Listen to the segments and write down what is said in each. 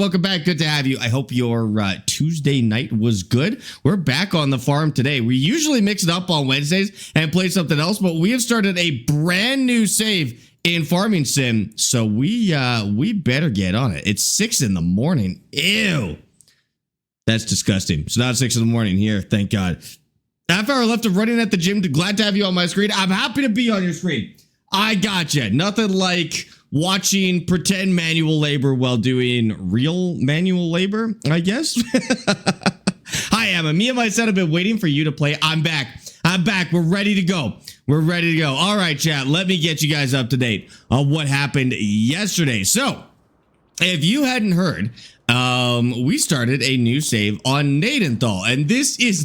Welcome back. Good to have you. I hope your Tuesday night was good. We're back on the farm today. We usually mix it up on Wednesdays and play something else, but we have started a brand new save in Farming Sim, so we better get on it. It's 6 in the morning. Ew. That's disgusting. It's not 6 in the morning here, thank God. Half hour left of running at the gym. Glad to have you on my screen. I'm happy to be on your screen. I gotcha. Nothing like watching pretend manual labor while doing real manual labor, I guess. Hi, Emma. Me and my son have been waiting for you to play. I'm back. I'm back. We're ready to go. We're ready to go. All right, chat. Let me get you guys up to date on what happened yesterday. So, if you hadn't heard, we started a new save on Nadenthal, and this is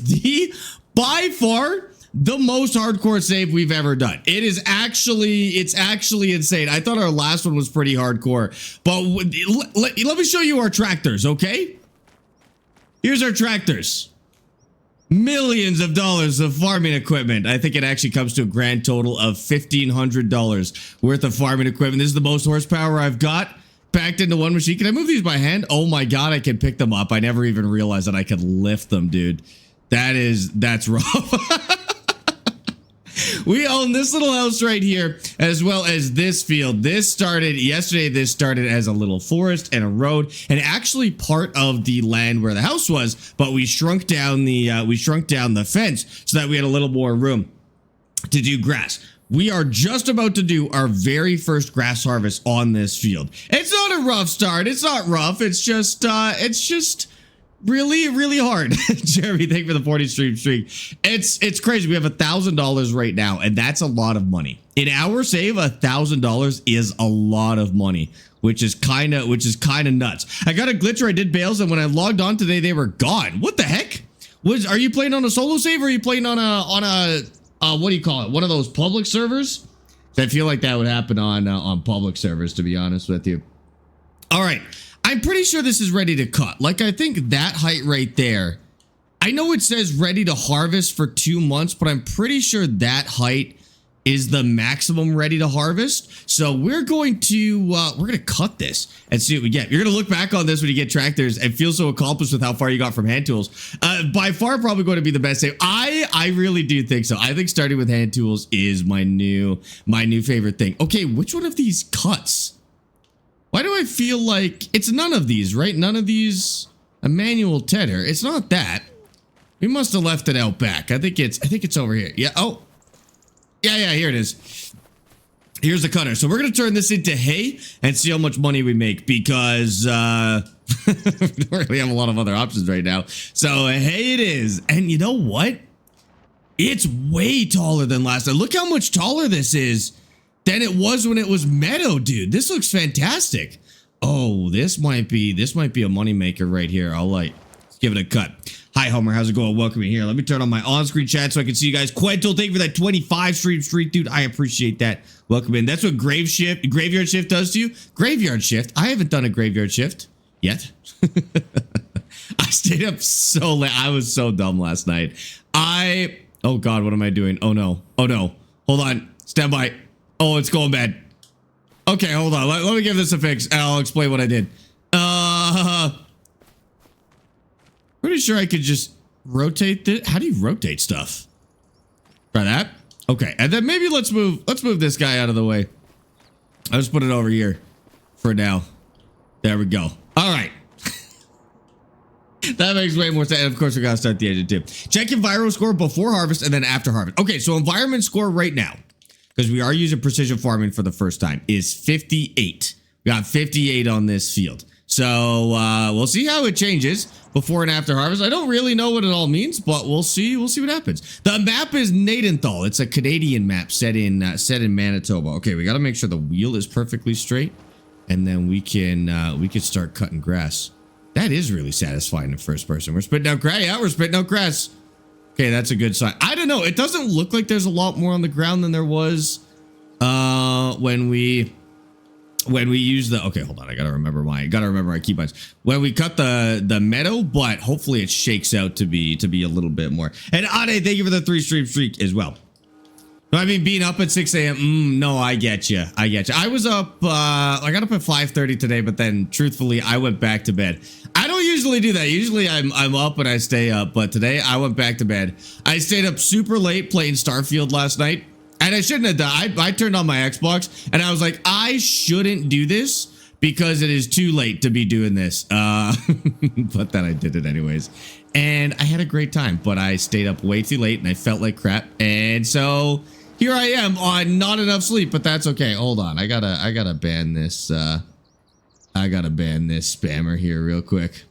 by far the most hardcore save we've ever done. It's actually insane. I thought our last one was pretty hardcore, but let me show you our tractors, okay? Here's our tractors. Millions of dollars of farming equipment. I think it actually comes to a grand total of $1,500 worth of farming equipment. This is the most horsepower I've got packed into one machine. Can I move these by hand? Oh my God, I can pick them up. I never even realized that I could lift them, dude. That's rough. We own this little house right here, as well as this field. This started yesterday. This started as a little forest and a road, and actually part of the land where the house was. But we shrunk down the fence so that we had a little more room to do grass. We are just about to do our very first grass harvest on this field. It's not a rough start. It's not rough. It's just really hard. Jeremy, thank you for the 40 streak. It's crazy. We have $1,000 right now, and that's a lot of money. In our save, $1,000 is a lot of money, which is kind of nuts. I got a glitch where I did bales, and when I logged on today, they were gone. What the heck? Are you playing on a solo save, or are you playing on a what do you call it? One of those public servers? I feel like that would happen on public servers, to be honest with you. All right. I'm pretty sure this is ready to cut. Like, I think that height right there, I know it says ready to harvest for 2 months, but I'm pretty sure that height is the maximum ready to harvest. So we're going to cut this and see what we get. You're going to look back on this when you get tractors and feel so accomplished with how far you got from hand tools. By far, probably going to be the best save. I really do think so. I think starting with hand tools is my new favorite thing. Okay, which one of these cuts? Why do I feel like it's none of these, right? None of these. A manual tedder. It's not that. We must have left it out back. I think it's over here. Yeah. Oh. Yeah, here it is. Here's the cutter. So we're going to turn this into hay and see how much money we make, because we don't really have a lot of other options right now. So hay it is. And you know what? It's way taller than last time. Look how much taller this is than it was when it was meadow, dude. This looks fantastic. Oh, this might be a moneymaker right here. Let's give it a cut. Hi, Homer. How's it going? Welcome in here. Let me turn on my on-screen chat so I can see you guys. Quentin, thank you for that 25 streak, dude. I appreciate that. Welcome in. That's what graveyard shift does to you. Graveyard shift. I haven't done a graveyard shift yet. I stayed up so late. I was so dumb last night. Oh God, what am I doing? Oh no. Hold on. Stand by. Oh, it's going bad. Okay, hold on. Let me give this a fix, and I'll explain what I did. Pretty sure I could just rotate this. How do you rotate stuff? Try that. Okay, and then maybe let's move this guy out of the way. I'll just put it over here for now. There we go. All right. That makes way more sense. And of course, we gotta start the engine too. Check environment score before harvest and then after harvest. Okay, so environment score right now, because we are using precision farming for the first time, is 58. We got 58 on this field. So we'll see how it changes before and after harvest. I don't really know what it all means, but we'll see. We'll see what happens. The map is Nadenthal. It's a Canadian map set in Manitoba. Okay, we got to make sure the wheel is perfectly straight, and then we can start cutting grass. That is really satisfying in first person. We're spitting out grass. Yeah, we're spitting out grass. Okay, that's a good sign. I don't know. It doesn't look like there's a lot more on the ground than there was when we use the, okay, hold on. I gotta remember my keybinds. When we cut the meadow, but hopefully it shakes out to be a little bit more. And Ade, thank you for the 3 stream streak as well. I mean, being up at 6 a.m. No, I get you. I get you. I was up. I got up at 5:30 today, but then truthfully, I went back to bed. I don't usually do that. Usually, I'm up and I stay up. But today, I went back to bed. I stayed up super late playing Starfield last night, and I shouldn't have done. I turned on my Xbox and I was like, I shouldn't do this because it is too late to be doing this. But then I did it anyways, and I had a great time. But I stayed up way too late and I felt like crap, and so. Here I am on not enough sleep, but that's okay. Hold on. I gotta ban this. I gotta ban this spammer here real quick.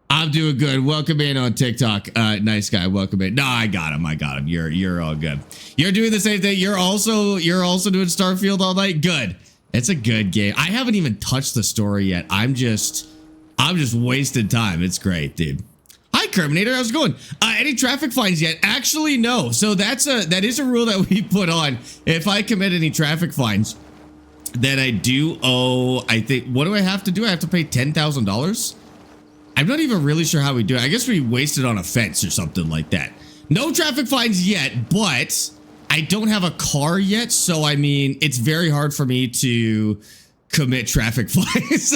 I'm doing good. Welcome in on TikTok. Nice guy. Welcome in. No, I got him. I got him. You're all good. You're doing the same thing. You're also doing Starfield all night. Good. It's a good game. I haven't even touched the story yet. I'm just wasting time. It's great, dude. Hi, Kerminator. How's it going? Any traffic fines yet? Actually, no. So that is a rule that we put on. If I commit any traffic fines, then I do owe, I think, what do I have to do? I have to pay $10,000? I'm not even really sure how we do it. I guess we waste it on a fence or something like that. No traffic fines yet, but I don't have a car yet. So, I mean, it's very hard for me to commit traffic fines.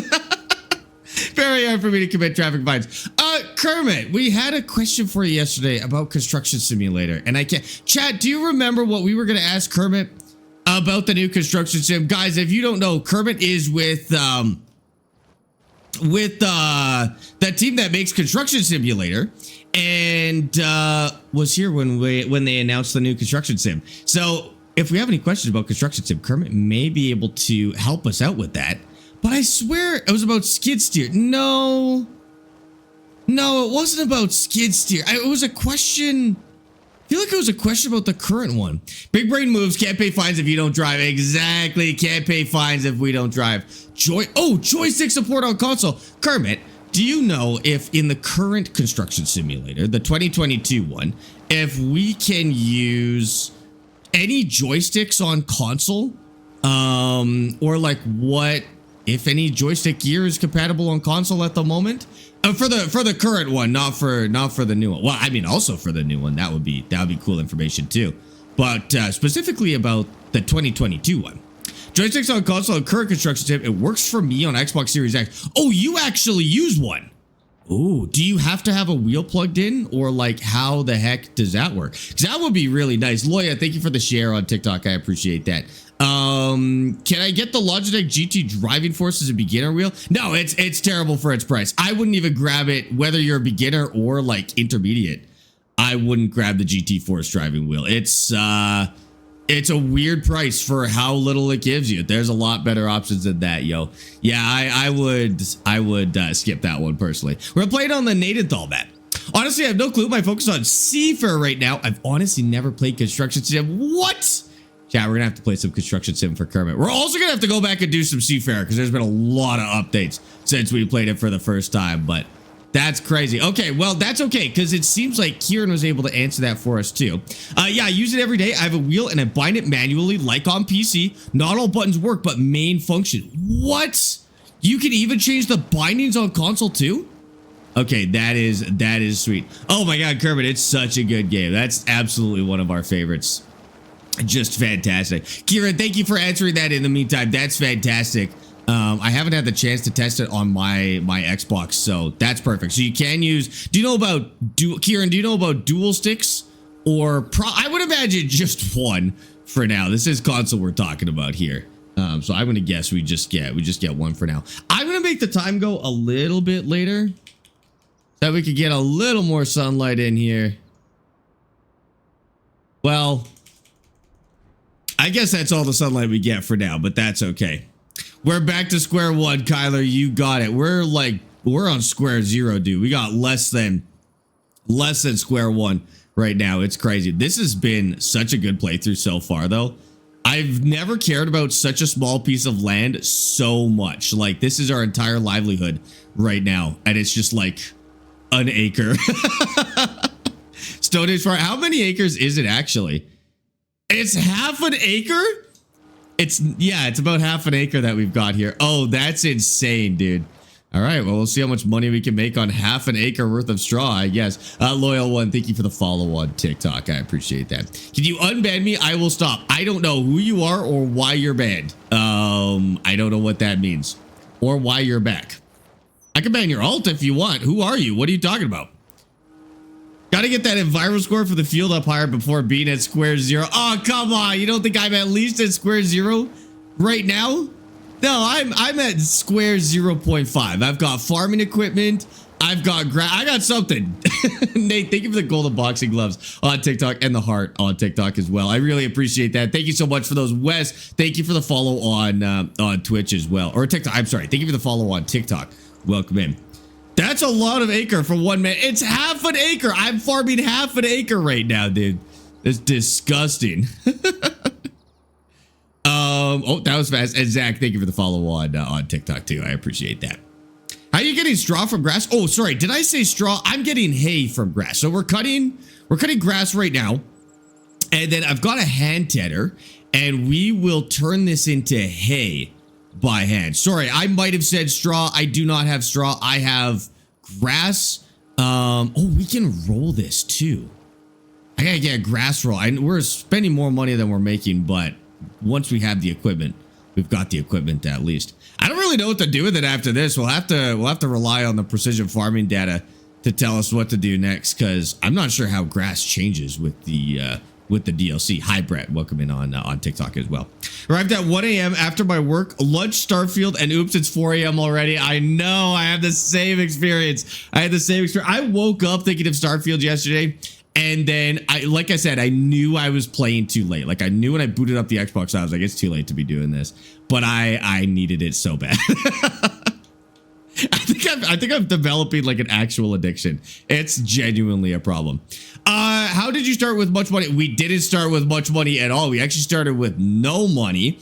Very hard for me to commit traffic fines. Kermit, we had a question for you yesterday about Construction Simulator, and I can't. Chad, do you remember what we were going to ask Kermit about the new Construction Sim? Guys, if you don't know, Kermit is with the team that makes Construction Simulator, and was here when they announced the new Construction Sim. So if we have any questions about Construction Sim, Kermit may be able to help us out with that. But I swear it was about skid steer. No, it wasn't about skid steer. It was a question. I feel like it was a question about the current one. Big brain moves. Can't pay fines if you don't drive. Exactly. Can't pay fines if we don't drive. Joystick support on console. Kermit, do you know if in the current Construction Simulator, the 2022 one, if we can use any joysticks on console, or like what? If any joystick gear is compatible on console at the moment, for the current one, not for the new one. Well, I mean, also for the new one, that would be cool information too. But specifically about the 2022 one, joysticks on console and current Construction Sim, it works for me on Xbox Series X. Oh, you actually use one? Oh, do you have to have a wheel plugged in, or like how the heck does that work? Because that would be really nice. Loya, thank you for the share on TikTok. I appreciate that. Can I get the Logitech GT driving force as a beginner wheel? No, it's terrible for its price. I wouldn't even grab it, whether you're a beginner or like intermediate. I wouldn't grab the GT Force driving wheel. It's a weird price for how little it gives you. There's a lot better options than that, yo. Yeah, I would skip that one personally. We're playing on the Nadenthal map. Honestly, I have no clue. My focus on Seafair right now. I've honestly never played Construction Sim. What? Yeah, we're gonna have to play some Construction Sim for Kermit. We're also gonna have to go back and do some Seafair because there's been a lot of updates since we played it for the first time, but that's crazy. Okay, well, that's okay because it seems like Kieran was able to answer that for us too. Yeah, I use it every day. I have a wheel and I bind it manually like on PC. Not all buttons work, but main function. What? You can even change the bindings on console too? Okay, that is sweet. Oh my God, Kermit, it's such a good game. That's absolutely one of our favorites. Just fantastic. Kieran, thank you for answering that in the meantime. That's fantastic. I haven't had the chance to test it on my Xbox, so that's perfect. So you can use, Kieran, do you know about dual sticks? Or I would imagine just one for now. This is console we're talking about here. So I'm gonna guess we just get one for now. I'm gonna make the time go a little bit later, so that we could get a little more sunlight in here. Well, I guess that's all the sunlight we get for now, but that's okay. We're back to square one, Kyler. You got it. We're on square zero, dude. We got less than square one right now. It's crazy. This has been such a good playthrough so far, though. I've never cared about such a small piece of land so much. Like, this is our entire livelihood right now, and it's just like an acre. Stone Age Farm. How many acres is it actually? It's half an acre? It's about half an acre that we've got here. Oh, that's insane, dude. All right, well, we'll see how much money we can make on half an acre worth of straw, I guess. Loyal one, thank you for the follow on TikTok. I appreciate that. Can you unban me? I will stop. I don't know who you are or why you're banned. I don't know what that means or why you're back. I can ban your alt if you want. Who are you? What are you talking about? Got to get that environment score for the field up higher before being at square zero. Oh, come on. You don't think I'm at least at square zero right now? No, I'm at square 0.5. I've got farming equipment. I've got I got something. Nate, thank you for the golden boxing gloves on TikTok and the heart on TikTok as well. I really appreciate that. Thank you so much for those. Wes, thank you for the follow on Twitch as well. Or TikTok. I'm sorry. Thank you for the follow on TikTok. Welcome in. That's a lot of acre for one man. It's half an acre. I'm farming half an acre right now, dude. It's disgusting. Oh, that was fast. And Zach, thank you for the follow on TikTok too. I appreciate that. How are you getting straw from grass? Oh, sorry. Did I say straw? I'm getting hay from grass. So we're cutting grass right now. And then I've got a hand tedder and we will turn this into hay by hand. Sorry, I might have said straw. I do not have straw. I have grass. Oh, we can roll this too. I gotta get a grass roll. We're spending more money than we're making, but once we have the equipment, we've got the equipment at least. I don't really know what to do with it after this. We'll have to rely on the precision farming data to tell us what to do next, because I'm not sure how grass changes with the DLC. Hi, Brett. Welcome in on TikTok as well. Arrived at 1 a.m. after my work, lunch, Starfield, and oops, it's 4 a.m. already. I know. I have the same experience. I woke up thinking of Starfield yesterday. And then, like I said, I knew I was playing too late. Like I knew when I booted up the Xbox, I was like, it's too late to be doing this. But I needed it so bad. I think I'm developing like an actual addiction. It's genuinely a problem. How did you start with much money? We didn't start with much money at all. We actually started with no money.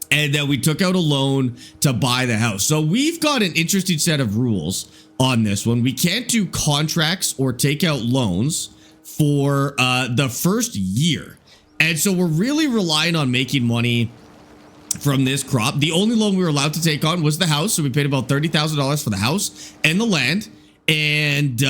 And then we took out a loan to buy the house. So we've got an interesting set of rules on this one. We can't do contracts or take out loans for the first year. And so we're really relying on making money from this crop. The only loan we were allowed to take on was the house. So we paid about $30,000 for the house and the land. And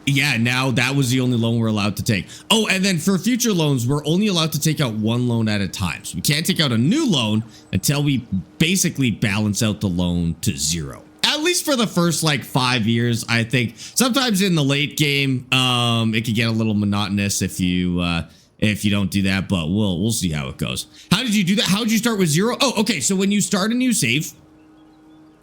yeah, now that was the only loan we're allowed to take. Oh, and then for future loans, we're only allowed to take out one loan at a time. So we can't take out a new loan until we basically balance out the loan to zero. At least for the first like 5 years, I think. Sometimes in the late game, it could get a little monotonous if you don't do that, but we'll see how it goes. How did you do that? How did you start with zero? Oh, okay. So when you start a new save,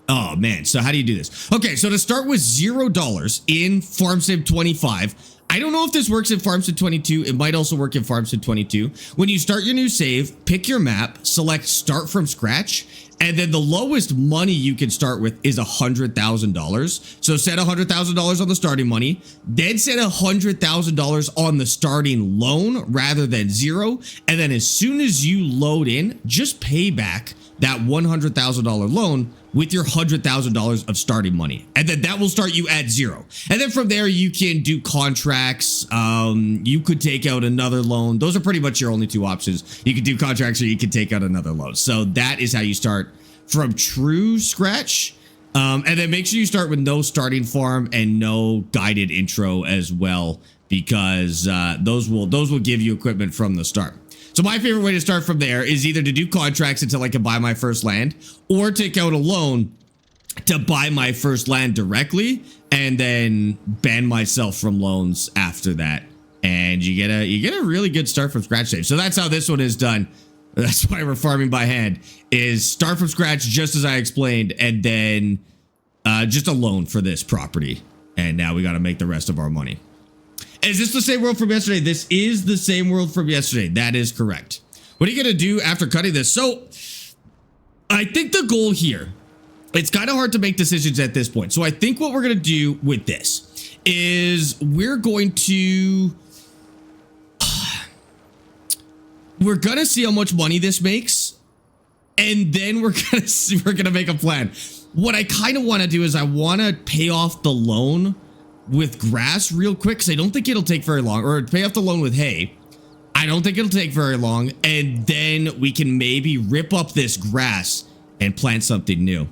oh man. So how do you do this? Okay. So to start with $0 in Farm Sim 25, I don't know if this works in Farm Sim 22. It might also work in Farm Sim 22. When you start your new save, pick your map, select start from scratch, and then the lowest money you can start with is $100,000. So set $100,000 on the starting money, then set $100,000 on the starting loan rather than zero. And then as soon as you load in, just pay back that $100,000 loan with your $100,000 of starting money. And then that will start you at zero. And then from there, you can do contracts. You could take out another loan. Those are pretty much your only two options. You can do contracts or you can take out another loan. So that is how you start from true scratch. And then make sure you start with no starting farm and no guided intro as well, because those will give you equipment from the start. So my favorite way to start from there is either to do contracts until I can buy my first land, or take out a loan to buy my first land directly and then ban myself from loans after that. And you get a really good start from scratch save. So that's how this one is done. That's why we're farming by hand, is start from scratch just as I explained, and then just a loan for this property. And now we got to make the rest of our money. Is this the same world from yesterday? This is the same world from yesterday. That is correct. What are you going to do after cutting this? So I think the goal here, it's kind of hard to make decisions at this point. So I think what we're going to do with this is we're going to see how much money this makes. And then we're going to make a plan. What I kind of want to do is I want to pay off the loan with grass real quick, because I don't think it'll take very long, or pay off the loan with hay. I don't think it'll take very long. And then we can maybe rip up this grass and plant something new.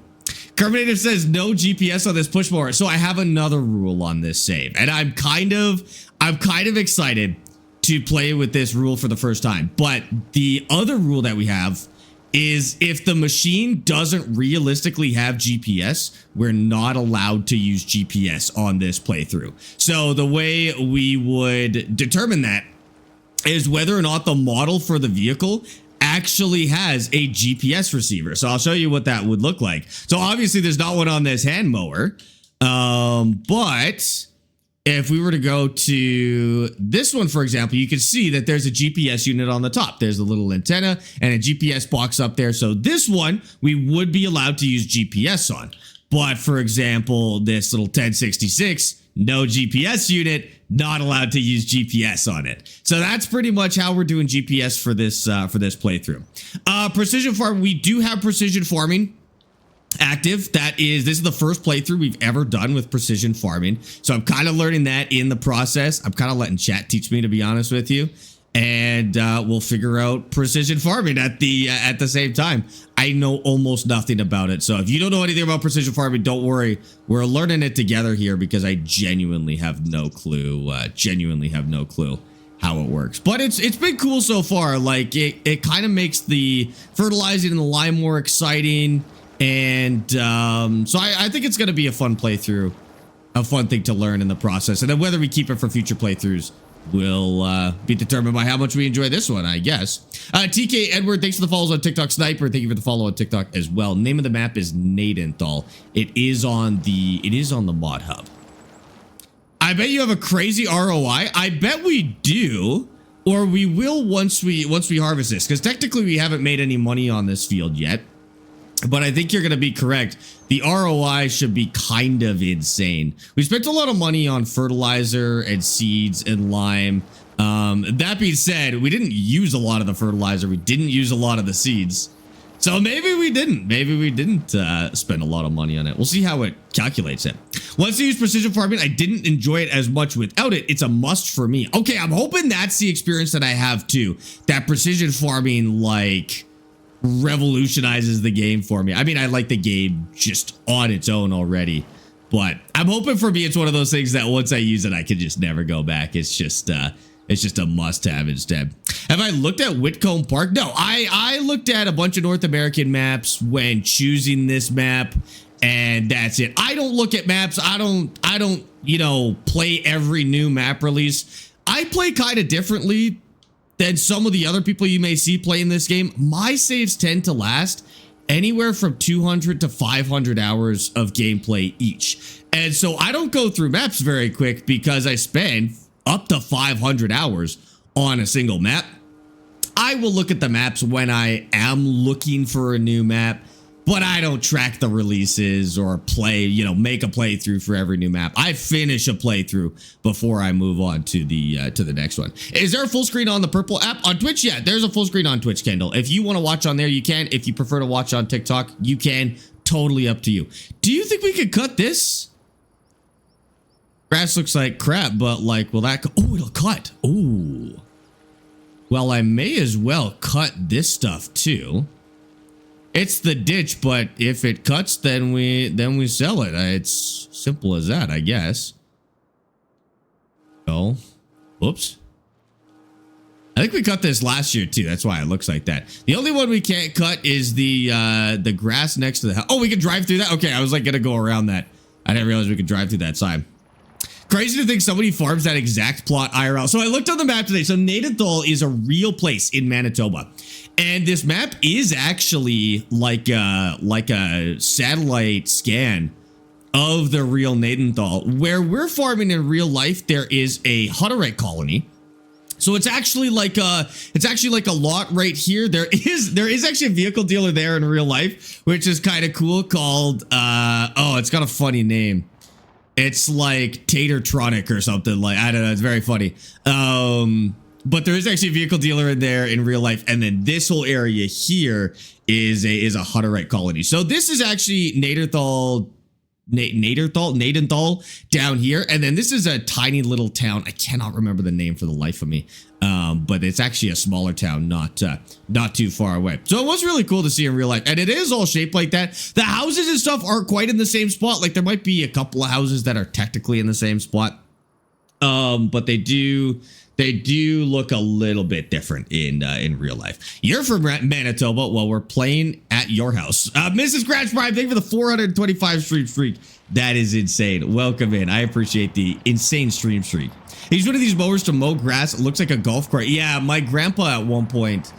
Carbonator says no GPS on this push mower. So I have another rule on this save, and I'm kind of excited to play with this rule for the first time. But the other rule that we have is if the machine doesn't realistically have GPS, we're not allowed to use GPS on this playthrough. So the way we would determine that is whether or not the model for the vehicle actually has a GPS receiver. So I'll show you what that would look like. So obviously there's not one on this hand mower, but if we were to go to this one, for example, you can see that there's a GPS unit on the top. There's a little antenna and a GPS box up there. So this one, we would be allowed to use GPS on. But for example, this little 1066, no GPS unit, not allowed to use GPS on it. So that's pretty much how we're doing GPS for this playthrough. Precision farm, we do have precision farming active. This is the first playthrough we've ever done with precision farming. So I'm kind of learning that in the process. I'm kind of letting chat teach me, to be honest with you. And we'll figure out precision farming at the same time. I know almost nothing about it. So if you don't know anything about precision farming, don't worry. We're learning it together here because I genuinely have no clue. How it works. But it's been cool so far. Like it kind of makes the fertilizing and the lime more exciting. And so I think it's going to be a fun playthrough, a fun thing to learn in the process. And then whether we keep it for future playthroughs will be determined by how much we enjoy this one, I guess. TK Edward, thanks for the follows on TikTok. Sniper, thank you for the follow on TikTok as well. Name of the map is Nadenthal. It is on the mod hub. I bet you have a crazy ROI. I bet we do, or we will once we harvest this, because technically we haven't made any money on this field yet. But I think you're going to be correct. The ROI should be kind of insane. We spent a lot of money on fertilizer and seeds and lime. That being said, we didn't use a lot of the fertilizer. We didn't use a lot of the seeds. So maybe we didn't. Maybe we didn't spend a lot of money on it. We'll see how it calculates it. Once you use precision farming, I didn't enjoy it as much without it. It's a must for me. Okay, I'm hoping that's the experience that I have too. That precision farming, like, revolutionizes the game for me. I mean, I like the game just on its own already, but I'm hoping for me it's one of those things that once I use it, I can just never go back. It's just a must-have instead. Have I looked at Whitcomb Park? No, I looked at a bunch of North American maps when choosing this map, and that's it. I don't look at maps. I don't, you know, play every new map release. I play kind of differently than some of the other people you may see playing this game. My saves tend to last anywhere from 200 to 500 hours of gameplay each. And so I don't go through maps very quick because I spend up to 500 hours on a single map. I will look at the maps when I am looking for a new map, but I don't track the releases or play, you know, make a playthrough for every new map. I finish a playthrough before I move on to the next one. Is there a full screen on the purple app on Twitch? Yeah, there's a full screen on Twitch, Kendall. If you want to watch on there, you can. If you prefer to watch on TikTok, you can. Totally up to you. Do you think we could cut this? Grass looks like crap, but like, will that? Oh, it'll cut. Oh, well, I may as well cut this stuff too. It's the ditch, but if it cuts, then we sell it. It's simple as that, I guess. Oh, whoops. I think we cut this last year too. That's why it looks like that. The only one we can't cut is the grass next to the house. Oh, we can drive through that? Okay, I was like gonna go around that. I didn't realize we could drive through that side. Crazy to think somebody farms that exact plot IRL. So I looked on the map today. So Nadenthal is a real place in Manitoba. And this map is actually like a satellite scan of the real Nadenthal. Where we're farming in real life, there is a Hutterite colony. So it's actually like a lot right here. There is actually a vehicle dealer there in real life, which is kind of cool, called oh, it's got a funny name. It's like Tatertronic or something, like, I don't know, it's very funny. But there is actually a vehicle dealer in there in real life. And then this whole area here is a Hutterite colony. So this is actually Nadenthal Nadenthal down here. And then this is a tiny little town. I cannot remember the name for the life of me. But it's actually a smaller town, not too far away. So it was really cool to see in real life. And it is all shaped like that. The houses and stuff aren't quite in the same spot. Like there might be a couple of houses that are technically in the same spot. But they do look a little bit different in real life. You're from Manitoba. Well, we're playing at your house. Mrs. Scratch Prime, thank you for the 425 stream streak. That is insane. Welcome in. I appreciate the insane stream streak. He's one of these mowers to mow grass. It looks like a golf cart. Yeah, my grandpa at one point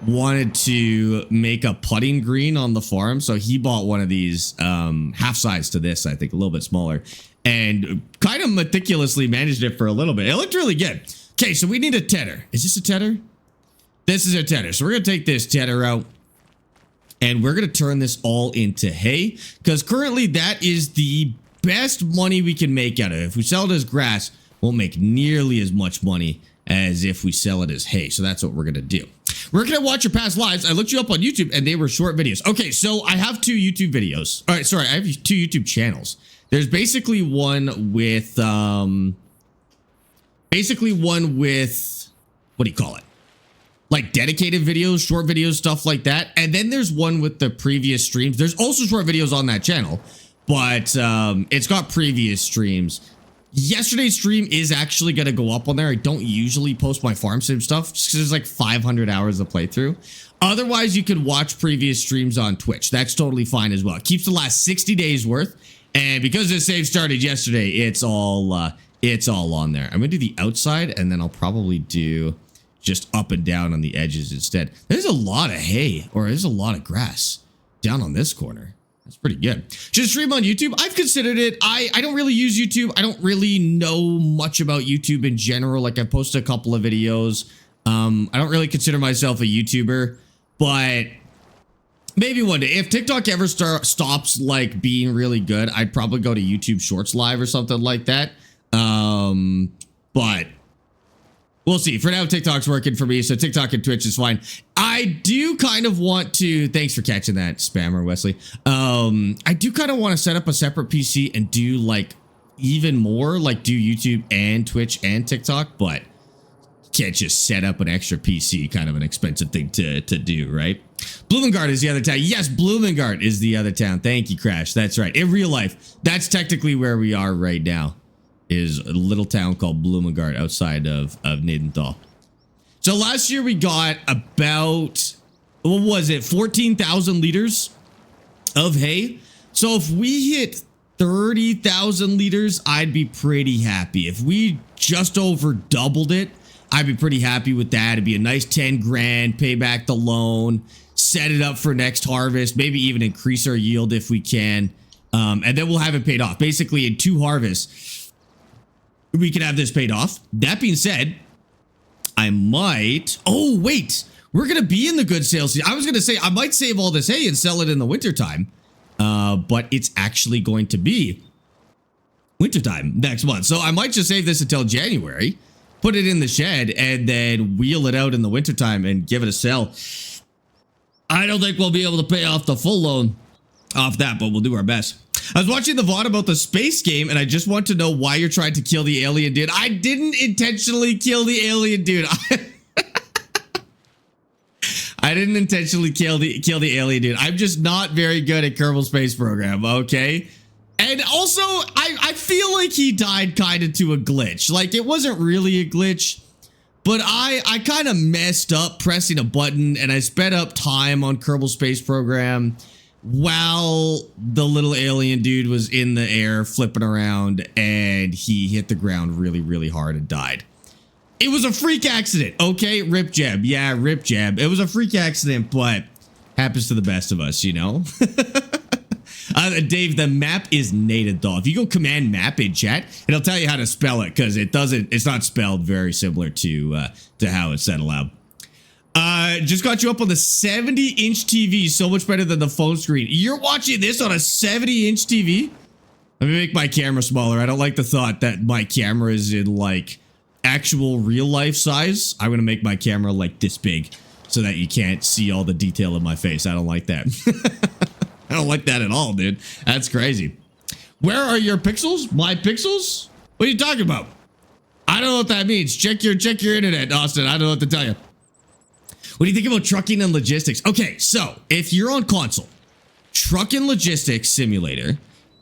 wanted to make a putting green on the farm. So he bought one of these half size to this, I think, a little bit smaller. And kind of meticulously managed it for a little bit. It looked really good. Okay, so we need a tedder. Is this a tedder? This is a tedder. So we're going to take this tedder out. And we're going to turn this all into hay. Because currently that is the best money we can make out of it. If we sell it as grass, won't make nearly as much money as if we sell it as hay. So that's what we're going to do. We're going to watch your past lives. I looked you up on YouTube and they were short videos. Okay, so I have 2 YouTube videos. All right, sorry, I have 2 YouTube channels. There's basically one with, what do you call it? Like dedicated videos, short videos, stuff like that. And then there's one with the previous streams. There's also short videos on that channel, but it's got previous streams. Yesterday's stream is actually going to go up on there. I don't usually post my farm sim stuff just because there's like 500 hours of playthrough. Otherwise, you can watch previous streams on Twitch. That's totally fine as well. It keeps the last 60 days worth. And because this save started yesterday, it's all on there. I'm going to do the outside and then I'll probably do just up and down on the edges instead. There's a lot of hay, or there's a lot of grass down on this corner. That's pretty good. Should stream on YouTube? I've considered it. I don't really use YouTube. I don't really know much about YouTube in general. Like I've posted a couple of videos. I don't really consider myself a YouTuber, but maybe one day. If TikTok ever stops like being really good, I'd probably go to YouTube Shorts Live or something like that. But we'll see. For now, TikTok's working for me, so TikTok and Twitch is fine. I do kind of want to, thanks for catching that, spammer Wesley. I do kind of want to set up a separate PC and do like even more, like do YouTube and Twitch and TikTok, but can't just set up an extra PC, kind of an expensive thing to do, right? Bloomingard is the other town. Yes, Bloomingard is the other town. Thank you, Crash. That's right. In real life, that's technically where we are right now, is a little town called Bloomingard outside of Nadenthal. So last year we got about, what was it, 14,000 liters of hay. So if we hit 30,000 liters, I'd be pretty happy. If we just over doubled it, I'd be pretty happy with that. It'd be a nice 10 grand, pay back the loan, set it up for next harvest, maybe even increase our yield if we can. And then we'll have it paid off. Basically in 2 harvests, we can have this paid off. That being said, I might, oh wait, we're going to be in the good sales season. I was going to say, I might save all this hay and sell it in the wintertime. But it's actually going to be wintertime next month. So I might just save this until January, put it in the shed, and then wheel it out in the wintertime and give it a sell. I don't think we'll be able to pay off the full loan off that, but we'll do our best. I was watching the VOD about the space game, and I just want to know why you're trying to kill the alien dude. I didn't intentionally kill the alien dude. I didn't intentionally kill the alien dude. I'm just not very good at Kerbal Space Program, okay? And also, I feel like he died kind of to a glitch. Like, it wasn't really a glitch, but I kind of messed up pressing a button, and I sped up time on Kerbal Space Program while the little alien dude was in the air flipping around, and he hit the ground really, really hard and died. It was a freak accident, okay? Rip jab. Yeah, rip jab. It was a freak accident, but happens to the best of us, you know? Dave, the map is Nadenthal. If you go command map in chat, it'll tell you how to spell it, because it's not spelled very similar to how it's said aloud. Just got you up on the 70-inch TV, so much better than the phone screen. You're watching this on a 70-inch TV? Let me make my camera smaller. I don't like the thought that my camera is in, like, actual real-life size. I'm gonna make my camera, like, this big so that you can't see all the detail of my face. I don't like that. I don't like that at all, dude. That's crazy. Where are your pixels? My pixels? What are you talking about? I don't know what that means. Check your internet, Austin. I don't know what to tell you. What do you think about trucking and logistics? Okay, so if you're on console, Truck and Logistics Simulator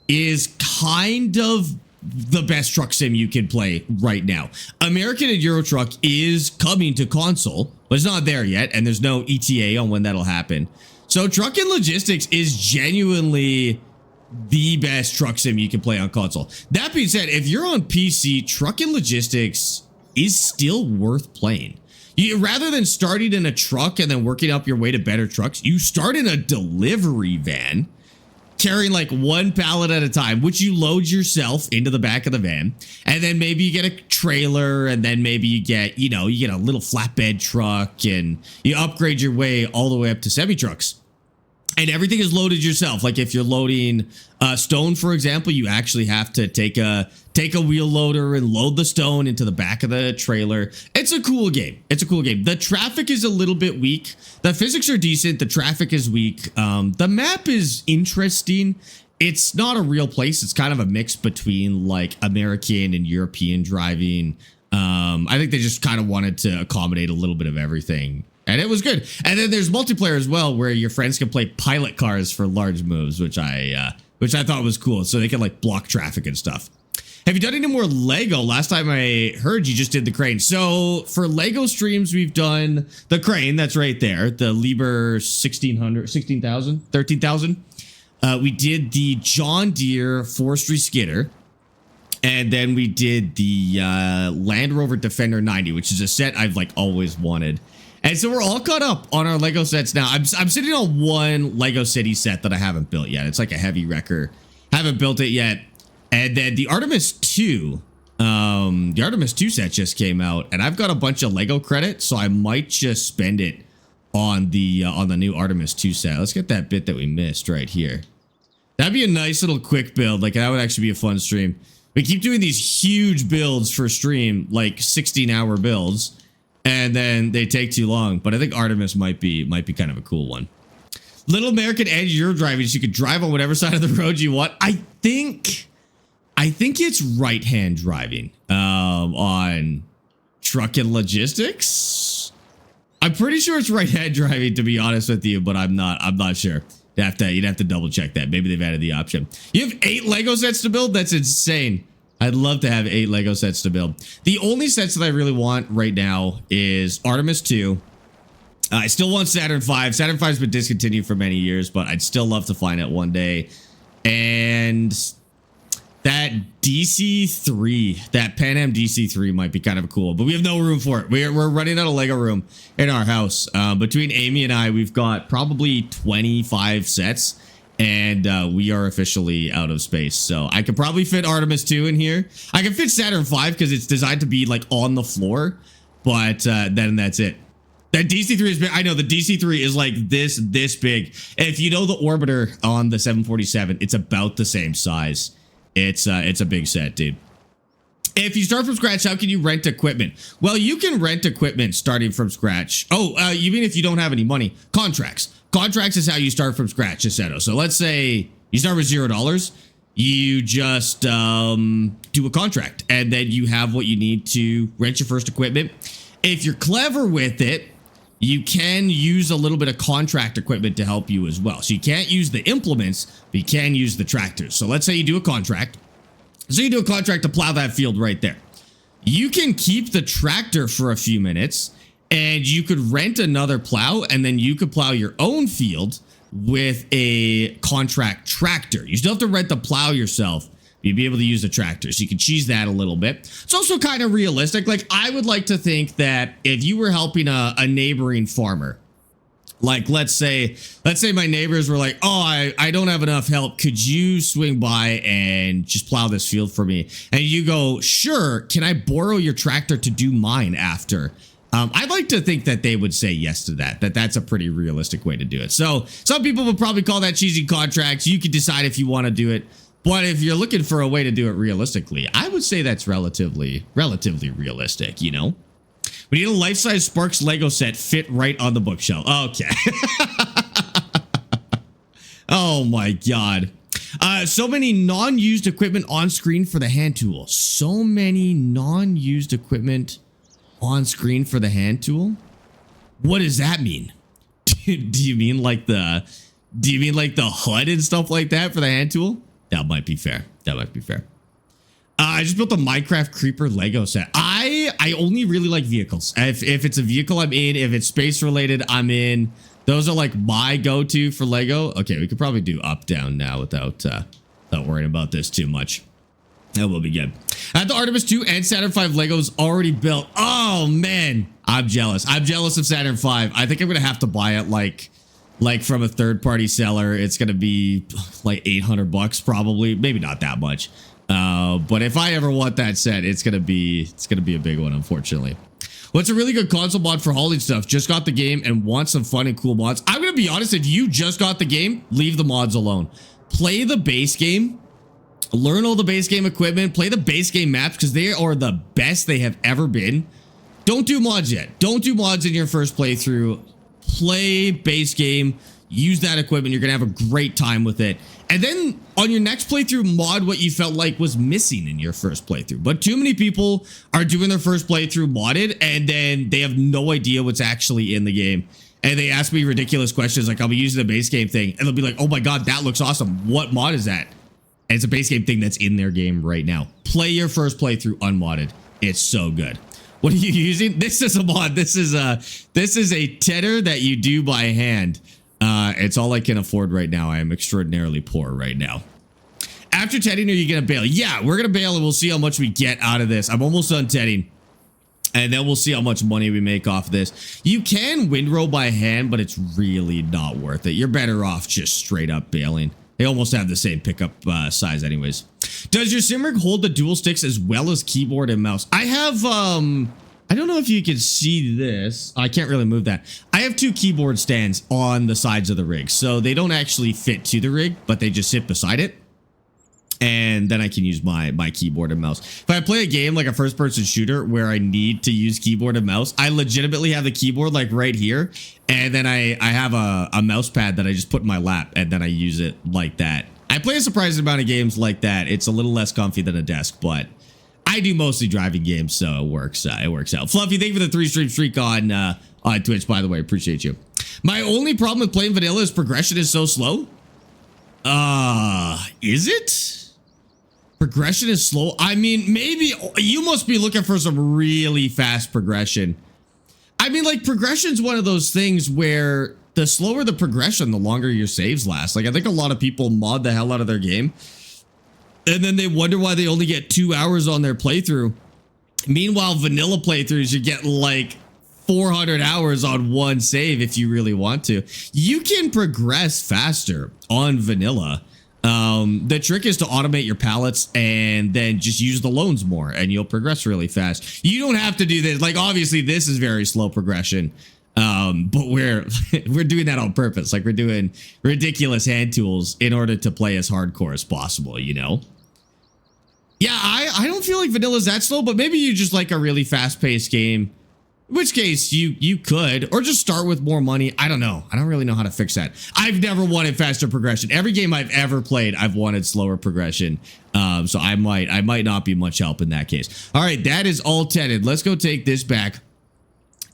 is kind of the best truck sim you can play right now. American and Euro Truck is coming to console, but it's not there yet, and there's no ETA on when that'll happen. So Truck and Logistics is genuinely the best truck sim you can play on console. That being said, if you're on PC, Truck and Logistics is still worth playing. Rather than starting in a truck and then working up your way to better trucks, you start in a delivery van carrying like one pallet at a time, which you load yourself into the back of the van. And then maybe you get a trailer, and then maybe you get, you get a little flatbed truck, and you upgrade your way all the way up to semi trucks. And everything is loaded yourself. Like if you're loading stone, for example, you actually have to take a wheel loader and load the stone into the back of the trailer. It's a cool game. It's a cool game. The traffic is a little bit weak. The physics are decent. The traffic is weak. The map is interesting. It's not a real place. It's kind of a mix between like American and European driving. I think they just kind of wanted to accommodate a little bit of everything. And it was good. And then there's multiplayer as well, where your friends can play pilot cars for large moves, which I thought was cool. So they can like block traffic and stuff. Have you done any more Lego? Last time I heard you just did the crane. So for Lego streams, we've done the crane. That's right there. The Liebherr 1600, 16,000, 13,000. We did the John Deere forestry skidder. And then we did the Land Rover Defender 90, which is a set I've like always wanted. And so we're all caught up on our Lego sets now. I'm sitting on one Lego City set that I haven't built yet. It's like a heavy wrecker. Haven't built it yet. And then the Artemis 2, set just came out, and I've got a bunch of Lego credit, so I might just spend it on the new Artemis 2 set. Let's get that bit that we missed right here. That'd be a nice little quick build. Like that would actually be a fun stream. We keep doing these huge builds for stream, like 16-hour builds. And then they take too long, but I think Artemis might be kind of a cool one. Little American and Euro driving, so you could drive on whatever side of the road you want. I think it's right-hand driving on Truck and Logistics. I'm pretty sure it's right-hand driving, to be honest with you, but I'm not sure. You'd have to double check that. Maybe they've added the option. You have 8 Lego sets to build? That's insane. I'd love to have 8 Lego sets to build. The only sets that I really want right now is Artemis 2. I still want Saturn 5. Saturn 5's been discontinued for many years, but I'd still love to find it one day. And that DC3, that Pan Am DC3 might be kind of cool, but we have no room for it. We're running out of Lego room in our house. Between Amy and I, we've got probably 25 sets. And we are officially out of space. So I could probably fit Artemis 2 in here. I can fit Saturn 5 because it's designed to be like on the floor. But then that's it. That DC3 is big. I know the DC3 is like this big. And if you know the orbiter on the 747, it's about the same size. It's a big set, dude. If you start from scratch, how can you rent equipment? Well, you can rent equipment starting from scratch. Oh, you mean if you don't have any money? Contracts. Contracts is how you start from scratch, Aceto. So let's say you start with $0. You just do a contract, and then you have what you need to rent your first equipment. If you're clever with it, you can use a little bit of contract equipment to help you as well. So you can't use the implements, but you can use the tractors. So let's say you do a contract. So you do a contract to plow that field right there. You can keep the tractor for a few minutes, and you could rent another plow, and then you could plow your own field with a contract tractor. You still have to rent the plow yourself. You'd be able to use the tractor, so you can cheese that a little bit. It's also kind of realistic. Like, I would like to think that if you were helping a neighboring farmer, like let's say my neighbors were like, oh, I don't have enough help. Could you swing by and just plow this field for me? And you go, sure. Can I borrow your tractor to do mine after? I'd like to think that they would say yes to that that's a pretty realistic way to do it. So some people would probably call that cheesy contracts. You can decide if you want to do it. But if you're looking for a way to do it realistically, I would say that's relatively realistic, you know? We need a life-size Sparx Lego set fit right on the bookshelf. Okay. Oh my God. So many non-used equipment on screen for the hand tool. So many non-used equipment on screen for the hand tool. What does that mean? Do you mean like the HUD and stuff like that for the hand tool? That might be fair. That might be fair. I just built a Minecraft creeper Lego set. I only really like vehicles. If it's a vehicle, I'm in. If it's space related, I'm in. Those are like my go-to for Lego. Okay, we could probably do up down now without worrying about this too much. That will be good. I have the Artemis 2 and Saturn 5 Legos already built. Oh man, I'm jealous. I'm jealous of Saturn 5. I think I'm gonna have to buy it like from a third-party seller. It's gonna be like 800 bucks probably. Maybe not that much. But if I ever want that set, it's gonna be a big one, unfortunately. What's a really good console mod for hauling stuff? Just got the game and want some fun and cool mods. I'm gonna be honest, if you just got the game, leave the mods alone. Play the base game, learn all the base game equipment, play the base game maps because they are the best they have ever been. Don't do mods yet. Don't do mods in your first playthrough. Play base game, use that equipment. You're gonna have a great time with it. And then on your next playthrough, mod what you felt like was missing in your first playthrough. But too many people are doing their first playthrough modded and then they have no idea what's actually in the game. And they ask me ridiculous questions like, I'll be using the base game thing. And they'll be like, oh my God, that looks awesome. What mod is that? And it's a base game thing that's in their game right now. Play your first playthrough unmodded. It's so good. What are you using? This is a mod. This is a tenor that you do by hand. It's all I can afford right now. I am extraordinarily poor right now. After tedding, are you going to bail? Yeah, we're going to bail and we'll see how much we get out of this. I'm almost done tedding. And then we'll see how much money we make off this. You can windrow by hand, but it's really not worth it. You're better off just straight up bailing. They almost have the same pickup size anyways. Does your sim rig hold the dual sticks as well as keyboard and mouse? I have, I don't know if you can see this. I can't really move that. I have 2 keyboard stands on the sides of the rig. So they don't actually fit to the rig, but they just sit beside it. And then I can use my keyboard and mouse. If I play a game like a first person shooter where I need to use keyboard and mouse, I legitimately have the keyboard like right here. And then I have a mouse pad that I just put in my lap and then I use it like that. I play a surprising amount of games like that. It's a little less comfy than a desk, but I do mostly driving games, so it works out. Fluffy, thank you for the 3-stream streak on Twitch, by the way. Appreciate you. My only problem with playing vanilla is progression is so slow. Is it? Progression is slow. I mean, maybe you must be looking for some really fast progression. I mean, like, progression's one of those things where the slower the progression, the longer your saves last. Like, I think a lot of people mod the hell out of their game and then they wonder why they only get 2 hours on their playthrough. Meanwhile, vanilla playthroughs, you get like 400 hours on one save if you really want to. You can progress faster on vanilla. The trick is to automate your pallets and then just use the loans more and you'll progress really fast. You don't have to do this. Like, obviously this is very slow progression. But we're doing that on purpose. Like, we're doing ridiculous hand tools in order to play as hardcore as possible, you know? Yeah, I don't feel like vanilla's that slow, but maybe you just like a really fast paced game. In which case you could, or just start with more money. I don't know. I don't really know how to fix that. I've never wanted faster progression. Every game I've ever played, I've wanted slower progression. So I might not be much help in that case. All right, that is all tedded. Let's go take this back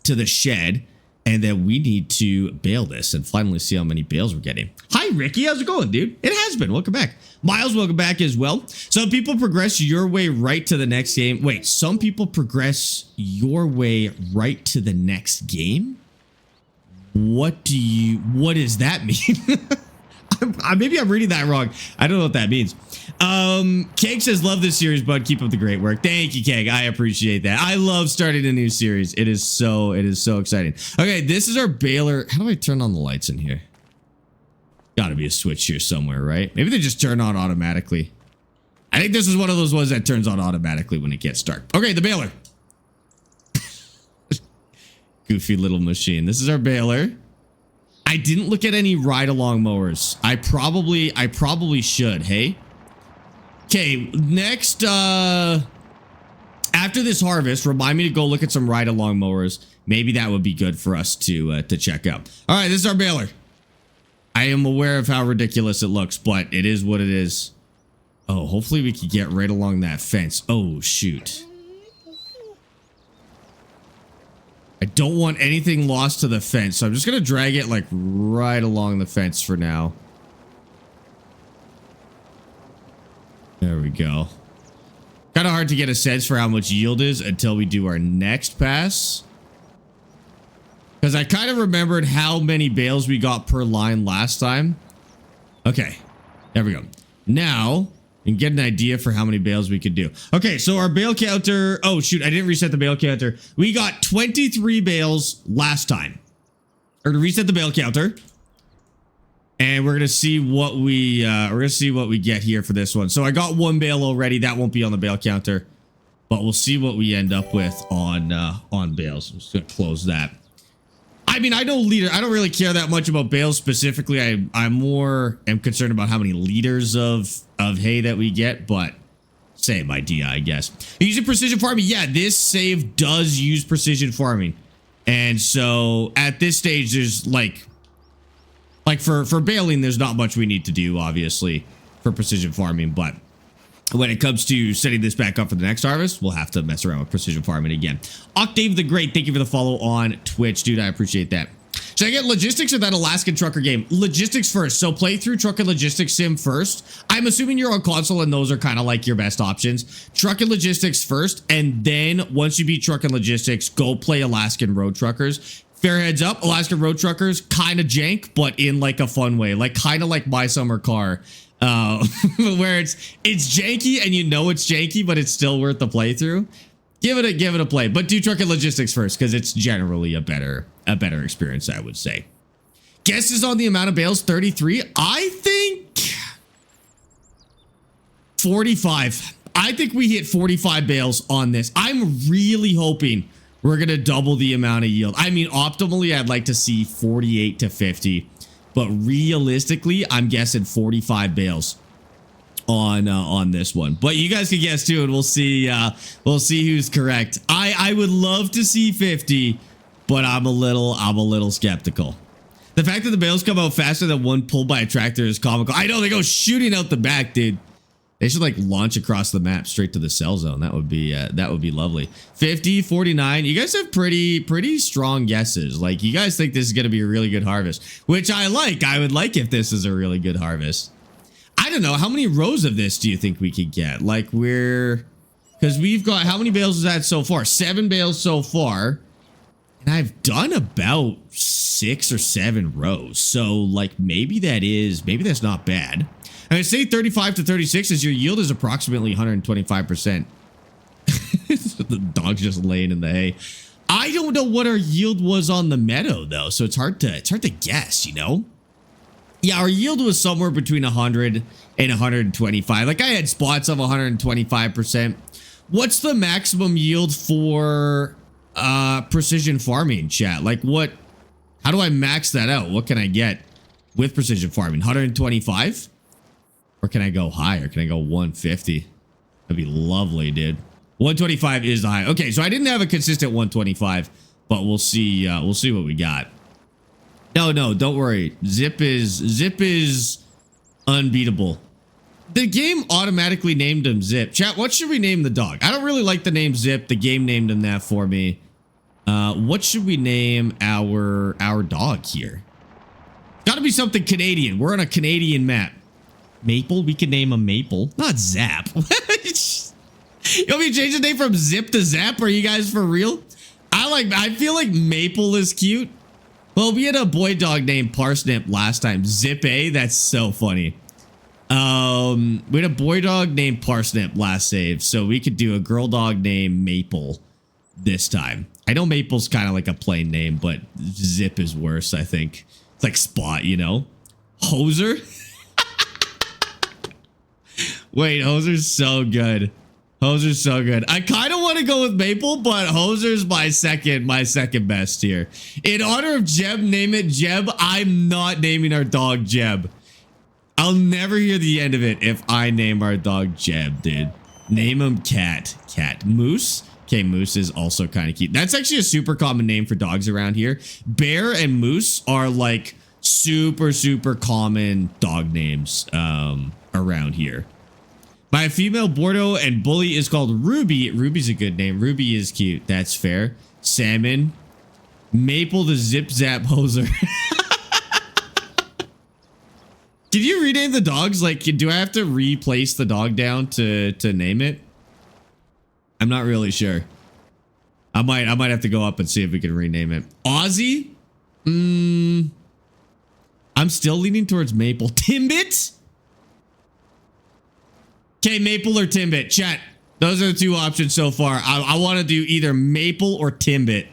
to the shed. And then we need to bail this and finally see how many bales we're getting. Hi, Ricky. How's it going, dude? It has been. Welcome back. Miles, welcome back as well. Some people progress your way right to the next game. Wait, some people progress your way right to the next game? What does that mean? Maybe I'm reading that wrong. I don't know what that means. Keg says, love this series, bud. Keep up the great work. Thank you, Keg. I appreciate that. I love starting a new series. It is so exciting. Okay, this is our baler. How do I turn on the lights in here? Gotta be a switch here somewhere, right? Maybe they just turn on automatically. I think this is one of those ones that turns on automatically when it gets dark. Okay, the baler. Goofy little machine. This is our baler. I didn't look at any ride-along mowers. I probably should, hey? Okay, next, after this harvest, remind me to go look at some ride-along mowers. Maybe that would be good for us to check out. All right, this is our baler. I am aware of how ridiculous it looks, but it is what it is. Oh, hopefully we can get right along that fence. Oh, shoot. I don't want anything lost to the fence, so I'm just going to drag it like right along the fence for now. There we go. Kind of hard to get a sense for how much yield is until we do our next pass. Because I kind of remembered how many bales we got per line last time. Okay, there we go. Now, we can get an idea for how many bales we could do. Okay, so our bale counter... Oh, shoot, I didn't reset the bale counter. We got 23 bales last time. We're going to reset the bale counter. And we're going to see what we get here for this one. So I got one bale already. That won't be on the bale counter. But we'll see what we end up with on bales. I'm just going to close that. I mean, I know I don't really care that much about bales specifically. I'm more concerned about how many liters of hay that we get, but same idea, I guess. Using precision farming, yeah, this save does use precision farming. And so at this stage, there's like for baling, there's not much we need to do, obviously, for precision farming, but when it comes to setting this back up for the next harvest, we'll have to mess around with precision farming again. Octave the Great, thank you for the follow on Twitch. Dude, I appreciate that. Should I get logistics or that Alaskan trucker game? Logistics first. So play through Truck and Logistics Sim first. I'm assuming you're on console and those are kind of like your best options. Truck and Logistics first. And then once you beat Truck and Logistics, go play Alaskan Road Truckers. Fair heads up, Alaskan Road Truckers, kind of jank, but in like a fun way. Like kind of like My Summer Car. Where it's janky and you know it's janky, but it's still worth the playthrough. Give it a play, but do Truck and Logistics first because it's generally a better experience, I would say. Guesses on the amount of bales? 33. I think 45. I think we hit 45 bales on this. I'm really hoping we're gonna double the amount of yield. I mean, optimally, I'd like to see 48 to 50. But realistically, I'm guessing 45 bales on this one. But you guys can guess too, and we'll see who's correct. I would love to see 50, but I'm a little skeptical. The fact that the bales come out faster than one pulled by a tractor is comical. I know, they go shooting out the back, dude. They should like launch across the map straight to the cell zone. That would be lovely. 50, 49. You guys have pretty strong guesses. Like you guys think this is going to be a really good harvest, which I like. I would like if this is a really good harvest. I don't know. How many rows of this do you think we could get? Like because we've got, how many bales is that so far? 7 bales so far. And I've done about 6 or 7 rows. So like maybe that's not bad. And I say 35 to 36 as your yield is approximately 125%. The dog's just laying in the hay. I don't know what our yield was on the meadow though, so it's hard to guess, you know? Yeah, our yield was somewhere between 100 and 125. Like I had spots of 125%. What's the maximum yield for precision farming, chat? Like how do I max that out? What can I get with precision farming? 125? Or can I go higher? Can I go 150? That'd be lovely, dude. 125 is the high. Okay, so I didn't have a consistent 125, but we'll see what we got. No, don't worry. Zip is unbeatable. The game automatically named him Zip. Chat, what should we name the dog? I don't really like the name Zip. The game named him that for me. What should we name our dog here? Gotta be something Canadian. We're on a Canadian map. Maple? We could name him Maple. Not Zap. You want me to change the name from Zip to Zap? Are you guys for real? I feel like Maple is cute. Well, we had a boy dog named Parsnip last time. Zip A? That's so funny. We had a boy dog named Parsnip last save, so we could do a girl dog named Maple this time. I know Maple's kind of like a plain name, but Zip is worse, I think. It's like Spot, you know? Hoser? Wait, Hoser's so good. Hoser's so good. I kind of want to go with Maple, but Hoser's my second best here. In honor of Jeb, name it Jeb. I'm not naming our dog Jeb. I'll never hear the end of it if I name our dog Jeb, dude. Name him Cat. Moose? Okay, Moose is also kind of cute. That's actually a super common name for dogs around here. Bear and Moose are like Super common dog names around here. My female Bordeaux and Bully is called Ruby. Ruby's a good name. Ruby is cute. That's fair. Salmon. Maple the Zip Zap Hoser. Can you rename the dogs? Like, do I have to replace the dog down to name it? I'm not really sure. I might have to go up and see if we can rename it. Aussie? I'm still leaning towards Maple. Timbit? Okay, Maple or Timbit. Chat. Those are the two options so far. I want to do either Maple or Timbit.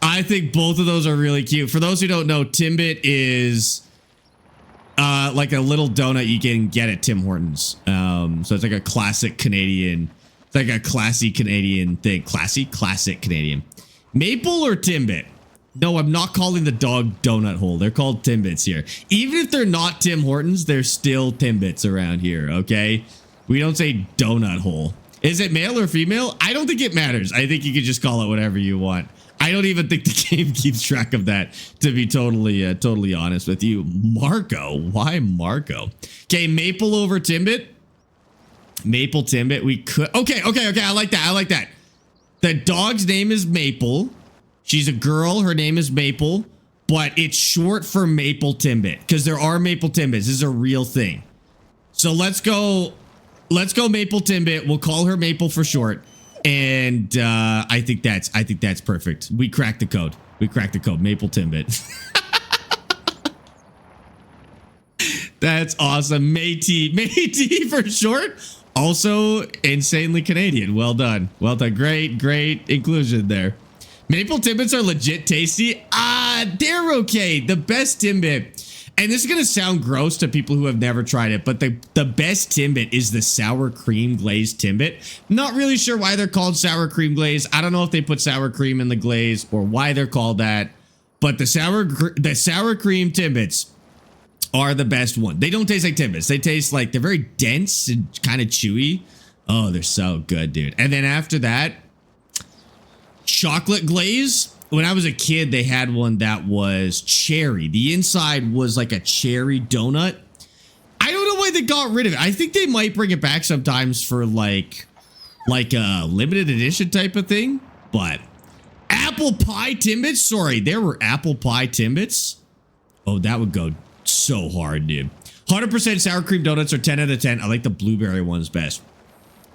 I think both of those are really cute. For those who don't know, Timbit is like a little donut you can get at Tim Hortons. So it's like a classic Canadian. It's like a classy Canadian thing. Classic Canadian. Maple or Timbit? No, I'm not calling the dog Donut Hole. They're called Timbits here. Even if they're not Tim Hortons, they're still Timbits around here, okay? We don't say Donut Hole. Is it male or female? I don't think it matters. I think you can just call it whatever you want. I don't even think the game keeps track of that, to be totally honest with you. Marco? Why Marco? Okay, Maple over Timbit. Maple Timbit. We could... Okay. I like that. The dog's name is Maple. She's a girl. Her name is Maple. But it's short for Maple Timbit. Because there are Maple Timbits. This is a real thing. So let's go Maple Timbit. We'll call her Maple for short. And I think that's perfect. We cracked the code. Maple Timbit. That's awesome. Métis for short. Also insanely Canadian. Well done. Great inclusion there. Maple Timbits are legit tasty. They're okay. The best Timbit. And this is going to sound gross to people who have never tried it, but the best Timbit is the sour cream glazed Timbit. Not really sure why they're called sour cream glaze. I don't know if they put sour cream in the glaze or why they're called that, but the sour cream Timbits are the best one. They don't taste like Timbits. They taste like they're very dense and kind of chewy. Oh, they're so good, dude. And then after that, chocolate glaze. When I was a kid, they had one that was cherry. The inside was like a cherry donut. I don't know why they got rid of it. I think they might bring it back sometimes for like a limited edition type of thing. But apple pie Timbits? Sorry, there were apple pie Timbits. Oh, that would go so hard, dude. 100% sour cream donuts are 10 out of 10. I like the blueberry ones best.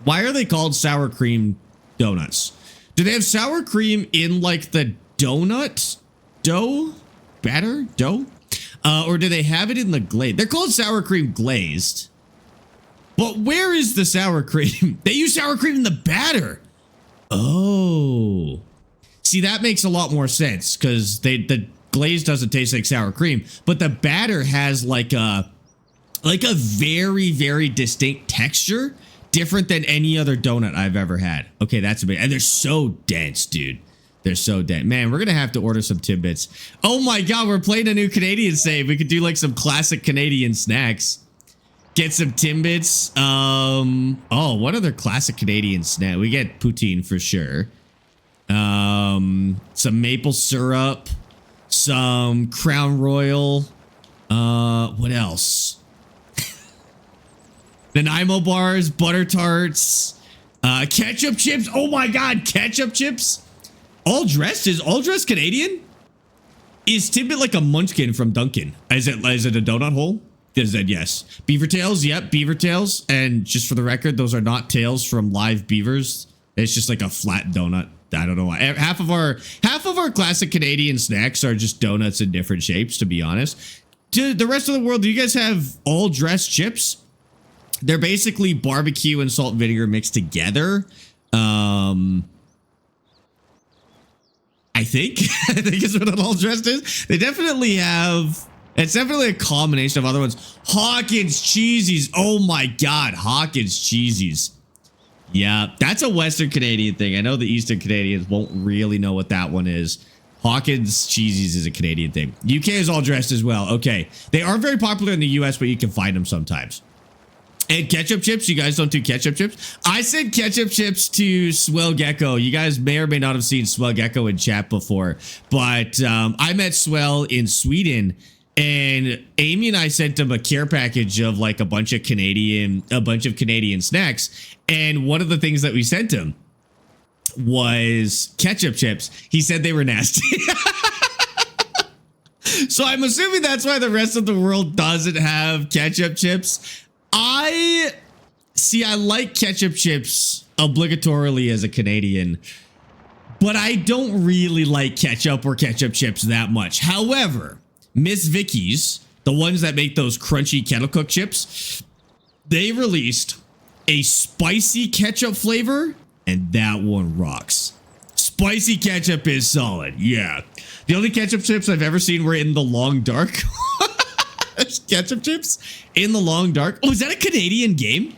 Why are they called sour cream donuts? Do they have sour cream in like the donut dough? Or do they have it in the glaze? They're called sour cream glazed. But where is the sour cream? They use sour cream in the batter. Oh. See, that makes a lot more sense because the glaze doesn't taste like sour cream, but the batter has like a very distinct texture, different than any other donut I've ever had. Okay, that's amazing. And they're so dense, dude. They're so dense. Man, we're gonna have to order some Timbits. Oh my god, we're playing a new Canadian save. We could do like some classic Canadian snacks. Get some Timbits. Oh, what other classic Canadian snack? We get poutine for sure. Some maple syrup, some Crown Royal. What else? Nanaimo bars, butter tarts, ketchup chips. Oh my god, ketchup chips. All dressed Canadian? Is Timbit like a munchkin from Dunkin'? Is it a donut hole? Is that yes? Beaver tails, yep, beaver tails. And just for the record, those are not tails from live beavers. It's just like a flat donut. I don't know why. Half of our classic Canadian snacks are just donuts in different shapes, to be honest. To the rest of the world, do you guys have all dressed chips? They're basically barbecue and salt and vinegar mixed together. I think is what an all dressed is. They definitely have. It's definitely a combination of other ones. Hawkins cheesies. Oh my god, Hawkins cheesies. Yeah, that's a Western Canadian thing. I know the Eastern Canadians won't really know what that one is. Hawkins cheesies is a Canadian thing. UK is all dressed as well. Okay, they are very popular in the US, but you can find them sometimes. And ketchup chips, you guys don't do ketchup chips? I said ketchup chips to Swell Gecko. You guys may or may not have seen Swell Gecko in chat before, but I met Swell in Sweden And Amy and I sent him a care package of like a bunch of Canadian snacks. And one of the things that we sent him was ketchup chips. He said they were nasty. So I'm assuming that's why the rest of the world doesn't have ketchup chips. I like ketchup chips obligatorily as a Canadian, but I don't really like ketchup or ketchup chips that much. However, Miss Vicky's, the ones that make those crunchy kettle cooked chips, they released a spicy ketchup flavor, and that one rocks. Spicy ketchup is solid. Yeah. The only ketchup chips I've ever seen were in the long dark. Ketchup chips in the long dark. Oh, is that a Canadian game?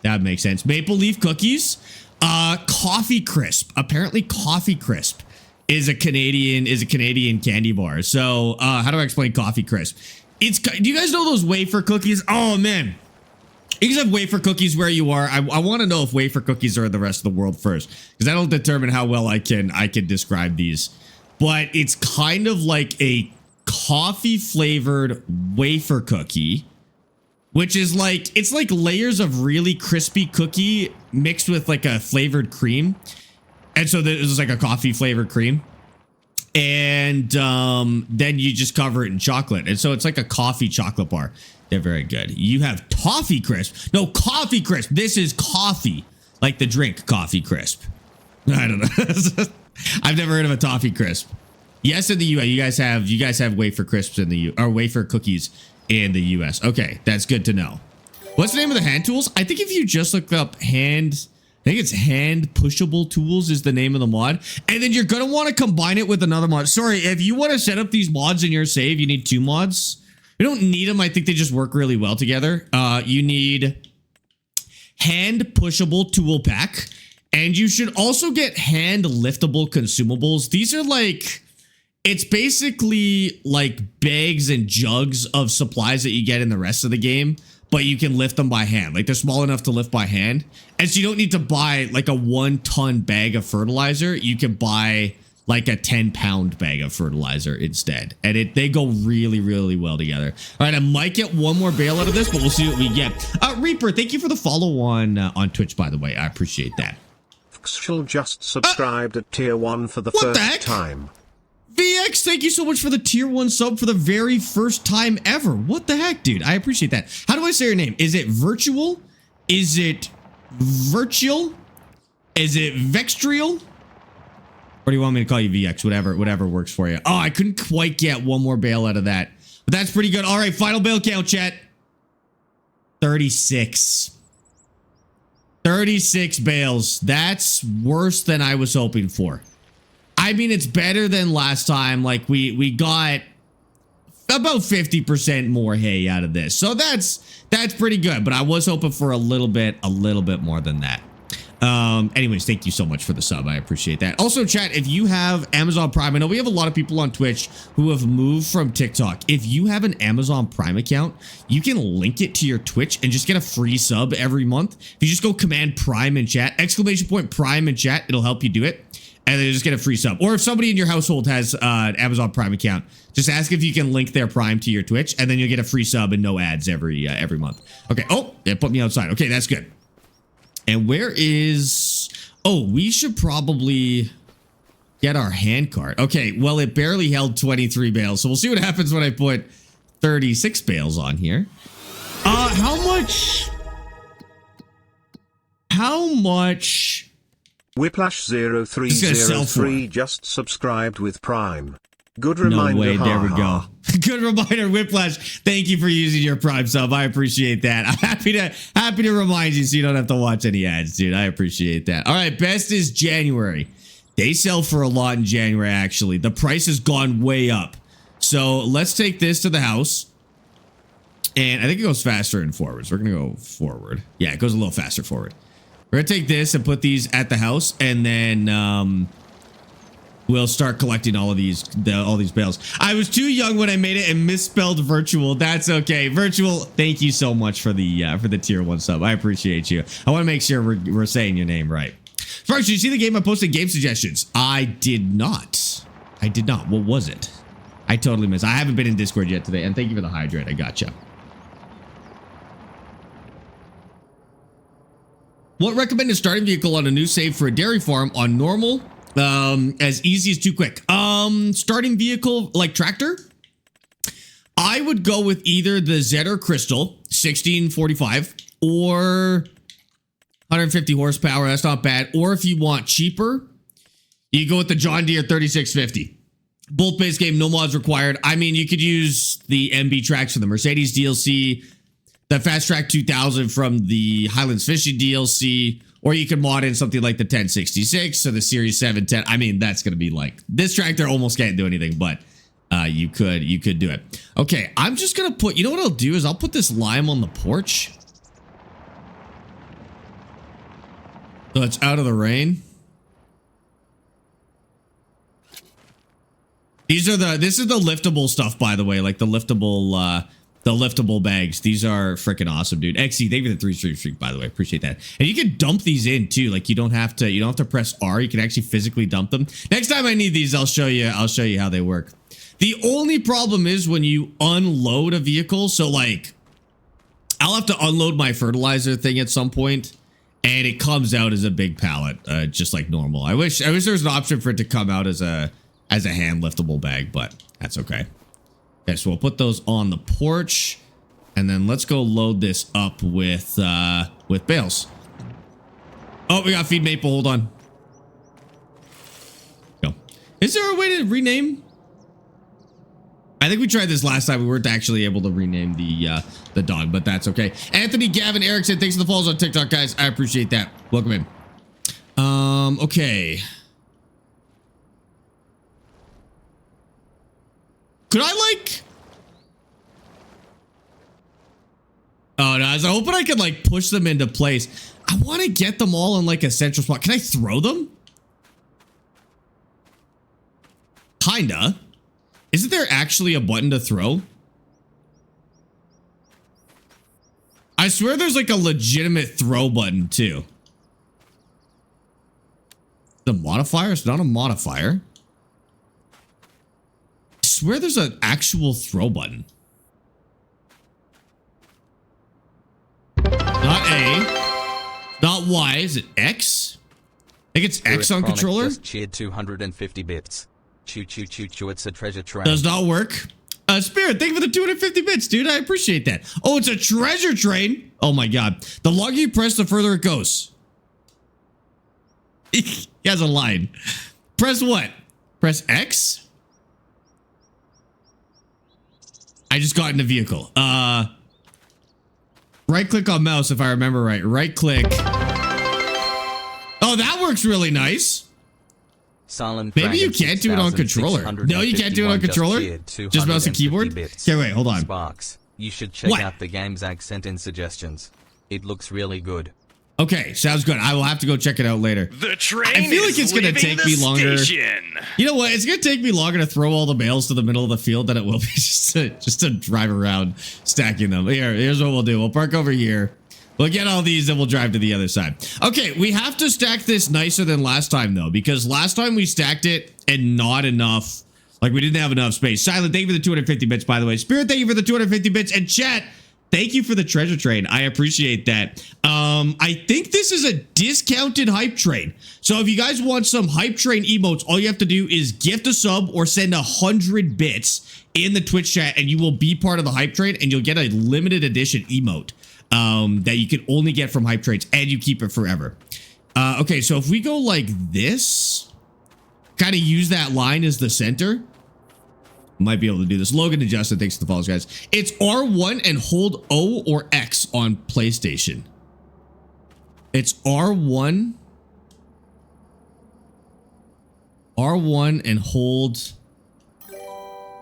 That makes sense. Maple leaf cookies. Coffee Crisp. Apparently Coffee Crisp is a Canadian candy bar. So how do I explain Coffee Crisp? Do you guys know those wafer cookies? Oh man. You guys have wafer cookies where you are. I want to know if wafer cookies are in the rest of the world first, because that'll determine how well I can describe these. But it's kind of like a coffee flavored wafer cookie, which is like, it's like layers of really crispy cookie mixed with like a flavored cream. And so this is like a coffee flavored cream. And then you just cover it in chocolate. And so it's like a coffee chocolate bar. They're very good. You have Toffee Crisp. No, Coffee Crisp. This is coffee, like the drink Coffee Crisp. I don't know. I've never heard of a Toffee Crisp. Yes, in the US, you guys have wafer crisps in the U, or wafer cookies in the US. Okay, that's good to know. What's the name of the hand tools? I think if you just look up I think it's hand pushable tools is the name of the mod. And then you're going to want to combine it with another mod. Sorry, if you want to set up these mods in your save, you need 2 mods. You don't need them. I think they just work really well together. You need hand pushable tool pack. And you should also get hand liftable consumables. These are like, it's basically like bags and jugs of supplies that you get in the rest of the game, but you can lift them by hand. Like they're small enough to lift by hand. And so you don't need to buy like a 1-ton bag of fertilizer. You can buy like a 10-pound bag of fertilizer instead. And they go really, really well together. All right, I might get one more bale out of this, but we'll see what we get. Reaper, thank you for the follow on Twitch, by the way. I appreciate that. Vxl just subscribed at tier 1 for the first time. VX, thank you so much for the tier 1 sub for the very first time ever. What the heck, dude? I appreciate that. How do I say your name? Is it virtual? Is it virtual? Is it vextrial? Or do you want me to call you VX? Whatever works for you. Oh, I couldn't quite get one more bale out of that. But that's pretty good. All right, final bale count, chat. 36. 36 bales. That's worse than I was hoping for. I mean, it's better than last time. Like we got about 50% more hay out of this. So that's pretty good, but I was hoping for a little bit more than that. Anyways, thank you so much for the sub. I appreciate that. Also, chat, if you have Amazon Prime, I know we have a lot of people on Twitch who have moved from TikTok. If you have an Amazon Prime account, you can link it to your Twitch and just get a free sub every month. If you just go command Prime in chat, !Prime in chat, it'll help you do it. And then just get a free sub. Or if somebody in your household has an Amazon Prime account, just ask if you can link their Prime to your Twitch, and then you'll get a free sub and no ads every month. Okay. Oh, they put me outside. Okay, that's good. And where is... Oh, we should probably get our hand cart. Okay, well, it barely held 23 bales, so we'll see what happens when I put 36 bales on here. How much... Whiplash0303 just subscribed with Prime. Good reminder. No way, there we go. Good reminder, Whiplash. Thank you for using your Prime sub. I appreciate that. I'm happy to remind you so you don't have to watch any ads, dude. I appreciate that. All right, best is January. They sell for a lot in January, actually. The price has gone way up. So let's take this to the house. And I think it goes faster in forwards. We're going to go forward. Yeah, it goes a little faster forward. We're going to take this and put these at the house, and then we'll start collecting all these bales. I was too young when I made it and misspelled virtual. That's okay. Virtual, thank you so much for the tier 1 sub. I appreciate you. I want to make sure we're saying your name right. Sparx, did you see the game I posted game suggestions? I did not. What was it? I totally missed. I haven't been in Discord yet today. And thank you for the hydrate. I gotcha. What recommended starting vehicle on a new save for a dairy farm on normal? As easy as too quick. Starting vehicle like tractor? I would go with either the Zetter Crystal 1645 or 150 horsepower. That's not bad. Or if you want cheaper, you go with the John Deere 3650. Both base game, no mods required. I mean, you could use the MB tracks from the Mercedes DLC, the Fast Track 2000 from the Highlands Fishing DLC, or you could mod in something like the 1066 or the Series 710. I mean, that's going to be like, this tractor almost can't do anything, but you could do it. Okay, I'm just going to put, you know what I'll do is I'll put this lime on the porch. So it's out of the rain. This is the liftable stuff, by the way, like the liftable bags. These are freaking awesome, dude. XC, thank you for the 3 streak, by the way. Appreciate that. And you can dump these in too. Like you don't have to press R. You can actually physically dump them. Next time I need these, I'll show you how they work. The only problem is when you unload a vehicle. So like I'll have to unload my fertilizer thing at some point, and it comes out as a big pallet, just like normal. I wish there was an option for it to come out as a hand liftable bag, but that's okay. Okay, so we'll put those on the porch, and then let's go load this up with bales. Oh, we got feed maple. Hold on. Go. Is there a way to rename? I think we tried this last time. We weren't actually able to rename the dog, but that's okay. Anthony Gavin Erickson, thanks for the follows on TikTok, guys. I appreciate that. Welcome in. Okay. Could I like? Oh no, I was hoping I could like push them into place. I want to get them all in like a central spot. Can I throw them? Kinda. Isn't there actually a button to throw? I swear there's like a legitimate throw button too. The modifier? It's not a modifier. I swear there's an actual throw button. Not A. Not Y. Is it X? I think it's X on controller. Just cheered 250 bits. Choo choo choo choo. It's a treasure train. Does not work. Spirit, thank you for the 250 bits, dude. I appreciate that. Oh, it's a treasure train. Oh my god. The longer you press, the further it goes. He has a line. Press what? Press X? I just got in the vehicle. Right click on mouse if I remember right. Right click. Oh, that works really nice. Silent Maybe you can't do it on controller. No, you can't do it on controller? Just mouse and keyboard? Okay, wait, hold on. Sparx, you should check out the game's accent in suggestions. It looks really good. Okay, sounds good. I will have to go check it out later. The train I feel like it's going to take me longer. You know what? It's going to take me longer to throw all the bales to the middle of the field than it will be just to drive around stacking them. Here's what we'll do. We'll park over here. We'll get all these and we'll drive to the other side. Okay, we have to stack this nicer than last time, though, because last time we stacked it and not enough. Like, we didn't have enough space. Silent, thank you for the 250 bits, by the way. Spirit, thank you for the 250 bits. And chat, thank you for the treasure train. I appreciate that. I think this is a discounted hype train. So if you guys want some hype train emotes, all you have to do is gift a sub or send 100 bits in the Twitch chat, and you will be part of the hype train, and you'll get a limited edition emote. That you can only get from hype trains, and you keep it forever. Okay, so if we go like this, kind of use that line as the center, might be able to do this. Logan and Justin, thanks for the follows, guys. It's R1 and hold O or X on PlayStation. It's R1 and hold.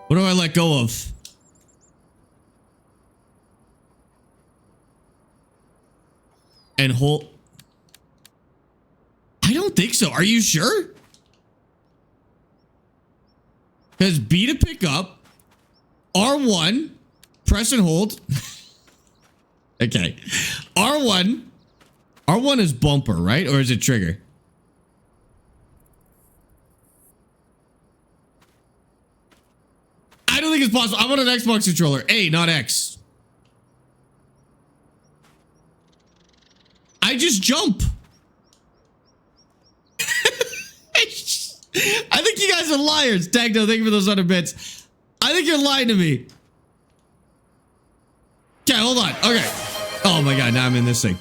What do I let go of? And hold. I don't think so. Are you sure? Because B to pick up, R1, press and hold. Okay. R1 is bumper, right? Or is it trigger? don't think it's possible. I'm on an Xbox controller. A, not X. I just jump. I think you guys are liars. Dagno, thank you for those 100 bits. I think you're lying to me. Okay, hold on. Okay. Oh my god, now I'm in this thing.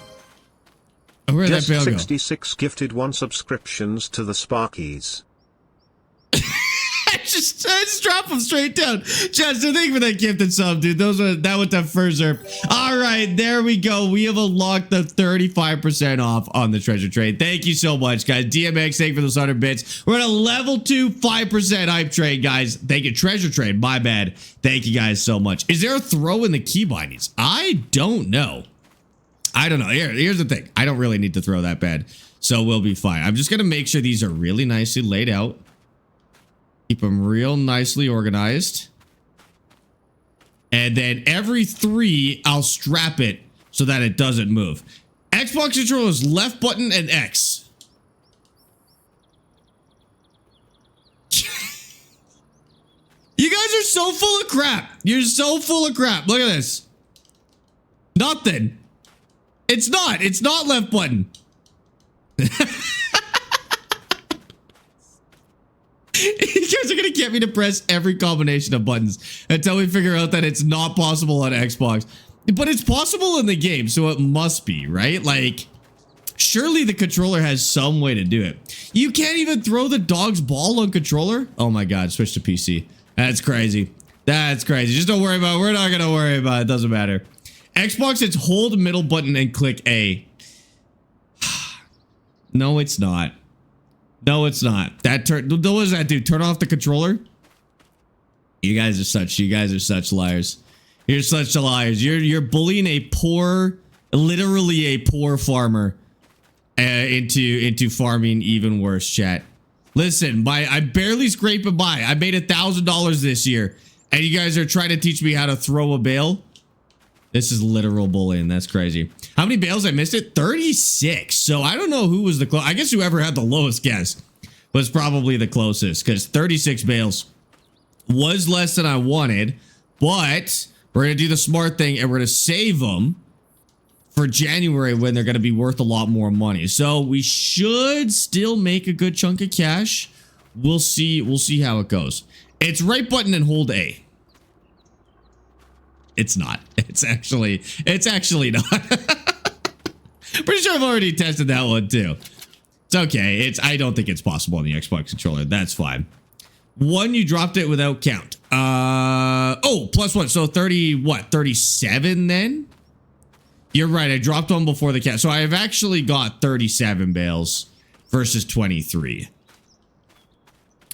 Oh, where did that bail go? 66 gifted 1 subscriptions to the Sparkies. I just drop them straight down. Chester, thank you for that gifted sub, dude. That went to first herb. All right, there we go. We have unlocked the 35% off on the treasure trade. Thank you so much, guys. DMX, thank you for those 100 bits. We're at a level 2, 5% hype trade, guys. Thank you, treasure trade. My bad. Thank you guys so much. Is there a throw in the key bindings? I don't know. I don't know. Here's the thing. I don't really need to throw that bad, so we'll be fine. I'm just gonna make sure these are really nicely laid out. Keep them real nicely organized. And then every 3, I'll strap it so that it doesn't move. Xbox controllers, left button and X. You guys are so full of crap. You're so full of crap. Look at this. Nothing. It's not. It's not left button. You guys are going to get me to press every combination of buttons until we figure out that it's not possible on Xbox. But it's possible in the game, so it must be, right? Like, surely the controller has some way to do it. You can't even throw the dog's ball on controller? Oh my god, switch to PC. That's crazy. That's crazy. Just don't worry about it. We're not going to worry about it. It doesn't matter. Xbox, it's hold middle button and click A. No, it's not. No, it's not. What does that do? Turn off the controller? You guys are such liars. You're such liars. You're bullying a poor, literally a poor farmer into farming even worse, chat. Listen, I barely scraped by. I made $1,000 this year, and you guys are trying to teach me how to throw a bale? This is literal bullying. That's crazy. How many bales I missed it? 36. So I don't know who was the closest. I guess whoever had the lowest guess was probably the closest, because 36 bales was less than I wanted. But we're going to do the smart thing, and we're going to save them for January when they're going to be worth a lot more money. So we should still make a good chunk of cash. We'll see. We'll see how it goes. It's right button and hold A. It's not. It's actually not. Pretty sure I've already tested that one too. It's okay. I don't think it's possible on the Xbox controller. That's fine. 1, you dropped it without count. Oh, +1. So 30, what? 37 then? You're right. I dropped one before the count. So I've actually got 37 bales versus 23.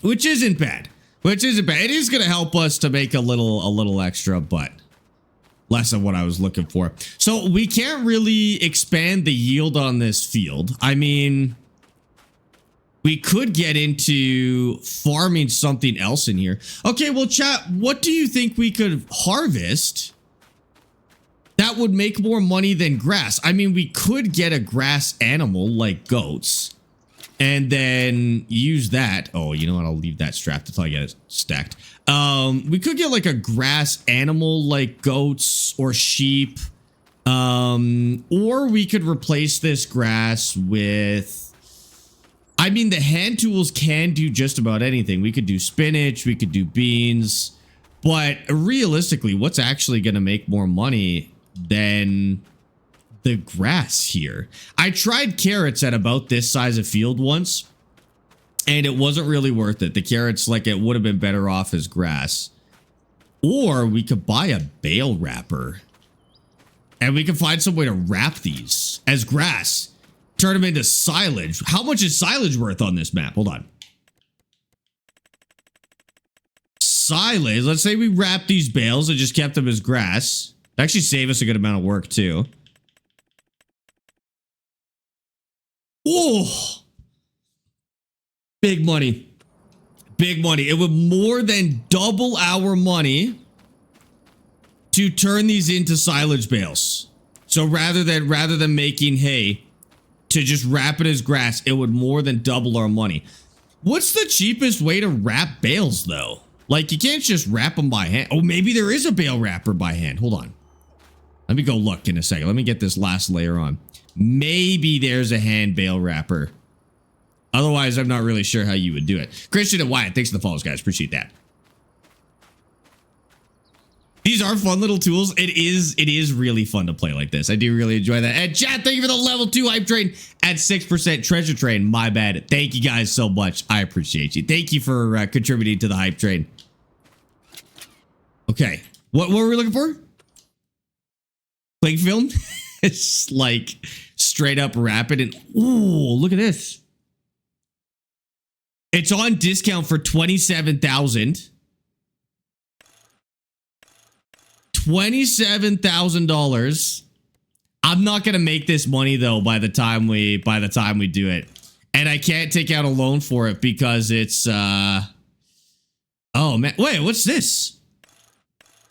Which isn't bad. Which isn't bad. It is going to help us to make a little extra, but less than what I was looking for. So we can't really expand the yield on this field. I mean, we could get into farming something else in here. Okay, well, chat, what do you think we could harvest that would make more money than grass? I mean, we could get a grass animal like goats and then use that. Oh, you know what? I'll leave that strapped until I get it stacked. We could get like a grass animal like goats or sheep. Or we could replace this grass with, I mean, the hand tools can do just about anything. We could do spinach, we could do beans, but realistically, what's actually going to make more money than the grass here? I tried carrots at about this size of field once, and it wasn't really worth it. The carrots, like, it would have been better off as grass. Or we could buy a bale wrapper, and we can find some way to wrap these as grass. Turn them into silage. How much is silage worth on this map? Hold on. Silage. Let's say we wrap these bales and just kept them as grass. Actually save us a good amount of work too. Oh, big money. Big money. It would more than double our money to turn these into silage bales. So rather than making hay, to just wrap it as grass, it would more than double our money. What's the cheapest way to wrap bales though? Like, you can't just wrap them by hand. Oh, maybe there is a bale wrapper by hand. Hold on. Let me go look in a second. Let me get this last layer on. Maybe there's a hand bale wrapper. Otherwise, I'm not really sure how you would do it. Christian and Wyatt, thanks for the follows, guys. Appreciate that. These are fun little tools. It is really fun to play like this. I do really enjoy that. And chat, thank you for the level 2 hype train at 6% treasure train. My bad. Thank you guys so much. I appreciate you. Thank you for contributing to the hype train. Okay. What were we looking for? Cling film? It's like straight up rapid and ooh, look at this. It's on discount for $27,000. $27,000. I'm not gonna make this money though by the time we do it, and I can't take out a loan for it because it's oh man, wait, what's this?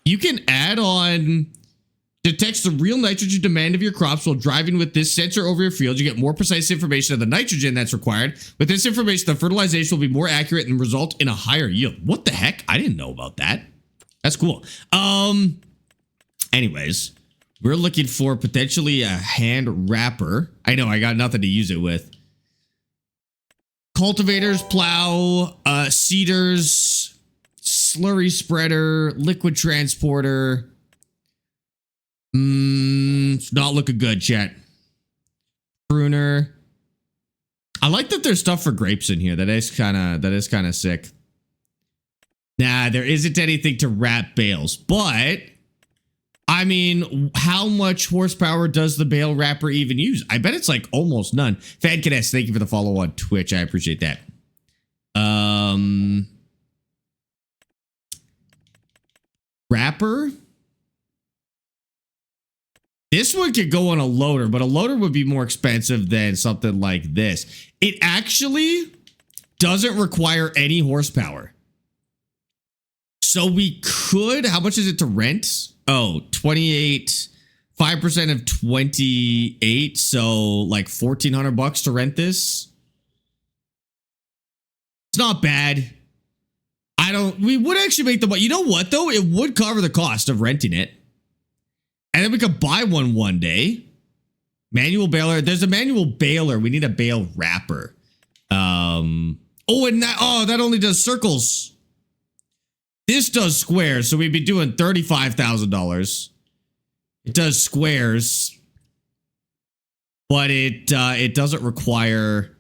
You can add on detects the real nitrogen demand of your crops while driving with this sensor over your field. You get more precise information of the nitrogen that's required. With this information, the fertilization will be more accurate and result in a higher yield. What the heck? I didn't know about that. That's cool. Anyways, we're looking for potentially a hand wrapper. I know I got nothing to use it with. Cultivators, plow, seeders, slurry spreader, liquid transporter. It's not looking good, chat. Pruner. I like that there's stuff for grapes in here. That is kind of sick. Nah, there isn't anything to wrap bales, but I mean, how much horsepower does the bale wrapper even use? I bet it's like almost none. FanCadets, thank you for the follow on Twitch. I appreciate that. Wrapper. This one could go on a loader, but a loader would be more expensive than something like this. It actually doesn't require any horsepower. So we could, how much is it to rent? Oh, 28, 5% of 28. So like $1,400 to rent this. It's not bad. We would actually make the, you know what though? It would cover the cost of renting it. And then we could buy one day. Manual baler. There's a manual baler. We need a bale wrapper. Oh, and that only does circles. This does squares, so we'd be doing $35,000. It does squares, but it doesn't require.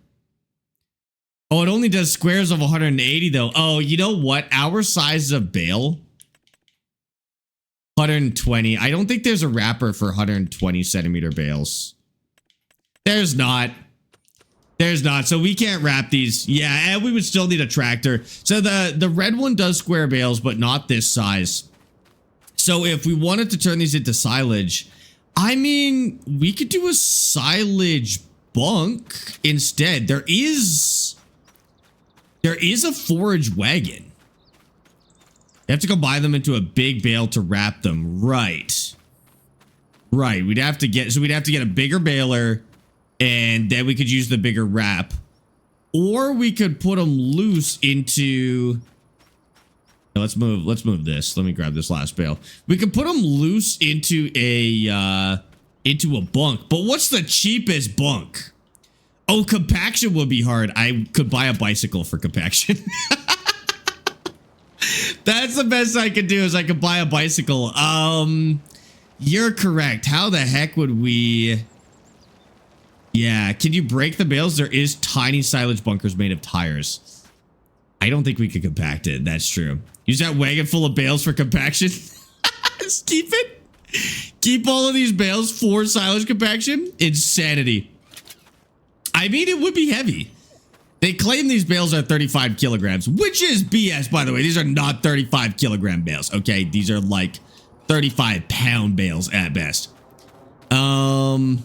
Oh, it only does squares of 180 though. Oh, you know what? Our size of bale. 120. I don't think there's a wrapper for 120 centimeter bales. There's not. There's not. So we can't wrap these. Yeah, and we would still need a tractor. So the red one does square bales, but not this size. So if we wanted to turn these into silage, I mean, we could do a silage bunk instead. There is a forage wagon. You have to go buy them into a big bale to wrap them. Right. We'd have to get a bigger baler, and then we could use the bigger wrap. Or we could put them loose into. Let's move this. Let me grab this last bale. We could put them loose into a bunk. But what's the cheapest bunk? Oh, compaction would be hard. I could buy a bicycle for compaction. That's the best I could do is I could buy a bicycle. You're correct. How the heck would we? Yeah, can you break the bales? There is tiny silage bunkers made of tires. I don't think we could compact it. That's true. Use that wagon full of bales for compaction. Just keep it. Keep all of these bales for silage compaction. Insanity. I mean, it would be heavy. They claim these bales are 35 kilograms, which is BS, by the way. These are not 35 kilogram bales, okay? These are like 35 pound bales at best. Because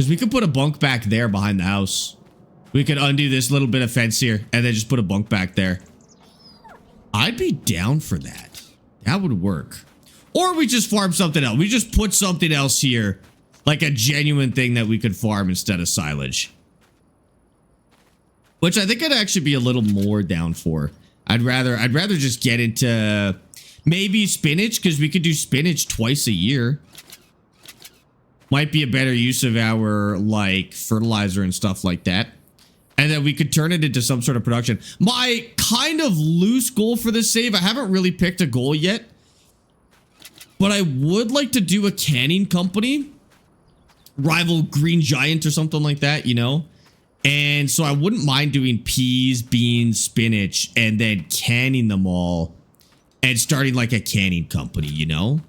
we could put a bunk back there behind the house. We could undo this little bit of fence here and then just put a bunk back there. I'd be down for that. That would work. Or we just farm something else. We just put something else here, like a genuine thing that we could farm instead of silage. which I think I'd actually be a little more down for. I'd rather just get into maybe spinach, because we could do spinach twice a year. Might be a better use of our like fertilizer and stuff like that. And then we could turn it into some sort of production. My kind of loose goal for this save, I haven't really picked a goal yet, but I would like to do a canning company, rival Green Giant or something like that, you know? And so I wouldn't mind doing peas, beans, spinach, and then canning them all and starting like a canning company, you know?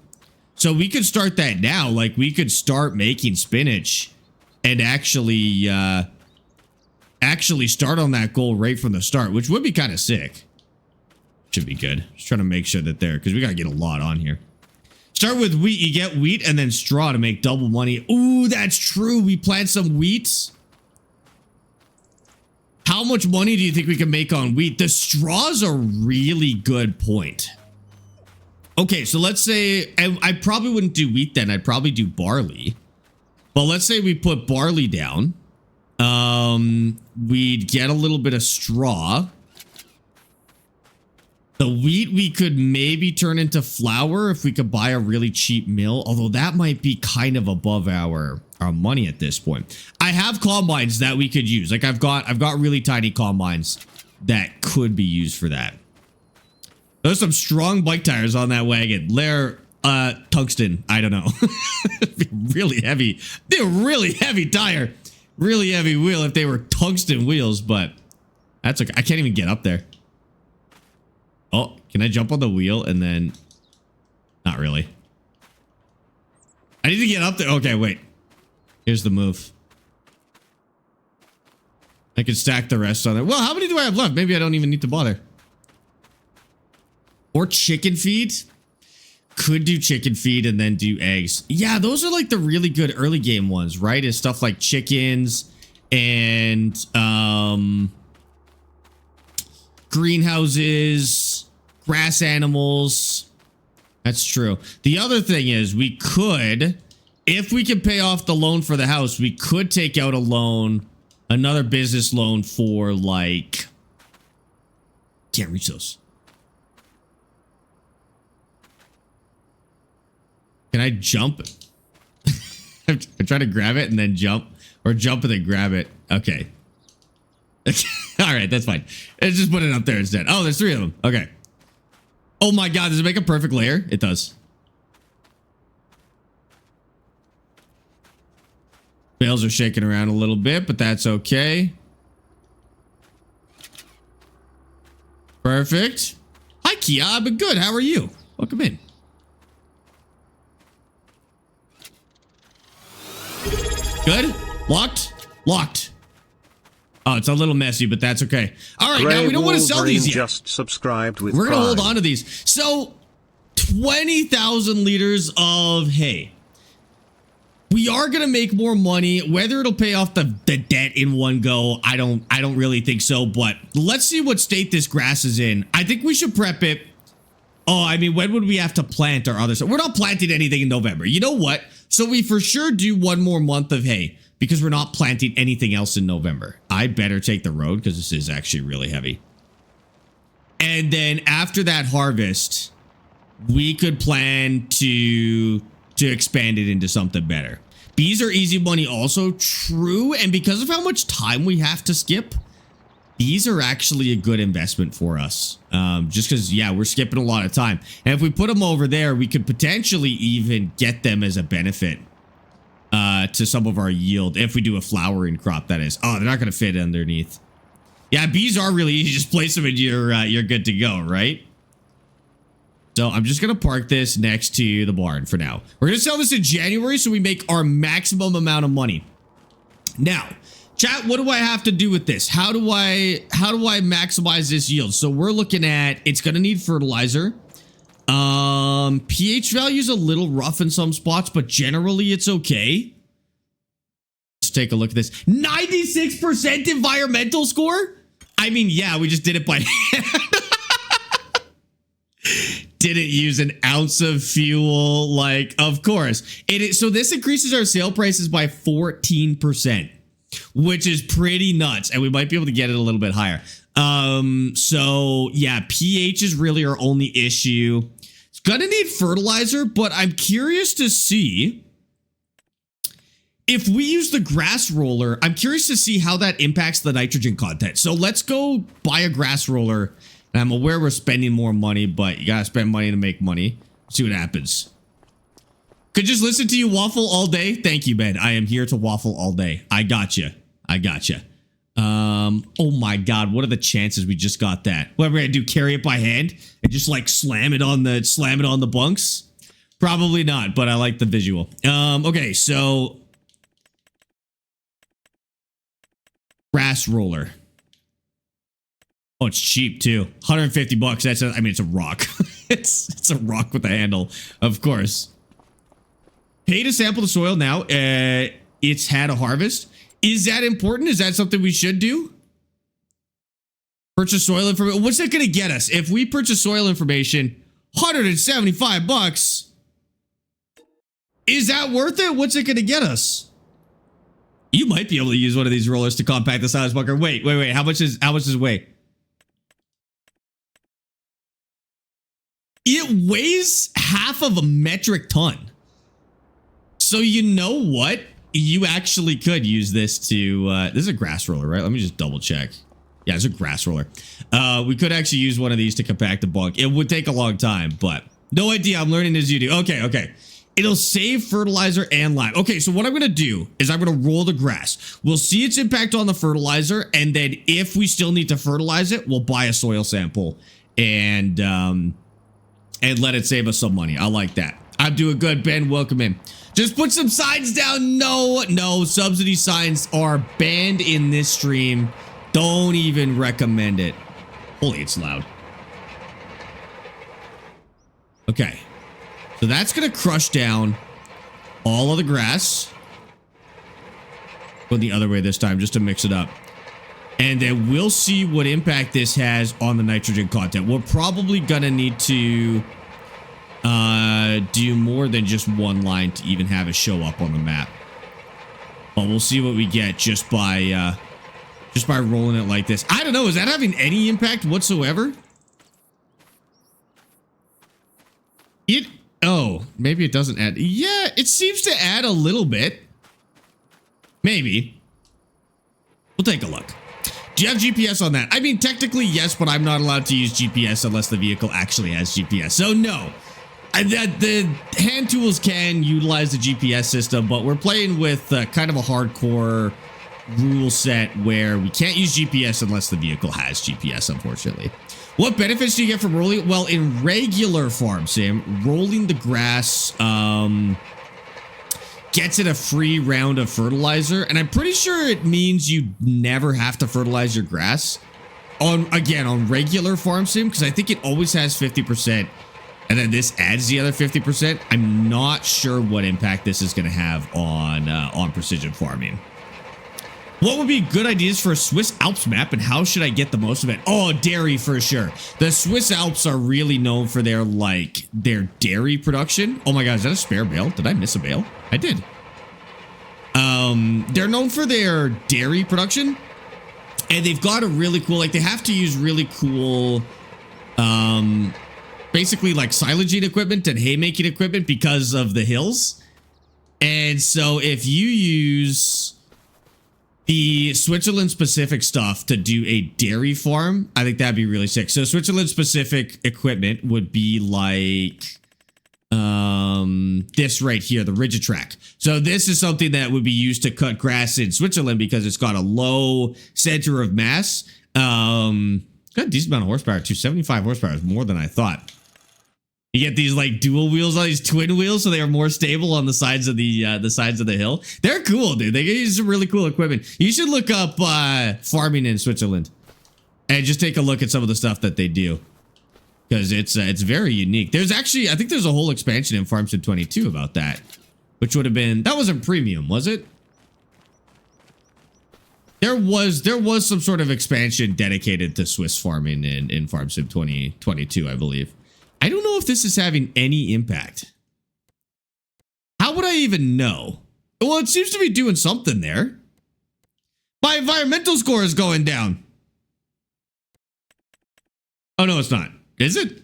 So we could start that now. Like we could start making spinach and actually start on that goal right from the start, which would be kind of sick. Should be good. Just trying to make sure that because we got to get a lot on here. Start with wheat. You get wheat and then straw to make double money. Ooh, that's true. We plant some wheat. How much money do you think we can make on wheat? The straw's a really good point. Okay, so let's say, I probably wouldn't do wheat then. I'd probably do barley. But let's say we put barley down. We'd get a little bit of straw. The wheat we could maybe turn into flour if we could buy a really cheap mill. Although that might be kind of above our money at this point. I have combines that we could use. Like I've got really tiny combines that could be used for that. There's some strong bike tires on that wagon. They're tungsten. I don't know. Really heavy. They're really heavy tire. Really heavy wheel if they were tungsten wheels, but that's okay. I can't even get up there. Oh, can I jump on the wheel and then... Not really. I need to get up there. Okay, wait. Here's the move. I can stack the rest on there. Well, how many do I have left? Maybe I don't even need to bother. Or chicken feed. Could do chicken feed and then do eggs. Yeah, those are like the really good early game ones, right? Is stuff like chickens and greenhouses, grass animals. That's true. The other thing is we could, if we can pay off the loan for the house, we could take out a loan, another business loan for like, can't reach those. Can I jump? I try to grab it and then jump, or jump and then grab it. Okay. All right, that's fine. Let's just put it up there instead. Oh, there's 3 of them. Okay. Oh my God, does it make a perfect layer? It does. Bales are shaking around a little bit, but that's okay. Perfect. Hi, Kia. I've been good. How are you? Welcome in. Good? Locked? Locked. Oh, it's a little messy, but that's okay. All right, now we don't want to sell these yet. Just subscribed with We're going to hold Prime. on to these. So, 20,000 liters of hay. We are going to make more money. Whether it'll pay off the debt in one go, I don't really think so. But let's see what state this grass is in. I think we should prep it. Oh, I mean, when would we have to plant our other stuff? We're not planting anything in November. You know what? So we for sure do one more month of hay because we're not planting anything else in November. I better take the road because this is actually really heavy. And then after that harvest, we could plan to expand it into something better. Bees are easy money also. True. And because of how much time we have to skip, these are actually a good investment for us. Just because, yeah, we're skipping a lot of time. And if we put them over there, we could potentially even get them as a benefit to some of our yield. If we do a flowering crop, that is. Oh, they're not going to fit underneath. Yeah, bees are really easy. Just place them and you're good to go, right? So I'm just going to park this next to the barn for now. We're going to sell this in January so we make our maximum amount of money. Now, chat, what do I have to do with this? How do I maximize this yield? So we're looking at, it's going to need fertilizer. pH value is a little rough in some spots, but generally it's okay. Let's take a look at this. 96% environmental score? I mean, yeah, we just did it by hand. Didn't use an ounce of fuel, like, of course. It is, so this increases our sale prices by 14%. which is pretty nuts. And we might be able to get it a little bit higher. So yeah, pH is really our only issue. It's gonna need fertilizer, but I'm curious to see if we use the grass roller. I'm curious to see how that impacts the nitrogen content. So let's go buy a grass roller. And I'm aware we're spending more money, but you gotta spend money to make money. See what happens. Could just listen to you waffle all day. Thank you, Ben. I am here to waffle all day. I got you. I got you. Oh my God. What are the chances we just got that? What we're gonna do? Carry it by hand and just like slam it on the bunks? Probably not, but I like the visual. Okay, so grass roller. Oh, it's cheap too. 150 bucks. That's I mean, it's a rock. it's a rock with a handle, of course. Pay to sample the soil now. It's had a harvest. Is that important? Is that something we should do? Purchase soil information. What's that going to get us? If we purchase soil information, 175 bucks. Is that worth it? What's it going to get us? You might be able to use one of these rollers to compact the size bunker. Wait. How much does it weigh? It weighs half of a metric ton. So you know what? You actually could use this to, this is a grass roller, right? Let me just double check. Yeah, it's a grass roller. We could actually use one of these to compact the bunk. It would take a long time, but no idea. I'm learning as you do. Okay. It'll save fertilizer and lime. Okay, so what I'm going to do is I'm going to roll the grass. We'll see its impact on the fertilizer, and then if we still need to fertilize it, we'll buy a soil sample and let it save us some money. I like that. I'm doing good, Ben. Welcome in. Just put some signs down. No, subsidy signs are banned in this stream. Don't even recommend it. Holy, it's loud. Okay. So that's going to crush down all of the grass. Go the other way this time just to mix it up. And then we'll see what impact this has on the nitrogen content. We're probably going to need to do more than just one line to even have it show up on the map. But we'll see what we get just by rolling it like this. I don't know. Is that having any impact whatsoever? Oh, maybe it doesn't add. Yeah, it seems to add a little bit. Maybe. We'll take a look. Do you have GPS on that? I mean, technically, yes, but I'm not allowed to use GPS unless the vehicle actually has GPS. So, no. The hand tools can utilize the GPS system, but we're playing with kind of a hardcore rule set where we can't use GPS unless the vehicle has GPS, unfortunately. What benefits do you get from rolling? Well, in regular farm sim, rolling the grass gets it a free round of fertilizer, and I'm pretty sure it means you never have to fertilize your grass on regular farm sim, because I think it always has 50%. And then this adds the other 50%. I'm not sure what impact this is going to have on precision farming. What would be good ideas for a Swiss Alps map, and how should I get the most of it? Oh, dairy for sure. The Swiss Alps are really known for their dairy production. Oh my God, is that a spare bale? Did I miss a bale? I did. They're known for their dairy production, and they've got a really cool, they have to use really cool, basically like silaging equipment and haymaking equipment because of the hills. And so if you use the Switzerland specific stuff to do a dairy farm, I think that'd be really sick. So Switzerland specific equipment would be like this right here, the Rigitrack. So this is something that would be used to cut grass in Switzerland because it's got a low center of mass. Got a decent amount of horsepower too. 75 horsepower is more than I thought. You get these like dual wheels on these twin wheels, so they are more stable on the sides of the hill. They're cool, dude. They use some really cool equipment. You should look up farming in Switzerland and just take a look at some of the stuff that they do, because it's very unique. There's actually, I think there's a whole expansion in Farm Sim 22 about that, which would have been, that wasn't premium, was it? There was some sort of expansion dedicated to Swiss farming in Farm Sim 2022, I believe. I don't know if this is having any impact. How would I even know? Well, it seems to be doing something there. my environmental score is going down. Oh, no, it's not. Is it?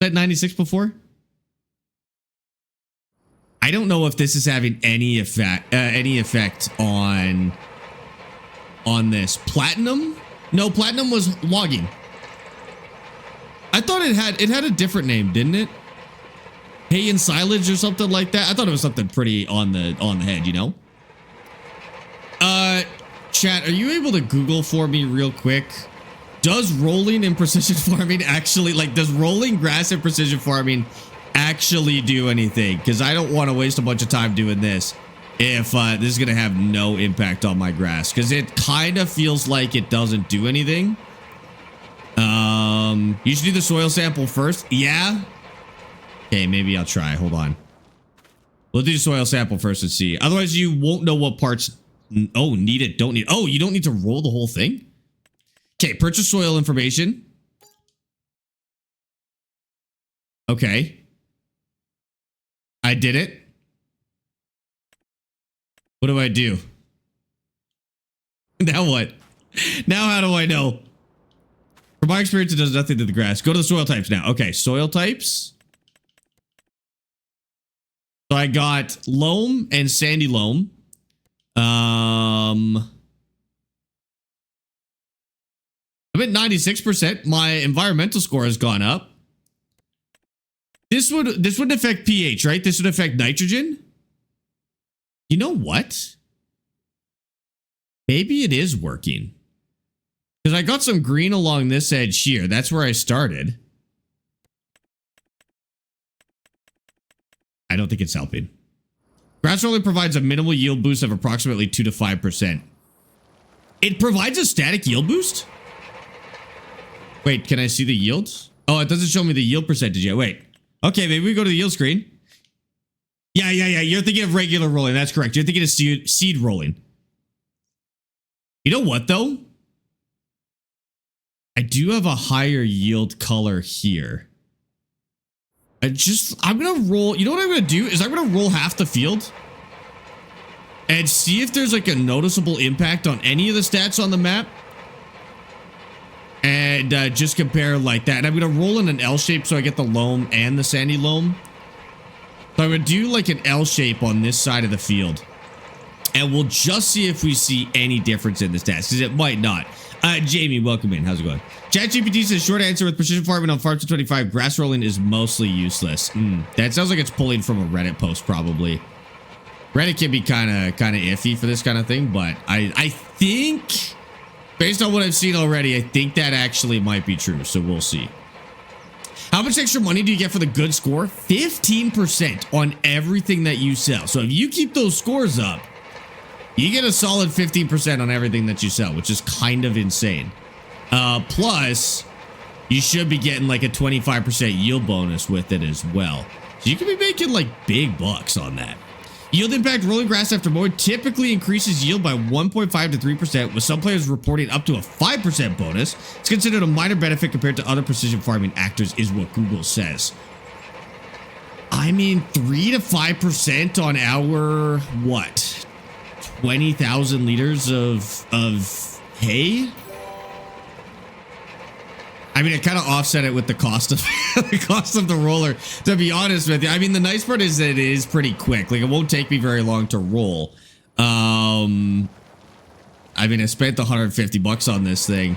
That 96 before? I don't know if this is having any effect on this. Platinum? No, platinum was logging. I thought it had a different name, didn't it? Hay and silage or something like that. I thought it was something pretty on the head, you know? Chat, are you able to Google for me real quick? Does rolling in precision farming actually, like, does rolling grass in precision farming actually do anything? Because I don't want to waste a bunch of time doing this if this is going to have no impact on my grass. Because it kind of feels like it doesn't do anything. You should do the soil sample first. Yeah. Okay, maybe I'll try. Hold on. We'll do the soil sample first and see. Otherwise, you won't know what parts... Oh, need it, don't need... Oh, you don't need to roll the whole thing? Okay, purchase soil information. Okay. I did it. What do I do? Now what? Now how do I know? From my experience, it does nothing to the grass. Go to the soil types now. Okay, soil types. So I got loam and sandy loam. I'm at 96%. My environmental score has gone up. This would affect pH, right? This would affect nitrogen. You know what? Maybe it is working. Because I got some green along this edge here. That's where I started. I don't think it's helping. Grass rolling provides a minimal yield boost of approximately 2 to 5%. It provides a static yield boost? Wait, can I see the yields? Oh, it doesn't show me the yield percentage yet. Wait. Okay, maybe we go to the yield screen. Yeah. You're thinking of regular rolling. That's correct. You're thinking of seed rolling. You know what, though? I do have a higher yield color here. I'm going to roll. You know what I'm going to do is I'm going to roll half the field and see if there's like a noticeable impact on any of the stats on the map. And just compare like that. And I'm going to roll in an L shape so I get the loam and the sandy loam. So I'm going to do like an L shape on this side of the field. And we'll just see if we see any difference in the stats, because it might not. Jamie, welcome in. How's it going? ChatGPT says short answer: with precision farming on Farms to 25, grass rolling is mostly useless. That sounds like it's pulling from a Reddit post, probably. Reddit can be kind of iffy for this kind of thing, but I think, based on what I've seen already, I think that actually might be true. So we'll see. How much extra money do you get for the good score? 15% on everything that you sell. So if you keep those scores up, you get a solid 15% on everything that you sell, which is kind of insane. Plus, you should be getting like a 25% yield bonus with it as well. So you could be making like big bucks on that. Yield impact: rolling grass after mowing typically increases yield by 1.5 to 3%, with some players reporting up to a 5% bonus. It's considered a minor benefit compared to other precision farming actors, is what Google says. I mean, 3 to 5% on our, what? 20,000 liters of hay. I mean, I kind of offset it with the cost of the roller, to be honest with you. I mean, the nice part is that it is pretty quick. Like, it won't take me very long to roll. I mean, I spent 150 bucks on this thing.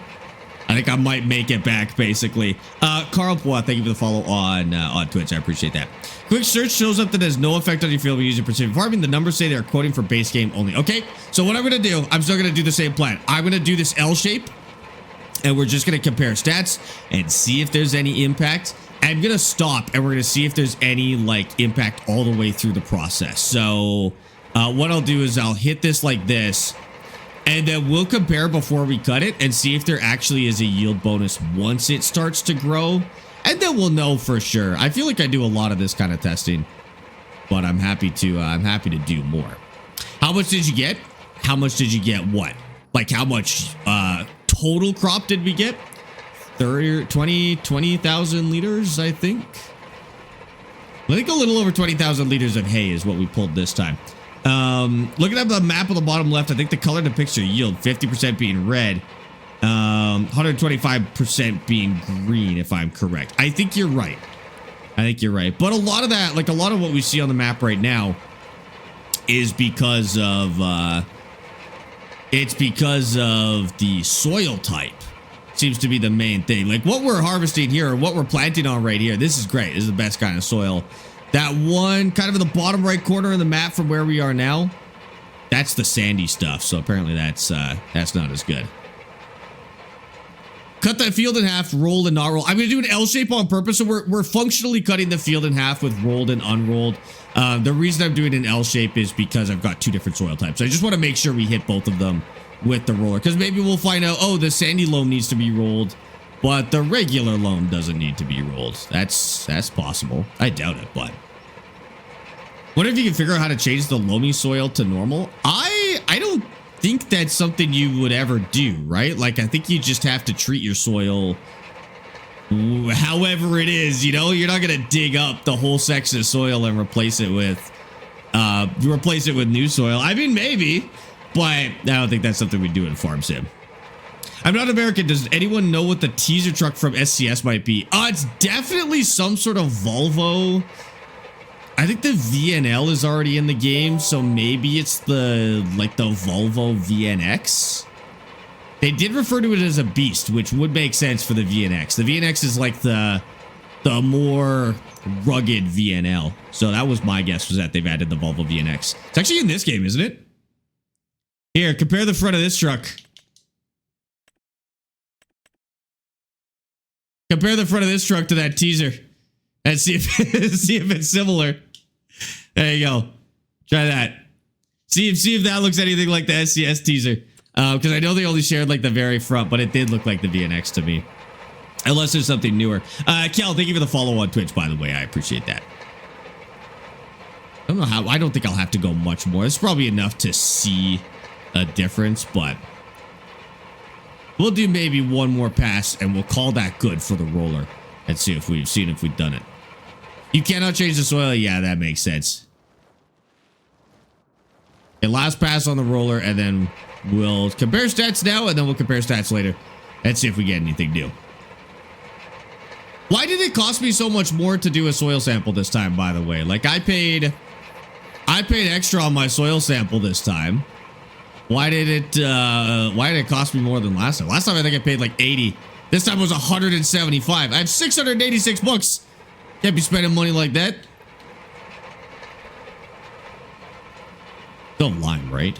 I think I might make it back, basically. Carl Poit, thank you for the follow on Twitch. I appreciate that. Quick search shows up that has no effect on your field when using precision farming. The numbers say they're quoting for base game only. Okay, so what I'm going to do, I'm still going to do the same plan. I'm going to do this L shape, and we're just going to compare stats and see if there's any impact. I'm going to stop, and we're going to see if there's any, like, impact all the way through the process. So what I'll do is I'll hit this like this, and then we'll compare before we cut it and see if there actually is a yield bonus once it starts to grow. And then we'll know for sure. I feel like I do a lot of this kind of testing, but I'm happy to do more. How much did you get? How much did you get what? Like, how much total crop did we get? 20,000 liters, I think. I think a little over 20,000 liters of hay is what we pulled this time. Looking at the map on the bottom left, I think the color depicts your yield, 50% being red, 125% being green, if I'm correct. I think you're right. But a lot of that, like a lot of what we see on the map right now is because of, it's because of the soil type. Seems to be the main thing. Like what we're harvesting here or what we're planting on right here. This is great. This is the best kind of soil. That one kind of in the bottom right corner of the map from where we are now, that's the sandy stuff. So apparently that's not as good. Cut that field in half, roll and not roll. I'm going to do an L shape on purpose. So we're functionally cutting the field in half with rolled and unrolled. The reason I'm doing an L shape is because I've got two different soil types. I just want to make sure we hit both of them with the roller. Because maybe we'll find out, oh, the sandy loam needs to be rolled, but the regular loam doesn't need to be rolled. That's possible. I doubt it, but. What if you can figure out how to change the loamy soil to normal? I don't think that's something you would ever do, right? Like, I think you just have to treat your soil however it is, you know? You're not going to dig up the whole section of soil and replace it with new soil. I mean, maybe, but I don't think that's something we do in Farm Sim. I'm not American. Does anyone know what the teaser truck from SCS might be? It's definitely some sort of Volvo. I think the VNL is already in the game, so maybe it's the Volvo VNX. They did refer to it as a beast, which would make sense for the VNX. The VNX is like the more rugged VNL. So that was my guess, was that they've added the Volvo VNX. It's actually in this game, isn't it? Here, compare the front of this truck. Compare the front of this truck to that teaser. And see if see if it's similar. There you go. Try that. See if that looks anything like the SCS teaser. Because I know they only shared like the very front, but it did look like the VNX to me. Unless there's something newer. Kel, thank you for the follow on Twitch, by the way. I appreciate that. I don't know how. I don't think I'll have to go much more. It's probably enough to see a difference, but we'll do maybe one more pass and we'll call that good for the roller and see if we've done it. You cannot change the soil. Yeah, that makes sense. Okay, last pass on the roller, and then we'll compare stats now, and then we'll compare stats later and see if we get anything new. Why did it cost me so much more to do a soil sample this time, by the way? Like, I paid extra on my soil sample this time. Why did it cost me more than last time? Last time I think I paid like 80. This time it was 175. I have 686 bucks. Can't be spending money like that. Still lime, right?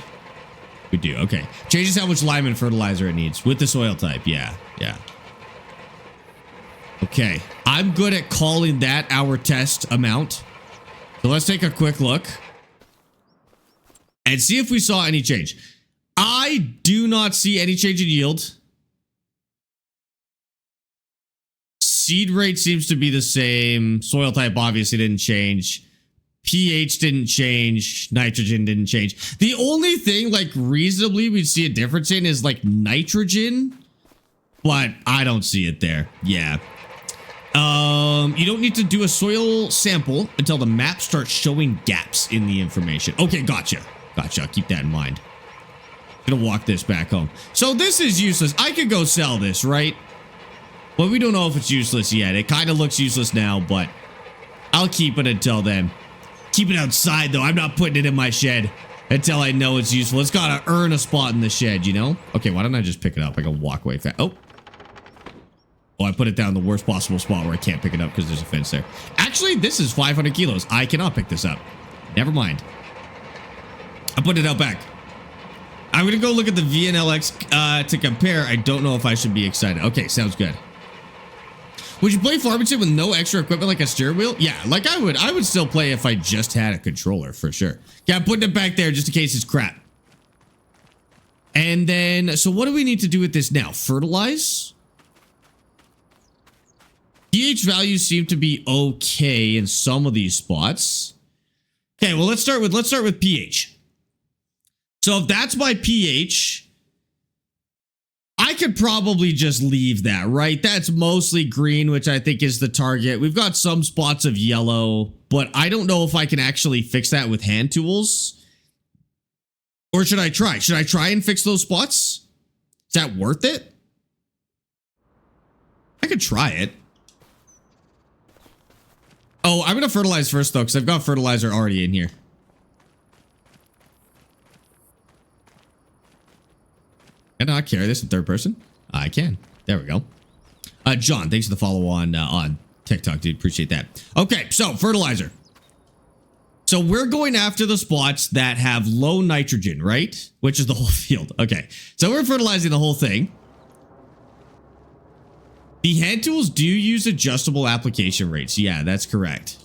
We do. Okay. Changes how much lime and fertilizer it needs with the soil type. Yeah. Yeah. Okay. I'm good at calling that our test amount. So let's take a quick look and see if we saw any change. I do not see any change in yield. Seed rate seems to be the same. Soil type obviously didn't change. pH didn't change. Nitrogen didn't change. The only thing like reasonably we'd see a difference in is like nitrogen, but I don't see it there. Yeah. You don't need to do a soil sample until the map starts showing gaps in the information. Okay, gotcha. Gotcha. I'll keep that in mind. Gonna walk this back home. So this is useless. I could go sell this, right? Well, we don't know if it's useless yet. It kind of looks useless now, but I'll keep it until then. Keep it outside, though. I'm not putting it in my shed until I know it's useful. It's got to earn a spot in the shed, you know? Okay, why don't I just pick it up? I can walk away fast. Oh, I put it down the worst possible spot where I can't pick it up because there's a fence there. Actually, this is 500 kilos. I cannot pick this up. Never mind. I put it out back. I'm going to go look at the VNLX to compare. I don't know if I should be excited. Okay, sounds good. Would you play Farming Sim with no extra equipment like a steering wheel? Yeah, like I would still play if I just had a controller for sure. Yeah, I'm putting it back there just in case it's crap. And then, so what do we need to do with this now? Fertilize? pH values seem to be okay in some of these spots. Okay, well let's start with pH. So if that's my pH, I could probably just leave that, right? That's mostly green, which I think is the target. We've got some spots of yellow, but I don't know if I can actually fix that with hand tools. Or should I try? Should I try and fix those spots? Is that worth it? I could try it. Oh, I'm going to fertilize first, though, because I've got fertilizer already in here. Can I carry this in third person? I can. There we go. John, thanks for the follow on TikTok, dude. Appreciate that. Okay, so fertilizer. So we're going after the spots that have low nitrogen, right? Which is the whole field. Okay, so we're fertilizing the whole thing. The hand tools do use adjustable application rates. Yeah, that's correct.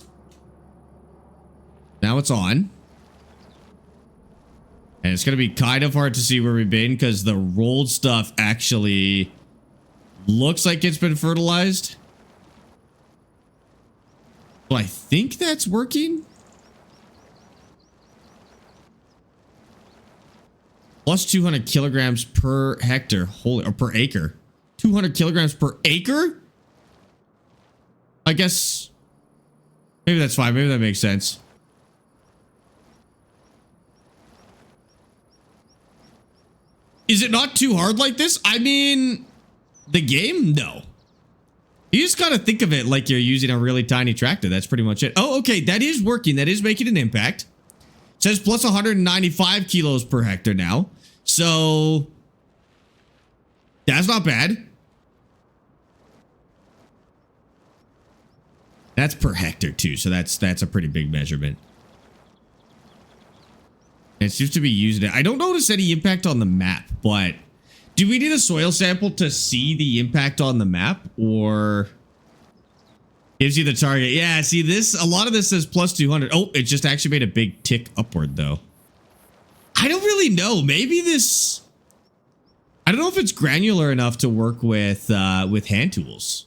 Now it's on. And it's going to be kind of hard to see where we've been because the rolled stuff actually looks like it's been fertilized. So I think that's working. Plus 200 kilograms per hectare. Holy, or per acre. 200 kilograms per acre? I guess maybe that's fine. Maybe that makes sense. Is it not too hard like this? I mean, the game? No. You just got to think of it like you're using a really tiny tractor. That's pretty much it. Oh, okay. That is working. That is making an impact. It says plus 195 kilos per hectare now. So that's not bad. That's per hectare too. So that's a pretty big measurement. It seems to be using it. I don't notice any impact on the map, but do we need a soil sample to see the impact on the map, or gives you the target? Yeah, see this, a lot of this says plus 200. Oh, it just actually made a big tick upward though. I don't really know. Maybe this, I don't know if it's granular enough to work with hand tools.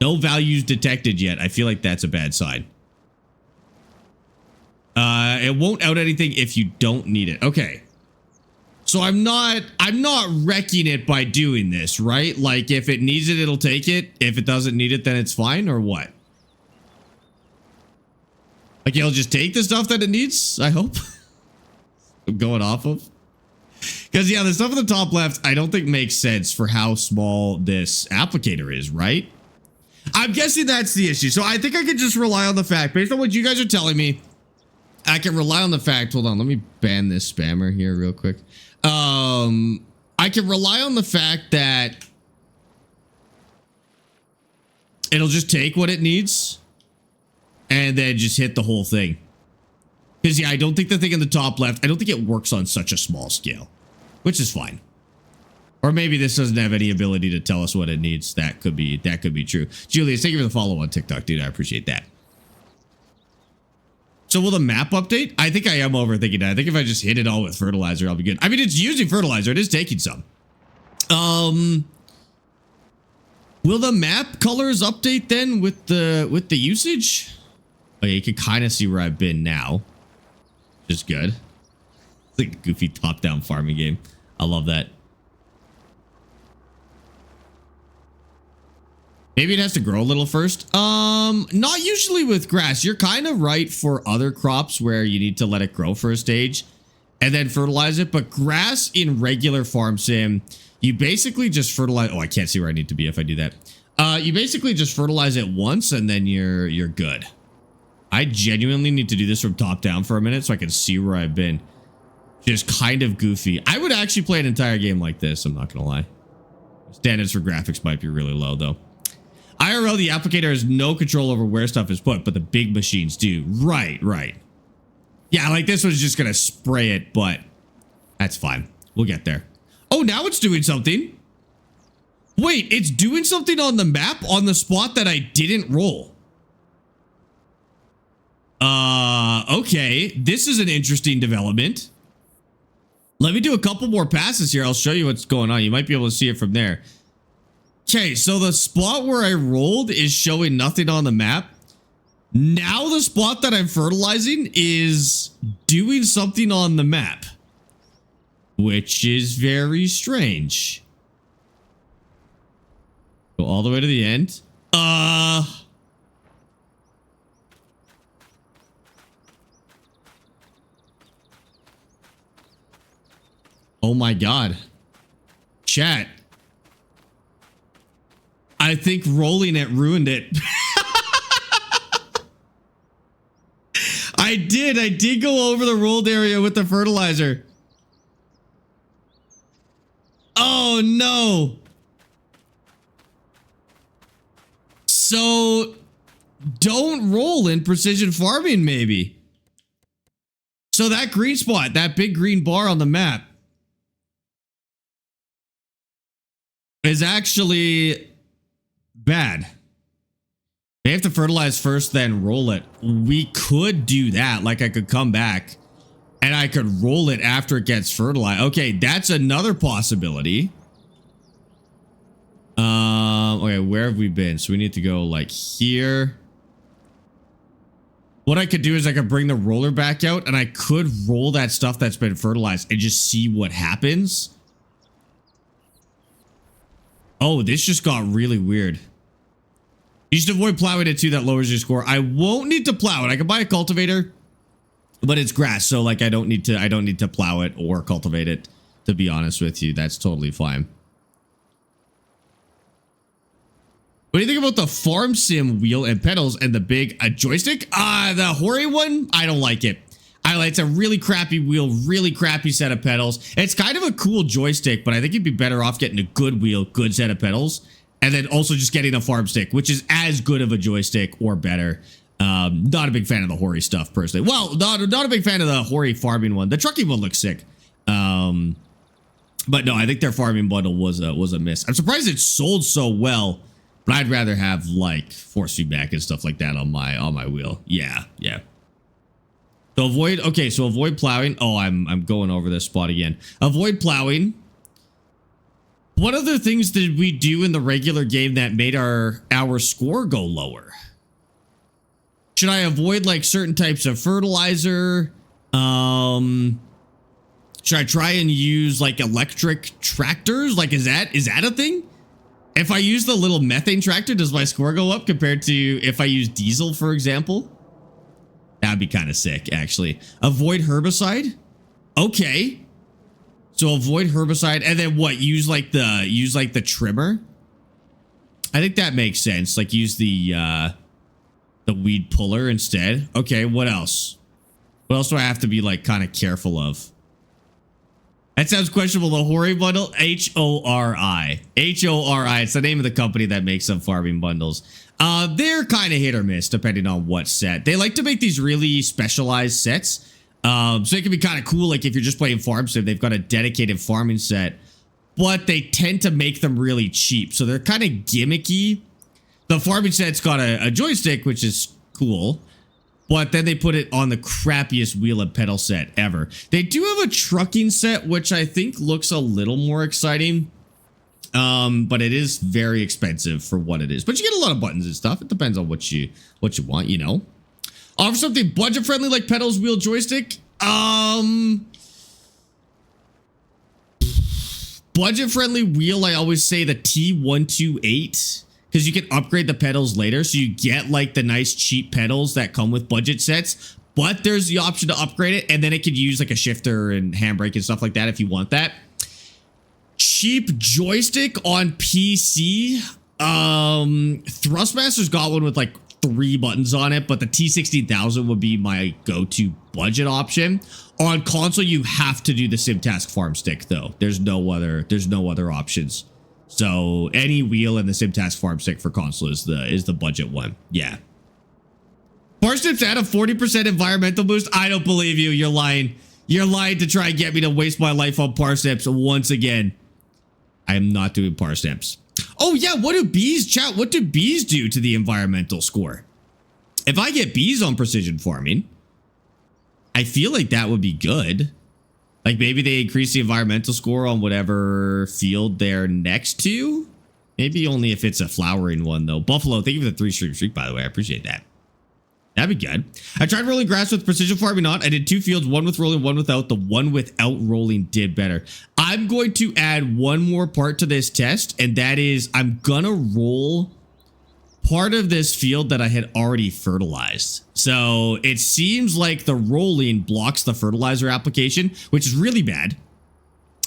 No values detected yet. I feel like that's a bad sign. It won't out anything if you don't need it. Okay. So I'm not wrecking it by doing this, right? Like if it needs it, it'll take it. If it doesn't need it, then it's fine, or what? Like it'll just take the stuff that it needs, I hope. I'm going off of. Because yeah, the stuff at the top left, I don't think makes sense for how small this applicator is, right? I'm guessing that's the issue. So I think I could just rely on the fact, based on what you guys are telling me, I can rely on the fact, hold on, let me ban this spammer here real quick. I can rely on the fact that it'll just take what it needs and then just hit the whole thing. Because yeah, I don't think the thing in the top left, I don't think it works on such a small scale, which is fine. Or maybe this doesn't have any ability to tell us what it needs. That could be true. Julius, thank you for the follow on TikTok, dude. I appreciate that. So will the map update? I think I am overthinking that. I think if I just hit it all with fertilizer, I'll be good. I mean, it's using fertilizer. It is taking some. Will the map colors update then with the usage? Oh, yeah, you can kind of see where I've been now. Which is good. It's like a goofy top-down farming game. I love that. Maybe it has to grow a little first. Not usually with grass. You're kind of right for other crops where you need to let it grow for a stage and then fertilize it. But grass in regular farm sim, you basically just fertilize. Oh, I can't see where I need to be if I do that. You basically just fertilize it once and then you're good. I genuinely need to do this from top down for a minute so I can see where I've been. Just kind of goofy. I would actually play an entire game like this. I'm not going to lie. Standards for graphics might be really low though. IRL, the applicator has no control over where stuff is put, but the big machines do. Right. Yeah, like this was just going to spray it, but that's fine. We'll get there. Oh, now it's doing something. Wait, it's doing something on the map on the spot that I didn't roll. Okay. This is an interesting development. Let me do a couple more passes here. I'll show you what's going on. You might be able to see it from there. Okay, so the spot where I rolled is showing nothing on the map. Now the spot that I'm fertilizing is doing something on the map, which is very strange. Go all the way to the end. Oh my God. Chat. I think rolling it ruined it. I did go over the rolled area with the fertilizer. Oh no. So don't roll in precision farming maybe. So that green spot, that big green bar on the map is actually bad. They have to fertilize first, then roll it. We could do that. Like I could come back and I could roll it after it gets fertilized. Okay, that's another possibility. Okay, where have we been? So we need to go like here. What I could do is I could bring the roller back out and I could roll that stuff that's been fertilized and just see what happens. Oh, this just got really weird. You should avoid plowing it too. That lowers your score. I won't need to plow it. I can buy a cultivator, but it's grass, so like I don't need to plow it or cultivate it. To be honest with you, that's totally fine. What do you think about the farm sim wheel and pedals and the big joystick? The Hori one, I don't like it. It's a really crappy wheel, really crappy set of pedals. It's kind of a cool joystick, but I think you'd be better off getting a good wheel, good set of pedals, and then also just getting a farm stick, which is as good of a joystick or better. Not a big fan of the Hori stuff personally. Well, not a big fan of the Hori farming one. The trucking one looks sick. But no, I think their farming bundle was a miss. I'm surprised it sold so well. But I'd rather have like force feedback and stuff like that on my wheel. Yeah. So avoid plowing. Oh, I'm going over this spot again. Avoid plowing. What other things did we do in the regular game that made our score go lower? Should I avoid like certain types of fertilizer? Should I try and use like electric tractors? Like is that a thing? If I use the little methane tractor, does my score go up compared to if I use diesel, for example? That'd be kind of sick, actually. Avoid herbicide. Okay. So avoid herbicide, and then what? Use like the trimmer. I think that makes sense. Like use the weed puller instead. Okay. What else? What else do I have to be like kind of careful of? That sounds questionable. The Hori bundle, H-O-R-I. H-O-R-I. It's the name of the company that makes some farming bundles. They're kind of hit or miss depending on what set. They like to make these really specialized sets. So it can be kind of cool. Like if you're just playing farm sim, they've got a dedicated farming set, but they tend to make them really cheap. So they're kind of gimmicky. The farming set's got a joystick, which is cool. But then they put it on the crappiest wheel and pedal set ever. They do have a trucking set, which I think looks a little more exciting. But it is very expensive for what it is. But you get a lot of buttons and stuff. It depends on what you want, you know. Offer something budget friendly like pedals, wheel, joystick. Budget friendly wheel, I always say the T128. Because you can upgrade the pedals later, so you get like the nice cheap pedals that come with budget sets, but there's the option to upgrade it, and then it could use like a shifter and handbrake and stuff like that if you want that. Cheap joystick on PC. Thrustmaster's got one with like 3 buttons on it, but the T16000 would be my go-to budget option. On console, you have to do the SimTask farm stick though. There's no other options. So any wheel and the SimTask farm stick for console is the budget one. Yeah. Parsnips add a 40% environmental boost. I don't believe you. You're lying. You're lying to try and get me to waste my life on parsnips once again. I am not doing parsnips. Oh yeah, what do bees, chat? What do bees do to the environmental score? If I get bees on precision farming, I feel like that would be good. Like maybe they increase the environmental score on whatever field they're next to. Maybe only if it's a flowering one though. Buffalo, thank you for the 3-stream streak, by the way. I appreciate that. That'd be good. I tried rolling grass with precision farming on. I did 2 fields, one with rolling, one without. The one without rolling did better. I'm going to add one more part to this test, and that is I'm gonna roll part of this field that I had already fertilized. So it seems like the rolling blocks the fertilizer application, which is really bad.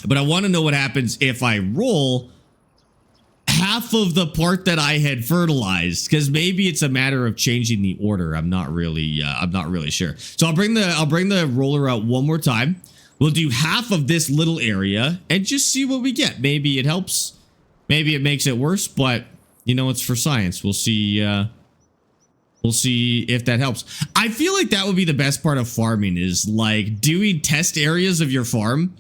But I want to know what happens if I roll half of the part that I had fertilized, because maybe it's a matter of changing the order. I'm not really sure. So I'll bring the roller out one more time. We'll do half of this little area and just see what we get. Maybe it helps. Maybe it makes it worse, but you know, it's for science. We'll see. We'll see if that helps. I feel like that would be the best part of farming, is like doing test areas of your farm.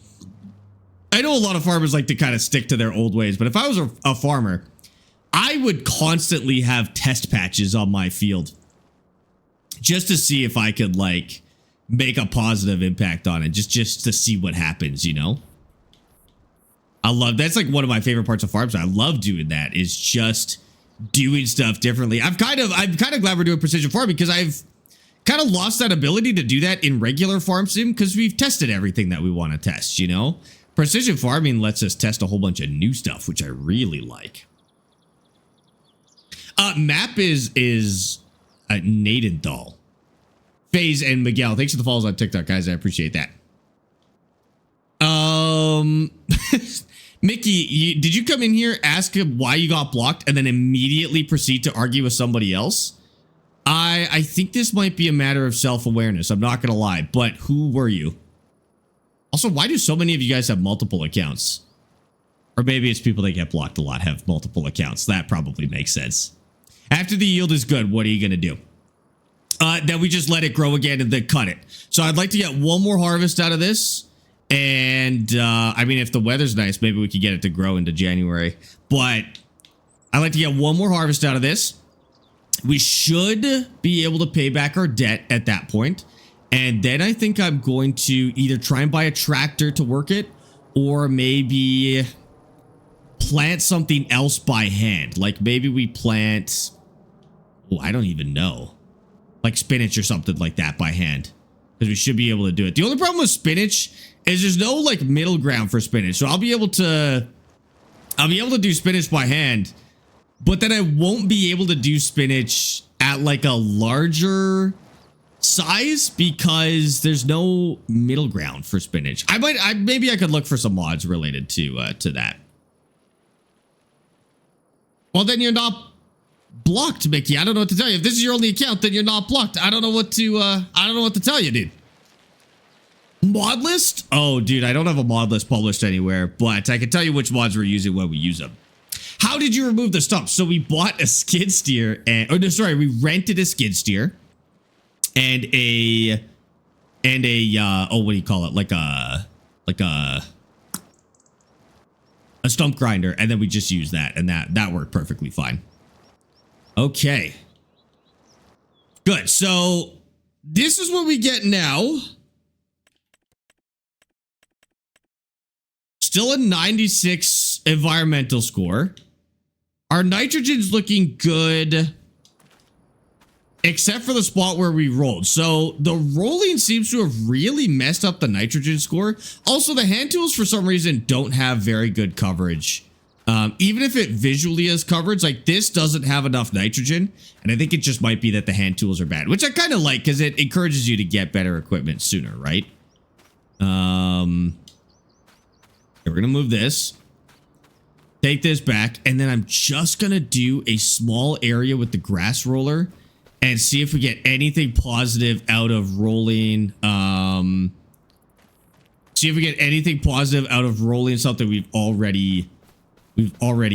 I know a lot of farmers like to kind of stick to their old ways, but if I was a farmer, I would constantly have test patches on my field just to see if I could like make a positive impact on it, just to see what happens, you know? That's like one of my favorite parts of farms. I love doing that, is just doing stuff differently. I'm kind of glad we're doing precision farming, because I've kind of lost that ability to do that in regular farm sim, because we've tested everything that we want to test, you know? Precision farming lets us test a whole bunch of new stuff, which I really like. Map is Nadenthal. FaZe and Miguel, thanks for the follows on TikTok, guys. I appreciate that. Mickey, did you come in here, ask him why you got blocked, and then immediately proceed to argue with somebody else? I think this might be a matter of self-awareness. I'm not going to lie, but who were you? Also, why do so many of you guys have multiple accounts? Or maybe it's people that get blocked a lot have multiple accounts. That probably makes sense. After the yield is good, what are you going to do? Then we just let it grow again and then cut it. So I'd like to get one more harvest out of this. And I mean, if the weather's nice, maybe we could get it to grow into January. But I'd like to get one more harvest out of this. We should be able to pay back our debt at that point. And then I think I'm going to either try and buy a tractor to work it, or maybe plant something else by hand. Like maybe we plant, oh, I don't even know, like spinach or something like that by hand, because we should be able to do it. The only problem with spinach is there's no like middle ground for spinach. So I'll be able to do spinach by hand, but then I won't be able to do spinach at like a larger size, because there's no middle ground for spinach. Maybe I could look for some mods related to that. Well, then you're not blocked, Mickey. I don't know what to tell you. If this is your only account, then you're not blocked. I don't know what to tell you, dude. Mod list? Oh, dude, I don't have a mod list published anywhere, but I can tell you which mods we're using when we use them. How did you remove the stump? So we bought a skid steer, we rented a skid steer. And a oh, what do you call it? Like a stump grinder, and then we just use that, and that worked perfectly fine. Okay. Good. So this is what we get now. Still a 96 environmental score. Our nitrogen's looking good, except for the spot where we rolled. So the rolling seems to have really messed up the nitrogen score. Also, the hand tools for some reason don't have very good coverage. Even if it visually has coverage, like this doesn't have enough nitrogen. And I think it just might be that the hand tools are bad, which I kind of like, because it encourages you to get better equipment sooner, right? We're going to move this. Take this back. And then I'm just going to do a small area with the grass roller and see if we get anything positive out of rolling. See if we get anything positive out of rolling something we've already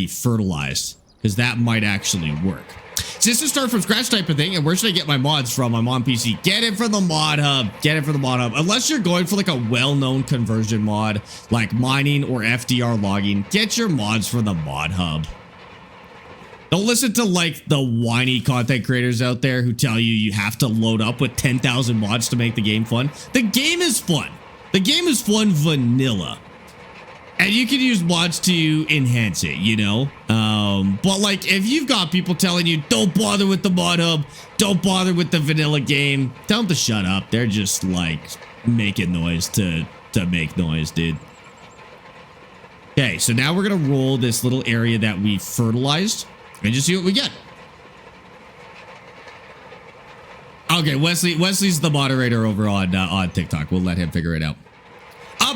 fertilized, because that might actually work. So this is start from scratch type of thing. And where should I get my mods from? I'm on PC. Get it from the mod hub. Get it from the mod hub. Unless you're going for like a well-known conversion mod like mining or FDR logging, get your mods from the mod hub. Don't listen to like the whiny content creators out there who tell you you have to load up with 10,000 mods to make the game fun. The game is fun. The game is fun vanilla. And you can use mods to enhance it, you know? But like, if you've got people telling you, don't bother with the mod hub, don't bother with the vanilla game, tell them to shut up. They're just like making noise to make noise, dude. Okay, so now we're gonna roll this little area that we fertilized and just see what we get. Okay, Wesley's the moderator over on TikTok. We'll let him figure it out.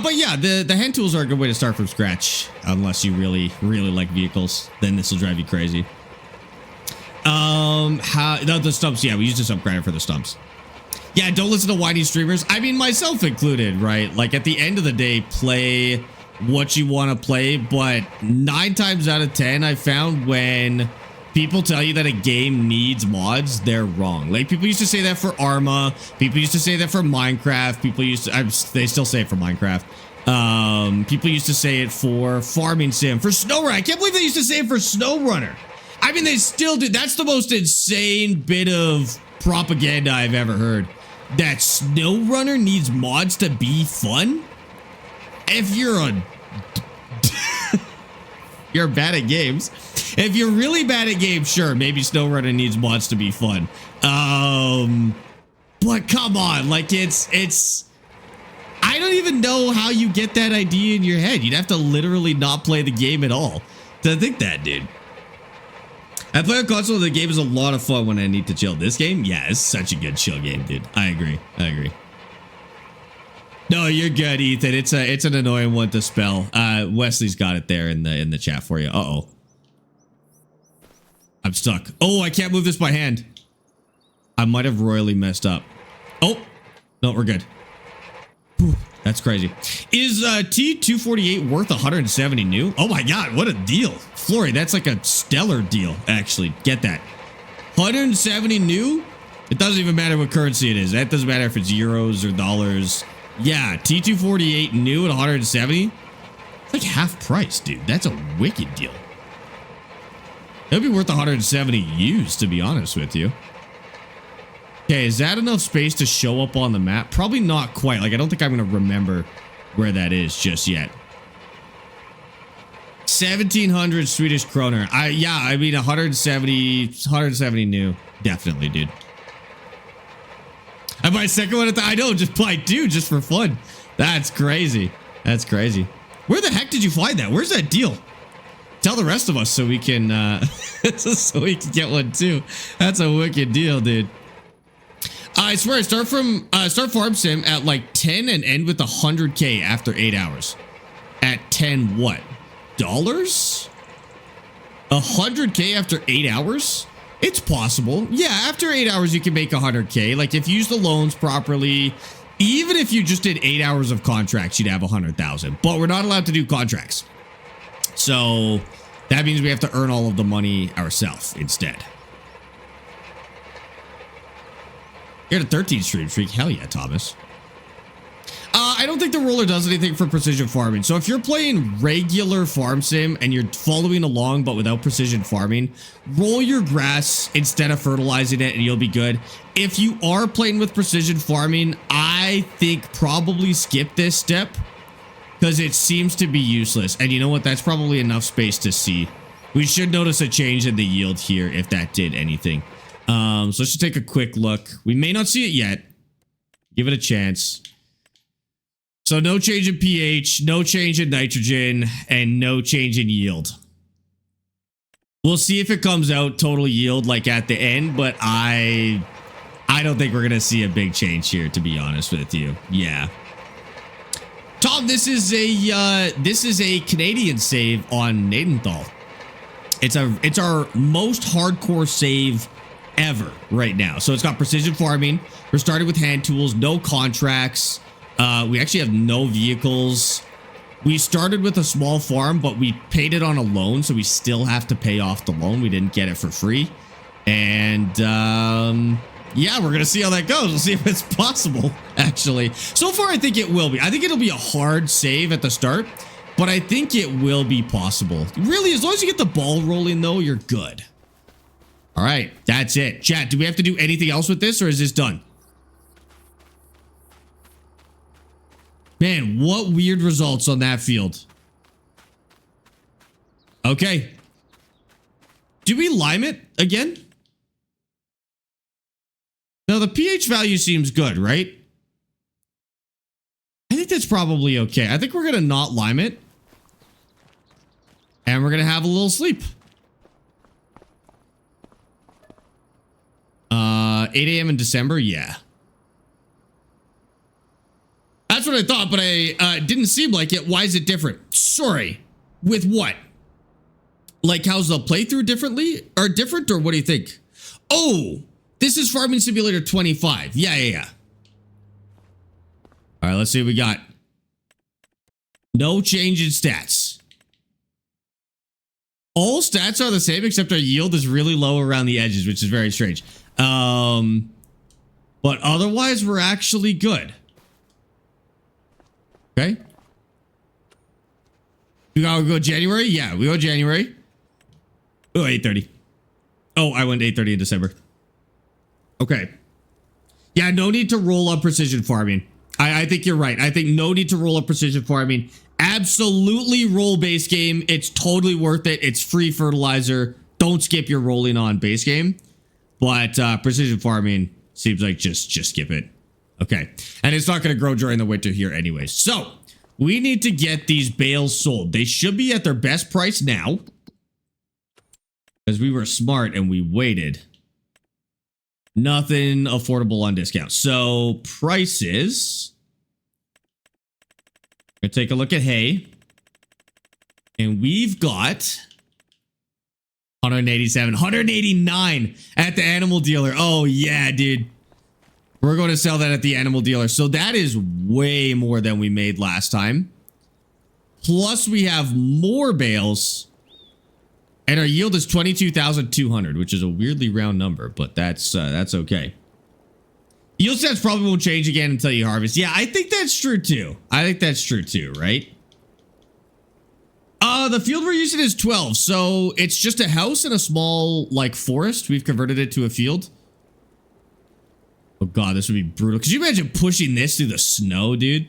But But yeah, the hand tools are a good way to start from scratch, unless you really like vehicles. Then this will drive you crazy. The stumps? Yeah, we use the stump grinder for the stumps. Yeah, don't listen to whiny streamers. I mean, myself included, right? Like at the end of the day, play what you want to play. But 9 times out of 10, I found when people tell you that a game needs mods, they're wrong. Like people used to say that for Arma. People used to say that for Minecraft. People used to, they still say it for Minecraft. People used to say it for Farming Sim, for SnowRunner. I can't believe they used to say it for SnowRunner. I mean, they still do. That's the most insane bit of propaganda I've ever heard. That SnowRunner needs mods to be fun? If you're you're bad at games. If you're really bad at games, sure, maybe SnowRunner needs mods to be fun. But come on, like it's I don't even know how you get that idea in your head. You'd have to literally not play the game at all to think that, dude. I play on console. The game is a lot of fun when I need to chill. This game, yeah, it's such a good chill game, dude. I agree. No, you're good, Ethan. It's an annoying one to spell. Wesley's got it there in the chat for you. Uh-oh. I'm stuck. Oh, I can't move this by hand. I might have royally messed up. Oh, no, we're good. Whew, that's crazy. Is T248 worth 170 new? Oh my God, what a deal. Flory, that's like a stellar deal, actually. Get that. 170 new? It doesn't even matter what currency it is. That doesn't matter if it's euros or dollars. Yeah, T248 new at 170. It's like half price, dude. That's a wicked deal. It'll be worth 170 used, to be honest with you. Okay, is that enough space to show up on the map? Probably not quite. Like, I don't think I'm going to remember where that is just yet. 1,700 Swedish kroner. Yeah, I mean, 170 new. Definitely, dude. And my second one at the, I know, just play, dude, just for fun. That's crazy. That's crazy. Where the heck did you find that? Where's that deal? Tell the rest of us so we can, so we can get one too. That's a wicked deal, dude. I swear, start Farm Sim at like 10 and end with 100K after 8 hours. At 10 what? Dollars? 100K after 8 hours? It's possible. Yeah, after 8 hours, you can make 100K. Like if you use the loans properly, even if you just did 8 hours of contracts, you'd have 100,000. But we're not allowed to do contracts. So that means we have to earn all of the money ourselves instead. You're at a 13 stream streak. Hell yeah, Thomas. I don't think the roller does anything for precision farming. So if you're playing regular farm sim and you're following along but without precision farming, roll your grass instead of fertilizing it and you'll be good. If you are playing with precision farming, I think probably skip this step because it seems to be useless. And you know what? That's probably enough space to see. We should notice a change in the yield here if that did anything. So let's just take a quick look. We may not see it yet. Give it a chance. So no change in pH, no change in nitrogen, and no change in yield. We'll see if it comes out total yield like at the end, but I don't think we're gonna see a big change here, to be honest with you. Yeah. Tom, this is a Canadian save on Nadenthal. It's our most hardcore save ever right now. So it's got precision farming. We're starting with hand tools, no contracts. We actually have no vehicles. We started with a small farm, but we paid it on a loan, so we still have to pay off the loan. We didn't get it for free. And yeah, we're gonna see how that goes. We'll see if it's possible, actually. So far, I think it will be. I think it'll be a hard save at the start, but I think it will be possible. Really, as long as you get the ball rolling, though, you're good. All right, that's it. Chat, do we have to do anything else with this, or is this done? Man, what weird results on that field. Okay. Do we lime it again? Now, the pH value seems good, right? I think that's probably okay. I think we're going to not lime it. And we're going to have a little sleep. 8 a.m. in December? Yeah. That's what what I thought, but I didn't seem like it. Why is it different? Sorry. With what? Like, how's the playthrough differently? Or different, or what do you think? Oh, this is Farming Simulator 25. Yeah. All right, let's see what we got. No change in stats. All stats are the same, except our yield is really low around the edges, which is very strange. But otherwise, we're actually good. Okay. We gotta go January? Yeah, we go January. Oh, 8:30. Oh, I went 8:30 in December. Okay. Yeah, no need to roll up precision farming. I think you're right. I think no need to roll up precision farming. Absolutely roll base game. It's totally worth it. It's free fertilizer. Don't skip your rolling on base game. But precision farming seems like just skip it. Okay. And it's not going to grow during the winter here anyways. So we need to get these bales sold. They should be at their best price now. Because we were smart and we waited. Nothing affordable on discount. So prices. We're going to take a look at hay. And we've got 187, 189 at the animal dealer. Oh yeah, dude. We're going to sell that at the animal dealer. So that is way more than we made last time. Plus we have more bales. And our yield is 22,200, which is a weirdly round number, but that's okay. Yield stats probably won't change again until you harvest. Yeah, I think that's true too. Right? The field we're using is 12, so it's just a house and a small, like, forest. We've converted it to a field. Oh god, this would be brutal. Could you imagine pushing this through the snow, dude?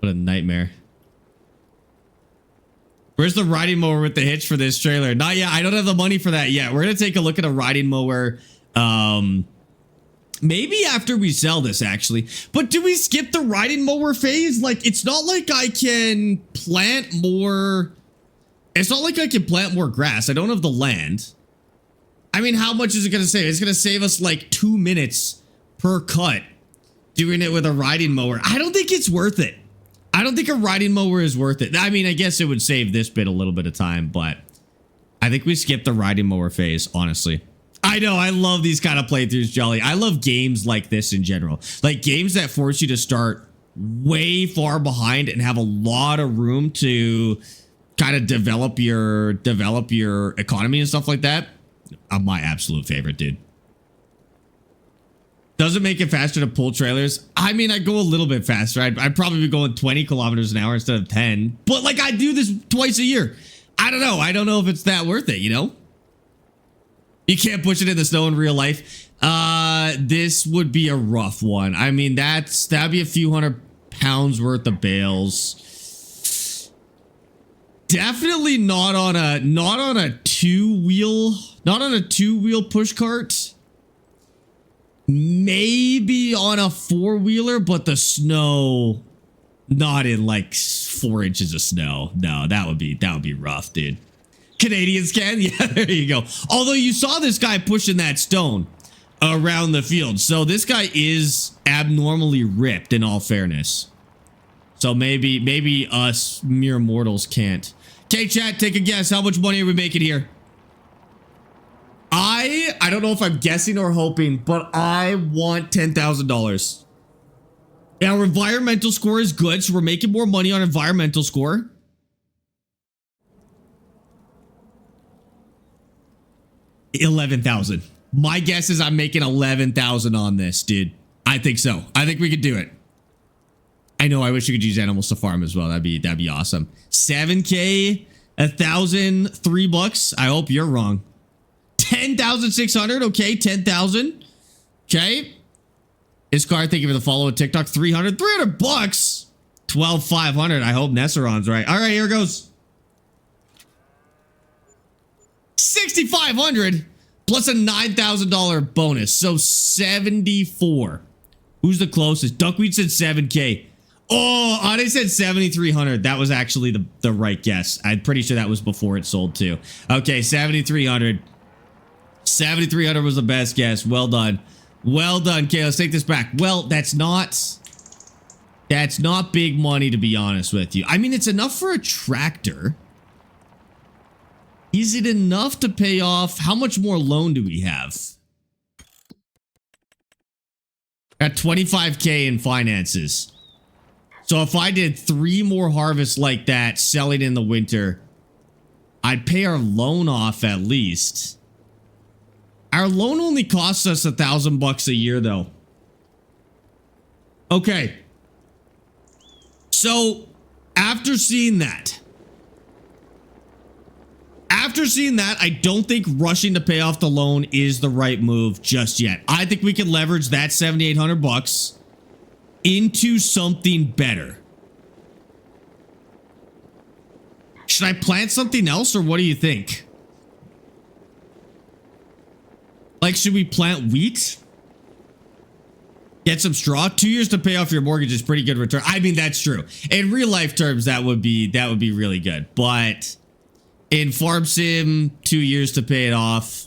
What a nightmare. Where's the riding mower with the hitch for this trailer? Not yet. I don't have the money for that yet. We're going to take a look at a riding mower. Maybe after we sell this, actually. But do we skip the riding mower phase? Like, it's not like I can plant more. It's not like I can plant more grass. I don't have the land. I mean, how much is it going to save? It's going to save us like 2 minutes per cut doing it with a riding mower. I don't think it's worth it. I don't think a riding mower is worth it. I mean, I guess it would save this bit a little bit of time, but I think we skipped the riding mower phase, honestly. I know, I love these kind of playthroughs, Jolly. I love games like this in general. Like games that force you to start way far behind and have a lot of room to kind of develop your economy and stuff like that. My absolute favorite, dude. Does it make it faster to pull trailers? I mean, I go a little bit faster. I'd probably be going 20 kilometers an hour instead of 10. But like, I do this twice a year. I don't know. I don't know if it's that worth it, you know? You can't push it in the snow in real life. This would be a rough one. I mean, that'd be a few £100 worth of bales. Definitely not on a two-wheel push cart. Maybe on a four-wheeler, but the snow, not in like 4 inches of snow. No, that would be rough, dude. Canadians can? Yeah, there you go. Although you saw this guy pushing that stone around the field. So this guy is abnormally ripped, in all fairness. So maybe us mere mortals can't. Okay, chat, take a guess. How much money are we making here? I don't know if I'm guessing or hoping, but I want $10,000. Our environmental score is good, so we're making more money on environmental score. $11,000. My guess is I'm making $11,000 on this, dude. I think so. I think we could do it. I know. I wish you could use animals to farm as well. That'd be awesome. 7K, 1,000, $3. I hope you're wrong. 10,600. Okay, 10,000. Okay. Iscar, thank you for the follow on TikTok. 300 $300. 12,500. I hope Nesseron's right. All right, here goes. 6,500 plus a $9,000 bonus. So 74. Who's the closest? Duckweed said 7K. Oh, Ade said 7,300. That was actually the right guess. I'm pretty sure that was before it sold too. Okay, 7,300. 7,300 was the best guess. Well done. Well done. Okay, let's take this back. Well, that's not That's not big money, to be honest with you. I mean, it's enough for a tractor. Is it enough to pay off? How much more loan do we have? Got 25K in finances. So if I did 3 more harvests like that, selling in the winter, I'd pay our loan off at least. Our loan only costs us $1,000 a year, though. Okay. So, after seeing that, I don't think rushing to pay off the loan is the right move just yet. I think we can leverage that $7,800 into something better. Should I plant something else, or what do you think? Like, should we plant wheat? Get some straw? 2 years to pay off your mortgage is pretty good return. I mean, that's true. In real life terms, that would be really good. But in Farm Sim, 2 years to pay it off,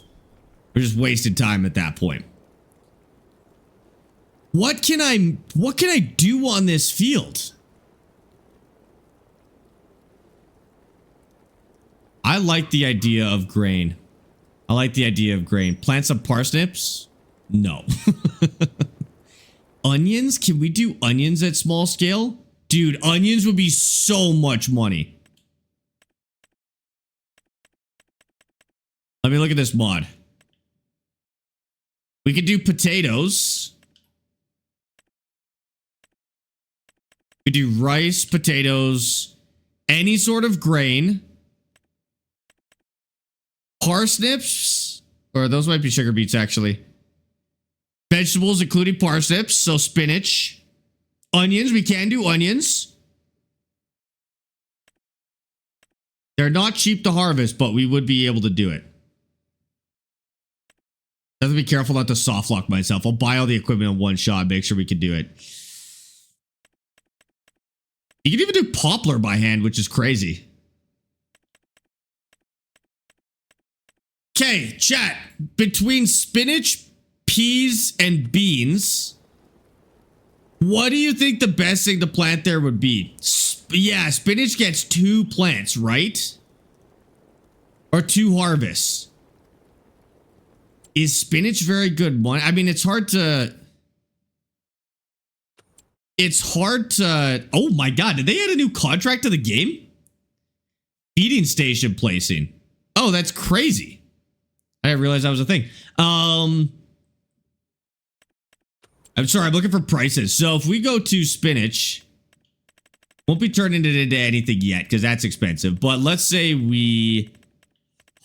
we're just wasting time at that point. What can I do on this field? I like the idea of grain. Plant some parsnips? No. Onions? Can we do onions at small scale? Dude, onions would be so much money. Let me look at this mod. We could do potatoes. We do rice, potatoes, any sort of grain. Parsnips, or those might be sugar beets actually. Vegetables, including parsnips, so spinach. Onions, we can do onions. They're not cheap to harvest, but we would be able to do it. I have to be careful not to soft lock myself. I'll buy all the equipment in one shot, make sure we can do it. You can even do poplar by hand, which is crazy. Okay, chat. Between spinach, peas, and beans, what do you think the best thing to plant there would be? Yeah, spinach gets 2 plants, right? Or 2 harvests. Is spinach very good money? I mean, it's hard to... Oh my god, did they add a new contract to the game? Feeding station placing. Oh, that's crazy. I didn't realize that was a thing. I'm sorry, I'm looking for prices. So if we go to spinach, won't be turning it into anything yet because that's expensive. But let's say we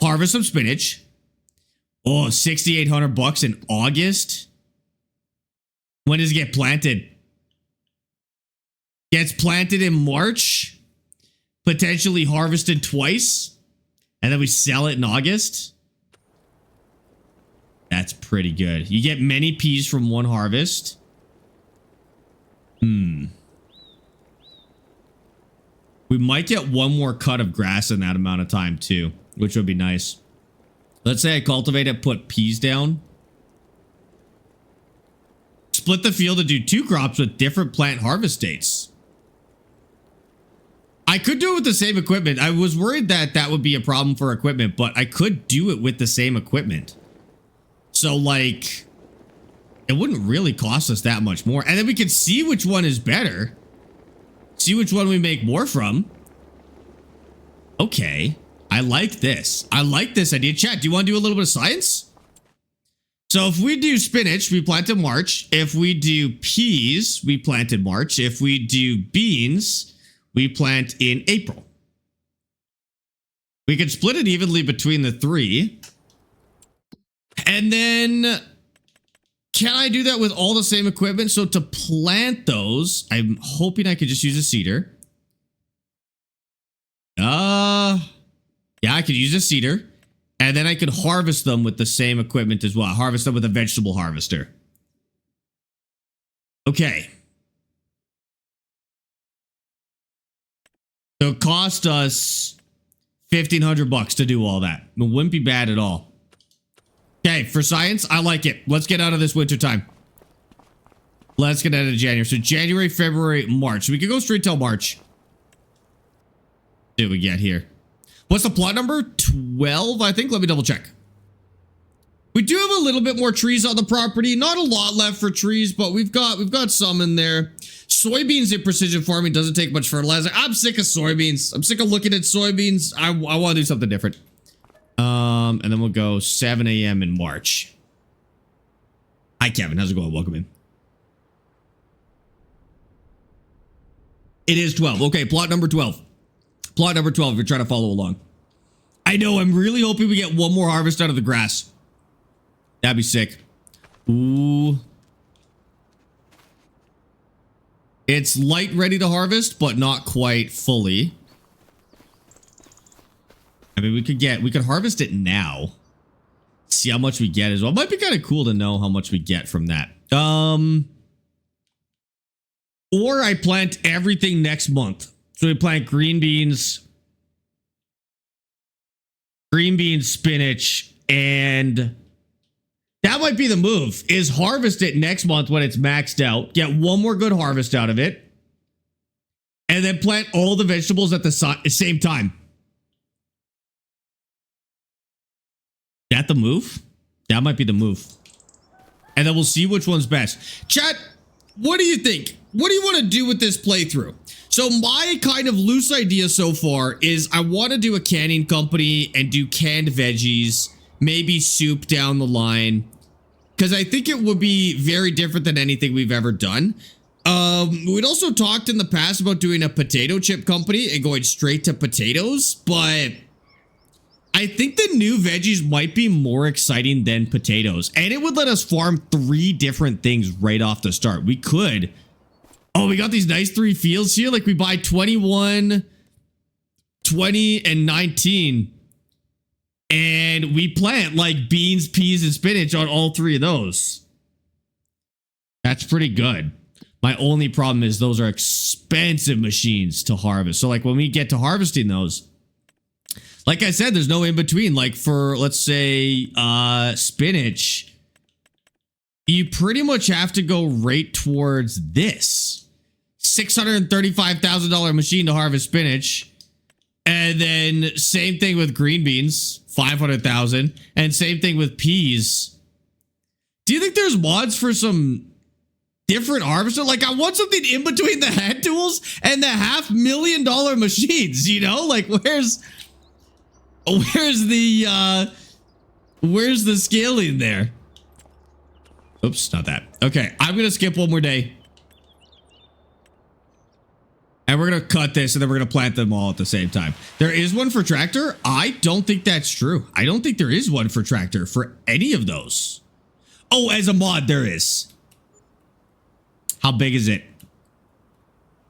harvest some spinach. Oh, $6,800 in August. When does it get planted? Gets planted in March. Potentially harvested twice. And then we sell it in August. That's pretty good. You get many peas from one harvest. We might get one more cut of grass in that amount of time too, which would be nice. Let's say I cultivate it, put peas down. Split the field to do 2 crops with different plant harvest dates. I could do it with the same equipment. I was worried that that would be a problem for equipment, but I could do it with the same equipment. So, like, it wouldn't really cost us that much more. And then we can see which one is better. See which one we make more from. Okay. I like this. I like this idea. Chat, do you want to do a little bit of science? So if we do spinach, we plant in March. If we do peas, we plant in March. If we do beans, we plant in April. We can split it evenly between the 3. And then, can I do that with all the same equipment? So to plant those, I'm hoping I could just use a seeder. Yeah, I could use a seeder. And then I could harvest them with the same equipment as well. Harvest them with a vegetable harvester. Okay. So it cost us $1,500 to do all that. It wouldn't be bad at all. Okay, for science, I like it. Let's get out of this winter time. Let's get out of January. So January, February, March. We could go straight till March. See what we get here. What's the plot number? 12, I think. Let me double check. We do have a little bit more trees on the property. Not a lot left for trees, but we've got some in there. Soybeans in precision farming doesn't take much fertilizer. I'm sick of soybeans. I'm sick of looking at soybeans. I want to do something different. And then we'll go 7 a.m. in March. Hi, Kevin. How's it going? Welcome in. It is 12. Okay, plot number 12. Plot number 12 if you're trying to follow along. I know, I'm really hoping we get one more harvest out of the grass. That'd be sick. Ooh. It's light ready to harvest, but not quite fully. I mean, we could harvest it now. See how much we get as well. Might be kind of cool to know how much we get from that. Or I plant everything next month. So we plant green beans, spinach, and that might be the move, is harvest it next month when it's maxed out. Get one more good harvest out of it. And then plant all the vegetables at the same time. That the move? That might be the move. And then we'll see which one's best. Chat, what do you think? What do you want to do with this playthrough? So my kind of loose idea so far is I want to do a canning company and do canned veggies, maybe soup down the line, because I think it would be very different than anything we've ever done. We'd also talked in the past about doing a potato chip company and going straight to potatoes, but I think the new veggies might be more exciting than potatoes, and it would let us farm 3 different things right off the start. We could... Oh, we got these nice 3 fields here. Like we buy 21, 20, and 19. And we plant like beans, peas, and spinach on all 3 of those. That's pretty good. My only problem is those are expensive machines to harvest. So like when we get to harvesting those, like I said, there's no in between. Like for, let's say, spinach, you pretty much have to go right towards this. $635,000 machine to harvest spinach. And then same thing with green beans, 500,000, and same thing with peas. Do you think there's mods for some different harvester? Like I want something in between the hand tools and the $500,000 machines, you know? Like where's the scaling there? Oops, not that. Okay, I'm going to skip one more day. And we're going to cut this and then we're going to plant them all at the same time. There is one for tractor. I don't think that's true. I don't think there is one for tractor for any of those. Oh, as a mod, there is. How big is it?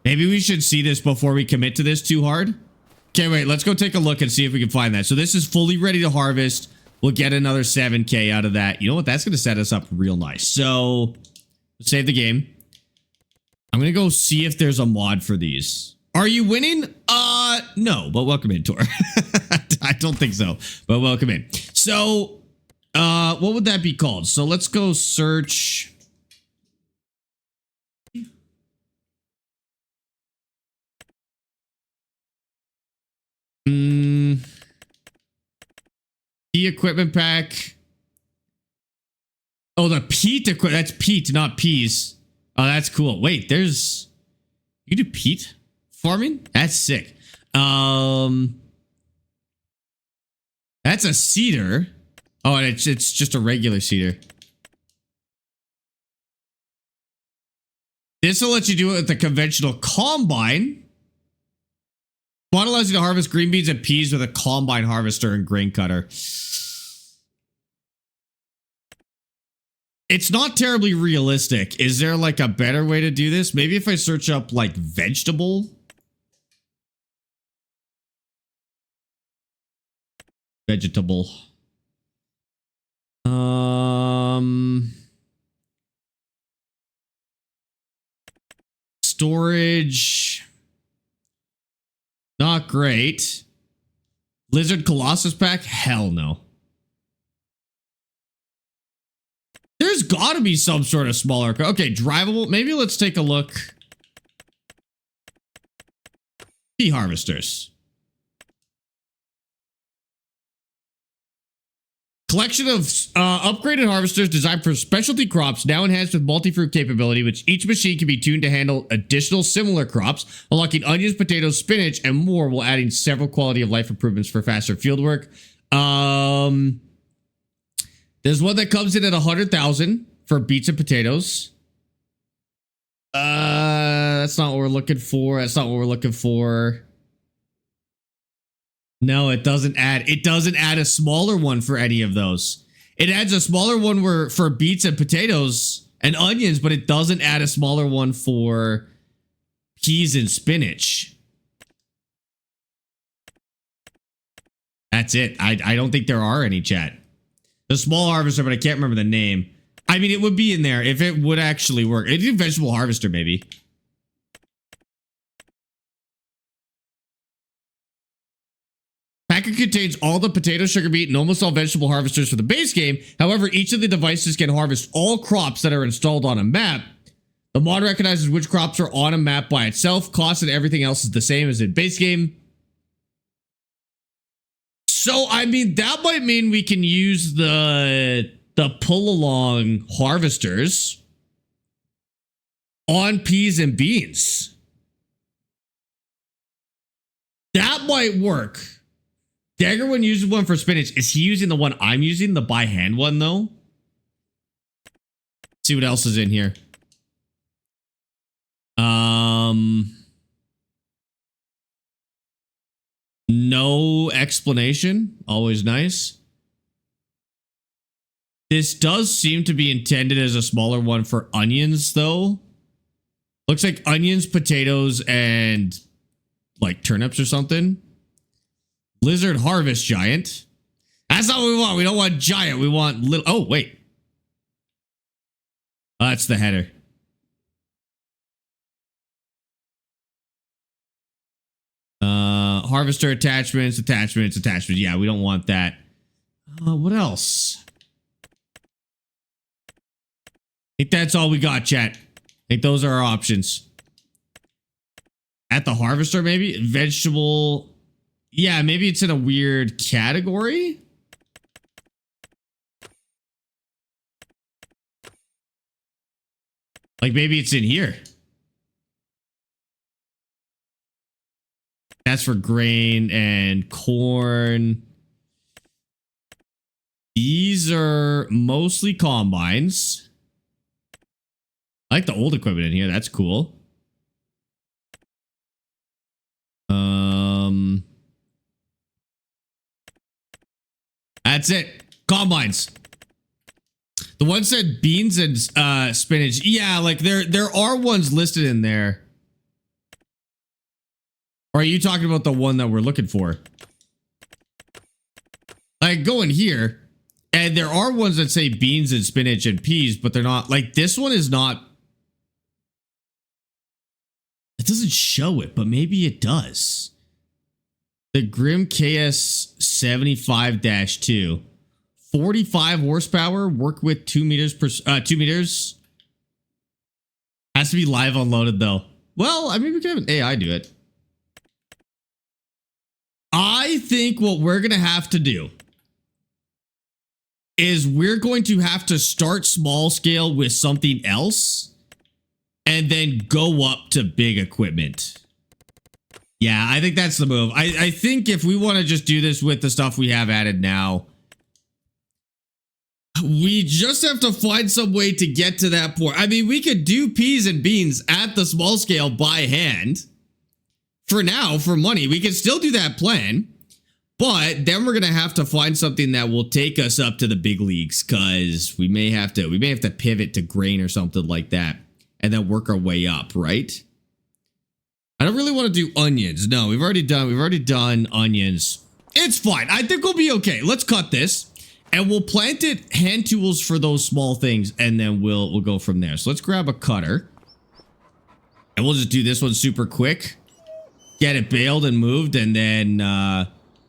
Maybe we should see this before we commit to this too hard. Okay, wait, let's go take a look and see if we can find that. So this is fully ready to harvest. We'll get another 7K out of that. You know what? That's going to set us up real nice. So save the game. I'm going to go see if there's a mod for these. Are you winning? No, but welcome in, Tor. I don't think so, but welcome in. So, what would that be called? So let's go search. The equipment pack. Oh, the peat equipment. That's peat, not peas. Oh, that's cool. Wait, there's... You do peat farming? That's sick. That's a cedar. Oh, and it's just a regular cedar. This will let you do it with the conventional combine. What allows you to harvest green beans and peas with a combine harvester and grain cutter. It's not terribly realistic. Is there like a better way to do this? Maybe if I search up like vegetable. Vegetable. Storage. Not great. Lizard Colossus pack? Hell no. There's got to be some sort of smaller. Okay, drivable. Maybe let's take a look. Pea harvesters. Collection of upgraded harvesters designed for specialty crops, now enhanced with multi-fruit capability, which each machine can be tuned to handle additional similar crops, unlocking onions, potatoes, spinach, and more, while adding several quality of life improvements for faster fieldwork. There's one that comes in at 100,000 for beets and potatoes. That's not what we're looking for. That's not what we're looking for. No, it doesn't add. It doesn't add a smaller one for any of those. It adds a smaller one for beets and potatoes and onions, but it doesn't add a smaller one for peas and spinach. That's it. I don't think there are any, chat. The small harvester, but I can't remember the name. I mean, it would be in there if it would actually work. It's a vegetable harvester, maybe. Packer contains all the potato, sugar beet, and almost all vegetable harvesters for the base game. However, each of the devices can harvest all crops that are installed on a map. The mod recognizes which crops are on a map by itself. Cost and everything else is the same as in base game. So, I mean, that might mean we can use the pull-along harvesters on peas and beans. That might work. Daggerwin uses one for spinach. Is he using the one I'm using? The by hand one, though? Let's see what else is in here. No explanation. Always nice. This does seem to be intended as a smaller one for onions, though. Looks like onions, potatoes, and like turnips or something. Lizard harvest giant. That's not what we want. We don't want giant. We want little. Oh, wait. That's the header. Harvester attachments. Yeah, we don't want that. What else? I think that's all we got, chat. I think those are our options. At the harvester, maybe? Vegetable. Yeah, maybe it's in a weird category. Like maybe it's in here. That's for grain and corn. These are mostly combines. I like the old equipment in here. That's cool. That's it. Combines. The one said beans and spinach. Yeah, like there are ones listed in there. Or are you talking about the one that we're looking for? Like go in here, and there are ones that say beans and spinach and peas, but they're not. Like this one is not. It doesn't show it, but maybe it does. The Grim KS 75-2. 45 horsepower, work with 2 meters per 2 meters. Has to be live unloaded though. Well, I mean we can have an AI do it. I think what we're gonna have to do is we're going to have to start small scale with something else and then go up to big equipment. Yeah, I think that's the move. I think if we want to just do this with the stuff we have added now, we just have to find some way to get to that point. I mean, we could do peas and beans at the small scale by hand. For now, for money, we can still do that plan. But then we're going to have to find something that will take us up to the big leagues, because we may have to pivot to grain or something like that and then work our way up, right? I don't really want to do onions. No, we've already done onions. It's fine. I think we'll be okay. Let's cut this and we'll plant it hand tools for those small things, and then we'll go from there. So let's grab a cutter and we'll just do this one super quick. Get it baled and moved, and then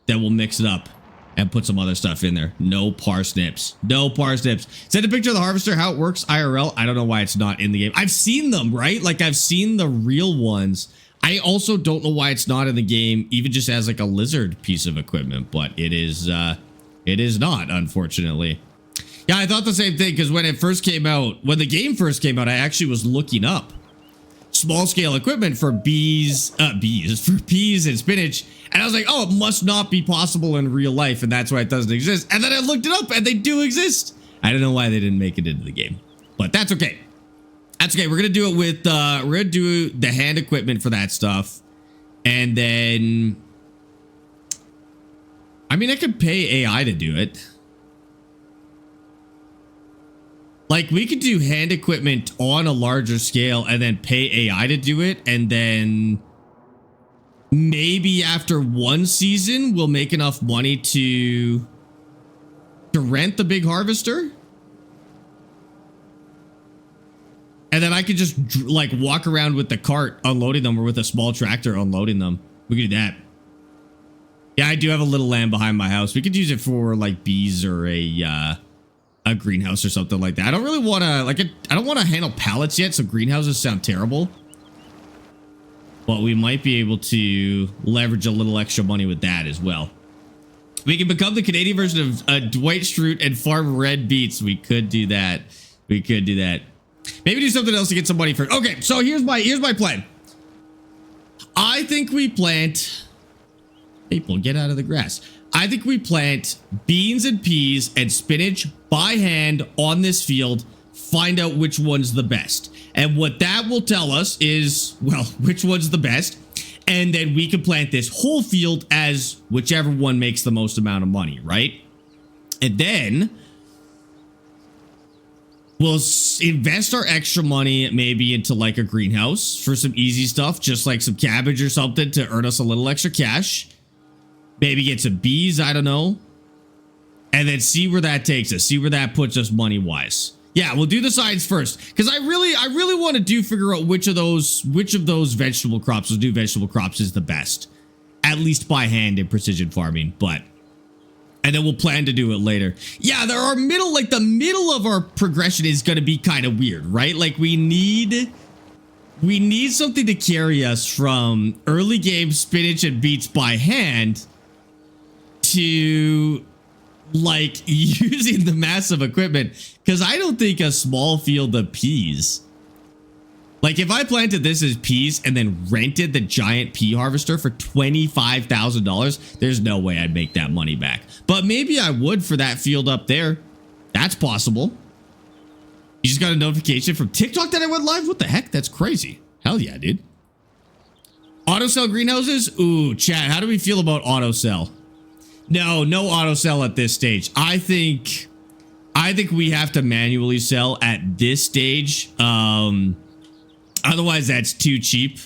we'll mix it up. and put some other stuff in there. No parsnips. No parsnips. Send a picture of the harvester, how it works IRL. I don't know why it's not in the game. I've seen them, right? Like I've seen the real ones. I also don't know why it's not in the game, even just as like a lizard piece of equipment, but it is not, unfortunately. Yeah, I thought the same thing because when it first came out, when the game first came out, I actually was looking up small scale equipment for for peas and spinach. And I was like, oh, it must not be possible in real life. And that's why it doesn't exist. And then I looked it up and they do exist. I don't know why they didn't make it into the game, but that's okay. That's okay. We're going to do it with, we're going to do the hand equipment for that stuff. And then, I mean, I could pay AI to do it. Like we could do hand equipment on a larger scale and then pay AI to do it. And then maybe after one season, we'll make enough money to rent the big harvester. And then I could just like walk around with the cart unloading them or with a small tractor unloading them. We could do that. Yeah, I do have a little land behind my house. We could use it for like bees or a greenhouse or something like that. I don't really want to I don't want to handle pallets yet, so greenhouses sound terrible. But we might be able to leverage a little extra money with that as well. We can become the Canadian version of Dwight Schrute and farm red beets. We could do that. We could do that. Maybe do something else to get some money first. Okay, so here's my plan. I think we plant. People, get out of the grass. I think we plant beans and peas and spinach by hand on this field, find out which one's the best. And what that will tell us is, well, which one's the best. And then we can plant this whole field as whichever one makes the most amount of money, right? And then we'll invest our extra money maybe into like a greenhouse for some easy stuff, just like some cabbage or something to earn us a little extra cash. Maybe get some bees, I don't know. And then see where that takes us. See where that puts us money-wise. Yeah, we'll do the sides first. Because I really want to figure out which of those vegetable crops, those new vegetable crops is the best. At least by hand in precision farming, but. And then we'll plan to do it later. Yeah, there are the middle of our progression is going to be kind of weird, right? Like we need something to carry us from early game spinach and beets by hand to like using the massive equipment, because I don't think a small field of peas, like if I planted this as peas and then rented the giant pea harvester for $25,000, there's no way I'd make that money back. But maybe I would for that field up there. That's possible. You just got a notification from TikTok that I went live? What the heck? That's crazy. Hell yeah, dude. Auto sell greenhouses? Ooh, chat, how do we feel about auto sell? No auto sell at this stage. I think we have to manually sell at this stage. Otherwise that's too cheap.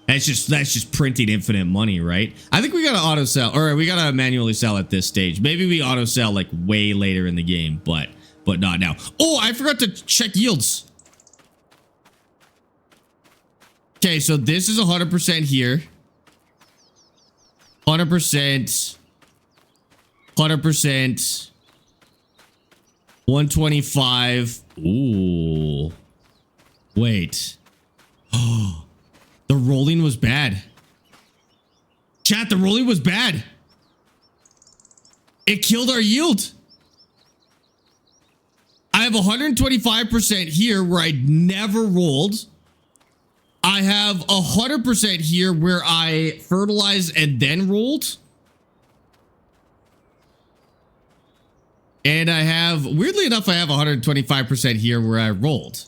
That's just printing infinite money, right? I think we gotta auto sell, or we gotta manually sell at this stage. Maybe we auto sell like way later in the game, but not now. Oh, I forgot to check yields. Okay, so this is 100% here. 100%. 100%. 125. Ooh. Wait. Oh, the rolling was bad. Chat, the rolling was bad. It killed our yield. I have 125% here where I never rolled. I have 100% here where I fertilized and then rolled. And I have, weirdly enough, I have 125% here where I rolled.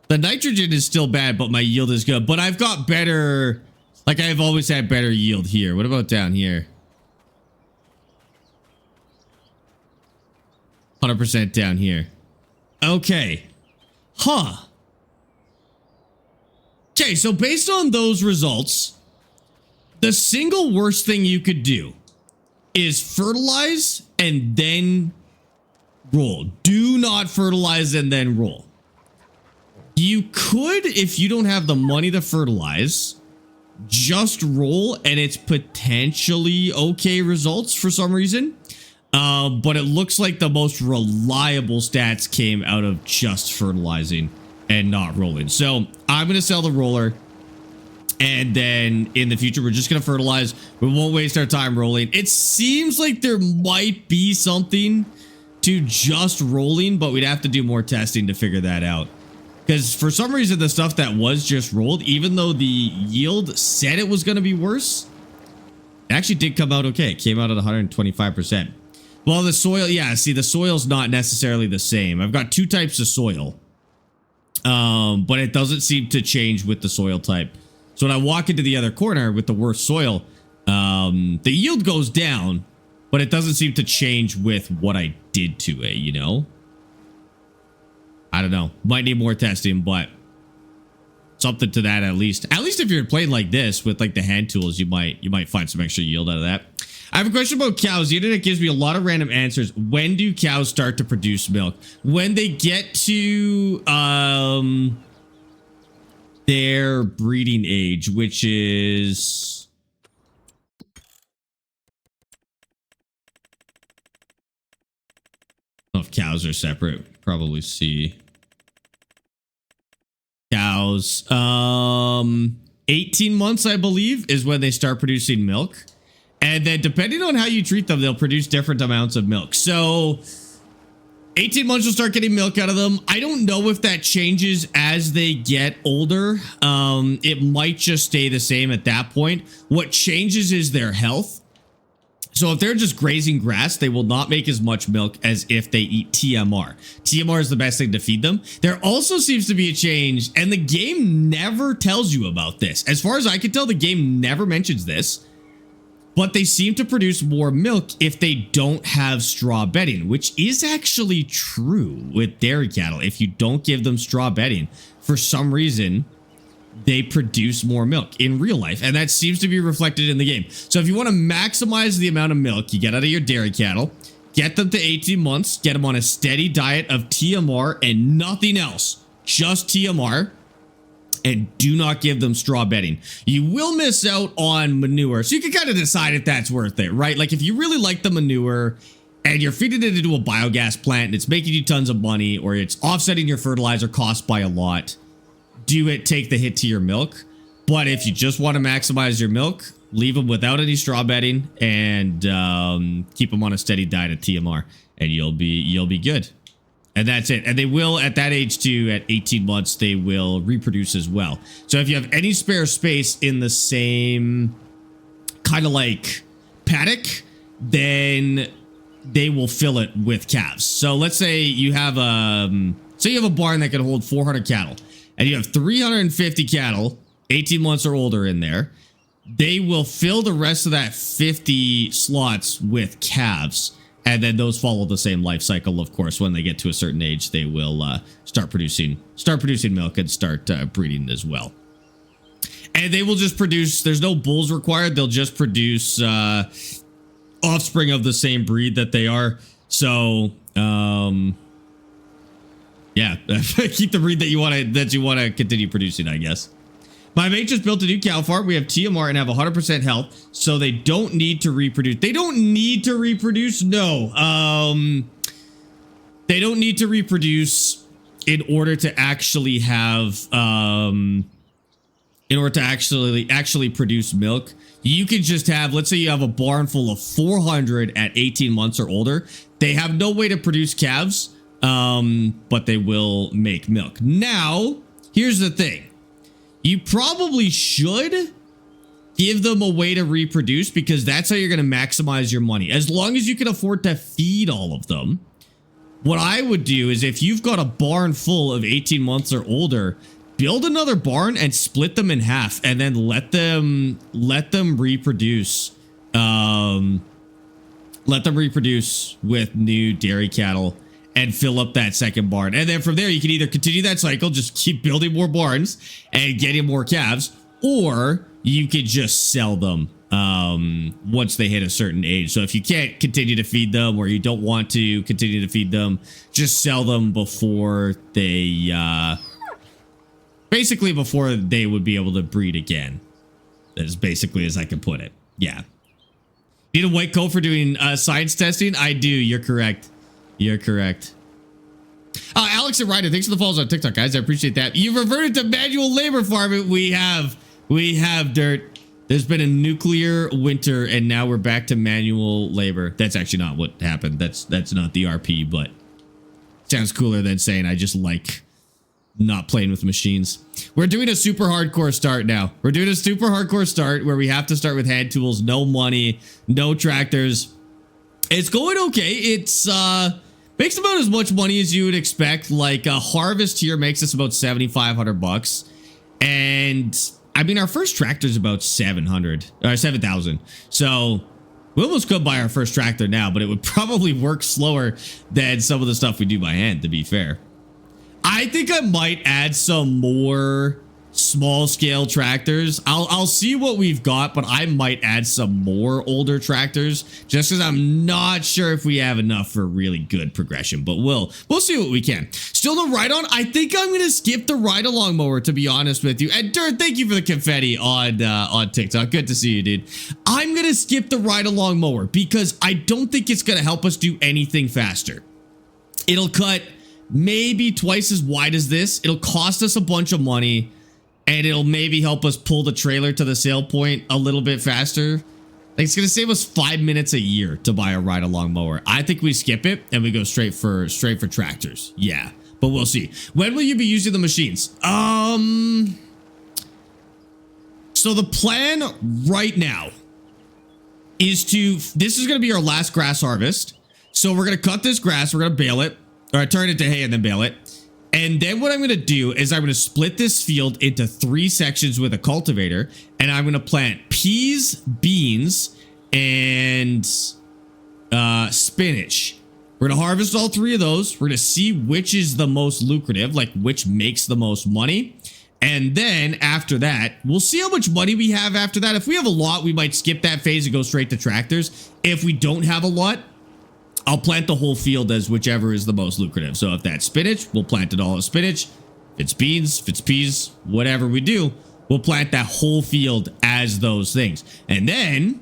The nitrogen is still bad, but my yield is good. But I've got better, like I've always had better yield here. What about down here? 100% down here. Okay. Huh. Okay, so based on those results, the single worst thing you could do is fertilize and then roll. Do not fertilize and then roll. You could, if you don't have the money to fertilize, just roll and it's potentially okay results for some reason. But it looks like the most reliable stats came out of just fertilizing and not rolling. So I'm going to sell the roller. And then in the future, we're just going to fertilize. We won't waste our time rolling. It seems like there might be something to just rolling, but we'd have to do more testing to figure that out. Because for some reason, the stuff that was just rolled, even though the yield said it was going to be worse, it actually did come out okay. It came out at 125%. Well, the soil, yeah, see, the soil's not necessarily the same. I've got two types of soil, but it doesn't seem to change with the soil type. So when I walk into the other corner with the worst soil, the yield goes down, but it doesn't seem to change with what I did to it, you know? I don't know. Might need more testing, but something to that at least. At least if you're playing like this with like the hand tools, you might find some extra yield out of that. I have a question about cows. The internet gives me a lot of random answers. When do cows start to produce milk? When they get to their breeding age, which is I don't know if cows are separate. Probably C. Cows. 18 months, I believe, is when they start producing milk. And then depending on how you treat them, they'll produce different amounts of milk. So 18 months, you'll start getting milk out of them. I don't know if that changes as they get older. It might just stay the same at that point. What changes is their health. So if they're just grazing grass, they will not make as much milk as if they eat TMR. TMR is the best thing to feed them. There also seems to be a change, and the game never tells you about this. As far as I can tell, the game never mentions this. But they seem to produce more milk if they don't have straw bedding, which is actually true with dairy cattle. If you don't give them straw bedding, for some reason, they produce more milk in real life. And that seems to be reflected in the game. So if you want to maximize the amount of milk you get out of your dairy cattle, get them to 18 months, get them on a steady diet of TMR and nothing else, just TMR. And do not give them straw bedding. You will miss out on manure. So you can kind of decide if that's worth it, right? Like if you really like the manure and you're feeding it into a biogas plant and it's making you tons of money, or it's offsetting your fertilizer cost by a lot, do it, take the hit to your milk. But if you just want to maximize your milk, leave them without any straw bedding and keep them on a steady diet of TMR and you'll be good. And that's it. And they will, at that age too, at 18 months, they will reproduce as well. So if you have any spare space in the same kind of like paddock, then they will fill it with calves. So let's say you have a barn that can hold 400 cattle and you have 350 cattle, 18 months or older in there. They will fill the rest of that 50 slots with calves. And then those follow the same life cycle, of course. When they get to a certain age, they will start producing milk and start breeding as well. And they will just produce, there's no bulls required. They'll just produce offspring of the same breed that they are. So, yeah, keep the breed that you want to continue producing, I guess. My mate just built a new cow farm. We have TMR and have 100% health, so they don't need to reproduce. They don't need to reproduce. No. They don't need to reproduce in order to actually have, in order to actually produce milk. You can just have, let's say you have a barn full of 400 at 18 months or older. They have no way to produce calves, but they will make milk. Now, here's the thing. You probably should give them a way to reproduce because that's how you're going to maximize your money. As long as you can afford to feed all of them. What I would do is if you've got a barn full of 18 months or older, build another barn and split them in half and then let them reproduce. Let them reproduce with new dairy cattle and fill up that second barn. And then from there, you can either continue that cycle, just keep building more barns and getting more calves, or you could just sell them once they hit a certain age. So if you can't continue to feed them or you don't want to continue to feed them, just sell them before they, basically before they would be able to breed again. as basically as I can put it. Yeah. Need a white coat for doing science testing? I do. You're correct. You're correct. Alex and Ryder, thanks for the follows on TikTok, guys. I appreciate that. You've reverted to manual labor farming. We have Dirt. There's been a nuclear winter, and now we're back to manual labor. That's actually not what happened. That's not the RP, but sounds cooler than saying I just like not playing with machines. We're doing a super hardcore start now. We're doing a super hardcore start where we have to start with hand tools, no money, no tractors. It's going okay. It's makes about as much money as you would expect. Like a harvest here makes us about $7,500, and I mean our first tractor is about 700 or 7,000. So we almost could buy our first tractor now, but it would probably work slower than some of the stuff we do by hand, to be fair. I think I might add some more small scale tractors. I'll see what we've got, but I might add some more older tractors just because I'm not sure if we have enough for really good progression, but we'll see what we can. Still no ride on. I think I'm gonna skip the ride along mower, to be honest with you. And Dirt, thank you for the confetti on TikTok. Good to see you, dude. I'm gonna skip the ride along mower because I don't think it's gonna help us do anything faster. It'll cut maybe twice as wide as this. It'll cost us a bunch of money, and it'll maybe help us pull the trailer to the sale point a little bit faster. Like, it's gonna save us 5 minutes a year to buy a ride-along mower. I think we skip it and we go straight for tractors. Yeah, but we'll see. When will you be using the machines? So the plan right now is this is gonna be our last grass harvest. So we're gonna cut this grass, we're gonna bale it, or turn it to hay and then bale it. And then what I'm going to do is I'm going to split this field into 3 sections with a cultivator, and I'm going to plant peas, beans, and spinach. We're going to harvest all 3 of those. We're going to see which is the most lucrative, like which makes the most money. And then after that, we'll see how much money we have after that. If we have a lot, we might skip that phase and go straight to tractors. If we don't have a lot, I'll plant the whole field as whichever is the most lucrative. So if that's spinach, we'll plant it all as spinach. If it's beans, if it's peas, whatever we do, we'll plant that whole field as those things. And then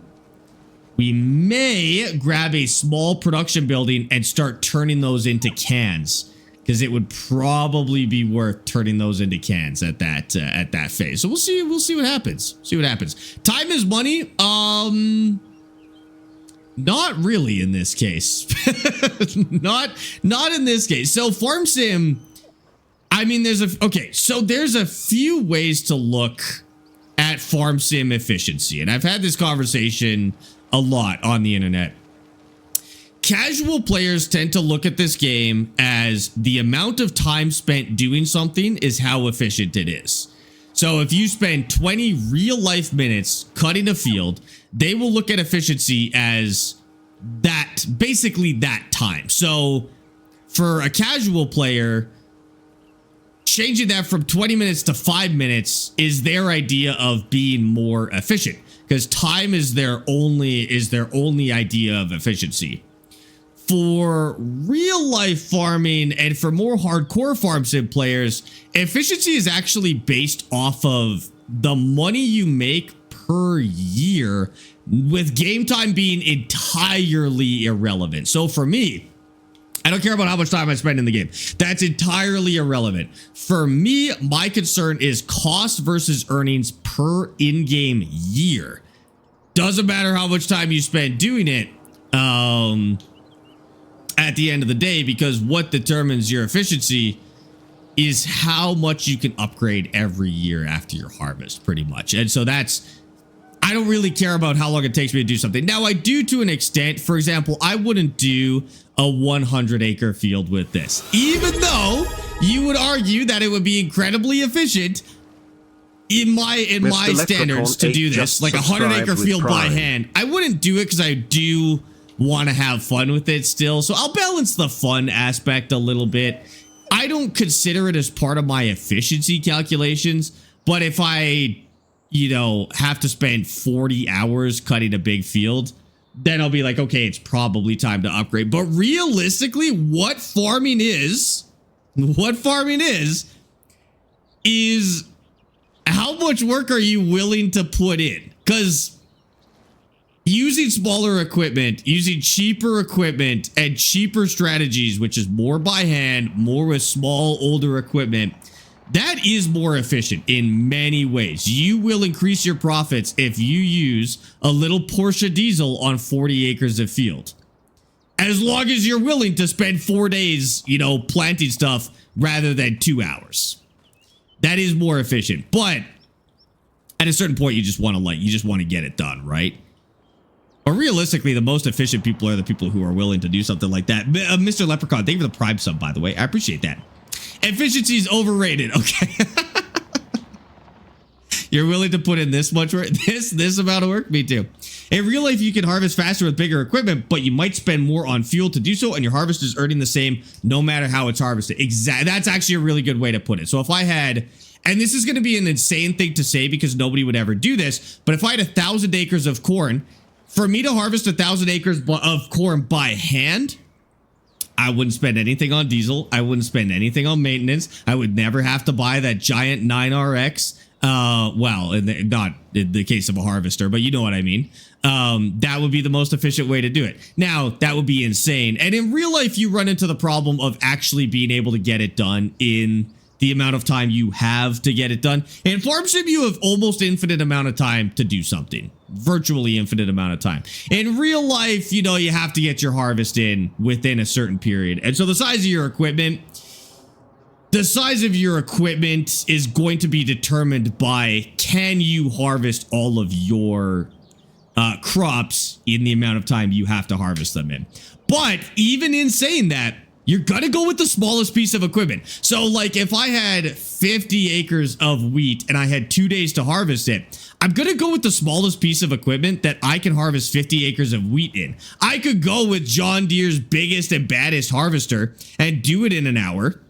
we may grab a small production building and start turning those into cans, because it would probably be worth turning those into cans at that phase. So we'll see what happens. See what happens. Time is money. Not really in this case. not in this case. So farm sim, I mean, there's a few ways to look at farm sim efficiency, and I've had this conversation a lot on the internet. Casual players tend to look at this game as the amount of time spent doing something is how efficient it is. So if you spend 20 real life minutes cutting a field, they will look at efficiency as that, basically that time. So for a casual player, changing that from 20 minutes to 5 minutes is their idea of being more efficient, because time is their only idea of efficiency. For real life farming and for more hardcore farm sim players, efficiency is actually based off of the money you make per year, with game time being entirely irrelevant. So for me, I don't care about how much time I spend in the game. That's entirely irrelevant. For me, my concern is cost versus earnings per in-game year. Doesn't matter how much time you spend doing it at the end of the day, because what determines your efficiency is how much you can upgrade every year after your harvest, pretty much. And so I don't really care about how long it takes me to do something. Now, I do to an extent. For example, I wouldn't do a 100-acre field with this, even though you would argue that it would be incredibly efficient in my standards to do this, like a 100-acre field by hand. I wouldn't do it because I do want to have fun with it still. So I'll balance the fun aspect a little bit. I don't consider it as part of my efficiency calculations, but if I have to spend 40 hours cutting a big field, then I'll be like, okay, it's probably time to upgrade. But realistically, what farming is how much work are you willing to put in? Because using smaller equipment, using cheaper equipment and cheaper strategies, which is more by hand, more with small, older equipment, that is more efficient in many ways. You will increase your profits if you use a little Porsche diesel on 40 acres of field. As long as you're willing to spend 4 days, you know, planting stuff rather than 2 hours. That is more efficient. But at a certain point, you just want to get it done, right? Or realistically, the most efficient people are the people who are willing to do something like that. Mr. Leprechaun, thank you for the Prime sub, by the way. I appreciate that. Efficiency is overrated. Okay. You're willing to put in this much work? This amount of work? Me too. In real life, you can harvest faster with bigger equipment, but you might spend more on fuel to do so, and your harvest is earning the same no matter how it's harvested. Exactly. That's actually a really good way to put it. So if I had... And this is going to be an insane thing to say because nobody would ever do this, but if I had 1,000 acres of corn... For me to harvest 1,000 acres of corn by hand, I wouldn't spend anything on diesel. I wouldn't spend anything on maintenance. I would never have to buy that giant 9RX. Well, not in the case of a harvester, but you know what I mean. That would be the most efficient way to do it. Now, that would be insane. And in real life, you run into the problem of actually being able to get it done in the amount of time you have to get it done. In Farm Sim, you have almost infinite amount of time to do something. Virtually infinite amount of time. In real life, you know, you have to get your harvest in within a certain period. And so the size of your equipment is going to be determined by can you harvest all of your crops in the amount of time you have to harvest them in. But even in saying that, you're gonna go with the smallest piece of equipment. So like if I had 50 acres of wheat and I had 2 days to harvest it, I'm gonna go with the smallest piece of equipment that I can harvest 50 acres of wheat in. I could go with John Deere's biggest and baddest harvester and do it in an hour.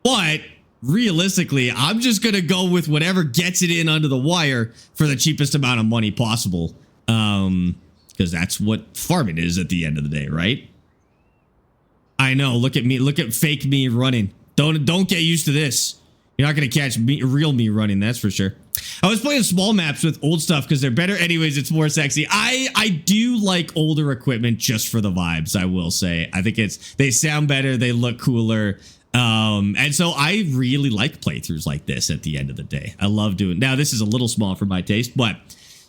But realistically, I'm just gonna go with whatever gets it in under the wire for the cheapest amount of money possible. Because that's what farming is at the end of the day, right? I know. Look at me. Look at fake me running. Don't get used to this. You're not going to catch real me running. That's for sure. I was playing small maps with old stuff because they're better. Anyways, it's more sexy. I do like older equipment just for the vibes, I will say. I think they sound better. They look cooler. And so I really like playthroughs like this at the end of the day. I love doing. Now, this is a little small for my taste, but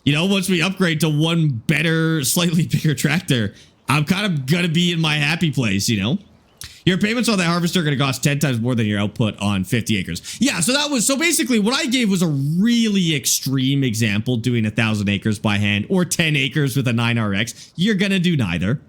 you know, once we upgrade to one better, slightly bigger tractor, I'm kind of going to be in my happy place, you know? Your payments on that harvester are going to cost 10 times more than your output on 50 acres. Yeah, so basically what I gave was a really extreme example, doing 1,000 acres by hand or 10 acres with a 9RX. You're going to do neither.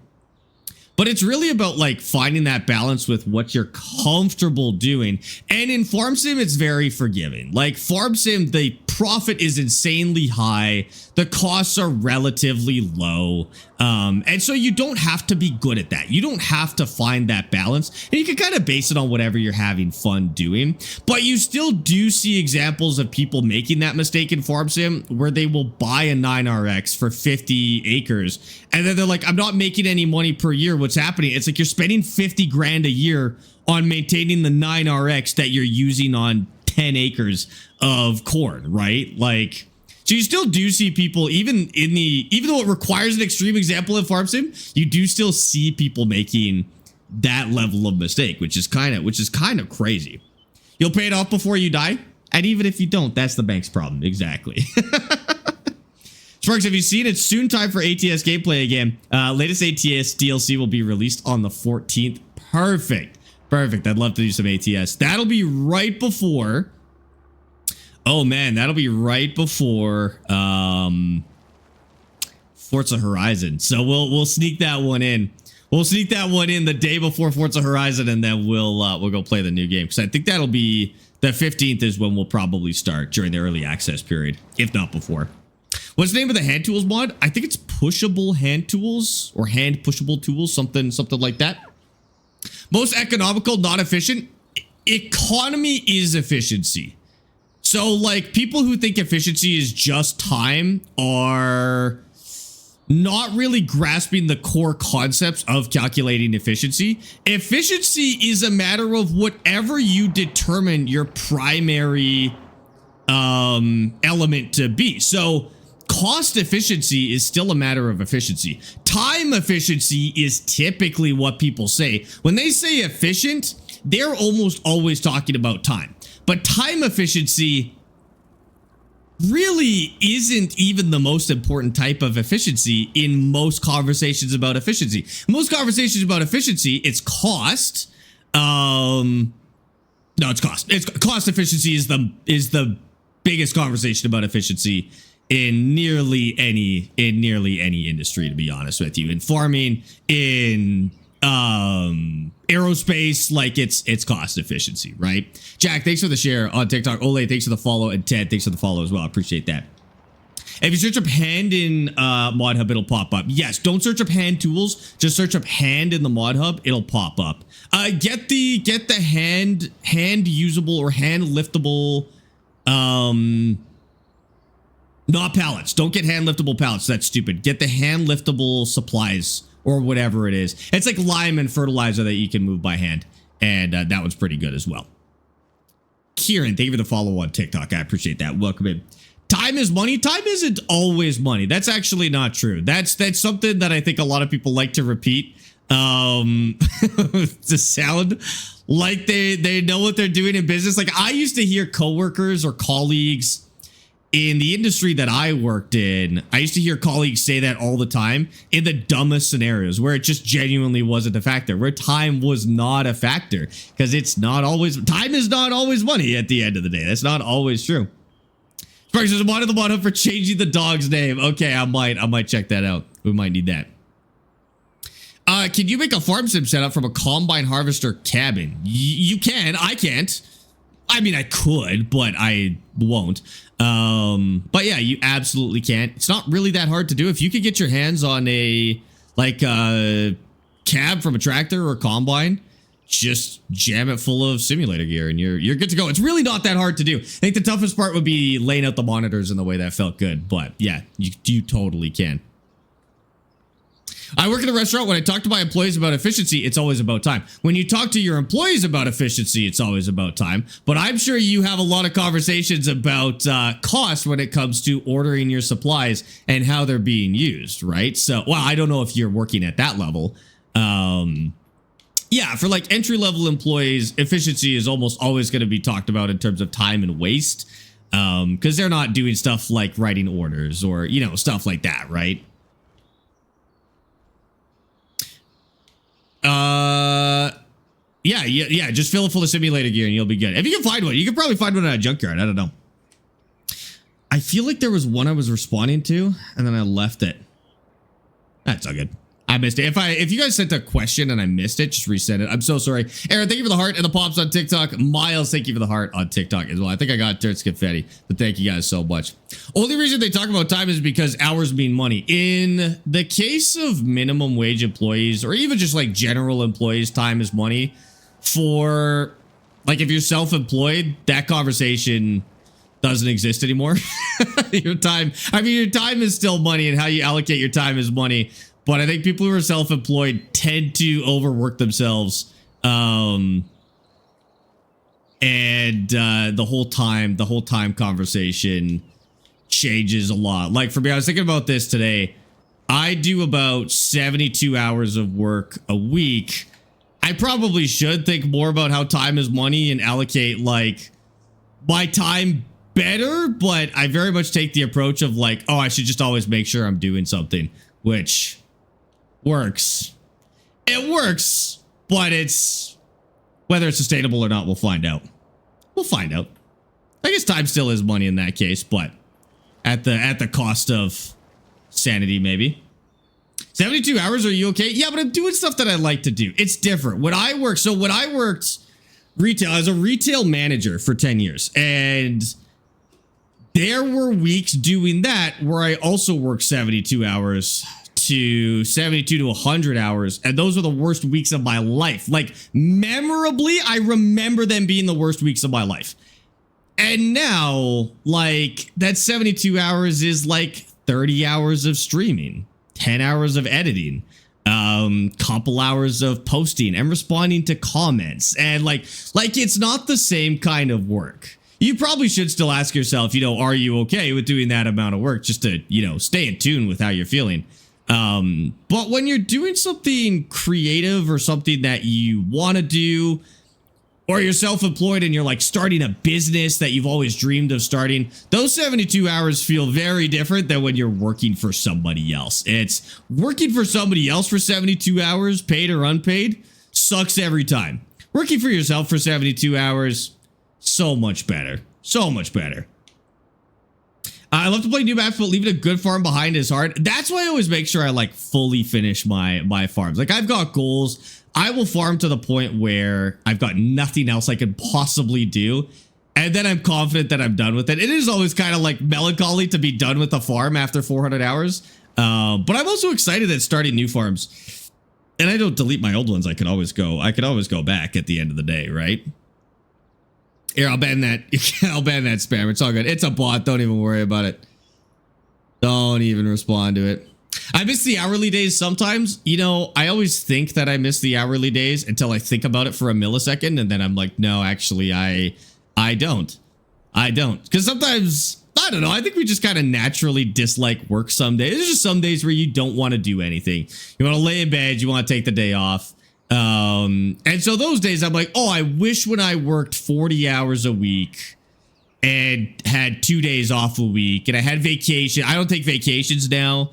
But it's really about like finding that balance with what you're comfortable doing. And in Farm Sim, it's very forgiving. Like Farm Sim, the profit is insanely high. The costs are relatively low. And so you don't have to be good at that. You don't have to find that balance. And you can kind of base it on whatever you're having fun doing. But you still do see examples of people making that mistake in Farm Sim where they will buy a 9RX for 50 acres. And then they're like, I'm not making any money per year. What's happening? It's like you're spending 50 grand a year on maintaining the 9RX that you're using on 10 acres of corn, right? Like, so you still do see people, even though it requires an extreme example in Farm Sim, you do still see people making that level of mistake, which is kind of crazy. You'll pay it off before you die, and even if you don't, that's the bank's problem. Exactly. Sparx, have you seen it's soon time for ATS gameplay again? Latest ATS DLC will be released on the 14th. Perfect. I'd love to do some ATS. That'll be right before. Oh man, that'll be right before Forza Horizon. So we'll sneak that one in. We'll sneak that one in the day before Forza Horizon, and then we'll go play the new game, because I think that'll be the 15th is when we'll probably start during the early access period, if not before. What's the name of the hand tools mod? I think it's pushable hand tools or hand pushable tools, something like that. Most economical, not efficient. Economy is efficiency. So like people who think efficiency is just time are not really grasping the core concepts of calculating efficiency. Efficiency is a matter of whatever you determine your primary element to be. So cost efficiency is still a matter of efficiency. Time efficiency is typically what people say. When they say efficient, they're almost always talking about time. But time efficiency really isn't even the most important type of efficiency in most conversations about efficiency. Most conversations about efficiency, it's cost. No, it's cost. It's cost efficiency is the biggest conversation about efficiency in nearly any industry, to be honest with you. In farming, in aerospace, like it's cost efficiency, right? Jack, thanks for the share on TikTok. Ole, thanks for the follow, and Ted, thanks for the follow as well. I appreciate that. If you search up hand in Mod Hub, it'll pop up. Yes, don't search up hand tools. Just search up hand in the Mod Hub. It'll pop up. Get the hand usable or hand liftable. Not pallets. Don't get hand liftable pallets. That's stupid. Get the hand liftable supplies or whatever it is. It's like lime and fertilizer that you can move by hand. And that one's pretty good as well. Kieran, thank you for the follow on TikTok. I appreciate that. Welcome in. Time is money. Time isn't always money. That's actually not true. That's something that I think a lot of people like to repeat to sound like they know what they're doing in business. Like I used to hear coworkers or colleagues in the industry that I worked in, I used to hear colleagues say that all the time in the dumbest scenarios where it just genuinely wasn't a factor, where time was not a factor, because it's not always, time is not always money at the end of the day. That's not always true. Sparx, there's a mod in the bottom for changing the dog's name. Okay, I might check that out. We might need that. Can you make a farm sim setup from a combine harvester cabin? You can. I can't. I mean, I could, but I won't. But yeah, you absolutely can. It's not really that hard to do. If you could get your hands on a cab from a tractor or combine, just jam it full of simulator gear and you're good to go. It's really not that hard to do. I think the toughest part would be laying out the monitors in the way that felt good. But yeah, you totally can. I work in a restaurant. When I talk to my employees about efficiency, it's always about time. When you talk to your employees about efficiency, it's always about time. But I'm sure you have a lot of conversations about cost when it comes to ordering your supplies and how they're being used, right? So, well, I don't know if you're working at that level. Yeah, for like entry-level employees, efficiency is almost always going to be talked about in terms of time and waste, because they're not doing stuff like writing orders or, you know, stuff like that, right? Yeah, just fill it full of simulator gear and you'll be good. If you can find one, you can probably find one at a junkyard. I don't know. I feel like there was one I was responding to and then I left it. That's all good. I missed it. If you guys sent a question and I missed it, just resend it. I'm so sorry. Aaron, thank you for the heart and the pops on TikTok. Miles, thank you for the heart on TikTok as well. I think I got Dirt's confetti, but thank you guys so much. Only reason they talk about time is because hours mean money. In the case of minimum wage employees or even just like general employees, time is money. For like if you're self-employed, that conversation doesn't exist anymore. Your time is still money and how you allocate your time is money. But I think people who are self-employed tend to overwork themselves. And the whole time conversation changes a lot. Like for me, I was thinking about this today. I do about 72 hours of work a week. I probably should think more about how time is money and allocate like my time better. But I very much take the approach of like, oh, I should just always make sure I'm doing something, which works. It works, but it's whether it's sustainable or not, we'll find out. We'll find out. I guess time still is money in that case, but at the cost of sanity, maybe. 72 hours, are you okay? Yeah, but I'm doing stuff that I like to do. It's different. When I worked retail, I was a retail manager for 10 years, and there were weeks doing that where I also worked 72 hours to 72 to 100 hours. And those were the worst weeks of my life. Like memorably, I remember them being the worst weeks of my life. And now like that 72 hours is like 30 hours of streaming, 10 hours of editing, couple hours of posting and responding to comments. And like it's not the same kind of work. you probably should still ask yourself, are you okay with doing that amount of work just to, stay in tune with how you're feeling? But when you're doing something creative or something that you want to do, or you're self-employed and you're like starting a business that you've always dreamed of starting, those 72 hours feel very different than when you're working for somebody else. It's working for somebody else for 72 hours, paid or unpaid, sucks every time. Working for yourself for 72 hours, so much better. So much better. I love to play new maps, but leaving a good farm behind is hard. That's why I always make sure I like fully finish my farms. Like I've got goals. I will farm to the point where I've got nothing else I can possibly do. And then I'm confident that I'm done with it. It is always kind of like melancholy to be done with the farm after 400 hours. But I'm also excited at starting new farms. And I don't delete my old ones. I could always go back at the end of the day, right? Here, I'll ban that. I'll ban that spam. It's all good. It's a bot. Don't even worry about it. Don't even respond to it. I miss the hourly days sometimes. I always think that I miss the hourly days until I think about it for a millisecond. And then I'm like, no, actually, I don't. Because sometimes, I don't know. I think we just kind of naturally dislike work some days. There's just some days where you don't want to do anything. You want to lay in bed. You want to take the day off. And so those days I'm like, oh, I wish when I worked 40 hours a week and had 2 days off a week and I had vacation. I don't take vacations now.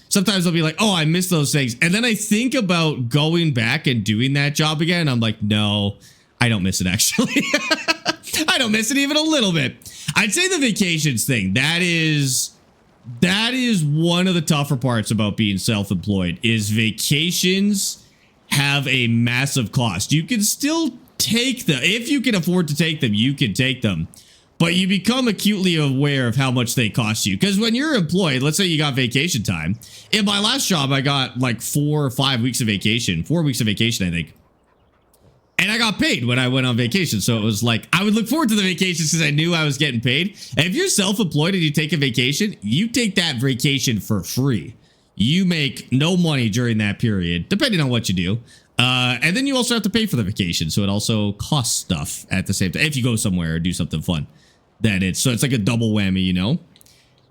Sometimes I'll be like, oh, I missed those things. And then I think about going back and doing that job again. I'm like, no, I don't miss it actually. I don't miss it even a little bit. I'd say the vacations thing, that is one of the tougher parts about being self-employed is vacations have a massive cost. You can still take them. If you can afford to take them, you can take them. But you become acutely aware of how much they cost you. Because when you're employed, let's say you got vacation time. In my last job, I got like 4 or 5 weeks of vacation. 4 weeks of vacation, I think. And I got paid when I went on vacation. So it was like, I would look forward to the vacations because I knew I was getting paid. And if you're self-employed and you take a vacation, you take that vacation for free. You make no money during that period, depending on what you do. And then you also have to pay for the vacation. So it also costs stuff at the same time. If you go somewhere or do something fun. So it's like a double whammy,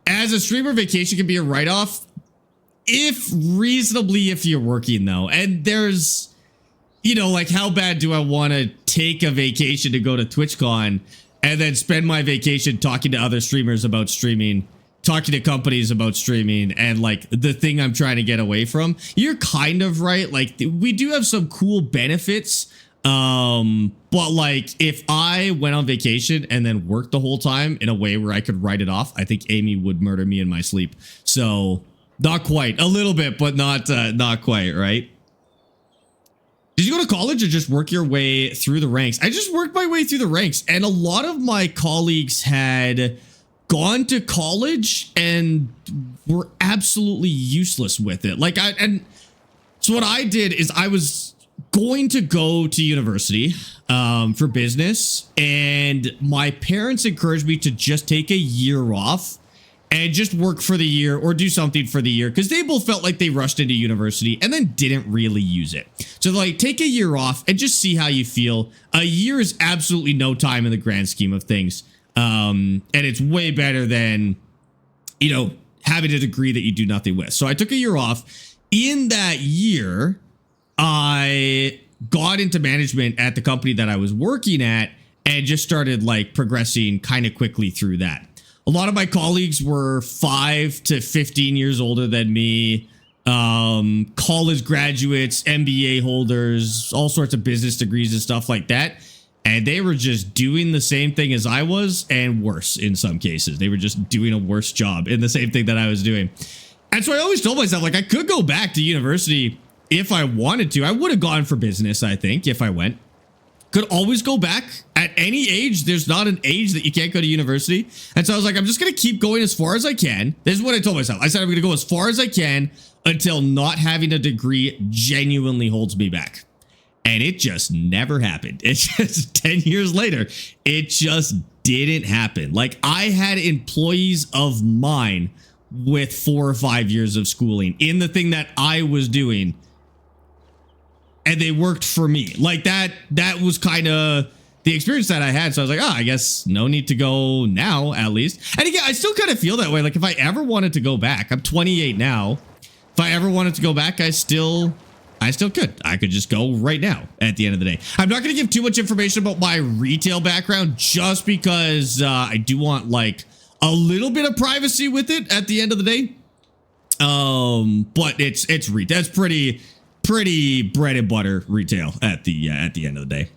As a streamer, vacation can be a write-off. If you're working though. And there's, like how bad do I want to take a vacation to go to TwitchCon and then spend my vacation talking to other streamers about streaming, talking to companies about streaming and like the thing I'm trying to get away from? You're kind of right. Like we do have some cool benefits. But like if I went on vacation and then worked the whole time in a way where I could write it off, I think Amy would murder me in my sleep. So not quite, a little bit, but not quite, right? Did you go to college or just work your way through the ranks? I just worked my way through the ranks, and a lot of my colleagues had gone to college and were absolutely useless with it. So what I did is I was going to go to university for business, and my parents encouraged me to just take a year off and just work for the year or do something for the year because they both felt like they rushed into university and then didn't really use it. So like take a year off and just see how you feel. A year is absolutely no time in the grand scheme of things. And it's way better than, having a degree that you do nothing with. So I took a year off. In that year, I got into management at the company that I was working at and just started like progressing kind of quickly through that. A lot of my colleagues were 5 to 15 years older than me, college graduates, MBA holders, all sorts of business degrees and stuff like that. And they were just doing the same thing as I was and worse in some cases. They were just doing a worse job in the same thing that I was doing. And so I always told myself, like, I could go back to university if I wanted to. I would have gone for business, I think, if I went. Could always go back at any age. There's not an age that you can't go to university. And so I was like, I'm just going to keep going as far as I can. This is what I told myself. I said, I'm going to go as far as I can until not having a degree genuinely holds me back. And it just never happened. It's just 10 years later, it just didn't happen. Like I had employees of mine with 4 or 5 years of schooling in the thing that I was doing. And they worked for me like that. That was kind of the experience that I had. So I was like, oh, I guess no need to go now, at least. And again, I still kind of feel that way. Like if I ever wanted to go back, I'm 28 now. If I ever wanted to go back, I still could. I could just go right now at the end of the day. I'm not going to give too much information about my retail background just because I do want like a little bit of privacy with it at the end of the day. But it's retail. That's pretty bread and butter retail at the end of the day.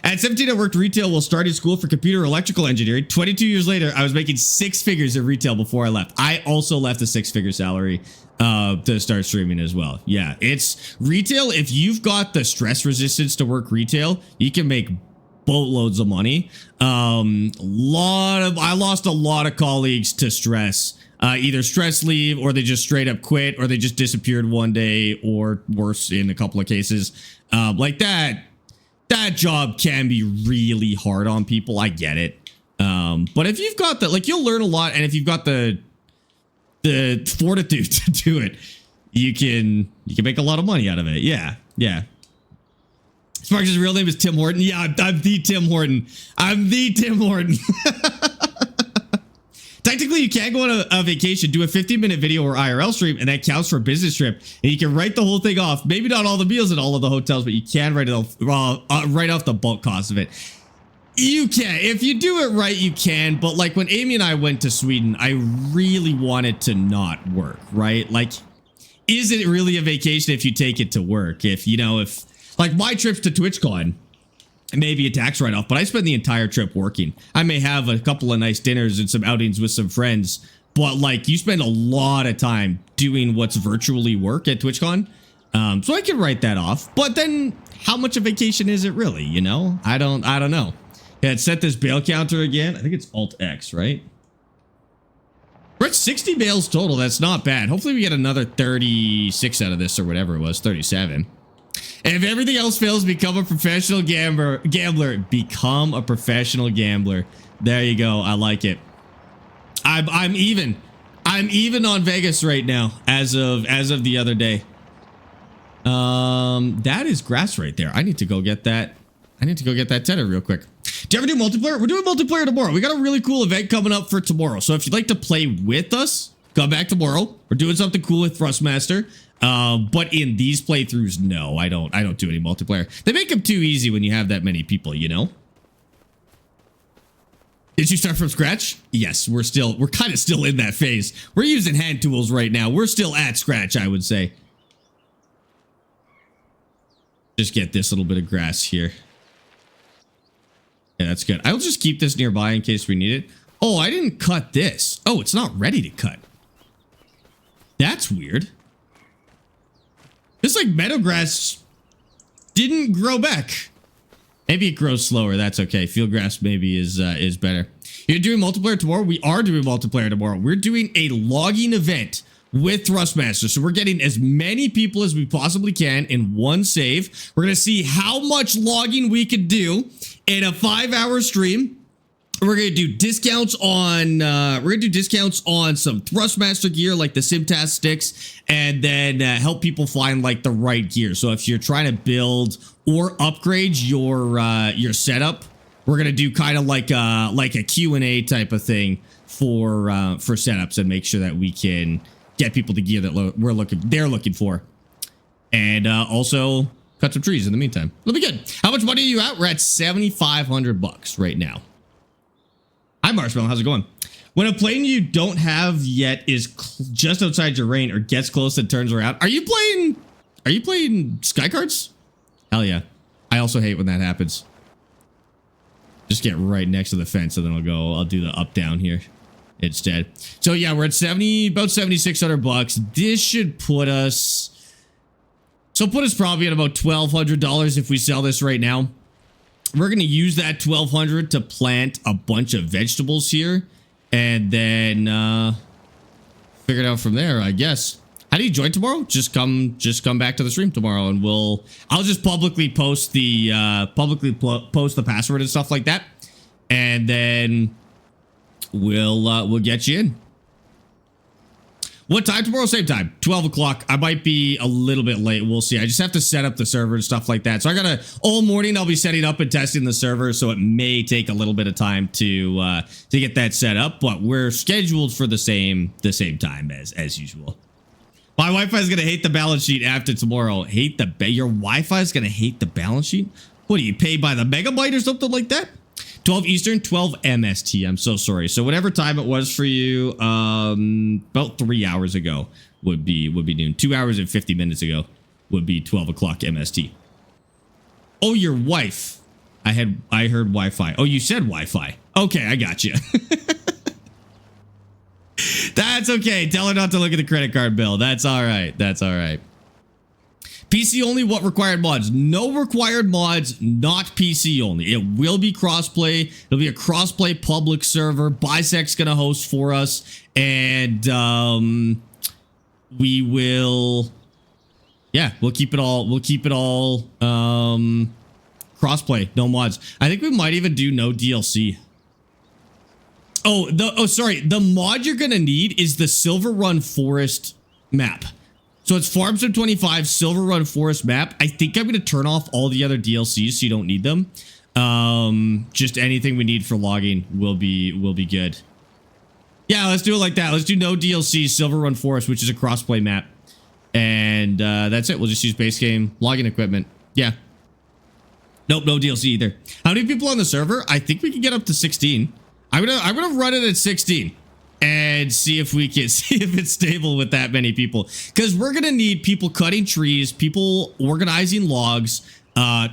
At 17, I worked retail while starting school for computer electrical engineering. 22 years later, I was making 6 figures in retail before I left. I also left a 6-figure salary to start streaming as well. Yeah, it's retail. If you've got the stress resistance to work retail, you can make boatloads of money. I lost a lot of colleagues to stress. Either stress leave, or they just straight up quit, or they just disappeared one day, or worse in a couple of cases. Like that job can be really hard on people. I get it. But if you've got that, like, you'll learn a lot, and if you've got the fortitude to do it, you can make a lot of money out of it. Yeah. Sparx' real name is Tim Horton. Yeah, I'm the Tim Horton. Technically, you can go on a vacation, do a 15-minute video or IRL stream, and that counts for a business trip. And you can write the whole thing off. Maybe not all the meals at all of the hotels, but you can write it off, write off the bulk cost of it. You can. If you do it right, you can. But like when Amy and I went to Sweden, I really wanted to not work, right? Like, is it really a vacation if you take it to work? If like my trips to TwitchCon, maybe a tax write-off, but I spend the entire trip working. I may have a couple of nice dinners and some outings with some friends, but like you spend a lot of time doing what's virtually work at TwitchCon. So I can write that off, but then how much a vacation is it really? I don't know. Yeah, it set this bail counter again. I think it's Alt X, right? We're at 60 bails total. That's not bad. Hopefully we get another 36 out of this or whatever it was, 37. And if everything else fails, become a professional gambler. Become a professional gambler. There you go. I like it. I'm even on Vegas right now as of the other day. That is grass right there. I need to go get that. I need to go get that tenor real quick. Do you ever do multiplayer? We're doing multiplayer tomorrow. We got a really cool event coming up for tomorrow. So if you'd like to play with us, come back tomorrow. We're doing something cool with Thrustmaster. But in these playthroughs, no, I don't do any multiplayer. They make them too easy when you have that many people, Did you start from scratch? Yes, we're kind of still in that phase. We're using hand tools right now. We're still at scratch, I would say. Just get this little bit of grass here. Yeah, that's good. I'll just keep this nearby in case we need it. Oh, I didn't cut this. Oh, it's not ready to cut. That's weird. This like meadow grass didn't grow back. Maybe it grows slower. That's okay. Field grass maybe is better. You're doing multiplayer tomorrow? We are doing multiplayer tomorrow. We're doing a logging event with Thrustmaster. So we're getting as many people as we possibly can in one save. We're going to see how much logging we could do in a 5-hour stream. We're going to do discounts on some Thrustmaster gear like the Simtask sticks, and then help people find like the right gear. So if you're trying to build or upgrade your setup, we're going to do kind of like a Q&A type of thing for setups and make sure that we can get people the gear that they're looking for. And also cut some trees in the meantime. It'll be good. How much money are you at? We're at $7,500 right now. Hi, Marshmallow. How's it going? When a plane you don't have yet is just outside your range or gets close and turns around, are you playing Sky Cards? Hell yeah. I also hate when that happens. Just get right next to the fence and then I'll do the up down here instead. So yeah, we're at about $7,600. This should put us probably at about $1,200 if we sell this right now. We're going to use that $1,200 to plant a bunch of vegetables here and then figure it out from there, I guess. How do you join tomorrow? Just come back to the stream tomorrow and I'll just publicly post the password and stuff like that. And then we'll get you in. What time tomorrow? Same time, 12 o'clock. I might be a little bit late. We'll see. I just have to set up the server and stuff like that. So I gotta, all morning I'll be setting up and testing the server. So it may take a little bit of time to get that set up, but we're scheduled for the same time as usual. My Wi-Fi is gonna hate the balance sheet after tomorrow. Your Wi-Fi is gonna hate the balance sheet? What do you pay by the megabyte or something like that? 12 Eastern, 12 MST. I'm so sorry. So whatever time it was for you, about 3 hours ago would be noon. 2 hours and 50 minutes ago would be 12 o'clock MST. Oh, your wife. I heard Wi-Fi. Oh, you said Wi-Fi. Okay, I got you. That's okay. Tell her not to look at the credit card bill. That's all right. That's all right. PC only, what required mods? No required mods, not PC only. It will be crossplay. It'll be a crossplay public server. Bisect's gonna host for us. And we will, yeah, we'll keep it all crossplay, no mods. I think we might even do no DLC. Sorry. The mod you're gonna need is the Silver Run Forest map. So it's Farm Sim 25 Silver Run Forest map. I think I'm going to turn off all the other DLCs so you don't need them. Just anything we need for logging will be good. Yeah, let's do it like that. Let's do no DLC Silver Run Forest, which is a crossplay map. And that's it. We'll just use base game login equipment. Yeah. Nope, no DLC either. How many people on the server? I think we can get up to 16. I'm gonna run it at 16. And see if we can see if it's stable with that many people, because we're gonna need people cutting trees, people organizing logs,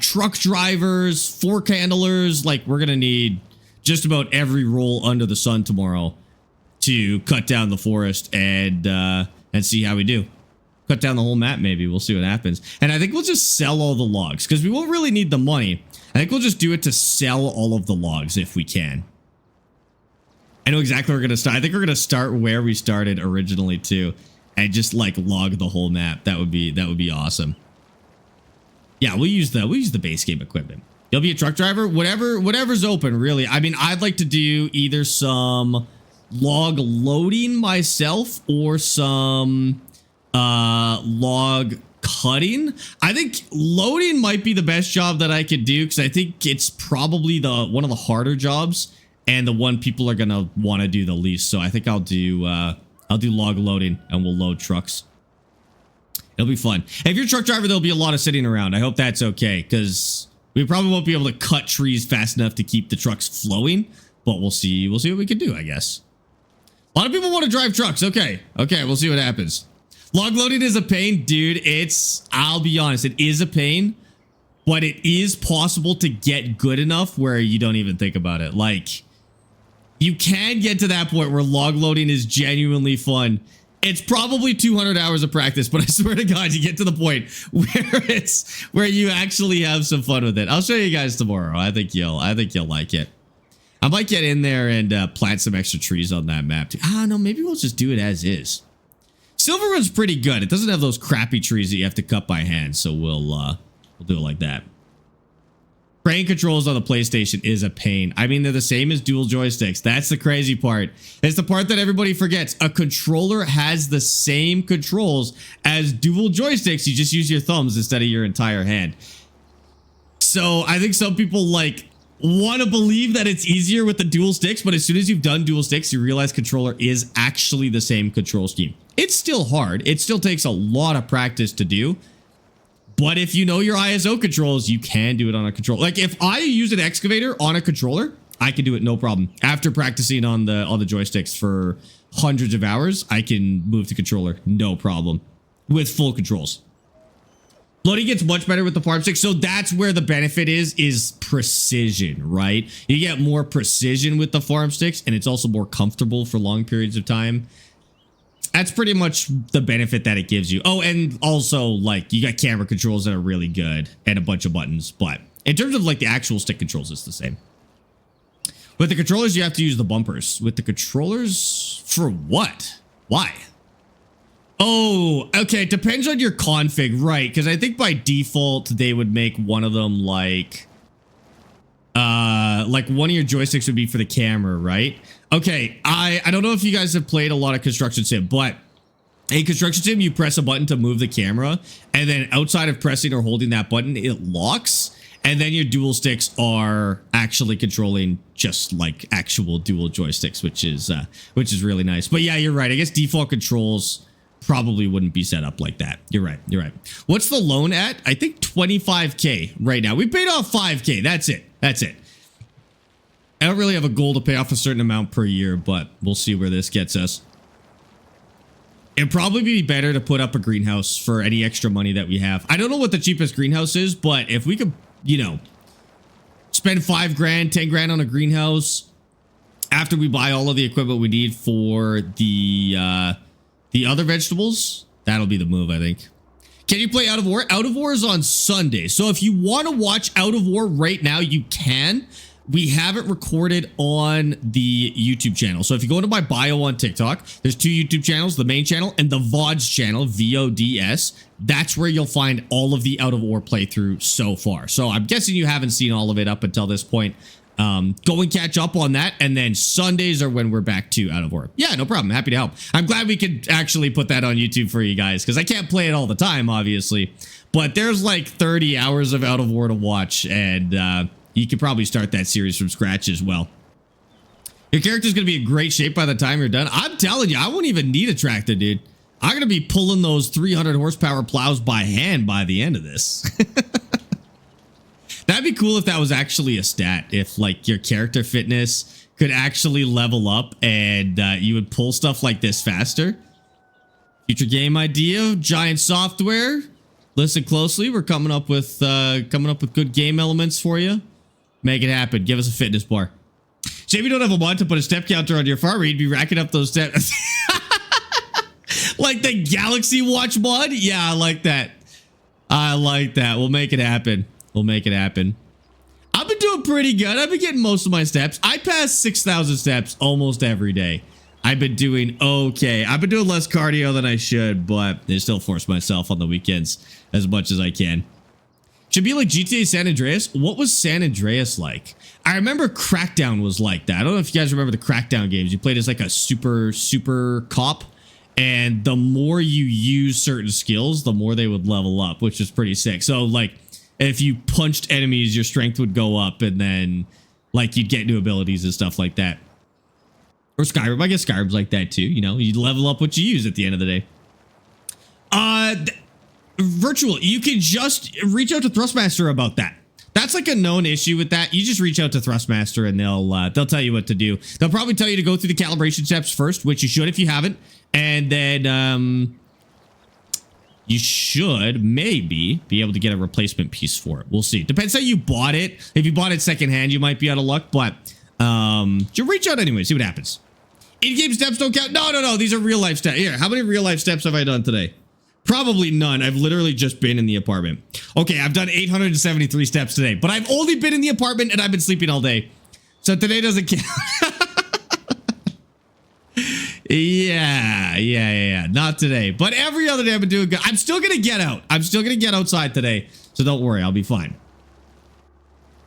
truck drivers, fork handlers. Like, we're gonna need just about every role under the sun tomorrow to cut down the forest and see how we do. Cut down the whole map, maybe. We'll see what happens. And I think we'll just sell all the logs because we won't really need the money. I think we'll just do it to sell all of the logs if we can. I know exactly where we're going to start. I think we're going to start where we started originally too, and just like log the whole map. That would be awesome. Yeah, we'll use the base game equipment. You'll be a truck driver, whatever's open, really. I mean, I'd like to do either some log loading myself or some log cutting. I think loading might be the best job that I could do because I think it's probably one of the harder jobs. And the one people are gonna want to do the least. So I think I'll do log loading and we'll load trucks. It'll be fun. And if you're a truck driver, there'll be a lot of sitting around. I hope that's okay, because we probably won't be able to cut trees fast enough to keep the trucks flowing. But we'll see. We'll see what we can do, I guess. A lot of people want to drive trucks. Okay, we'll see what happens. Log loading is a pain, dude. I'll be honest, it is a pain, but it is possible to get good enough where you don't even think about it. Like, you can get to that point where log loading is genuinely fun. It's probably 200 hours of practice, but I swear to God, you get to the point where you actually have some fun with it. I'll show you guys tomorrow. I think you'll like it. I might get in there and plant some extra trees on that map too. No, maybe we'll just do it as is. Silver Run's pretty good. It doesn't have those crappy trees that you have to cut by hand, so we'll do it like that. Train controls on the PlayStation is a pain. I mean, they're the same as dual joysticks. That's the crazy part. It's the part that everybody forgets. A controller has the same controls as dual joysticks. You just use your thumbs instead of your entire hand. So I think some people like want to believe that it's easier with the dual sticks, but as soon as you've done dual sticks, you realize controller is actually the same control scheme. It's still hard. It still takes a lot of practice to do. But if you know your ISO controls, you can do it on a controller. Like, if I use an excavator on a controller, I can do it no problem. After practicing on the joysticks for hundreds of hours, I can move the controller no problem with full controls. Loading gets much better with the farm stick, so that's where the benefit is precision, right? You get more precision with the farm sticks, and it's also more comfortable for long periods of time. That's pretty much the benefit that it gives you. Oh, and also, like, you got camera controls that are really good and a bunch of buttons. But in terms of, like, the actual stick controls, it's the same. With the controllers, you have to use the bumpers. With the controllers, for what? Why? Oh, okay. It depends on your config, right? Because I think by default, they would make one of them like one of your joysticks would be for the camera, right? Okay, I don't know if you guys have played a lot of construction sim, but In construction sim, you press a button to move the camera, and then outside of pressing or holding that button, it locks. And then your dual sticks are actually controlling just like actual dual joysticks, which is really nice. But yeah, you're right. I guess default controls probably wouldn't be set up like that. You're right. You're right. What's the loan at? I think 25K right now. We paid off 5K. That's it. That's it. I don't really have a goal to pay off a certain amount per year, but we'll see where this gets us. It'd probably be better to put up a greenhouse for any extra money that we have. I don't know what the cheapest greenhouse is, but if we could, you know, spend 5 grand, 10 grand on a greenhouse after we buy all of the equipment we need for the other vegetables, that'll be the move, I think. Can you play Out of War? Out of War is on Sunday. So if you want to watch Out of War right now, you can. We have it recorded on the YouTube channel. So if you go into my bio on TikTok, there's 2 YouTube channels, the main channel and the VODs channel, VODS. That's where you'll find all of the Out of War playthrough so far. So I'm guessing you haven't seen all of it up until this point. Go and catch up on that. And then Sundays are when we're back to Out of War. Yeah, no problem. Happy to help. I'm glad we could actually put that on YouTube for you guys because I can't play it all the time, obviously. But there's like 30 hours of Out of War to watch, and you could probably start that series from scratch as well. Your character's going to be in great shape by the time you're done. I'm telling you, I won't even need a tractor, dude. I'm going to be pulling those 300 horsepower plows by hand by the end of this. That'd be cool if that was actually a stat. If like your character fitness could actually level up and you would pull stuff like this faster. Future game idea, Giant Software. Listen closely. We're coming up with good game elements for you. Make it happen. Give us a fitness bar. Say if you don't have a mod to put a step counter on your farm, you'd be racking up those steps. Like the Galaxy Watch mod? Yeah, I like that. I like that. We'll make it happen. We'll make it happen. I've been doing pretty good. I've been getting most of my steps. I pass 6,000 steps almost every day. I've been doing okay. I've been doing less cardio than I should, but I still force myself on the weekends as much as I can. Should be like GTA San Andreas. What was San Andreas like? I remember Crackdown was like that. I don't know if you guys remember the Crackdown games. You played as like a super cop, and the more you use certain skills, the more they would level up, which is pretty sick. So like if you punched enemies, your strength would go up, and then like you'd get new abilities and stuff like that. Or Skyrim. I guess Skyrim's like that too. You know, you level up what you use at the end of the day. Virtual, you can just reach out to Thrustmaster about that. That's like a known issue with that. You just reach out to Thrustmaster and they'll tell you what to do. They'll probably tell you to go through the calibration steps first, which you should if you haven't. And then you should maybe be able to get a replacement piece for it. We'll see. Depends how you bought it. If you bought it secondhand, you might be out of luck, but you reach out anyway, see what happens. In-game steps don't count. No. These are real life steps. Here, how many real life steps have I done today? Probably none. I've literally just been in the apartment. Okay, I've done 873 steps today, but I've only been in the apartment and I've been sleeping all day. So today doesn't count. Yeah. Not today, but every other day I've been doing good. I'm still going to get out. I'm still going to get outside today. So don't worry, I'll be fine.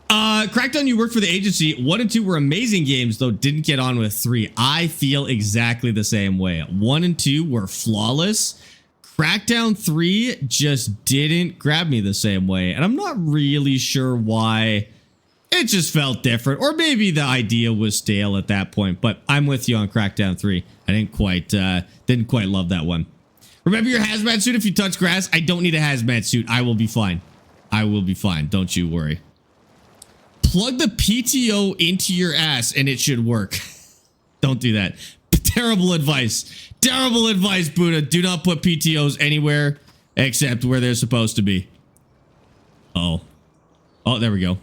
Crackdown, you worked for the agency. 1 and 2 were amazing games, though didn't get on with 3. I feel exactly the same way. 1 and 2 were flawless. Crackdown 3 just didn't grab me the same way, and I'm not really sure why. It just felt different, or maybe the idea was stale at that point, but I'm with you on Crackdown 3. I didn't quite love that one. Remember your hazmat suit if you touch grass? I don't need a hazmat suit. I will be fine. I will be fine. Don't you worry. Plug the PTO into your ass and it should work. Don't do that. Terrible advice. Terrible advice, Buddha. Do not put PTOs anywhere except where they're supposed to be. Oh, there we go.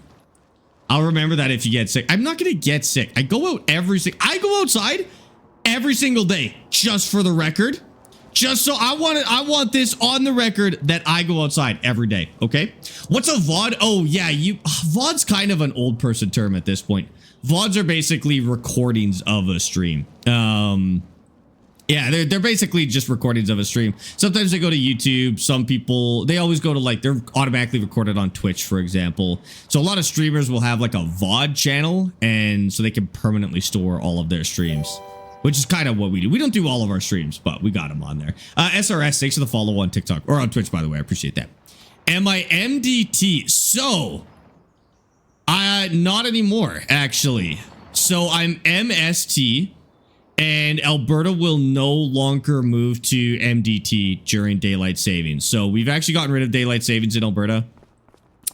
I'll remember that if you get sick. I'm not going to get sick. I go out I go outside every single day, just for the record. Just so I want this on the record that I go outside every day. Okay. What's a VOD? Oh yeah. VOD's kind of an old person term at this point. VODs are basically recordings of a stream. Yeah, they're basically just recordings of a stream. Sometimes they go to YouTube. Some people, they always go to like, they're automatically recorded on Twitch, for example. So a lot of streamers will have like a VOD channel, and so they can permanently store all of their streams, which is kind of what we do. We don't do all of our streams, but we got them on there. SRS, thanks for the follow on TikTok or on Twitch, by the way. I appreciate that. Am I MDT? So, not anymore, actually. So I'm MST, and Alberta will no longer move to MDT during daylight savings. So we've actually gotten rid of daylight savings in Alberta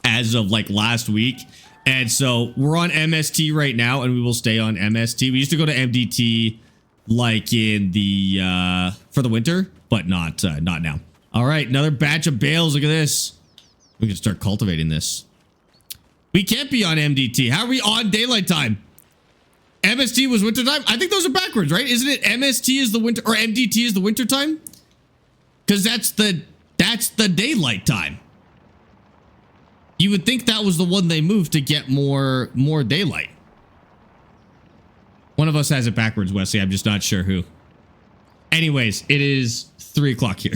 as of like last week. And so we're on MST right now, and we will stay on MST. We used to go to MDT like in the for the winter, but not now. All right, another batch of bales. Look at this. We can start cultivating this. We can't be on MDT. How are we on daylight time? MST was winter time. I think those are backwards, right? Isn't it MST is the winter or MDT is the winter time? Because that's the daylight time. You would think that was the one they moved to get more daylight. One of us has it backwards, Wesley. I'm just not sure who. Anyways, it is 3 o'clock here.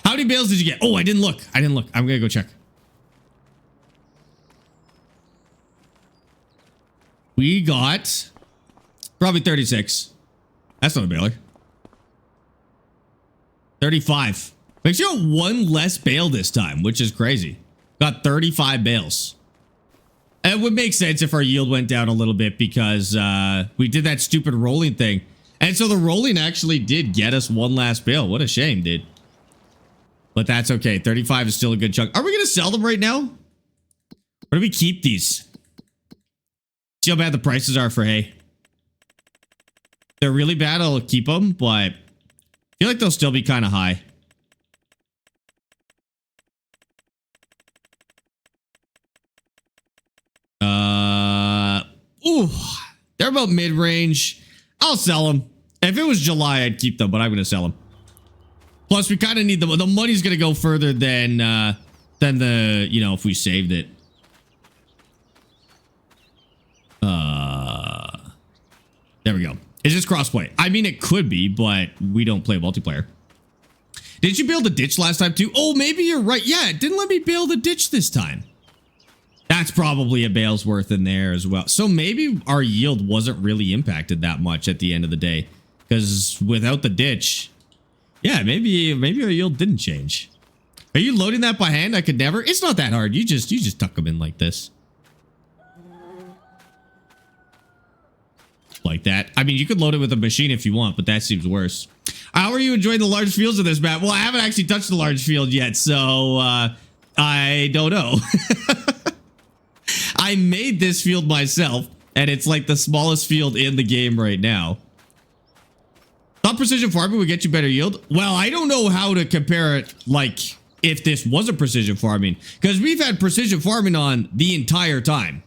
How many bales did you get? Oh, I didn't look. I'm gonna go check. We got probably 36. That's not a baler. 35. Makes you got one less bale this time, which is crazy. Got 35 bales. It would make sense if our yield went down a little bit because we did that stupid rolling thing. And so the rolling actually did get us one last bale. What a shame, dude. But that's okay. 35 is still a good chunk. Are we going to sell them right now? Or do we keep these? See how bad the prices are for hay. They're really bad. I'll keep them, but I feel like they'll still be kind of high. Ooh, they're about mid-range. I'll sell them. If it was July, I'd keep them, but I'm going to sell them. Plus, we kind of need the money's going to go further than the, you know, if we saved it. There we go. Is this crossplay? I mean, it could be, but we don't play multiplayer. Did you build a ditch last time too? Oh, maybe you're right. Yeah, it didn't let me build a ditch this time. That's probably a bale's worth in there as well. So maybe our yield wasn't really impacted that much at the end of the day. Because without the ditch, yeah, maybe our yield didn't change. Are you loading that by hand? I could never. It's not that hard. You just tuck them in like this. Like that. I mean, you could load it with a machine if you want, but that seems worse. How are you enjoying the large fields of this map? Well, I haven't actually touched the large field yet, so I don't know. I made this field myself, and it's like the smallest field in the game right now. Thought precision farming would get you better yield? Well, I don't know how to compare it, like, if this wasn't precision farming, because we've had precision farming on the entire time.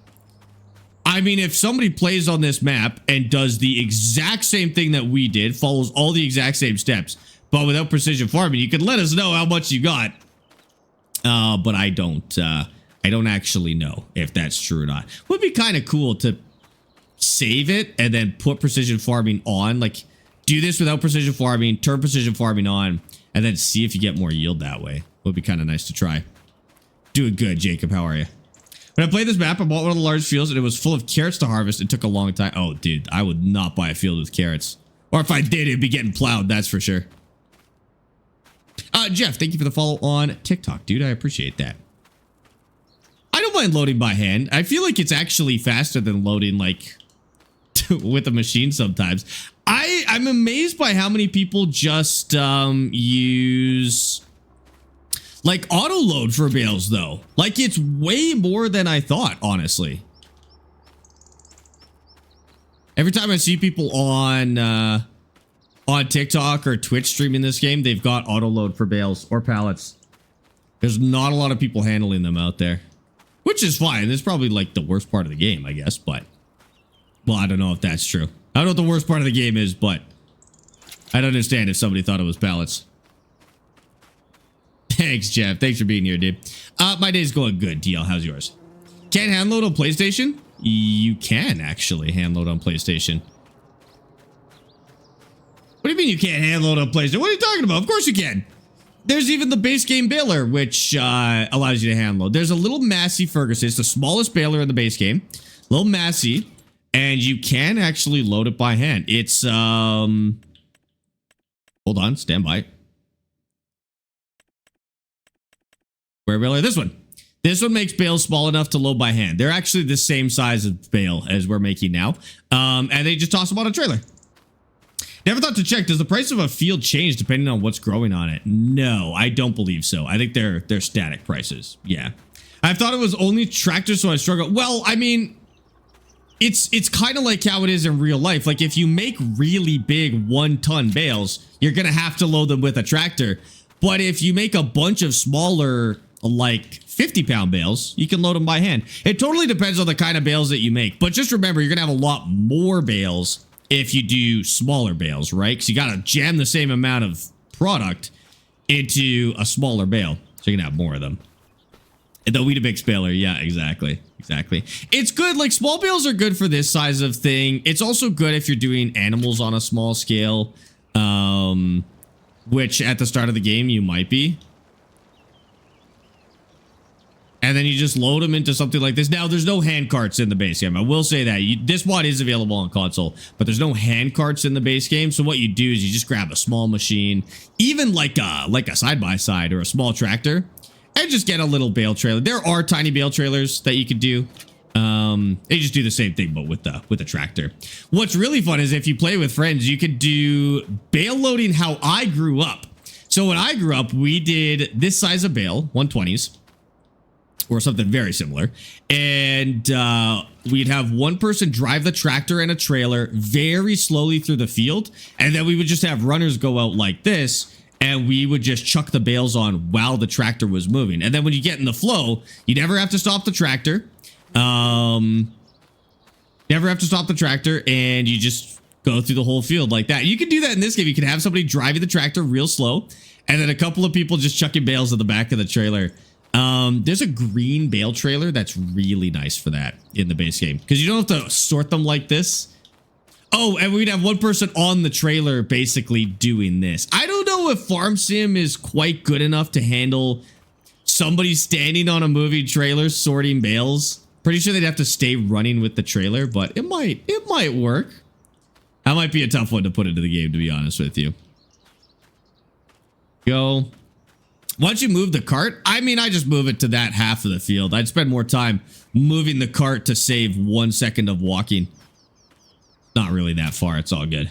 I mean, if somebody plays on this map and does the exact same thing that we did, follows all the exact same steps, but without precision farming, you can let us know how much you got. But I don't actually know if that's true or not. Would be kind of cool to save it and then put precision farming on, like do this without precision farming, turn precision farming on, and then see if you get more yield that way. Would be kind of nice to try. Doing good, Jacob. How are you? When I played this map, I bought one of the large fields and it was full of carrots to harvest. It took a long time. Oh, dude, I would not buy a field with carrots. Or if I did, it'd be getting plowed. That's for sure. Jeff, thank you for the follow on TikTok, dude. I appreciate that. I don't mind loading by hand. I feel like it's actually faster than loading like with a machine sometimes. I'm amazed by how many people just use like auto load for bales though. Like it's way more than I thought, honestly. Every time I see people on TikTok or Twitch streaming this game, they've got auto load for bales or pallets. There's not a lot of people handling them out there, which is fine. It's probably like the worst part of the game, I guess, but well, I don't know if that's true. I don't know what the worst part of the game is, but I'd understand if somebody thought it was pallets. Thanks, Jeff. Thanks for being here, dude. My day's going good. DL, how's yours? Can't hand load on PlayStation? You can actually hand load on PlayStation. What do you mean you can't hand load on PlayStation? What are you talking about? Of course you can. There's even the base game baler, which allows you to hand load. There's a little Massey Ferguson. It's the smallest baler in the base game. Little Massey. And you can actually load it by hand. It's, hold on, stand by. Where bale are this one? This one makes bales small enough to load by hand. They're actually the same size of bale as we're making now. And they just toss them on a trailer. Never thought to check, does the price of a field change depending on what's growing on it? No, I don't believe so. I think they're static prices. Yeah. I thought it was only tractors, so I struggle. Well, I mean, it's kind of like how it is in real life. Like if you make really big 1-ton bales, you're going to have to load them with a tractor. But if you make a bunch of smaller, like 50-pound bales, you can load them by hand. It totally depends on the kind of bales that you make. But just remember, you're going to have a lot more bales if you do smaller bales, right? Because you got to jam the same amount of product into a smaller bale. So you can have more of them. And the Weetabix baler, yeah, exactly. Exactly. It's good. Like, small bales are good for this size of thing. It's also good if you're doing animals on a small scale, which at the start of the game you might be. And then you just load them into something like this. Now, there's no hand carts in the base game. I will say that. This mod is available on console, but there's no hand carts in the base game. So what you do is you just grab a small machine, even like a side-by-side or a small tractor, and just get a little bale trailer. There are tiny bale trailers that you could do. They just do the same thing, but with the tractor. What's really fun is if you play with friends, you could do bale loading how I grew up. So when I grew up, we did this size of bale, 120s. Or something very similar. And we'd have one person drive the tractor and a trailer very slowly through the field. And then we would just have runners go out like this. And we would just chuck the bales on while the tractor was moving. And then when you get in the flow, you never have to stop the tractor. Never have to stop the tractor. And you just go through the whole field like that. You can do that in this game. You can have somebody driving the tractor real slow. And then a couple of people just chucking bales in the back of the trailer. There's a green bale trailer that's really nice for that in the base game because you don't have to sort them like this. Oh, and we'd have one person on the trailer basically doing this. I don't know if Farm Sim is quite good enough to handle somebody standing on a moving trailer sorting bales. Pretty sure they'd have to stay running with the trailer, but it might work. That might be a tough one to put into the game, to be honest with you. Go. Once you move the cart, I mean, I just move it to that half of the field. I'd spend more time moving the cart to save 1 second of walking. Not really that far. It's all good.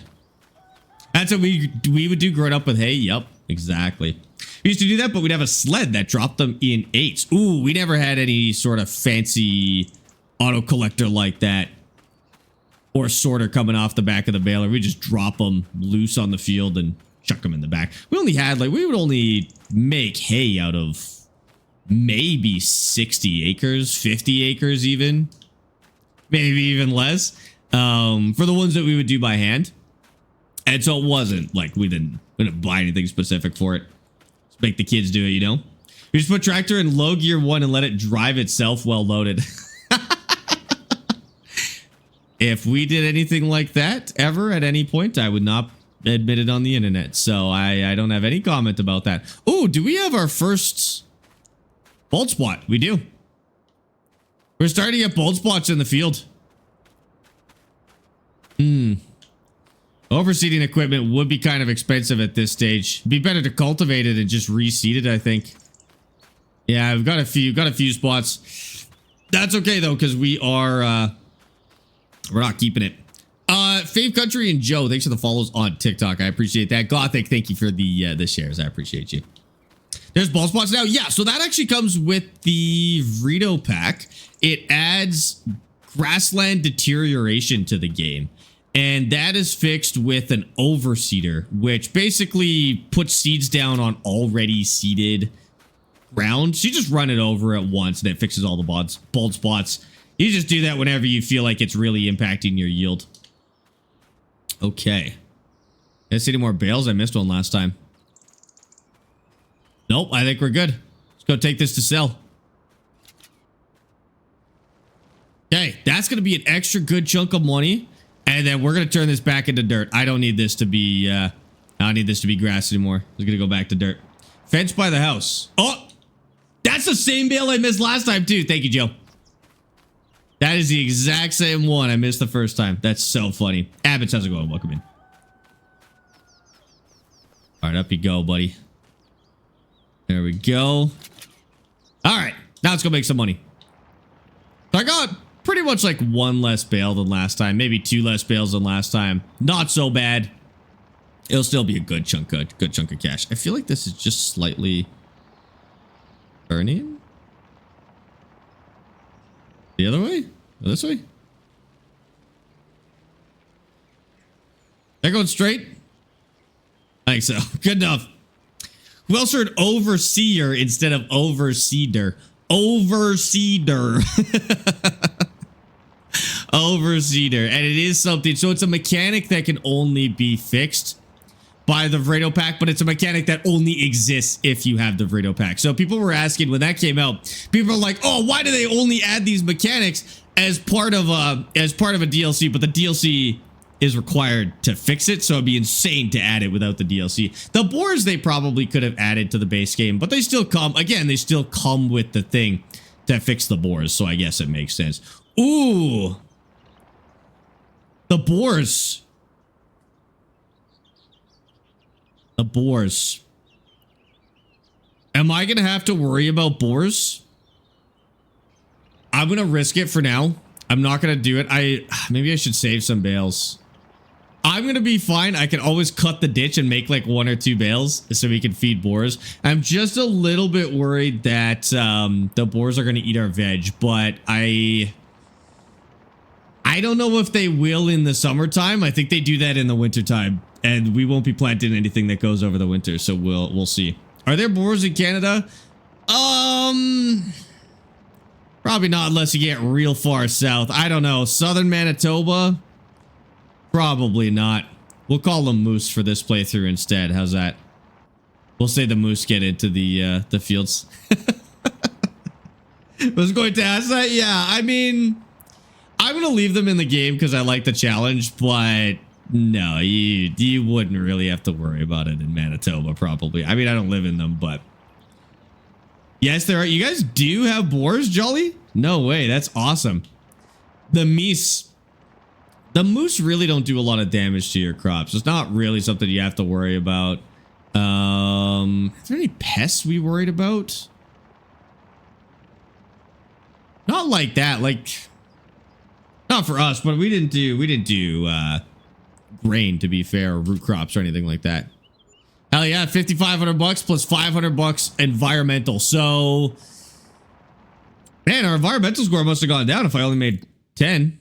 That's what we would do growing up with hay. Yep, exactly. We used to do that, but we'd have a sled that dropped them in 8s. Ooh, we never had any sort of fancy auto collector like that. Or sorter coming off the back of the baler. We just drop them loose on the field and chuck them in the back. We only had, like, we would only make hay out of maybe 60 acres, 50 acres even. Maybe even less. For the ones that we would do by hand. And so it wasn't like we didn't buy anything specific for it. Just make the kids do it, you know? We just put tractor in low gear 1 and let it drive itself well loaded. If we did anything like that ever at any point, I would not admit it on the internet. So I don't have any comment about that. Oh, do we have our first bald spot? We do. We're starting to get bald spots in the field. Overseeding equipment would be kind of expensive at this stage. It'd be better to cultivate it and just reseed it, I think. Yeah, I've got a few spots. That's okay though, because we're not keeping it. Fave Country and Joe, thanks for the follows on TikTok. I appreciate that. Gothic, thank you for the shares. I appreciate you. There's ball spots now. Yeah, so that actually comes with the Vrito pack. It adds grassland deterioration to the game. And that is fixed with an overseeder, which basically puts seeds down on already seeded ground. So you just run it over at once and it fixes all the bald spots. You just do that whenever you feel like it's really impacting your yield. Okay. Did I see any more bales? I missed one last time. Nope, I think we're good. Let's go take this to sell. Okay, that's going to be an extra good chunk of money. And then we're going to turn this back into dirt. I don't need this to be, I don't need this to be grass anymore. It's going to go back to dirt. Fence by the house. Oh, that's the same bale I missed last time too. Thank you, Joe. That is the exact same one I missed the first time. That's so funny. Abbott's, how's it going? Welcome in. All right, up you go, buddy. There we go. All right, now let's go make some money. So I got pretty much like one less bail than last time. Maybe two less bails than last time. Not so bad. It'll still be a good chunk of cash. I feel like this is just slightly burning. The other way? Or this way? They're going straight? I think so. Good enough. Who else heard overseer instead of overseeder? Overseeder. Overseeder. And it is something. So it's a mechanic that can only be fixed by the Vredo pack, but it's a mechanic that only exists if you have the Vredo pack. So people were asking when that came out, people were like, oh, why do they only add these mechanics as part of a DLC, but the DLC is required to fix it, so it'd be insane to add it without the DLC. The boars they probably could have added to the base game, but they still come, again, they still come with the thing to fix the boars, so I guess it makes sense. Ooh. The boars. The boars. Am I going to have to worry about boars? I'm going to risk it for now. I'm not going to do it. Maybe I should save some bales. I'm going to be fine. I can always cut the ditch and make like 1 or 2 bales so we can feed boars. I'm just a little bit worried that the boars are going to eat our veg, but I don't know if they will in the summertime. I think they do that in the wintertime. And we won't be planting anything that goes over the winter, so we'll see. Are there boars in Canada? Probably not unless you get real far south. I don't know. Southern Manitoba? Probably not. We'll call them moose for this playthrough instead. How's that? We'll say the moose get into the fields. Was going to ask that? Yeah, I mean, I'm going to leave them in the game because I like the challenge, but no, you wouldn't really have to worry about it in Manitoba, probably. I mean, I don't live in them, but yes, there are. You guys do have boars, Jolly? No way. That's awesome. The moose really don't do a lot of damage to your crops. It's not really something you have to worry about. Is there any pests we worried about? Not like that. Like, not for us, but we didn't do grain, to be fair, or root crops or anything like that. Hell yeah, 5,500 bucks plus 500 bucks environmental. So, man, our environmental score must have gone down if I only made 10.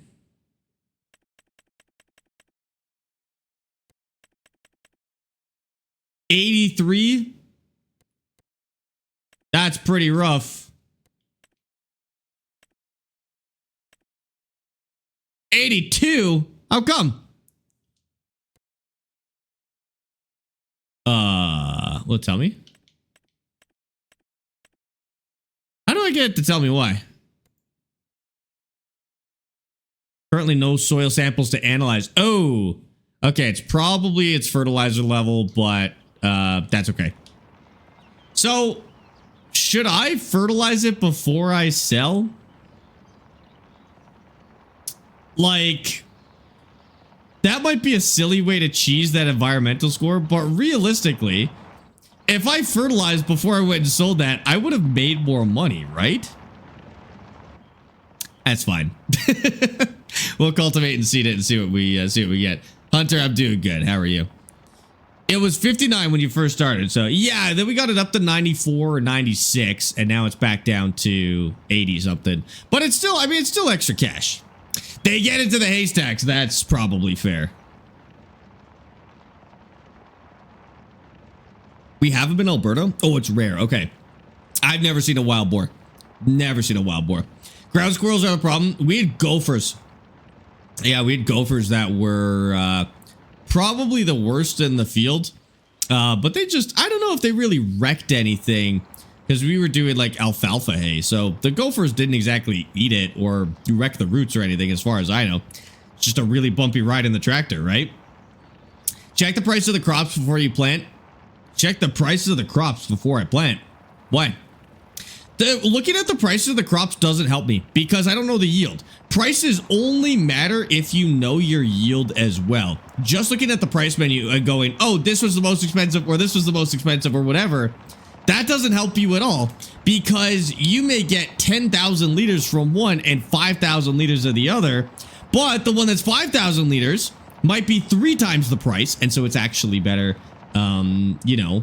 $83. That's pretty rough. 82? How come? Well, tell me. How do I get it to tell me why? Currently no soil samples to analyze. Oh, okay. It's probably its fertilizer level, but that's okay. So should I fertilize it before I sell? Like, that might be a silly way to cheese that environmental score, but realistically, if I fertilized before I went and sold that, I would have made more money, right? That's fine. We'll cultivate and seed it and see what we get. Hunter, I'm doing good. How are you? It was 59 when you first started, so yeah, then we got it up to 94 or 96, and now it's back down to 80 something. But it's still, I mean, it's still extra cash. They get into the haystacks. That's probably fair. We have them in Alberta? Oh, it's rare. Okay. I've never seen a wild boar. Never seen a wild boar. Ground squirrels are the problem. We had gophers. Yeah, we had gophers that were probably the worst in the field. But they just, I don't know if they really wrecked anything, because we were doing like alfalfa hay. So the gophers didn't exactly eat it or wreck the roots or anything, as far as I know. It's just a really bumpy ride in the tractor, right? Check the price of the crops before you plant. Check the prices of the crops before I plant. Why? Looking at the prices of the crops doesn't help me because I don't know the yield. Prices only matter if you know your yield as well. Just looking at the price menu and going, oh, this was the most expensive or this was the most expensive or whatever, that doesn't help you at all because you may get 10,000 liters from one and 5,000 liters of the other, but the one that's 5,000 liters might be 3 times the price, and so it's actually better, you know,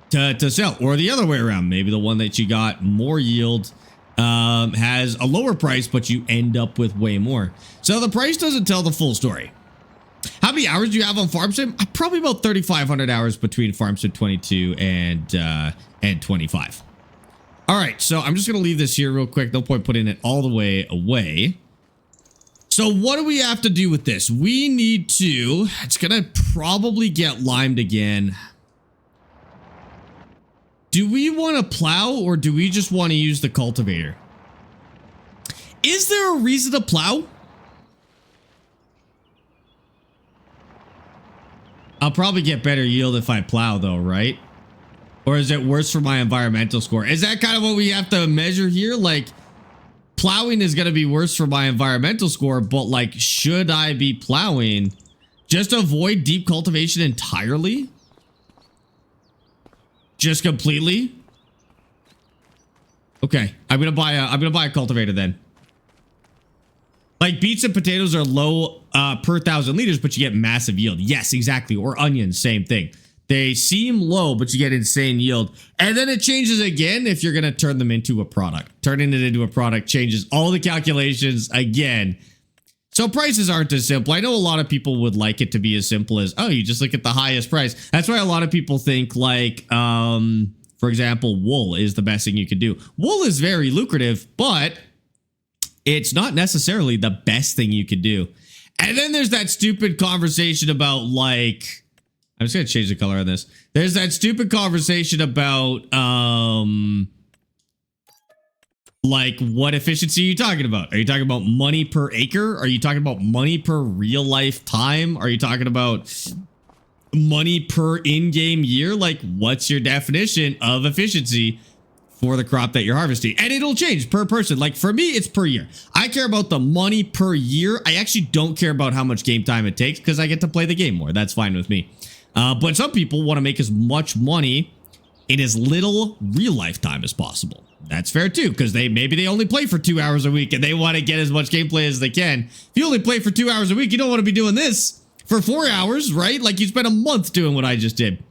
to sell. Or the other way around, maybe the one that you got more yield has a lower price, but you end up with way more. So the price doesn't tell the full story. How many hours do you have on Farm Sim? Probably about 3,500 hours between Farm Sim 22 and 25. All right, so I'm just gonna leave this here real quick. No point putting it all the way away. So what do we have to do with this? We need to, it's gonna probably get limed again. Do we want to plow or do we just want to use the cultivator? Is there a reason to plow? I'll probably get better yield if I plow though, right? Or is it worse for my environmental score? Is that kind of what we have to measure here? Like, plowing is going to be worse for my environmental score, but like, should I be plowing? Just avoid deep cultivation entirely? Just completely? Okay, I'm gonna buy a cultivator then. Like beets and potatoes are low per 1,000 liters, but you get massive yield. Yes, exactly. Or onions, same thing. They seem low, but you get insane yield. And then it changes again if you're gonna turn them into a product. Turning it into a product changes all the calculations again. So prices aren't as simple. I know a lot of people would like it to be as simple as, oh, you just look at the highest price. That's why a lot of people think like, for example, wool is the best thing you could do. Wool is very lucrative, but it's not necessarily the best thing you could do. And then there's that stupid conversation about like, I'm just going to change the color on this. There's that stupid conversation about, like, what efficiency are you talking about? Are you talking about money per acre? Are you talking about money per real life time? Are you talking about money per in-game year? Like, what's your definition of efficiency for the crop that you're harvesting? And it'll change per person. Like, for me, it's per year. I care about the money per year. I actually don't care about how much game time it takes because I get to play the game more. That's fine with me. But some people want to make as much money in as little real life time as possible. That's fair too, because maybe they only play for 2 hours a week and they want to get as much gameplay as they can. If you only play for 2 hours a week, you don't want to be doing this for 4 hours, right? Like you spent a month doing what I just did.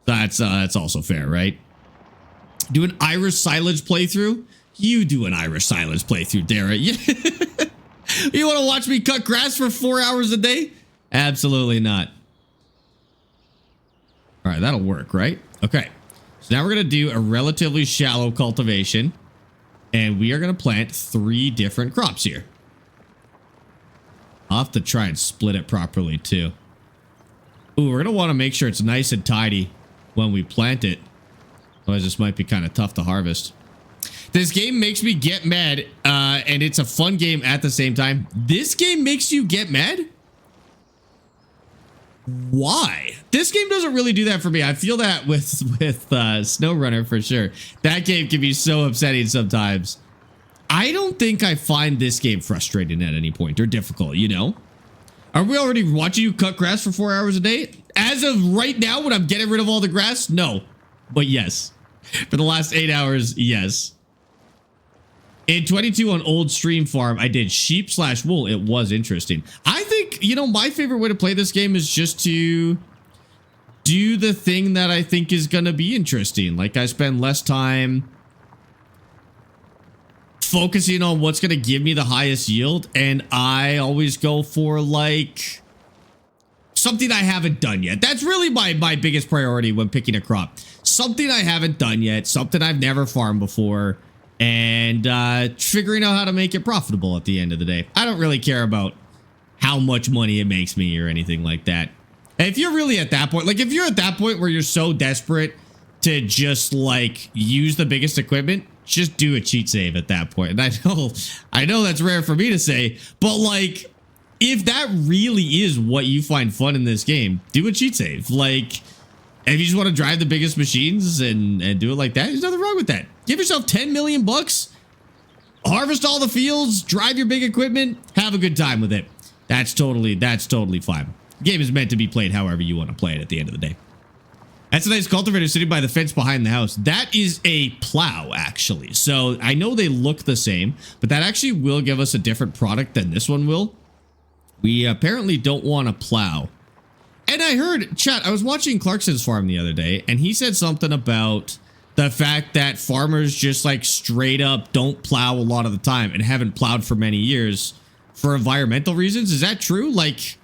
That's also fair, right? Do an Irish silage playthrough? You do an Irish silage playthrough, Dara. You want to watch me cut grass for 4 hours a day? Absolutely not. All right, that'll work, right? Okay. So now we're going to do a relatively shallow cultivation, and we are going to plant 3 different crops here. I'll have to try and split it properly too. Ooh, we're going to want to make sure it's nice and tidy when we plant it. Otherwise, this might be kind of tough to harvest. This game makes me get mad, and it's a fun game at the same time. This game makes you get mad? Why? This game doesn't really do that for me. I feel that with SnowRunner for sure. That game can be so upsetting sometimes. I don't think I find this game frustrating at any point or difficult, you know? Are we already watching you cut grass for 4 hours a day? As of right now, when I'm getting rid of all the grass, no. But yes. For the last 8 hours, yes. In 22 on Old Stream Farm, I did sheep/wool. It was interesting. I think, you know, my favorite way to play this game is just to do the thing that I think is going to be interesting. Like, I spend less time focusing on what's going to give me the highest yield, and I always go for, like, something I haven't done yet. That's really my biggest priority when picking a crop. Something I haven't done yet, something I've never farmed before, and figuring out how to make it profitable at the end of the day. I don't really care about how much money it makes me or anything like that. And if you're really at that point, like if you're at that point where you're so desperate to just like use the biggest equipment, just do a cheat save at that point. And I know that's rare for me to say, but like if that really is what you find fun in this game, do a cheat save. Like And if you just want to drive the biggest machines and do it like that, there's nothing wrong with that. Give yourself 10 million bucks, harvest all the fields, drive your big equipment, have a good time with it. That's totally fine. The game is meant to be played however you want to play it at the end of the day. That's a nice cultivator sitting by the fence behind the house. That is a plow, actually. So I know they look the same, but that actually will give us a different product than this one will. We apparently don't want to plow. And I heard, chat, I was watching Clarkson's farm the other day, and he said something about the fact that farmers just like straight up don't plow a lot of the time and haven't plowed for many years for environmental reasons. Is that true? Like,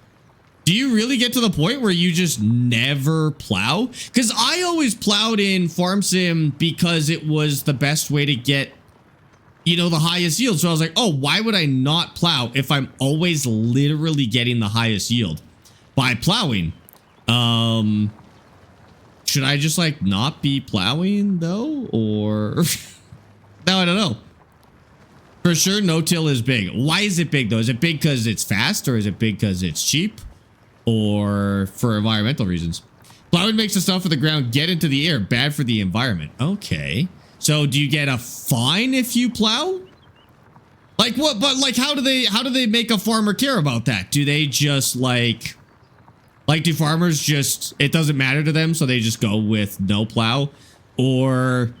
do you really get to the point where you just never plow? Because I always plowed in Farm Sim because it was the best way to get, you know, the highest yield. So I was like, oh, why would I not plow if I'm always literally getting the highest yield by plowing? Should I just like not be plowing though? Or no, I don't know. For sure, no-till is big. Why is it big though? Is it big because it's fast, or is it big because it's cheap, or for environmental reasons? Plowing makes the stuff of the ground get into the air, bad for the environment. Okay. So do you get a fine if you plow? Like what? But like, how do they make a farmer care about that? Do they just like do farmers just, it doesn't matter to them, so they just go with no plow? Or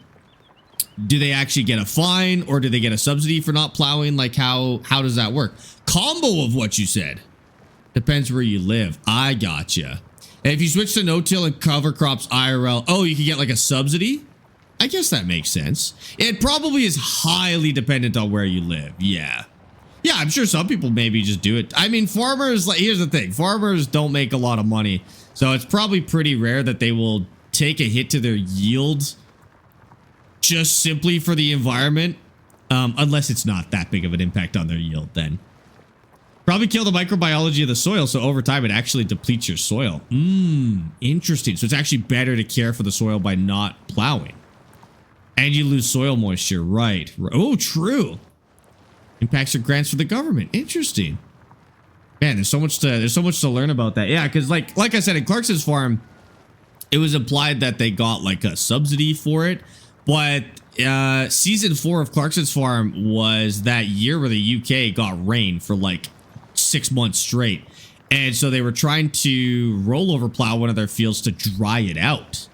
do they actually get a fine, or do they get a subsidy for not plowing? Like how does that work? Combo of what you said. Depends where you live. I gotcha. And if you switch to no-till and cover crops IRL, oh, you can get like a subsidy? I guess that makes sense. It probably is highly dependent on where you live. Yeah. Yeah, I'm sure some people maybe just do it. I mean, farmers, like, here's the thing. Farmers don't make a lot of money. So it's probably pretty rare that they will take a hit to their yield just simply for the environment. Unless it's not that big of an impact on their yield then. Probably kill the microbiology of the soil, so over time it actually depletes your soil. Interesting. So it's actually better to care for the soil by not plowing. And you lose soil moisture, right? Oh, true. Impacts your grants for the government. Interesting. Man, there's so much to learn about that. Yeah, because like I said, in Clarkson's farm, it was implied that they got like a subsidy for it. But season 4 of Clarkson's farm was that year where the UK got rain for like 6 months straight. And so they were trying to rollover plow one of their fields to dry it out.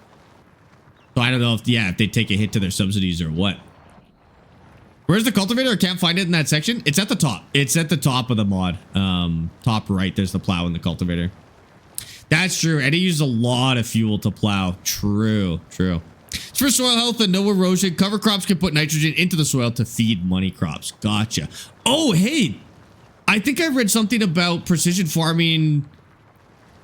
So I don't know if they take a hit to their subsidies or what. Where's the cultivator? I can't find it in that section. It's at the top. It's at the top of the mod. Top right, there's the plow and the cultivator. That's true. And it uses a lot of fuel to plow. True. It's for soil health and no erosion. Cover crops can put nitrogen into the soil to feed money crops. Gotcha. Oh, hey. I think I read something about precision farming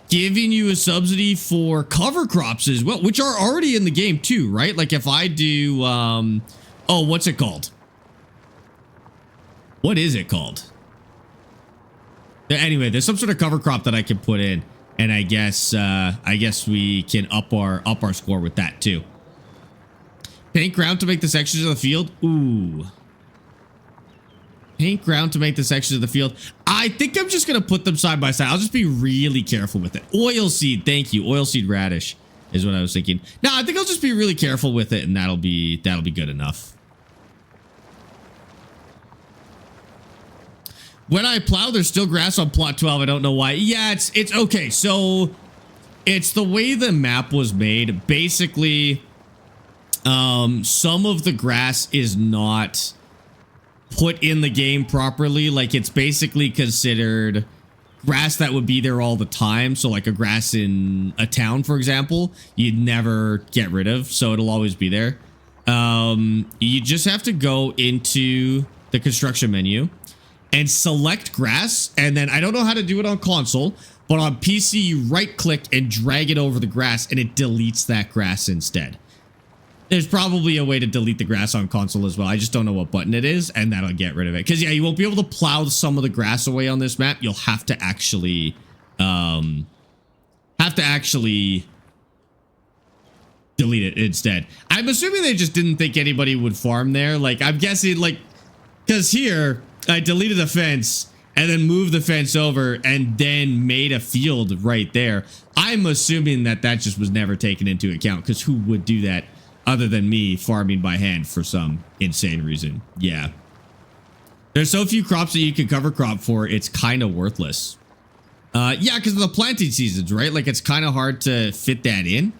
giving you a subsidy for cover crops as well, which are already in the game too, right? Like if I do, oh, what's it called? What is it called? Anyway, there's some sort of cover crop that I can put in, and I guess we can up our score with that too. Paint ground to make the sections of the field. Ooh. Paint ground to make the sections of the field. I think I'm just gonna put them side by side. I'll just be really careful with it. Oilseed, thank you. Oilseed radish is what I was thinking. No, I think I'll just be really careful with it, and that'll be good enough. When I plow, there's still grass on plot 12. I don't know why. Yeah, it's okay. So it's the way the map was made. Basically, some of the grass is not put in the game properly. Like it's basically considered grass that would be there all the time. So like a grass in a town, for example, you'd never get rid of. So it'll always be there. You just have to go into the construction menu and select grass, and then I don't know how to do it on console, but on PC you right click and drag it over the grass and it deletes that grass instead. There's probably a way to delete the grass on console as well. I just don't know what button it is, and that'll get rid of it. Because yeah, you won't be able to plow some of the grass away on this map. You'll have to actually delete it instead. I'm assuming they just didn't think anybody would farm there. Like I'm guessing, like, because here I deleted the fence and then moved the fence over and then made a field right there. I'm assuming that that just was never taken into account, because who would do that other than me farming by hand for some insane reason? Yeah. There's so few crops that you can cover crop for, it's kind of worthless. Yeah, because of the planting seasons, right? Like, it's kind of hard to fit that in.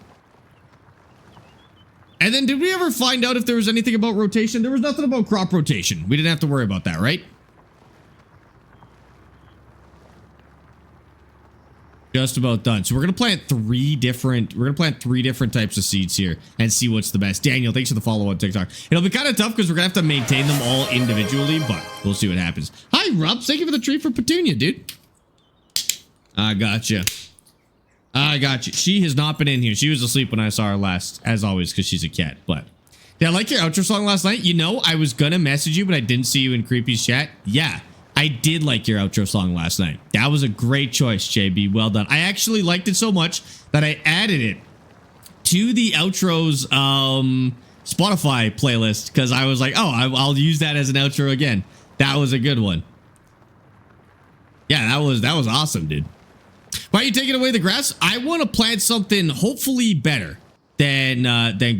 And then did we ever find out if there was anything about rotation? There was nothing about crop rotation. We didn't have to worry about that, right? Just about done. So we're gonna plant three different types of seeds here and see what's the best. Daniel, thanks for the follow on TikTok. It'll be kind of tough because we're gonna have to maintain them all individually, but we'll see what happens. Hi, Rob. Thank you for the treat for Petunia, dude. I gotcha. I got you. She has not been in here. She was asleep when I saw her last, as always, because she's a cat. But did I like your outro song last night? You know, I was gonna message you, but I didn't see you in Creepy's chat. Yeah, I did like your outro song last night. That was a great choice, JB. Well done. I actually liked it so much that I added it to the outro's Spotify playlist, because I was like, oh, I'll use that as an outro again. That was a good one. Yeah, that was awesome, dude. Why are you taking away the grass? I want to plant something hopefully better than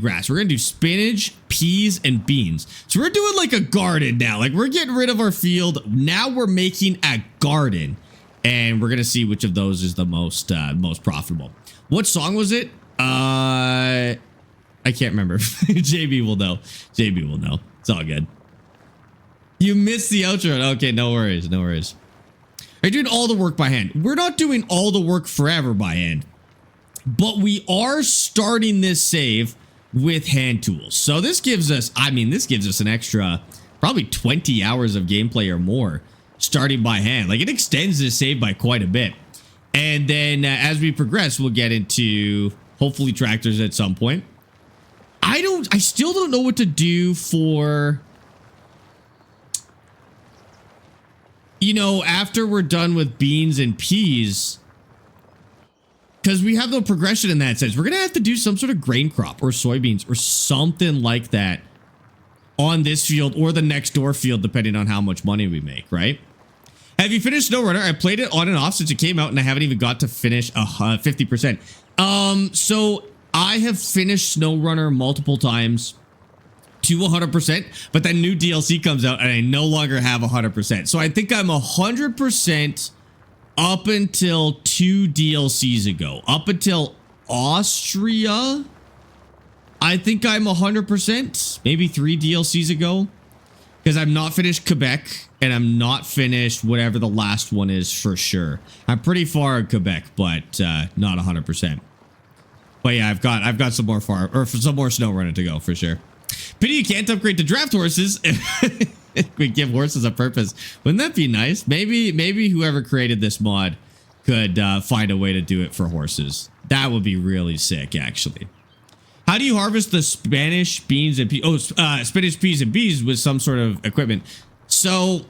grass. We're gonna do spinach, peas, and beans. So we're doing like a garden now. Like, we're getting rid of our field. Now we're making a garden, and we're gonna see which of those is the most profitable. What song was it? I can't remember. JB will know. JB will know. It's all good. You missed the outro. Okay, no worries. No worries. Are you doing all the work by hand? We're not doing all the work forever by hand, but we are starting this save with hand tools. So this gives us, this gives us an extra probably 20 hours of gameplay or more starting by hand. Like, it extends this save by quite a bit. And then as we progress, we'll get into hopefully tractors at some point. I still don't know what to do for, you know, after we're done with beans and peas, because we have no progression in that sense. We're going to have to do some sort of grain crop or soybeans or something like that on this field or the next door field, depending on how much money we make, right? Have you finished SnowRunner? I played it on and off since it came out, and I haven't even got to finish 50%. So I have finished SnowRunner multiple times to 100%, but then new DLC comes out and I no longer have 100%. So I think I'm 100% up until 2 DLCs ago. Up until Austria, I think I'm 100%, maybe 3 DLCs ago, because I'm not finished Quebec and I'm not finished whatever the last one is for sure. I'm pretty far in Quebec, but not 100%. But yeah, I've got some more some more SnowRunner to go for sure. Pity you can't upgrade to draft horses. We give horses a purpose. Wouldn't that be nice? Maybe whoever created this mod could find a way to do it for horses. That would be really sick, actually. How do you harvest the Spanish beans and peas? Oh, spinach, peas, and bees with some sort of equipment. So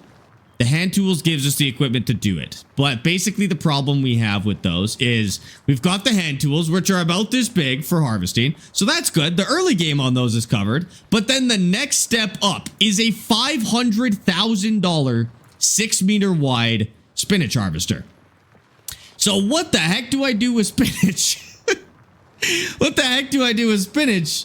the hand tools gives us the equipment to do it. But basically the problem we have with those is we've got the hand tools, which are about this big for harvesting. So that's good. The early game on those is covered. But then the next step up is a $500,000 6-meter wide spinach harvester. So what the heck do I do with spinach? What the heck do I do with spinach?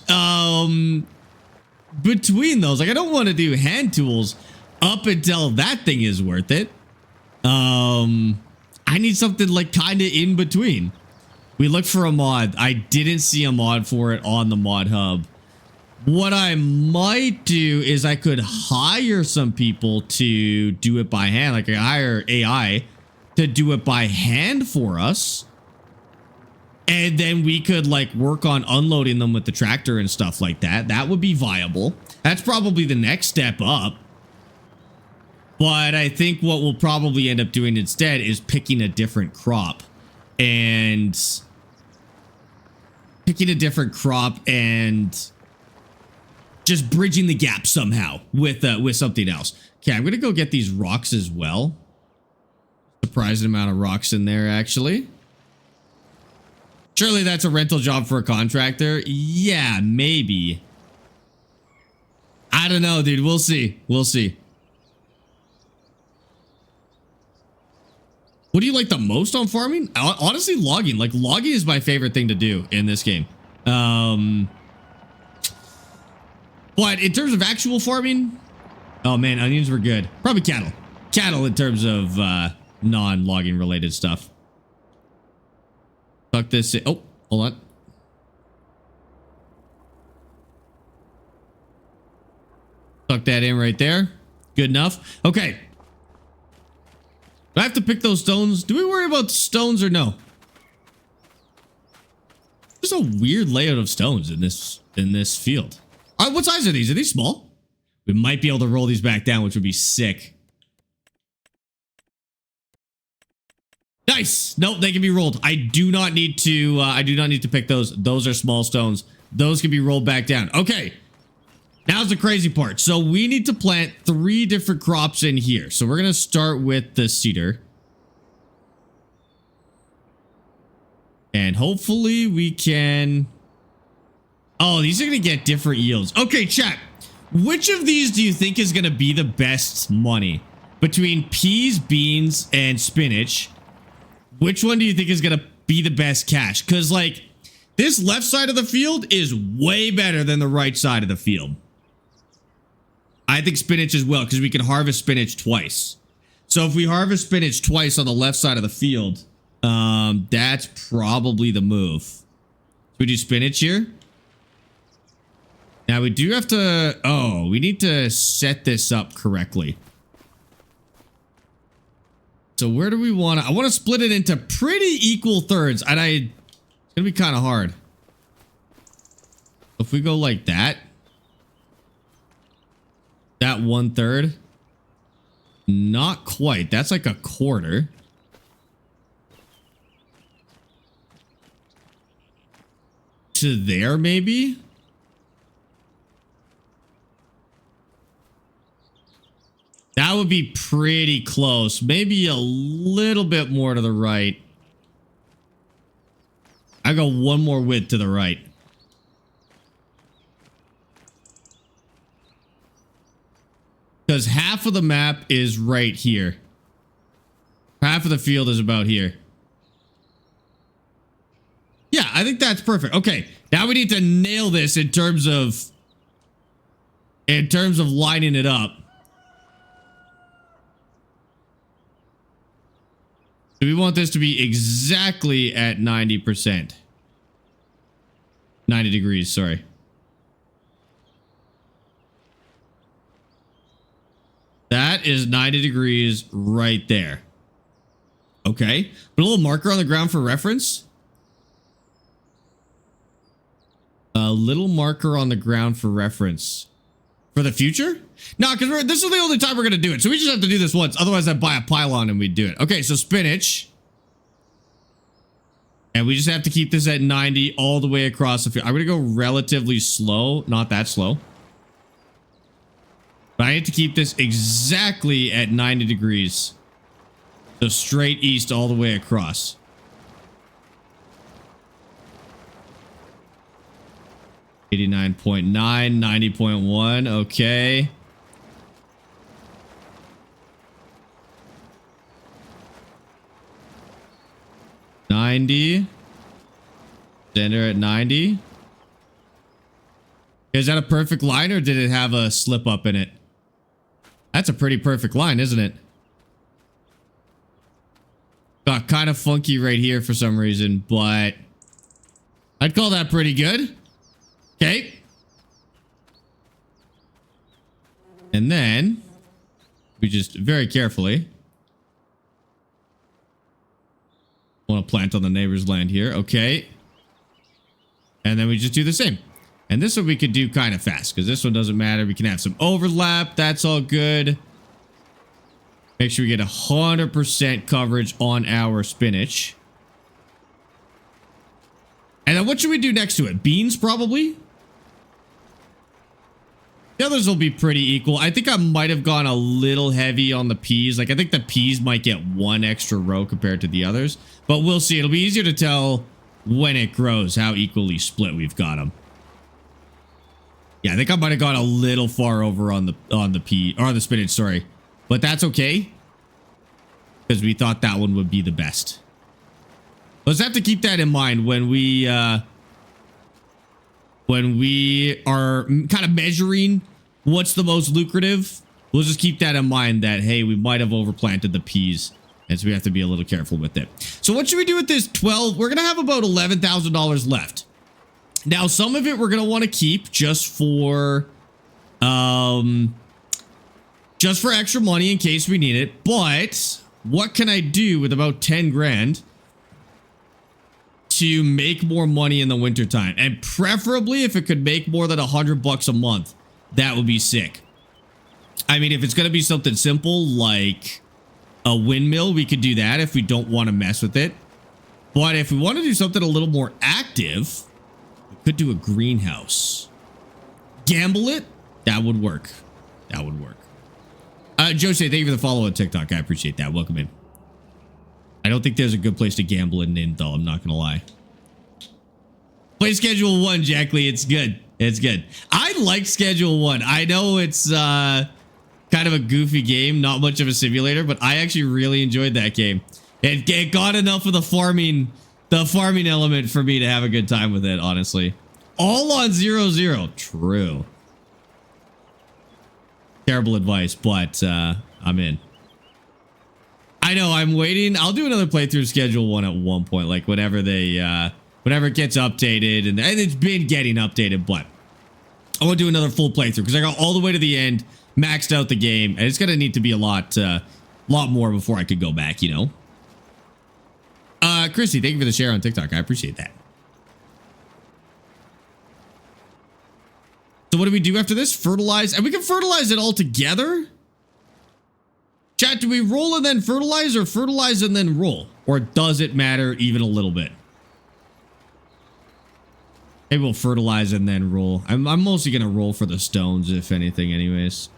Between those, like, I don't want to do hand tools up until that thing is worth it. I need something like kind of in between. We looked for a mod. I didn't see a mod for it on the mod hub. What I might do is I could hire some people to do it by hand. Like, I hire AI to do it by hand for us. And then we could like work on unloading them with the tractor and stuff like that. That would be viable. That's probably the next step up. But I think what we'll probably end up doing instead is picking a different crop and just bridging the gap somehow with something else. Okay, I'm going to go get these rocks as well. Surprising amount of rocks in there, actually. Surely that's a rental job for a contractor. Yeah, maybe. I don't know, dude. We'll see. We'll see. What do you like the most on farming? Honestly, logging. Like, logging is my favorite thing to do in this game. But in terms of actual farming, oh man, onions were good. Probably cattle. Cattle in terms of non-logging related stuff. Tuck this in. Oh, hold on. Tuck that in right there. Good enough. Okay. Do I have to pick those stones? Do we worry about stones or no? There's a weird layout of stones in this field. What size are these? Are these small? We might be able to roll these back down, which would be sick. Nice. Nope, they can be rolled. I do not need to pick those. Those are small stones. Those can be rolled back down. Okay. Now's the crazy part. So we need to plant 3 different crops in here. So we're going to start with the cedar. And hopefully we can... Oh, these are going to get different yields. Okay, chat. Which of these do you think is going to be the best money? Between peas, beans, and spinach, which one do you think is going to be the best cash? Because, like, this left side of the field is way better than the right side of the field. I think spinach as well, because we can harvest spinach twice. So if we harvest spinach twice on the left side of the field, that's probably the move. So we do spinach here. Now we do have to... Oh, we need to set this up correctly. So where do we want to... I want to split it into pretty equal thirds. And it's going to be kind of hard. If we go like that. That 1/3. Not quite. That's like a quarter. To there, maybe? That would be pretty close. Maybe a little bit more to the right. I go one more width to the right. Because half of the map is right here. Half of the field is about here. Yeah, I think that's perfect. Okay, now we need to nail this in terms of lining it up. So we want this to be exactly at 90%. 90 degrees, sorry. That is 90 degrees right there. Okay. Put a little marker on the ground for reference. A little marker on the ground for reference. For the future? No, because this is the only time we're going to do it. So we just have to do this once. Otherwise, I'd buy a pylon and we'd do it. Okay, so spinach. And we just have to keep this at 90 all the way across the field. I'm going to go relatively slow. Not that slow. But I need to keep this exactly at 90 degrees. So straight east all the way across. .9, 90.1. Okay. .90. Center at 90. Is that a perfect line or did it have a slip up in it? That's a pretty perfect line, isn't it? Got kind of funky right here for some reason, but I'd call that pretty good. Okay. And then we just very carefully want to plant on the neighbor's land here. Okay. And then we just do the same. And this one we could do kind of fast because this one doesn't matter. We can have some overlap. That's all good. Make sure we get 100% coverage on our spinach. And then what should we do next to it? Beans, probably? The others will be pretty equal. I think I might have gone a little heavy on the peas. Like, I think the peas might get one extra row compared to the others. But we'll see. It'll be easier to tell when it grows how equally split we've got them. Yeah, I think I might have gone a little far over on the pea or on the spinach, sorry. But that's okay. because we thought that one would be the best. Let's have to keep that in mind when we are kind of measuring what's the most lucrative. We'll just keep that in mind that, hey, we might have overplanted the peas, and so we have to be a little careful with it. So what should we do with this 12? We're going to have about $11,000 left. Now, some of it we're going to want to keep just for extra money in case we need it. But what can I do with about 10 grand to make more money in the wintertime? And preferably if it could make more than $100 a month, that would be sick. I mean, if it's going to be something simple like a windmill, we could do that if we don't want to mess with it. But if we want to do something a little more active, we could do a greenhouse. Gamble it? That would work. That would work. Jose, thank you for the follow on TikTok. I appreciate that. Welcome in. I don't think there's a good place to gamble in though. I'm not going to lie. Play Schedule 1, Jack Lee. It's good. It's good. I like Schedule 1. I know it's kind of a goofy game, not much of a simulator, but I actually really enjoyed that game. It got enough of the farming element for me to have a good time with it, honestly. All on 0-0. True. Terrible advice, but I'm in. I know, I'm waiting. I'll do another playthrough of Schedule 1 at one point, like whenever it gets updated, and it's been getting updated, but I want to do another full playthrough because I got all the way to the end, maxed out the game, and it's gonna need to be a lot more before I could go back, you know. Christy, thank you for the share on TikTok. I appreciate that. So what do we do after this? Fertilize, and we can fertilize it all together. Chat, do we roll and then fertilize, or fertilize and then roll? Or does it matter even a little bit? Maybe we'll fertilize and then roll. I'm mostly going to roll for the stones, if anything, anyways.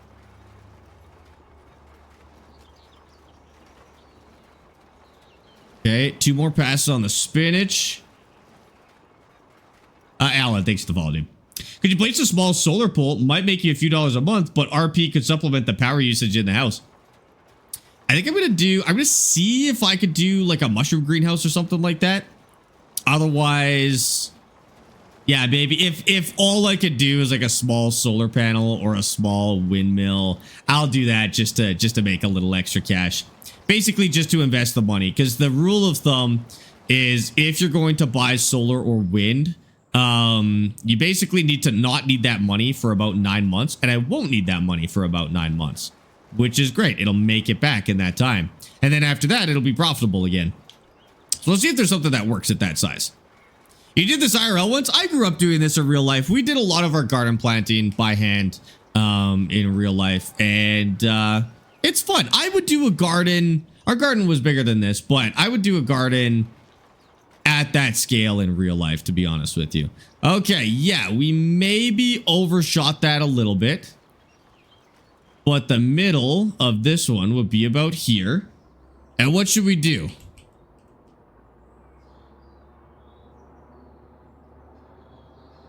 Okay, 2 more passes on the spinach. Alan, thanks for the follow, dude. Could you place a small solar pole? Might make you a few dollars a month, but RP could supplement the power usage in the house. I think I'm going to see if I could do like a mushroom greenhouse or something like that. Otherwise, yeah, maybe if all I could do is like a small solar panel or a small windmill, I'll do that just to make a little extra cash. Basically just to invest the money, because the rule of thumb is if you're going to buy solar or wind, you basically need to not need that money for about 9 months, and I won't need that money for about 9 months, which is great. It'll make it back in that time. And then after that, it'll be profitable again. So let's see if there's something that works at that size. You did this IRL once? I grew up doing this in real life. We did a lot of our garden planting by hand in real life, and it's fun. I would do a garden. Our garden was bigger than this, but I would do a garden at that scale in real life, to be honest with you. Okay, yeah, we maybe overshot that a little bit. But the middle of this one would be about here. And what should we do?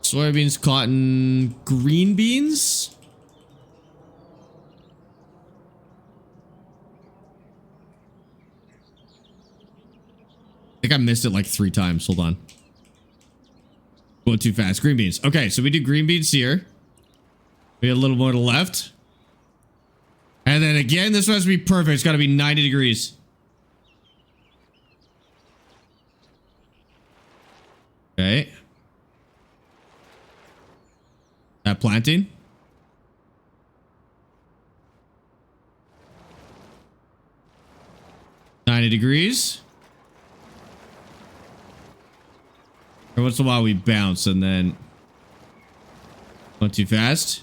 Soybeans, cotton, green beans? I think I missed it like 3 times. Hold on. Going too fast. Green beans. Okay, so we do green beans here. We get a little more to the left. And then again, this one has to be perfect. It's got to be 90 degrees. Okay. That planting. $90 degrees. Every once in a while we bounce and then went too fast.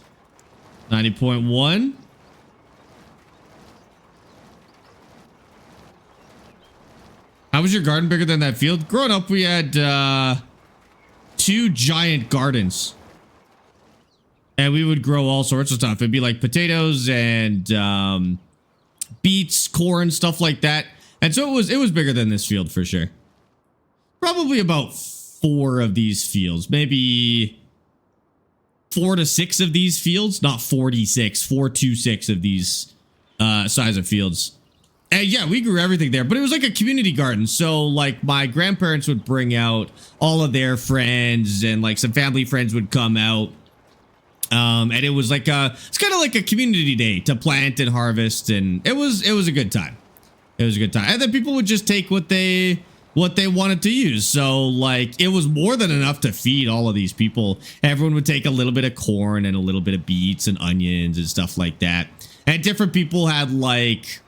90.1. How was your garden bigger than that field? Growing up, we had 2 giant gardens. And we would grow all sorts of stuff. It'd be like potatoes and beets, corn, stuff like that. And so it was bigger than this field for sure. Probably about 4 of these fields. Maybe 4 to 6 of these fields. Not 46. 4 to 6 of these size of fields. And yeah, we grew everything there, but it was like a community garden. So like my grandparents would bring out all of their friends and like some family friends would come out. And it was like it's kind of like a community day to plant and harvest. And it was a good time. It was a good time. And then people would just take what they wanted to use. So like it was more than enough to feed all of these people. Everyone would take a little bit of corn and a little bit of beets and onions and stuff like that. And different people had like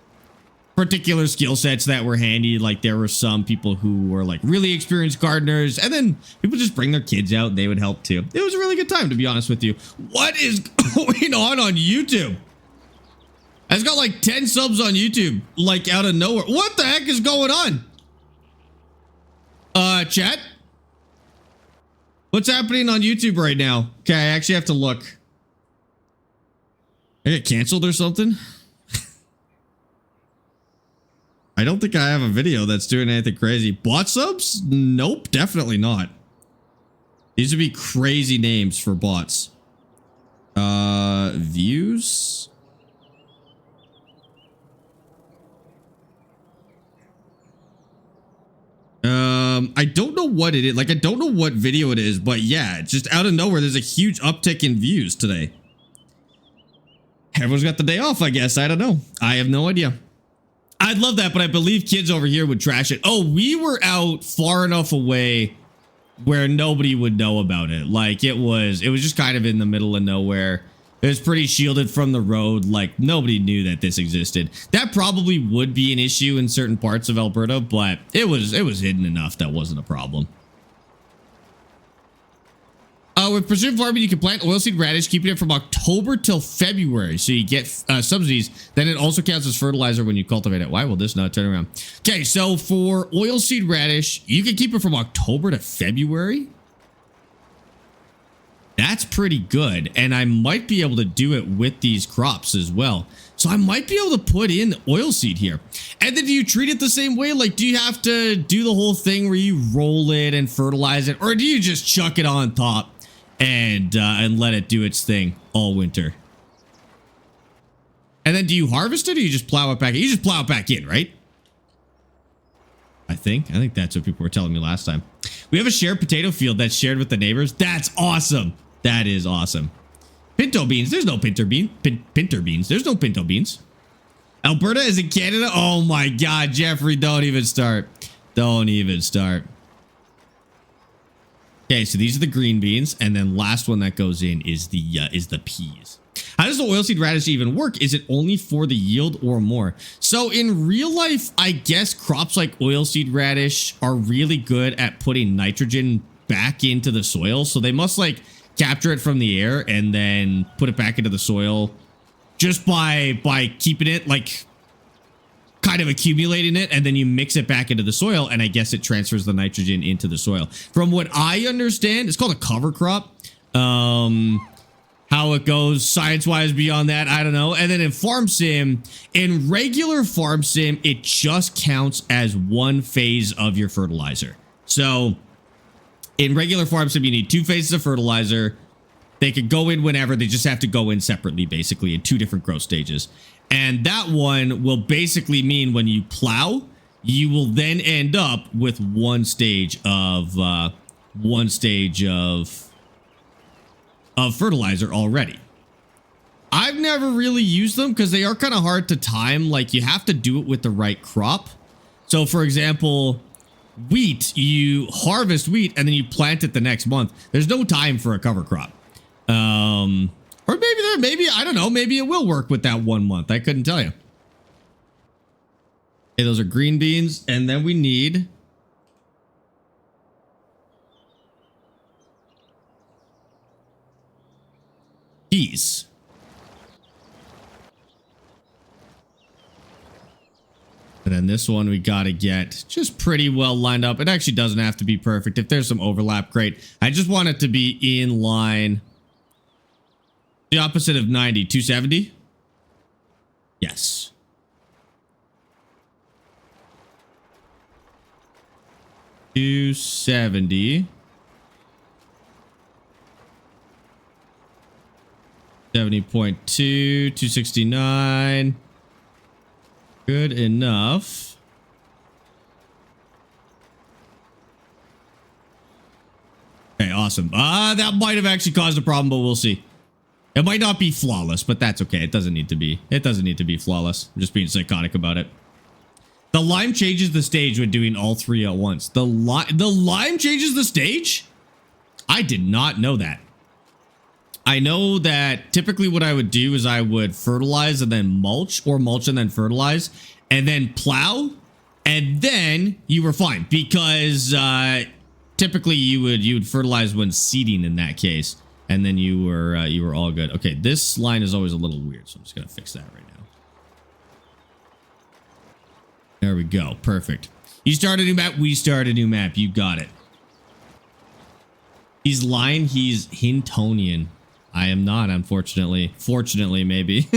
particular skill sets that were handy. Like there were some people who were like really experienced gardeners, and then people just bring their kids out and they would help too. It was a really good time, to be honest with you. What is going on YouTube? I've got like 10 subs on YouTube, like out of nowhere. What the heck is going on? Chat? What's happening on YouTube right now? Okay, I actually have to look. I get canceled or something? I don't think I have a video that's doing anything crazy. Bot subs? Nope, definitely not. These would be crazy names for bots. Views? I don't know what it is. Like, I don't know what video it is, but yeah, just out of nowhere, there's a huge uptick in views today. Everyone's got the day off, I guess. I don't know. I have no idea. I'd love that, but I believe kids over here would trash it. Oh, we were out far enough away where nobody would know about it. Like it was just kind of in the middle of nowhere. It was pretty shielded from the road. Like nobody knew that this existed. That probably would be an issue in certain parts of Alberta, but it was hidden enough that wasn't a problem. With precision farming, you can plant oilseed radish, keeping it from October till February. So you get subsidies. Then it also counts as fertilizer when you cultivate it. Why will this not turn around? Okay, so for oilseed radish, you can keep it from October to February. That's pretty good. And I might be able to do it with these crops as well. So I might be able to put in oilseed here. And then do you treat it the same way? Like, do you have to do the whole thing where you roll it and fertilize it? Or do you just chuck it on top and let it do its thing all winter? And then do you harvest it or you just plow it back in? You just plow it back in, right? I think that's what people were telling me last time. We have a shared potato field that's shared with the neighbors. That's awesome. That is awesome. Pinto beans. There's no pinto beans. There's no pinto beans. Alberta is in Canada. Oh my God, Jeffrey, don't even start. Don't even start. Okay, so these are the green beans, and then last one that goes in is the peas. How does the oilseed radish even work? Is it only for the yield or more? So in real life, I guess crops like oilseed radish are really good at putting nitrogen back into the soil. So they must like capture it from the air and then put it back into the soil just by keeping it like kind of accumulating it, and then you mix it back into the soil, and I guess it transfers the nitrogen into the soil. From what I understand, it's called a cover crop. How it goes science-wise beyond that, I don't know. And then in Farm Sim, in regular Farm Sim, it just counts as one phase of your fertilizer. So in regular Farm Sim, you need 2 phases of fertilizer. They could go in whenever. They just have to go in separately, basically, in 2 different growth stages. And that one will basically mean when you plow, you will then end up with one stage of fertilizer already. I've never really used them because they are kind of hard to time. Like you have to do it with the right crop. So for example, wheat, you harvest wheat and then you plant it the next month. There's no time for a cover crop. Or maybe, I don't know, maybe it will work with that 1 month. I couldn't tell you. Okay, those are green beans. And then we need peas. And then this one we got to get just pretty well lined up. It actually doesn't have to be perfect. If there's some overlap, great. I just want it to be in line. The opposite of 90, 270? Yes. $270. 70.2, 269. Good enough. Okay, awesome. That might have actually caused a problem, but we'll see. It might not be flawless, but that's okay. It doesn't need to be. It doesn't need to be flawless. I'm just being psychotic about it. The lime changes the stage when doing all three at once. The lime changes the stage? I did not know that. I know that typically what I would do is I would fertilize and then mulch, or mulch and then fertilize, and then plow, and then you were fine because typically you would fertilize when seeding in that case, and then you were all good. Okay, this line is always a little weird, so I'm just gonna fix that right now. There we go. Perfect. You start a new map, we start a new map. You got it. He's lying. He's Hintonian. I am not, unfortunately. Fortunately, maybe.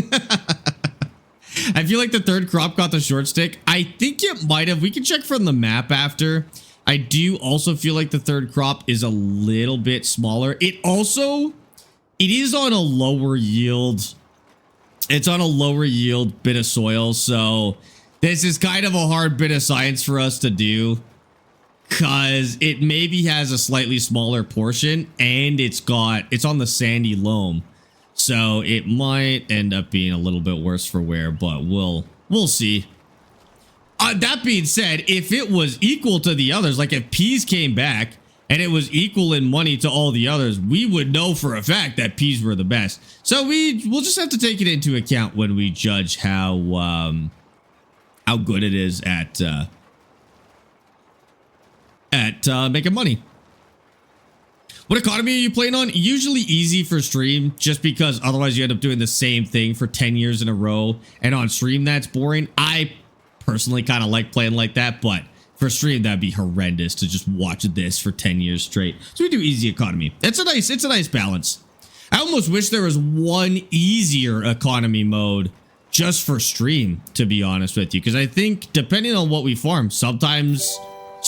I feel like the third crop got the short stick. I think it might have. We can check from the map after. I do also feel like the third crop is a little bit smaller. It is on a lower yield. It's on a lower yield bit of soil. So this is kind of a hard bit of science for us to do, because it maybe has a slightly smaller portion and it's on the sandy loam. So it might end up being a little bit worse for wear, but we'll see. That being said, if it was equal to the others, like if peas came back and it was equal in money to all the others, we would know for a fact that peas were the best. So we'll just have to take it into account when we judge how good it is at making money. What economy are you playing on? Usually easy for stream, just because otherwise you end up doing the same thing for 10 years in a row, and on stream that's boring. I personally kind of like playing like that, but for stream that'd be horrendous to just watch this for 10 years straight. So we do easy economy. It's a nice balance. I almost wish there was one easier economy mode just for stream, to be honest with you, because I think depending on what we farm, sometimes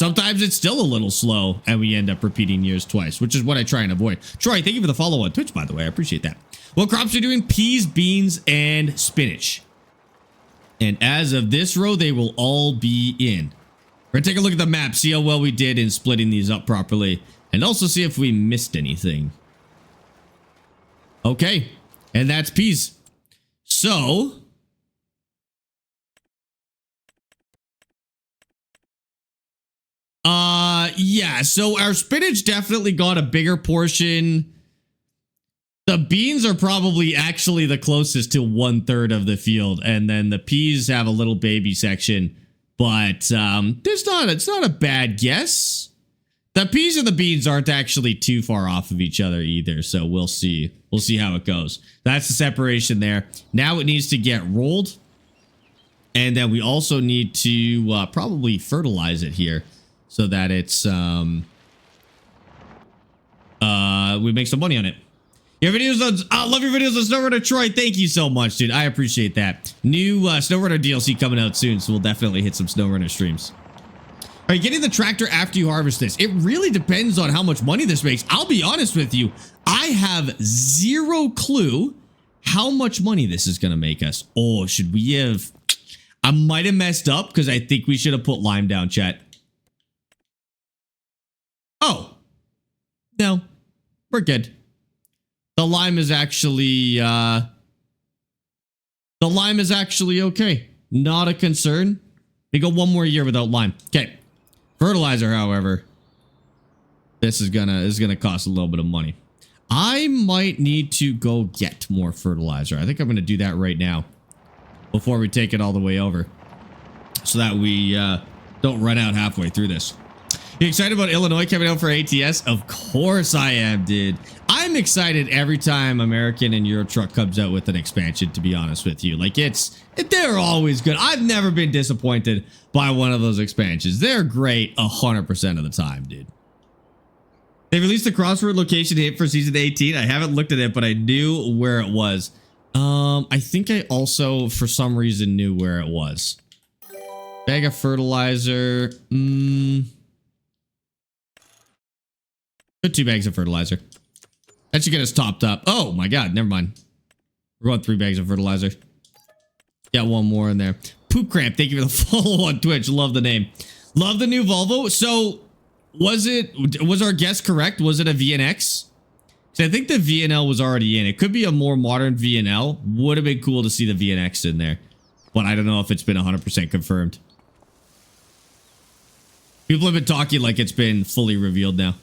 it's still a little slow and we end up repeating years twice, which is what I try and avoid. Troy, thank you for the follow on Twitch, by the way. I appreciate that. What crops are you doing? Peas, beans, and spinach. And as of this row, they will all be in. We're going to take a look at the map, see how well we did in splitting these up properly, and also see if we missed anything. Okay, and that's peas. So yeah, so our spinach definitely got a bigger portion. The beans are probably actually the closest to 1/3 of the field, and then the peas have a little baby section, but it's not a bad guess. The peas and the beans aren't actually too far off of each other either, so we'll see how it goes. That's the separation there. Now it needs to get rolled, and then we also need to probably fertilize it here, so that it's we make some money on it. Your videos on, I love your videos on SnowRunner Troy. Thank you so much, dude. I appreciate that. New SnowRunner DLC coming out soon, so we'll definitely hit some SnowRunner streams. Are you getting the tractor after you harvest this? It really depends on how much money this makes. I'll be honest with you. I have zero clue how much money this is going to make us. Oh, should we have... I might have messed up because I think we should have put lime down, chat. Oh. No. We're good. The lime is actually okay. Not a concern. We go one more year without lime. Okay. Fertilizer, however, this is gonna cost a little bit of money. I might need to go get more fertilizer. I think I'm gonna do that right now before we take it all the way over, so that we don't run out halfway through this. You excited about Illinois coming out for ATS? Of course I am, dude. I'm excited every time American and Euro Truck comes out with an expansion, to be honest with you. Like, they're always good. I've never been disappointed by one of those expansions. They're great 100% of the time, dude. They released a crossword location hit for season 18. I haven't looked at it, but I knew where it was. I think I also, for some reason, knew where it was. Bag of fertilizer. Put 2 bags of fertilizer. That should get us topped up. Oh my god, never mind. We're going 3 bags of fertilizer. Got one more in there. Poop Cramp, thank you for the follow on Twitch. Love the name. Love the new Volvo. So was our guess correct? Was it a VNX? So I think the VNL was already in. It could be a more modern VNL. Would have been cool to see the VNX in there. But I don't know if it's been 100% confirmed. People have been talking like it's been fully revealed now.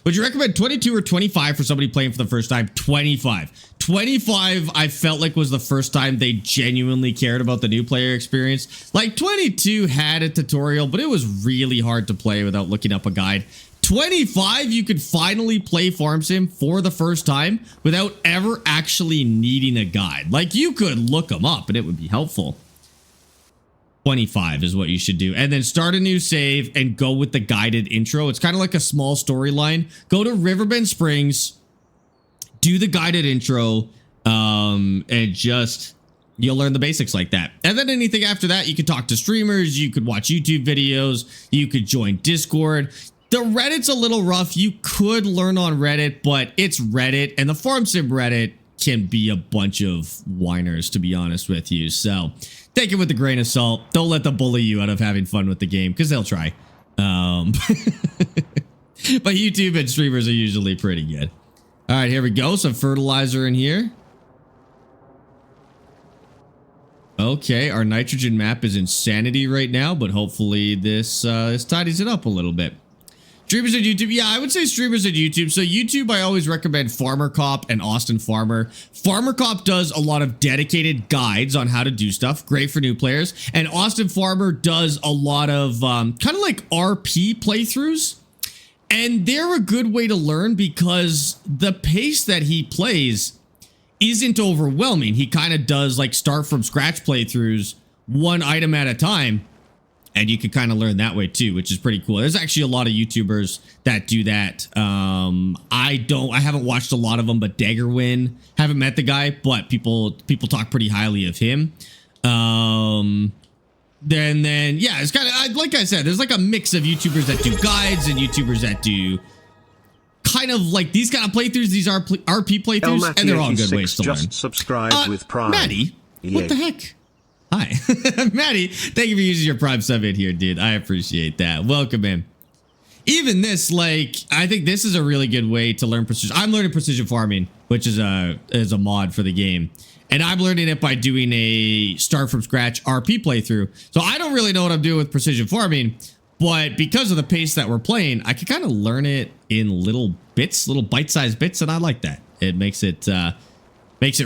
Would you recommend 22 or 25 for somebody playing for the first time? 25. 25 I felt like was the first time they genuinely cared about the new player experience. Like 22 had a tutorial, but it was really hard to play without looking up a guide. 25 you could finally play Farm Sim for the first time without ever actually needing a guide. Like you could look them up and it would be helpful. 25 is what you should do, and then start a new save and go with the guided intro. It's kind of like a small storyline. Go to Riverbend Springs, do the guided intro, and just you'll learn the basics like that. And then anything after that, you could talk to streamers, you could watch YouTube videos, you could join Discord. The Reddit's a little rough. You could learn on Reddit, but it's Reddit, and the Farm Sim Reddit can be a bunch of whiners, to be honest with you. So take it with a grain of salt. Don't let them bully you out of having fun with the game, because they'll try. But YouTube and streamers are usually pretty good. All right, here we go. Some fertilizer in here. Okay, our nitrogen map is insanity right now, but hopefully this tidies it up a little bit. Streamers at YouTube. Yeah, I would say streamers at YouTube. So YouTube, I always recommend Farmer Cop and Austin Farmer. Farmer Cop does a lot of dedicated guides on how to do stuff. Great for new players. And Austin Farmer does a lot of kind of like RP playthroughs. And they're a good way to learn because the pace that he plays isn't overwhelming. He kind of does like start from scratch playthroughs, one item at a time. And you can kind of learn that way too, which is pretty cool. There's actually a lot of YouTubers that do that. I haven't watched a lot of them, but Daggerwin, haven't met the guy, but people talk pretty highly of him. Then yeah, it's kind of like I said, there's like a mix of YouTubers that do guides and YouTubers that do kind of like these kind of playthroughs. These are RP playthroughs, and they're all good ways to learn. Just subscribed with Prime. Maddie, what the heck? Hi, Maddie. Thank you for using your Prime sub in here, dude. I appreciate that. Welcome in. Even this, like, I think this is a really good way to learn precision. I'm learning precision farming, which is a mod for the game, and I'm learning it by doing a start from scratch RP playthrough. So I don't really know what I'm doing with precision farming, but because of the pace that we're playing, I can kind of learn it in little bits, little bite-sized bits, and I like that. It makes it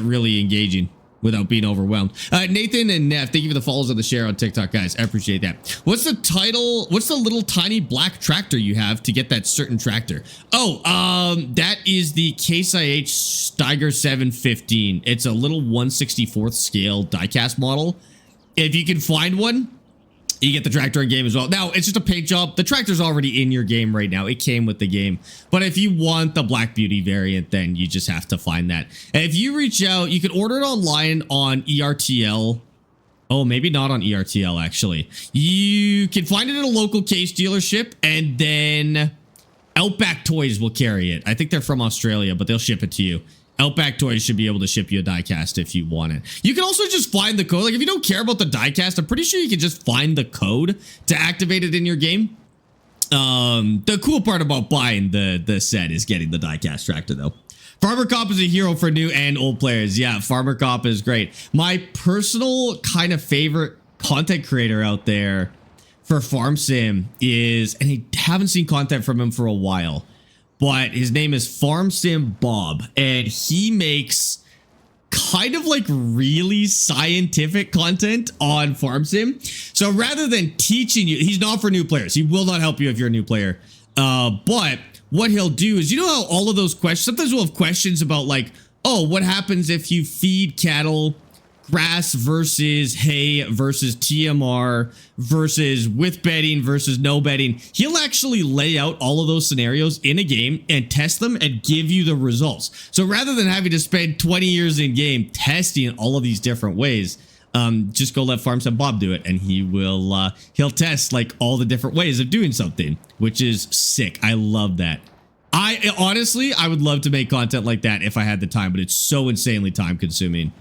really engaging without being overwhelmed. Nathan and Neff, thank you for the follows and the share on TikTok, guys. I appreciate that. What's the title? What's the little tiny black tractor you have to get that certain tractor? Oh, that is the Case IH Steiger 715. It's a little 1/64th scale diecast model. If you can find one, you get the tractor in game as well. Now, it's just a paint job. The tractor's already in your game right now. It came with the game. But if you want the Black Beauty variant, then you just have to find that. And if you reach out, you can order it online on ERTL. Oh, maybe not on ERTL, actually. You can find it at a local Case dealership, and then Outback Toys will carry it. I think they're from Australia, but they'll ship it to you. Outback Toys should be able to ship you a diecast if you want it. You can also just find the code. Like, if you don't care about the diecast, I'm pretty sure you can just find the code to activate it in your game. The cool part about buying the set is getting the diecast tractor, though. Farmer Cop is a hero for new and old players. Yeah, Farmer Cop is great. My personal kind of favorite content creator out there for Farm Sim is, and I haven't seen content from him for a while, but his name is Farm Sim Bob, and he makes kind of like really scientific content on Farm Sim. So rather than teaching you, he's not for new players. He will not help you if you're a new player. But what he'll do is, you know how all of those questions, sometimes we'll have questions about like, oh, what happens if you feed cattle grass versus hay versus TMR versus with bedding versus no bedding. He'll actually lay out all of those scenarios in a game and test them and give you the results. So rather than having to spend 20 years in game testing all of these different ways, just go let Farm Sim Bob do it, and he'll test like all the different ways of doing something, which is sick. I love that. Honestly, I would love to make content like that if I had the time, but it's so insanely time consuming.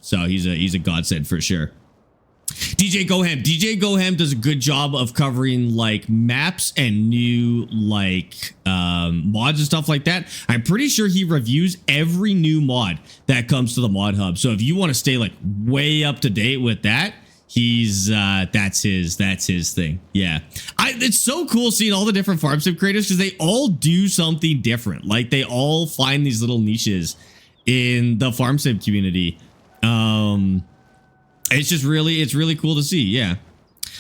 So he's a godsend for sure. DJ Gohem does a good job of covering like maps and new like mods and stuff like that. I'm pretty sure he reviews every new mod that comes to the mod hub. So if you want to stay like way up to date with that, he's that's his thing. Yeah, it's so cool seeing all the different farm sim creators because they all do something different. Like they all find these little niches in the farm sim community. It's really cool to see. Yeah.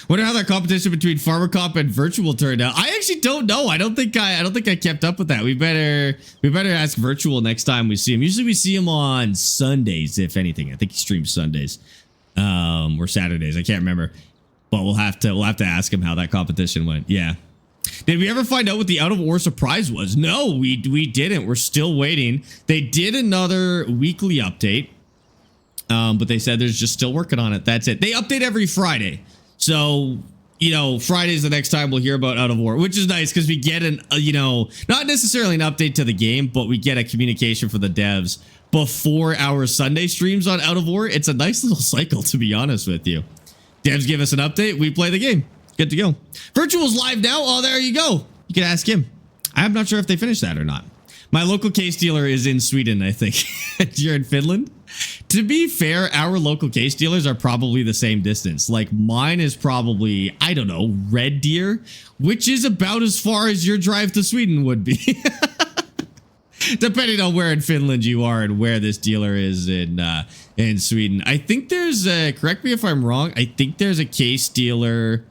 Wonder how that competition between Farmer Cop and Virtual turned out. I actually don't know. I don't think I kept up with that. We better ask Virtual next time we see him. Usually we see him on Sundays, if anything. I think he streams Sundays. Or Saturdays. I can't remember. But we'll have to ask him how that competition went. Yeah. Did we ever find out what the out of war surprise was? No, we didn't. We're still waiting. They did another weekly update. But they said they're just still working on it. That's it. They update every Friday. So, Friday's the next time we'll hear about Out of War, which is nice because we get not necessarily an update to the game, but we get a communication for the devs before our Sunday streams on Out of War. It's a nice little cycle, to be honest with you. Devs give us an update. We play the game. Good to go. Virtual's live now. Oh, there you go. You can ask him. I'm not sure if they finished that or not. My local case dealer is in Sweden, I think. You're in Finland? To be fair, our local case dealers are probably the same distance. Like mine is probably, I don't know, Red Deer, which is about as far as your drive to Sweden would be. Depending on where in Finland you are and where this dealer is in Sweden. I think there's correct me if I'm wrong, I think there's a case dealer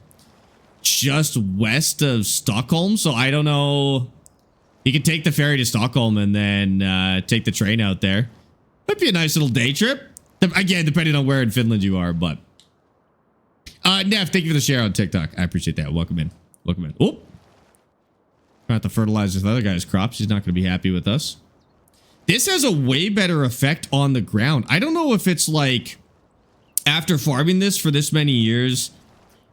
just west of Stockholm. So I don't know. You can take the ferry to Stockholm and then take the train out there. Might be a nice little day trip. Again, depending on where in Finland you are, but Neff, thank you for the share on TikTok. I appreciate that. Welcome in. Welcome in. Oh, I have to fertilize this other guy's crops. He's not going to be happy with us. This has a way better effect on the ground. I don't know if it's like after farming this for this many years,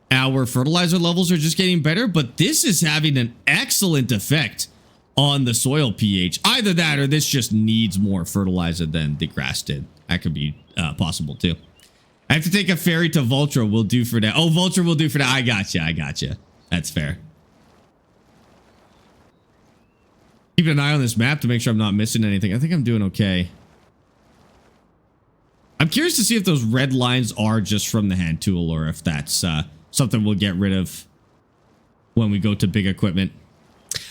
our fertilizer levels are just getting better, but this is having an excellent effect on the soil pH. Either that or this just needs more fertilizer than the grass did. That could be possible too. I have to take a ferry to Vulture. Will do for that. Oh, Vulture will do for that. I gotcha. That's fair. Keeping an eye on this map to make sure I'm not missing anything. I think I'm doing okay. I'm curious to see if those red lines are just from the hand tool or if that's something we'll get rid of when we go to big equipment.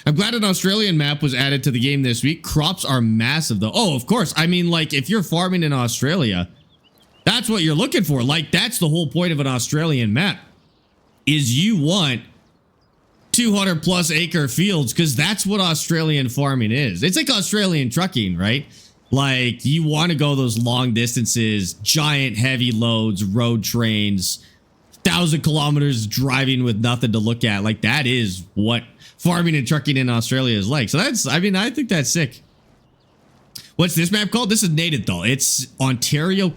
I'm glad an Australian map was added to the game this week. Crops are massive though. Oh, of course. I mean, like if you're farming in Australia, that's what you're looking for. Like that's the whole point of an Australian map is you want 200 plus acre fields because that's what Australian farming is. It's like Australian trucking, right? Like you want to go those long distances, giant heavy loads, road trains, 1,000 kilometers driving with nothing to look at. Like that is what farming and trucking in Australia is like. So that's, I mean, I think that's sick. What's this map called? This is Nadenthal. It's Ontario,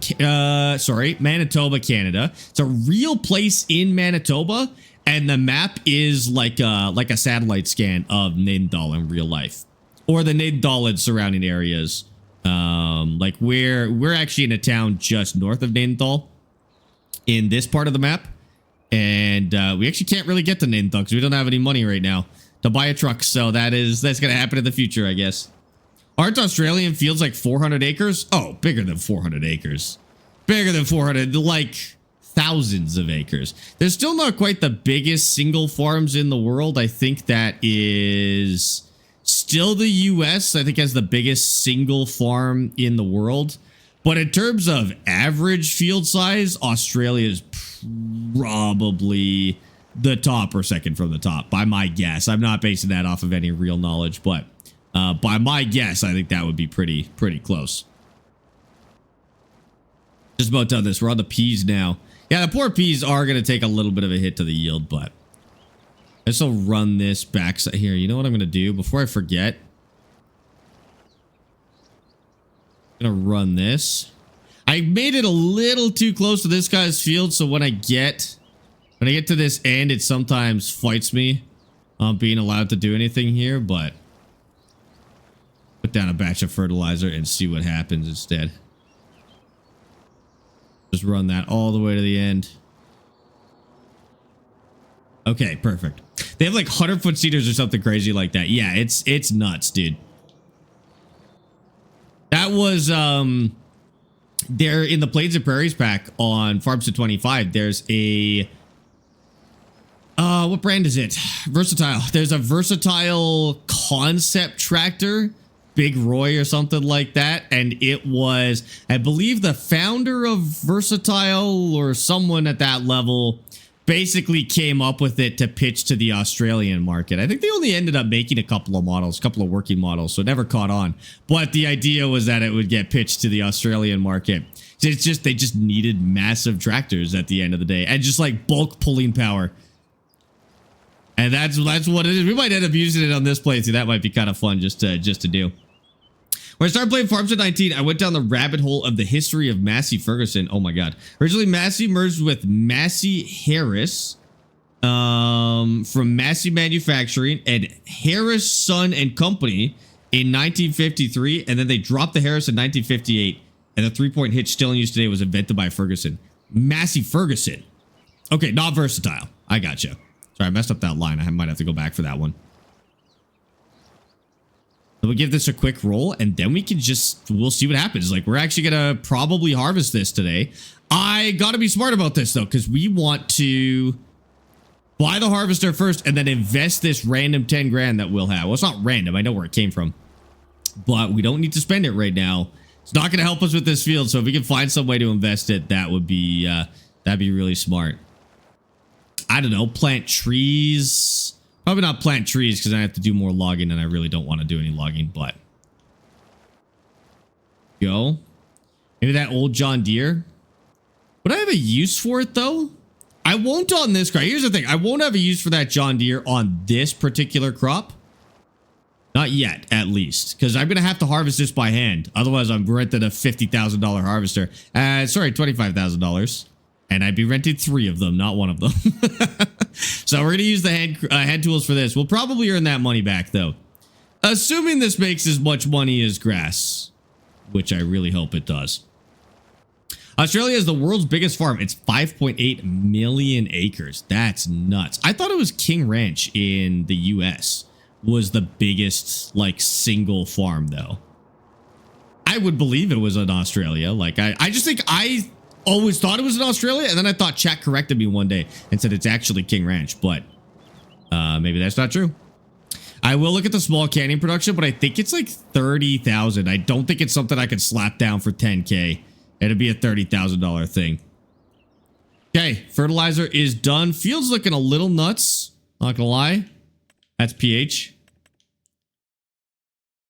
Manitoba, Canada. It's a real place in Manitoba. And the map is like a satellite scan of Nadenthal in real life. Or the Nadenthal and surrounding areas. Like we're actually in a town just north of Nadenthal in this part of the map. And we actually can't really get to Nadenthal because we don't have any money right now to buy a truck. So that's going to happen in the future, I guess. Aren't Australian fields like 400 acres? Oh, bigger than 400 acres. Bigger than 400, like thousands of acres. There's still not quite the biggest single farms in the world. I think that is still the US, I think, has the biggest single farm in the world. But in terms of average field size, Australia is probably the top or second from the top by my guess. I'm not basing that off of any real knowledge, but by my guess, I think that would be pretty close. Just about done this. We're on the peas now. Yeah, the poor peas are going to take a little bit of a hit to the yield, but I still run this back here. You know what I'm going to do before I forget? I'm going to run this. I made it a little too close to this guy's field, so when I get to this end, it sometimes fights me on being allowed to do anything here, but put down a batch of fertilizer and see what happens instead. Just run that all the way to the end. Okay, perfect. They have like 100-foot cedars or something crazy like that. Yeah, it's nuts, dude. That was there in the Plains and Prairies pack on Farms to 25. There's a what brand is it? Versatile. There's a Versatile concept tractor, Big Roy or something like that, and it was, I believe, the founder of Versatile or someone at that level basically came up with it to pitch to the Australian market. I think they only ended up making a couple of models, a couple of working models, so it never caught on. But the idea was that it would get pitched to the Australian market. It's just, they just needed massive tractors at the end of the day, and just like bulk pulling power. And that's what it is. We might end up using it on this playthrough. That might be kind of fun just to do. When I started playing Farms at 19, I went down the rabbit hole of the history of Massey Ferguson. Oh my god. Originally, Massey merged with Massey Harris from Massey Manufacturing and Harris Son and Company in 1953. And then they dropped the Harris in 1958. And the three-point hitch still in use today was invented by Ferguson. Massey Ferguson. Okay, not Versatile. I gotcha. Sorry, I messed up that line. I might have to go back for that one. So we'll give this a quick roll, and then we'll see what happens. Like, we're actually going to probably harvest this today. I got to be smart about this, though, because we want to buy the harvester first and then invest this random 10 grand that we'll have. Well, it's not random. I know where it came from. But we don't need to spend it right now. It's not going to help us with this field, so if we can find some way to invest it, that would be, that'd be really smart. I don't know, plant trees. Probably not plant trees because I have to do more logging and I really don't want to do any logging, but go. Maybe that old John Deere. Would I have a use for it though? I won't on this crop. Here's the thing. I won't have a use for that John Deere on this particular crop. Not yet, at least. Because I'm going to have to harvest this by hand. Otherwise, I'm renting a $50,000 harvester. Sorry, $25,000. And I'd be renting 3 of them, not 1 of them. So we're going to use the hand tools for this. We'll probably earn that money back, though. Assuming this makes as much money as grass. Which I really hope it does. Australia is the world's biggest farm. It's 5.8 million acres. That's nuts. I thought it was King Ranch in the US was the biggest, like, single farm, though. I would believe it was in Australia. Like, I just think I always thought it was in Australia, and then I thought chat corrected me one day and said it's actually King Ranch, but maybe that's not true. I will look at the small canning production, but I think it's like 30,000. I don't think it's something I could slap down for 10K. It'd be a $30,000 thing. Okay, fertilizer is done. Field's looking a little nuts, not gonna lie. That's pH.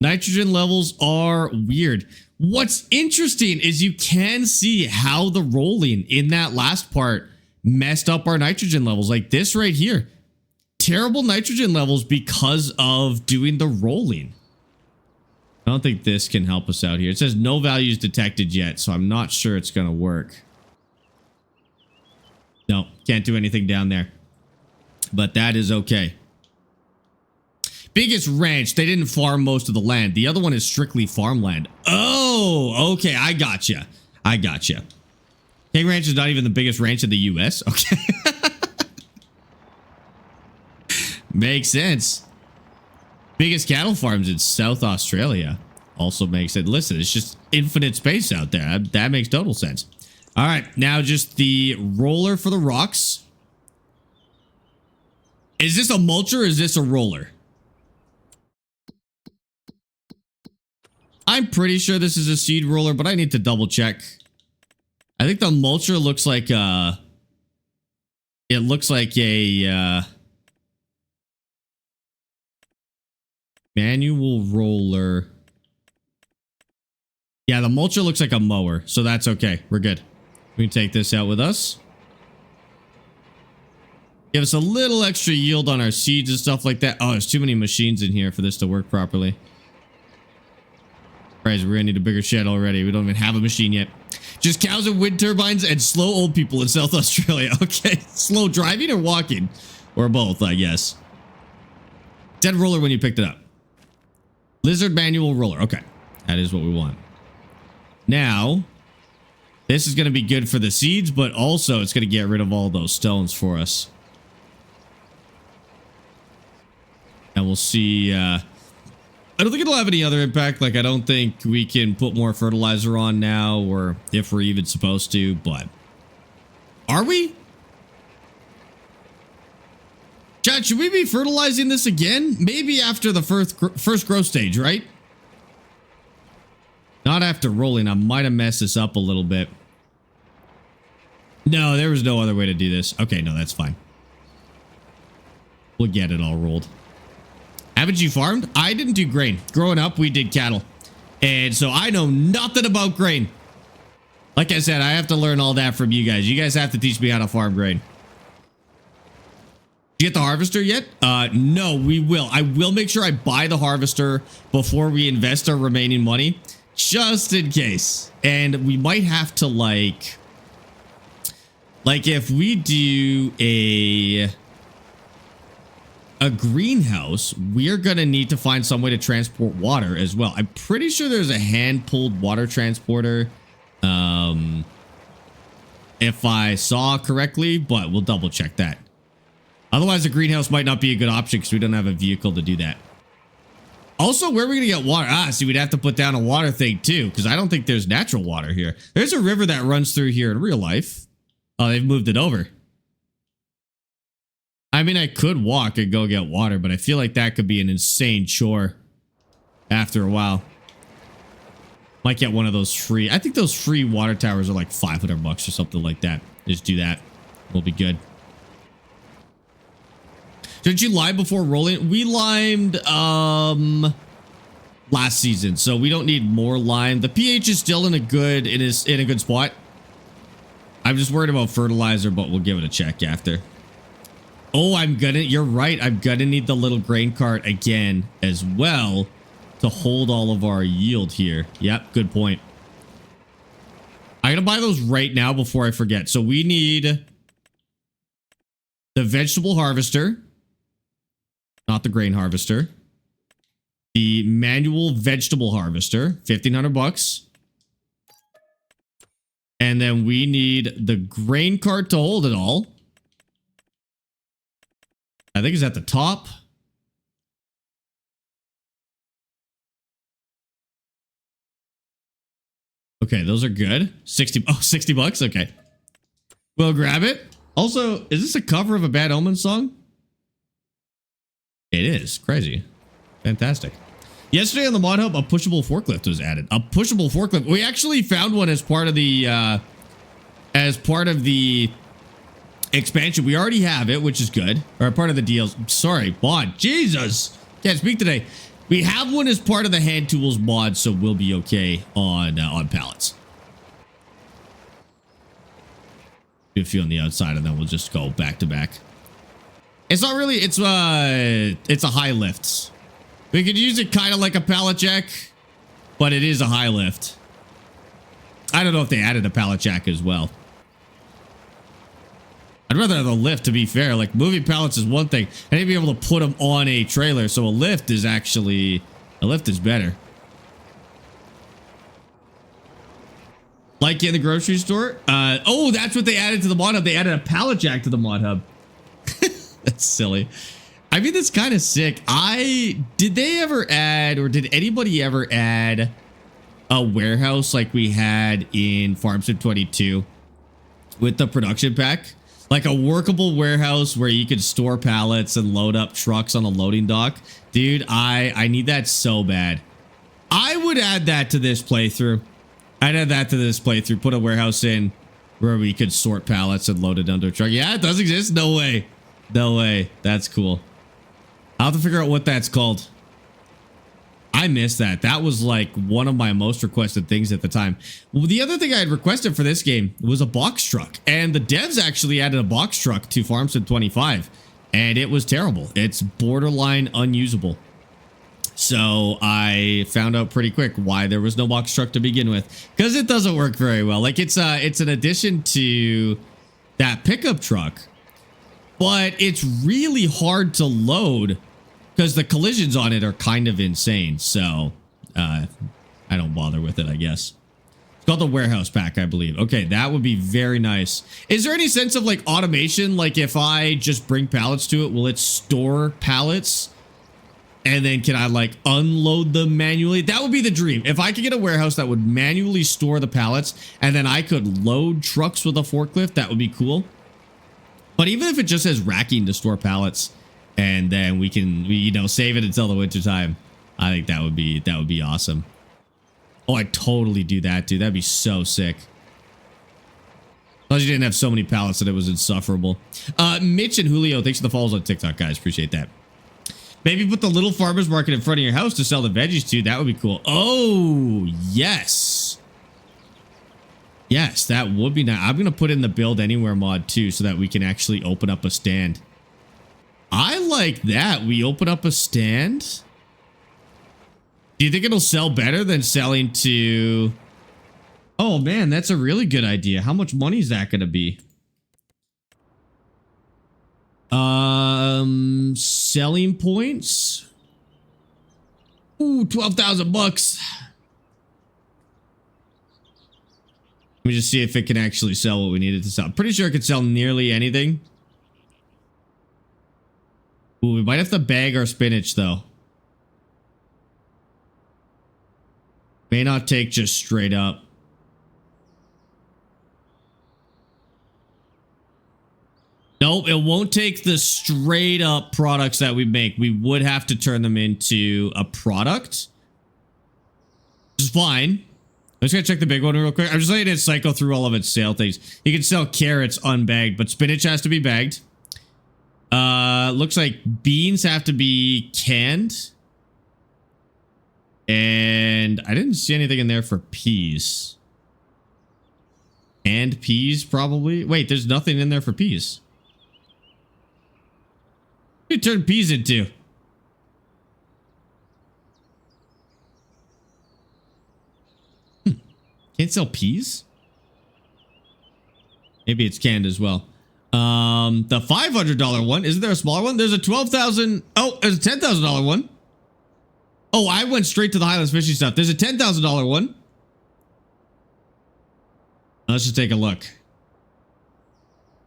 Nitrogen levels are weird. What's interesting is you can see how the rolling in that last part messed up our nitrogen levels. Like this right here. Terrible nitrogen levels because of doing the rolling. I don't think this can help us out here. It says no values detected yet, so I'm not sure it's going to work. No, can't do anything down there. But that is okay. Biggest ranch. They didn't farm most of the land. The other one is strictly farmland. Oh, okay. I gotcha. I gotcha. King Ranch is not even the biggest ranch in the U.S. Okay. Makes sense. Biggest cattle farms in South Australia. Also makes it. Listen, it's just infinite space out there. That makes total sense. All right. Now just the roller for the rocks. Is this a mulcher or is this a roller? I'm pretty sure this is a seed roller, but I need to double check. I think the mulcher looks like it looks like a manual roller. Yeah, the mulcher looks like a mower, so that's okay. We're good. We can take this out with us. Give us a little extra yield on our seeds and stuff like that. Oh, there's too many machines in here for this to work properly. Guys, we're gonna need a bigger shed already. We don't even have a machine yet. Just cows and wind turbines and slow old people in South Australia. Okay, slow driving or walking? Or both, I guess. Dead roller when you picked it up. Lizard manual roller. Okay, that is what we want. Now, I This is going to be good for the seeds, but also it's going to get rid of all those stones for us. And we'll see. I don't think it'll have any other impact. Like, I don't think we can put more fertilizer on now, or if we're even supposed to, but are we? Chat, should we be fertilizing this again? Maybe after the first growth stage, right? Not after rolling. I might have messed this up a little bit. No, there was no other way to do this. Okay, no, that's fine. We'll get it all rolled. Haven't you farmed? I didn't do grain. Growing up, we did cattle. And so I know nothing about grain. Like I said, I have to learn all that from you guys. You guys have to teach me how to farm grain. Did you get the harvester yet? No, we will. I will make sure I buy the harvester before we invest our remaining money, just in case. And we might have to like if we do a greenhouse, we're gonna need to find some way to transport water as well. I'm pretty sure there's a hand-pulled water transporter, if I saw correctly, but we'll double check that. Otherwise, a greenhouse might not be a good option because we don't have a vehicle to do that. Also, where are we gonna get water? See, we'd have to put down a water thing too, because I don't think there's natural water here. There's a river that runs through here in real life. Oh, they've moved it over. I mean, I could walk and go get water, but I feel like that could be an insane chore after a while. Might get one of those free. I think those free water towers are like $500 or something like that. Just do that. We'll be good. Didn't you lime before rolling? We limed last season, so we don't need more lime. The pH is still in a good spot. I'm just worried about fertilizer, but we'll give it a check after. Oh, you're right. I'm gonna need the little grain cart again as well to hold all of our yield here. Yep, good point. I'm gonna buy those right now before I forget. So we need the vegetable harvester, not the grain harvester. The manual vegetable harvester, $1,500. And then we need the grain cart to hold it all. I think it's at the top. Okay, those are good. 60 bucks. Okay. We'll grab it. Also, is this a cover of a Bad Omen song? It is. Crazy. Fantastic. Yesterday on the mod hub, a pushable forklift was added. A pushable forklift. We actually found one as part of the expansion. We already have it, which is good. Or part of the deals. Sorry, mod. Jesus. Can't speak today. We have one as part of the hand tools mod, so we'll be okay on pallets. Do a few on the outside, and then we'll just go back to back. It's not really. It's a high lift. We could use it kind of like a pallet jack, but it is a high lift. I don't know if they added a pallet jack as well. I'd rather have a lift, to be fair. Like, moving pallets is one thing. I need to be able to put them on a trailer, so a lift is better. Like in the grocery store. Oh, that's what they added to the mod hub. They added a pallet jack to the mod hub. That's silly. I mean, that's kind of sick. Did they ever add, or did anybody ever add a warehouse like we had in Farm Sim 22 with the production pack? Like a workable warehouse where you could store pallets and load up trucks on a loading dock. Dude, I need that so bad. I would add that to this playthrough. I'd add that to this playthrough. Put a warehouse in where we could sort pallets and load it onto a truck. Yeah, it does exist. No way. No way. That's cool. I'll have to figure out what that's called. I missed that. That was like one of my most requested things at the time. Well, the other thing I had requested for this game was a box truck. And the devs actually added a box truck to Farm Sim 25. And it was terrible. It's borderline unusable. So I found out pretty quick why there was no box truck to begin with. Because it doesn't work very well. Like, it's an addition to that pickup truck. But it's really hard to load because the collisions on it are kind of insane. So I don't bother with it, I guess. It's called the warehouse pack, I believe. Okay, that would be very nice. Is there any sense of like automation? Like if I just bring pallets to it, will it store pallets? And then can I like unload them manually? That would be the dream. If I could get a warehouse that would manually store the pallets and then I could load trucks with a forklift, that would be cool. But even if it just has racking to store pallets and then we can, you know, save it until the winter time, I think that would be awesome. Oh, I'd totally do that, dude. That'd be so sick. Plus you didn't have so many pallets that it was insufferable. Mitch and Julio, thanks for the follows on TikTok, guys. Appreciate that. Maybe put the little farmer's market in front of your house to sell the veggies to. That would be cool. Oh, yes. Yes, that would be nice. I'm going to put in the build anywhere mod too so that we can actually open up a stand. I like that. We open up a stand. Do you think it'll sell better than selling to... Oh, man, that's a really good idea. How much money is that going to be? Selling points. Ooh, 12,000 bucks. Let me just see if it can actually sell what we need it to sell. I'm pretty sure it could sell nearly anything. Ooh, we might have to bag our spinach though. May not take just straight up. Nope, it won't take the straight up products that we make. We would have to turn them into a product. Which is fine. I'm just gonna check the big one real quick. I'm just letting it cycle through all of its sale things. You can sell carrots unbagged, but spinach has to be bagged. Looks like beans have to be canned. And I didn't see anything in there for peas. And peas, probably. Wait, there's nothing in there for peas. What do you turn peas into? Can't sell peas? Maybe it's canned as well. The $500 one. Isn't there a smaller one? There's a $12,000. Oh, there's a $10,000 one. Oh, I went straight to the Highlands Fishing stuff. There's a $10,000 one. Let's just take a look.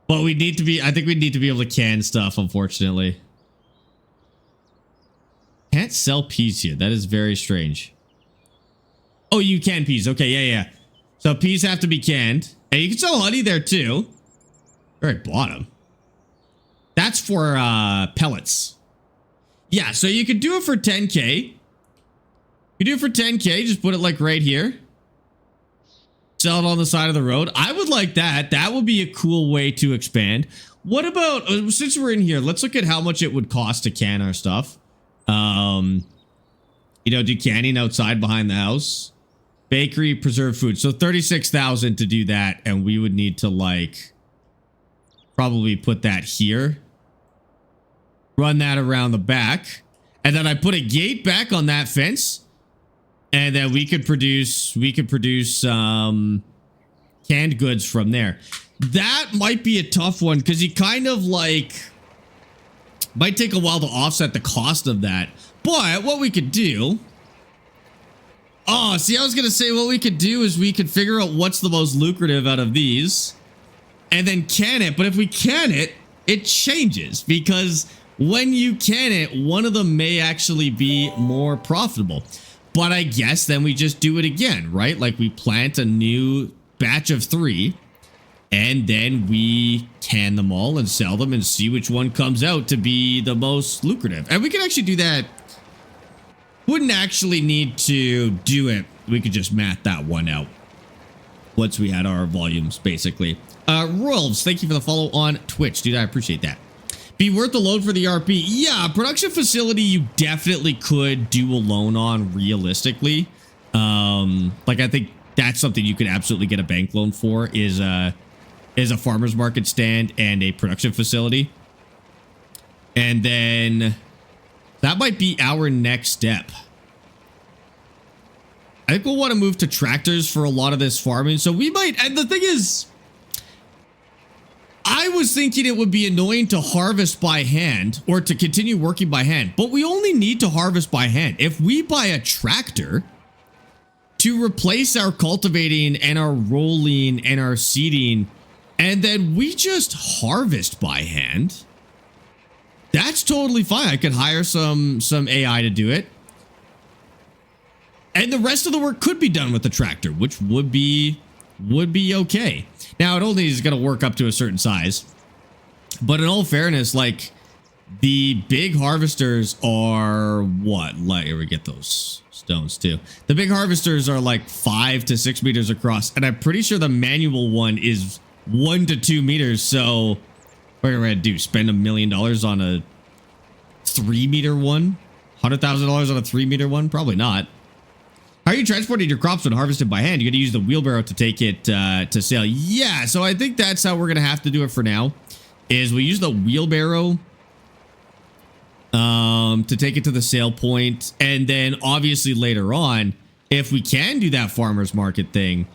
But we need to be, I think we need to be able to can stuff, unfortunately. Can't sell peas here. That is very strange. Oh, you can peas. Okay, yeah. So peas have to be canned. And you can sell honey there too. Very bottom. That's for pellets. Yeah, so you could do it for 10K. You do it for 10K, just put it like right here. Sell it on the side of the road. I would like that. That would be a cool way to expand. What about, since we're in here, let's look at how much it would cost to can our stuff. You know, do canning outside behind the house. Bakery, preserved food. So 36,000 to do that. And we would need to like probably put that here. Run that around the back. And then I put a gate back on that fence. And then we could produce canned goods from there. That might be a tough one because you kind of like might take a while to offset the cost of that. But what we could do. Oh, see, I was going to say what we could do is we could figure out what's the most lucrative out of these and then can it. But if we can it, it changes because when you can it, one of them may actually be more profitable. But I guess then we just do it again, right? Like we plant a new batch of 3 and then we can them all and sell them and see which one comes out to be the most lucrative. And we can actually do that. Wouldn't actually need to do it. We could just math that one out once we had our volumes, basically. Rolves, thank you for the follow on Twitch, dude. I appreciate that. Be worth the loan for the RP. Yeah, production facility you definitely could do a loan on realistically. Like I think that's something you could absolutely get a bank loan for is a farmer's market stand and a production facility. And then that might be our next step. I think we'll want to move to tractors for a lot of this farming. So we might, and the thing is, I was thinking it would be annoying to harvest by hand or to continue working by hand, but we only need to harvest by hand. If we buy a tractor, to replace our cultivating and our rolling and our seeding, and then we just harvest by hand. That's totally fine. I could hire some AI to do it. And the rest of the work could be done with the tractor, which would be okay. Now, it only is going to work up to a certain size. But in all fairness, like, the big harvesters are what? Like, here we get those stones too. The big harvesters are like 5 to 6 meters across. And I'm pretty sure the manual one is 1 to 2 meters. So what are we going to do? Spend $1 million on a 3-meter one? $100,000 on a 3-meter one? Probably not. How are you transporting your crops when harvested by hand? You're going to use the wheelbarrow to take it to sale. Yeah, so I think that's how we're going to have to do it for now. Is we use the wheelbarrow to take it to the sale point. And then obviously later on, if we can do that farmer's market thing,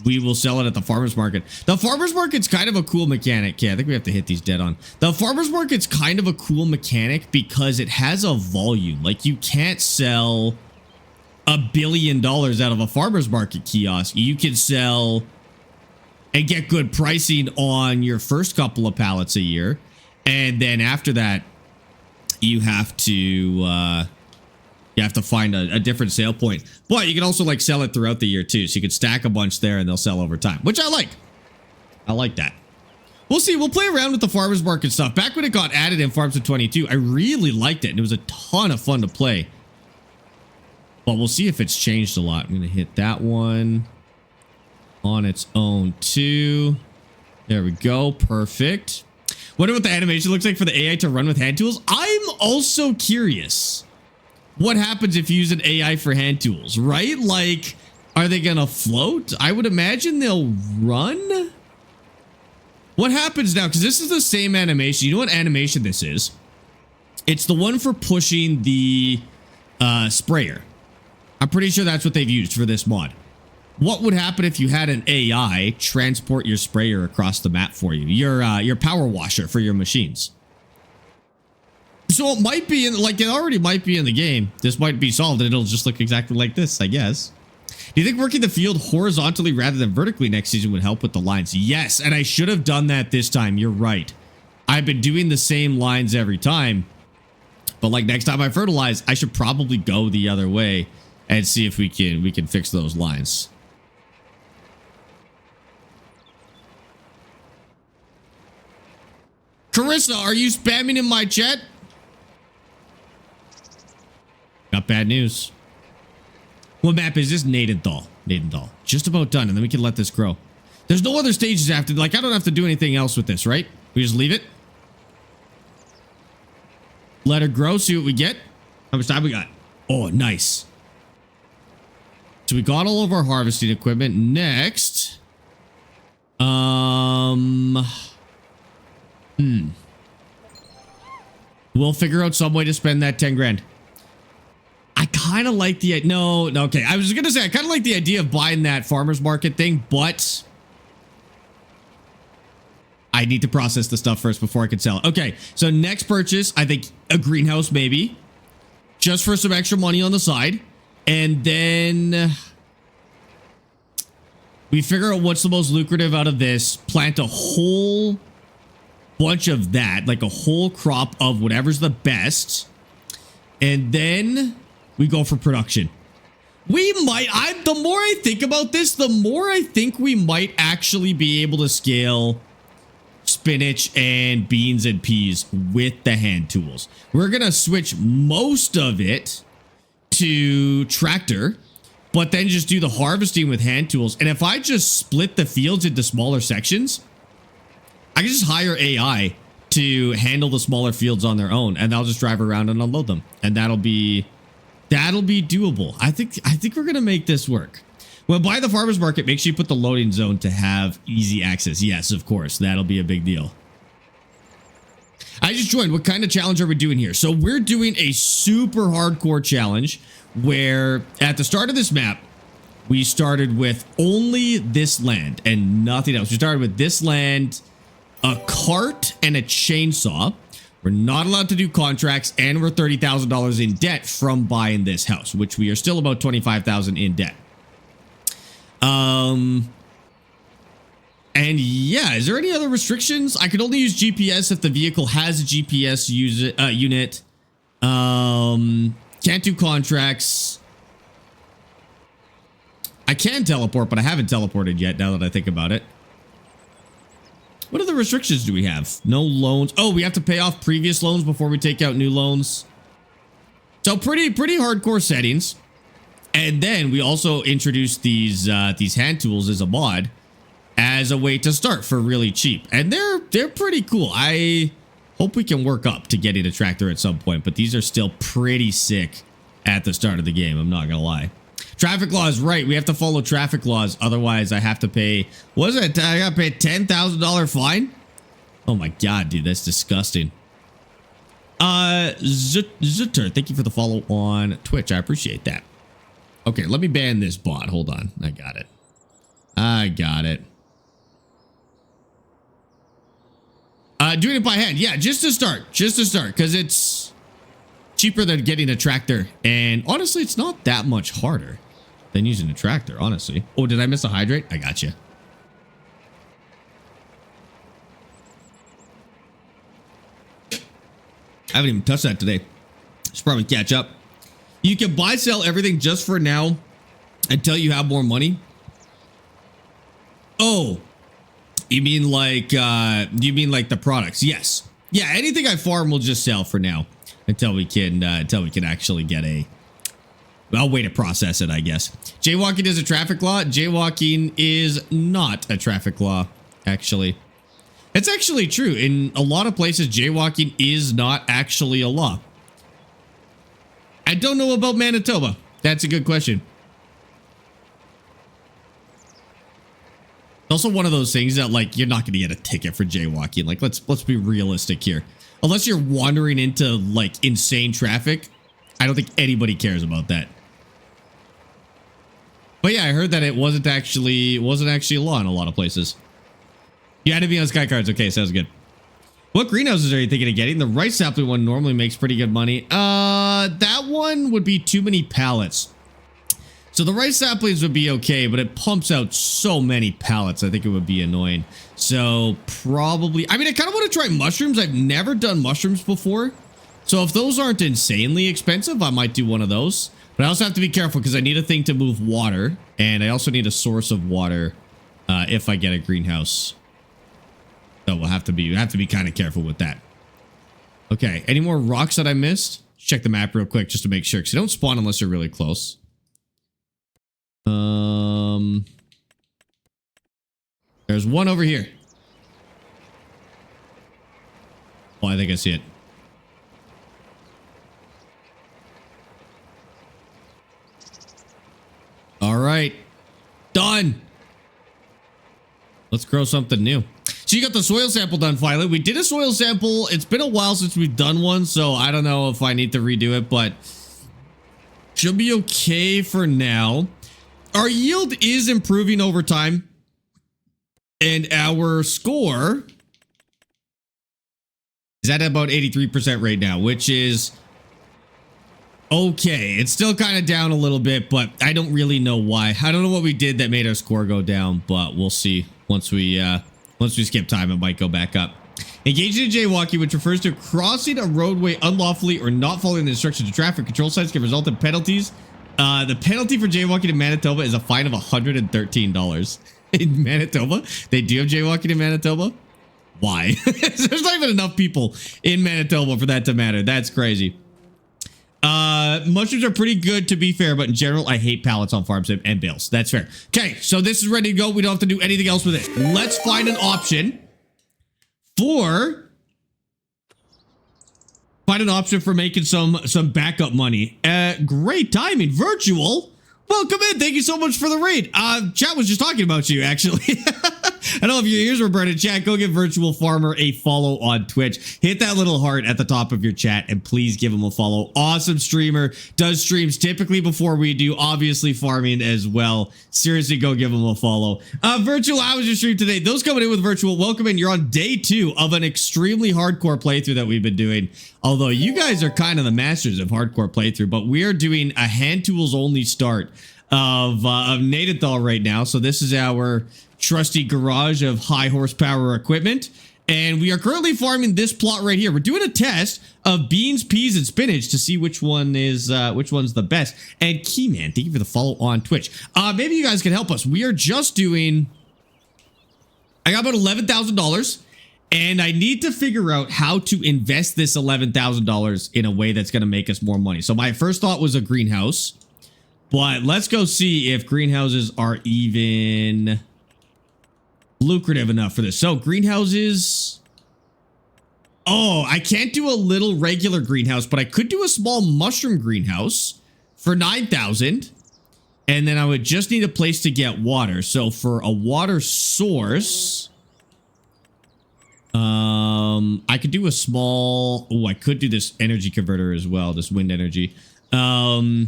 we will sell it at the farmer's market. The farmer's market's kind of a cool mechanic. Yeah, I think we have to hit these dead on. The farmer's market's kind of a cool mechanic because it has a volume. Like, you can't sell $1 billion out of a farmer's market kiosk. You can sell and get good pricing on your first couple of pallets a year. And then after that, you have to find a different sale point. But you can also like sell it throughout the year too. So you can stack a bunch there and they'll sell over time, which I like. I like that. We'll see. We'll play around with the farmers market stuff. Back when it got added in Farms of 22, I really liked it. And it was a ton of fun to play. But we'll see if it's changed a lot. I'm going to hit that one on its own too. There we go. Perfect. Wonder what the animation looks like for the AI to run with hand tools. I'm also curious what happens if you use an AI for hand tools, right? Like, are they going to float? I would imagine they'll run. What happens now? Because this is the same animation. You know what animation this is? It's the one for pushing the sprayer. I'm pretty sure that's what they've used for this mod. What would happen if you had an AI transport your sprayer across the map for you? Your power washer for your machines. So it might be in, like, it already might be in the game. This might be solved and it'll just look exactly like this, I guess. Do you think working the field horizontally rather than vertically next season would help with the lines? Yes, and I should have done that this time. You're right. I've been doing the same lines every time. But like next time I fertilize, I should probably go the other way and see if we can fix those lines. Carissa, are you spamming in my chat? Got bad news. What map is this? Nadenthal. Nadenthal. Just about done, and then we can let this grow. There's no other stages after. Like, I don't have to do anything else with this, right? We just leave it. Let her grow, see what we get. How much time we got? Oh, nice. So we got all of our harvesting equipment. Next. We'll figure out some way to spend that 10 grand. I kind of like the... No, okay. I was going to say, I kind of like the idea of buying that farmer's market thing, but I need to process the stuff first before I can sell it. Okay, so next purchase, I think a greenhouse maybe, just for some extra money on the side. And then we figure out what's the most lucrative out of this, plant a whole bunch of that, like a whole crop of whatever's the best. And then we go for production. We might, the more I think about this, the more I think we might actually be able to scale spinach and beans and peas with the hand tools. We're going to switch most of it to tractor, but then just do the harvesting with hand tools. And if I just split the fields into smaller sections, I can just hire AI to handle the smaller fields on their own, and they'll just drive around and unload them. And that'll be doable. I think we're going to make this work. When buy the farmer's market, make sure you put the loading zone to have easy access. Yes, of course. That'll be a big deal. I just joined. What kind of challenge are we doing here? So we're doing a super hardcore challenge where at the start of this map, we started with only this land and nothing else. We started with this land, a cart, and a chainsaw. We're not allowed to do contracts, and we're $30,000 in debt from buying this house, which we are still about $25,000 in debt. And yeah, is there any other restrictions? I could only use GPS if the vehicle has a GPS unit. Can't do contracts. I can teleport, but I haven't teleported yet now that I think about it. What other restrictions do we have? No loans. Oh, we have to pay off previous loans before we take out new loans. So pretty hardcore settings. And then we also introduced these hand tools as a mod as a way to start for really cheap. And they're pretty cool. I hope we can work up to getting a tractor at some point, but these are still pretty sick at the start of the game. I'm not gonna lie. Traffic laws, right? We have to follow traffic laws. Otherwise, I have to pay. What is it? I gotta pay a $10,000 fine. Oh my god, dude, that's disgusting. Zutter, thank you for the follow on Twitch. I appreciate that. Okay, let me ban this bot. Hold on, I got it. Doing it by hand. Yeah, just to start, because it's cheaper than getting a tractor. And honestly, it's not that much harder than using a tractor, honestly. Oh, did I miss a hydrate? I got you. I haven't even touched that today. Should probably catch up. You can buy, sell everything just for now until you have more money. Oh, you mean like the products? Yes. Yeah, anything I farm will just sell for now until we can actually get a way to process it, I guess. Jaywalking is a traffic law. Jaywalking is not a traffic law, actually. It's actually true. In a lot of places, jaywalking is not actually a law. I don't know about Manitoba. That's a good question. It's also one of those things that, like, you're not going to get a ticket for jaywalking. Like, let's be realistic here. Unless you're wandering into, like, insane traffic, I don't think anybody cares about that. But yeah, I heard that it wasn't actually a law in a lot of places. You had to be on Sky Cards. Okay, sounds good. What greenhouses are you thinking of getting? The rice sapling one normally makes pretty good money. That one would be too many pallets. So the rice saplings would be okay, but it pumps out so many pallets. I think it would be annoying. So probably, I mean, I kind of want to try mushrooms. I've never done mushrooms before. So if those aren't insanely expensive, I might do one of those. But I also have to be careful because I need a thing to move water. And I also need a source of water if I get a greenhouse. So we'll have to be kind of careful with that. Okay, any more rocks that I missed? Check the map real quick just to make sure, because they don't spawn unless you're really close. There's one over here. Oh, I think I see it. All right, done. Let's grow something new. So you got the soil sample done finally. We did a soil sample. It's been a while since we've done one, so I don't know if I need to redo it, but should be okay for now. Our yield is improving over time, and our score is at about 83% right now, which is okay. It's still kind of down a little bit, but I don't really know why. I don't know what we did that made our score go down, but we'll see. Once we skip time, it might go back up. Engaging in jaywalking, which refers to crossing a roadway unlawfully or not following the instructions of traffic control signs, can result in penalties. The penalty for jaywalking in Manitoba is a fine of $113. In Manitoba? They do have jaywalking in Manitoba? Why? There's not even enough people in Manitoba for that to matter. That's crazy. Mushrooms are pretty good, to be fair, but in general, I hate pallets on farms and bales. That's fair. Okay, so this is ready to go. We don't have to do anything else with it. Let's find an option for making some backup money. Great timing. Virtual, welcome in. Thank you so much for the raid. Chat was just talking about you, actually. I don't know if your ears were burning. Chat, go give Virtual Farmer a follow on Twitch. Hit that little heart at the top of your chat and please give him a follow. Awesome streamer. Does streams typically before we do, obviously farming as well. Seriously, go give him a follow. Virtual, how was your stream today? Those coming in with Virtual, welcome in. You're on day 2 of an extremely hardcore playthrough that we've been doing. Although you guys are kind of the masters of hardcore playthrough, but we are doing a hand tools only start. of Nadenthal right now. So this is our trusty garage of high horsepower equipment. And we are currently farming this plot right here. We're doing a test of beans, peas, and spinach to see which one is which one's the best. And Keyman, thank you for the follow on Twitch. Maybe you guys can help us. We are just doing. I got about $11,000, and I need to figure out how to invest this $11,000 in a way that's going to make us more money. So my first thought was a greenhouse, but let's go see if greenhouses are even lucrative enough for this. So greenhouses. Oh, I can't do a little regular greenhouse, but I could do a small mushroom greenhouse for 9,000. And then I would just need a place to get water. So for a water source, I could do a small, oh, I could do this energy converter as well, this wind energy. A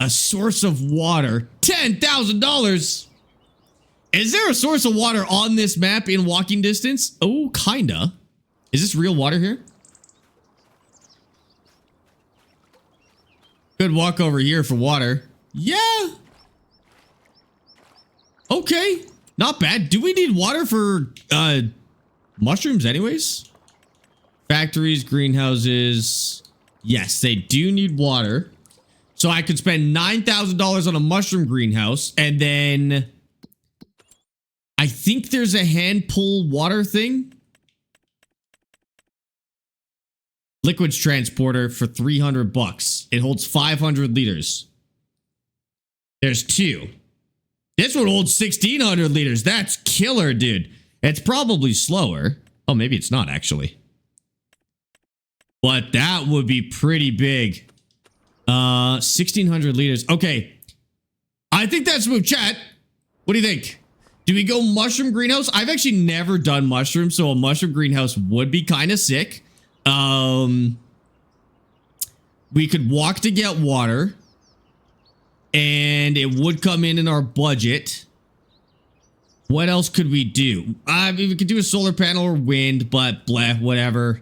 source of water, $10,000. Is there a source of water on this map in walking distance? Oh, kinda. Is this real water here? Could walk over here for water. Yeah. Okay. Not bad. Do we need water for mushrooms anyways? Factories, greenhouses. Yes, they do need water. So I could spend $9,000 on a mushroom greenhouse, and then I think there's a hand pull water thing. Liquids transporter for 300 bucks. It holds 500 liters. There's two. This one holds 1,600 liters. That's killer, dude. It's probably slower. Oh, maybe it's not actually. But that would be pretty big. 1,600 liters. Okay. I think that's smooth. Chat, what do you think? Do we go mushroom greenhouse? I've actually never done mushrooms, so a mushroom greenhouse would be kind of sick. We could walk to get water, and it would come in our budget. What else could we do? I mean, we could do a solar panel or wind, but bleh, whatever.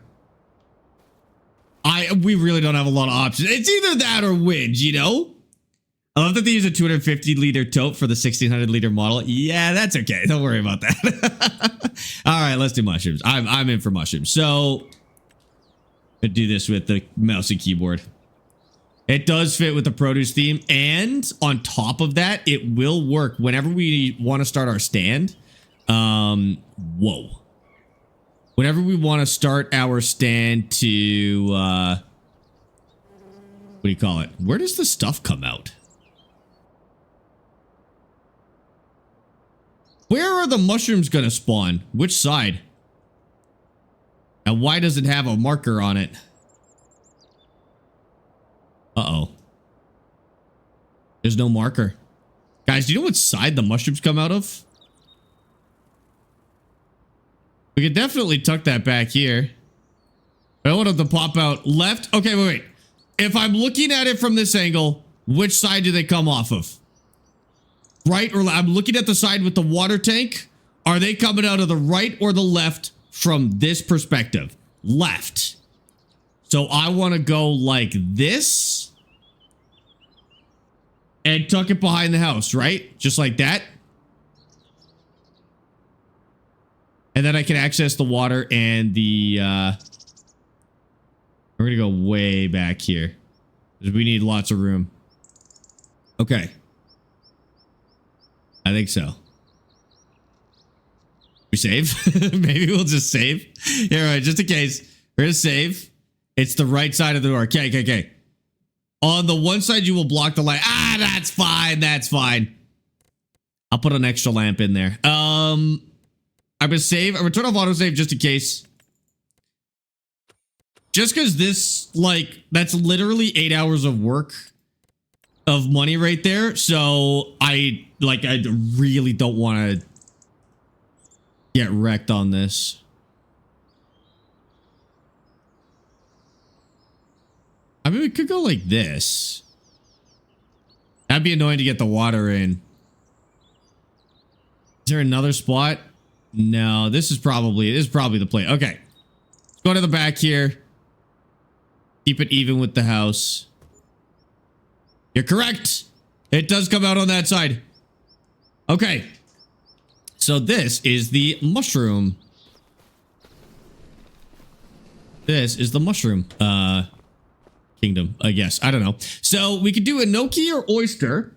We really don't have a lot of options. It's either that or wind, you know? I love that they use a 250 liter tote for the 1,600 liter model. Yeah, that's okay. Don't worry about that. All right, let's do mushrooms. I'm in for mushrooms. So I do this with the mouse and keyboard. It does fit with the produce theme, and on top of that, it will work whenever we want to start our stand. Whoa. Whenever we want to start our stand to what do you call it? Where does the stuff come out? Where are the mushrooms gonna spawn? Which side? And why does it have a marker on it? Uh-oh. There's no marker. Guys, do you know what side the mushrooms come out of? We could definitely tuck that back here. I want them to pop out left. Okay, wait. If I'm looking at it from this angle, which side do they come off of? Right or left? I'm looking at the side with the water tank. Are they coming out of the right or the left from this perspective? Left. So I want to go like this and tuck it behind the house, right? Just like that. And then I can access the water and the, we're going to go way back here because we need lots of room. Okay. I think so. We save? Maybe we'll just save. Yeah, right. Just in case. We're going to save. It's the right side of the door. Okay, okay, okay. On the one side, you will block the light. Ah, that's fine. That's fine. I'll put an extra lamp in there. I'm going to save. I'm going to turn off autosave just in case. Just because this, like, that's literally 8 hours of work of money right there. So I really don't want to get wrecked on this. I mean, we could go like this. That'd be annoying to get the water in. Is there another spot? No, this is probably the play. Okay. Let's go to the back here. Keep it even with the house. You're correct. It does come out on that side. Okay. So this is the mushroom. This is the mushroom kingdom, I guess. I don't know. So we could do enoki or oyster.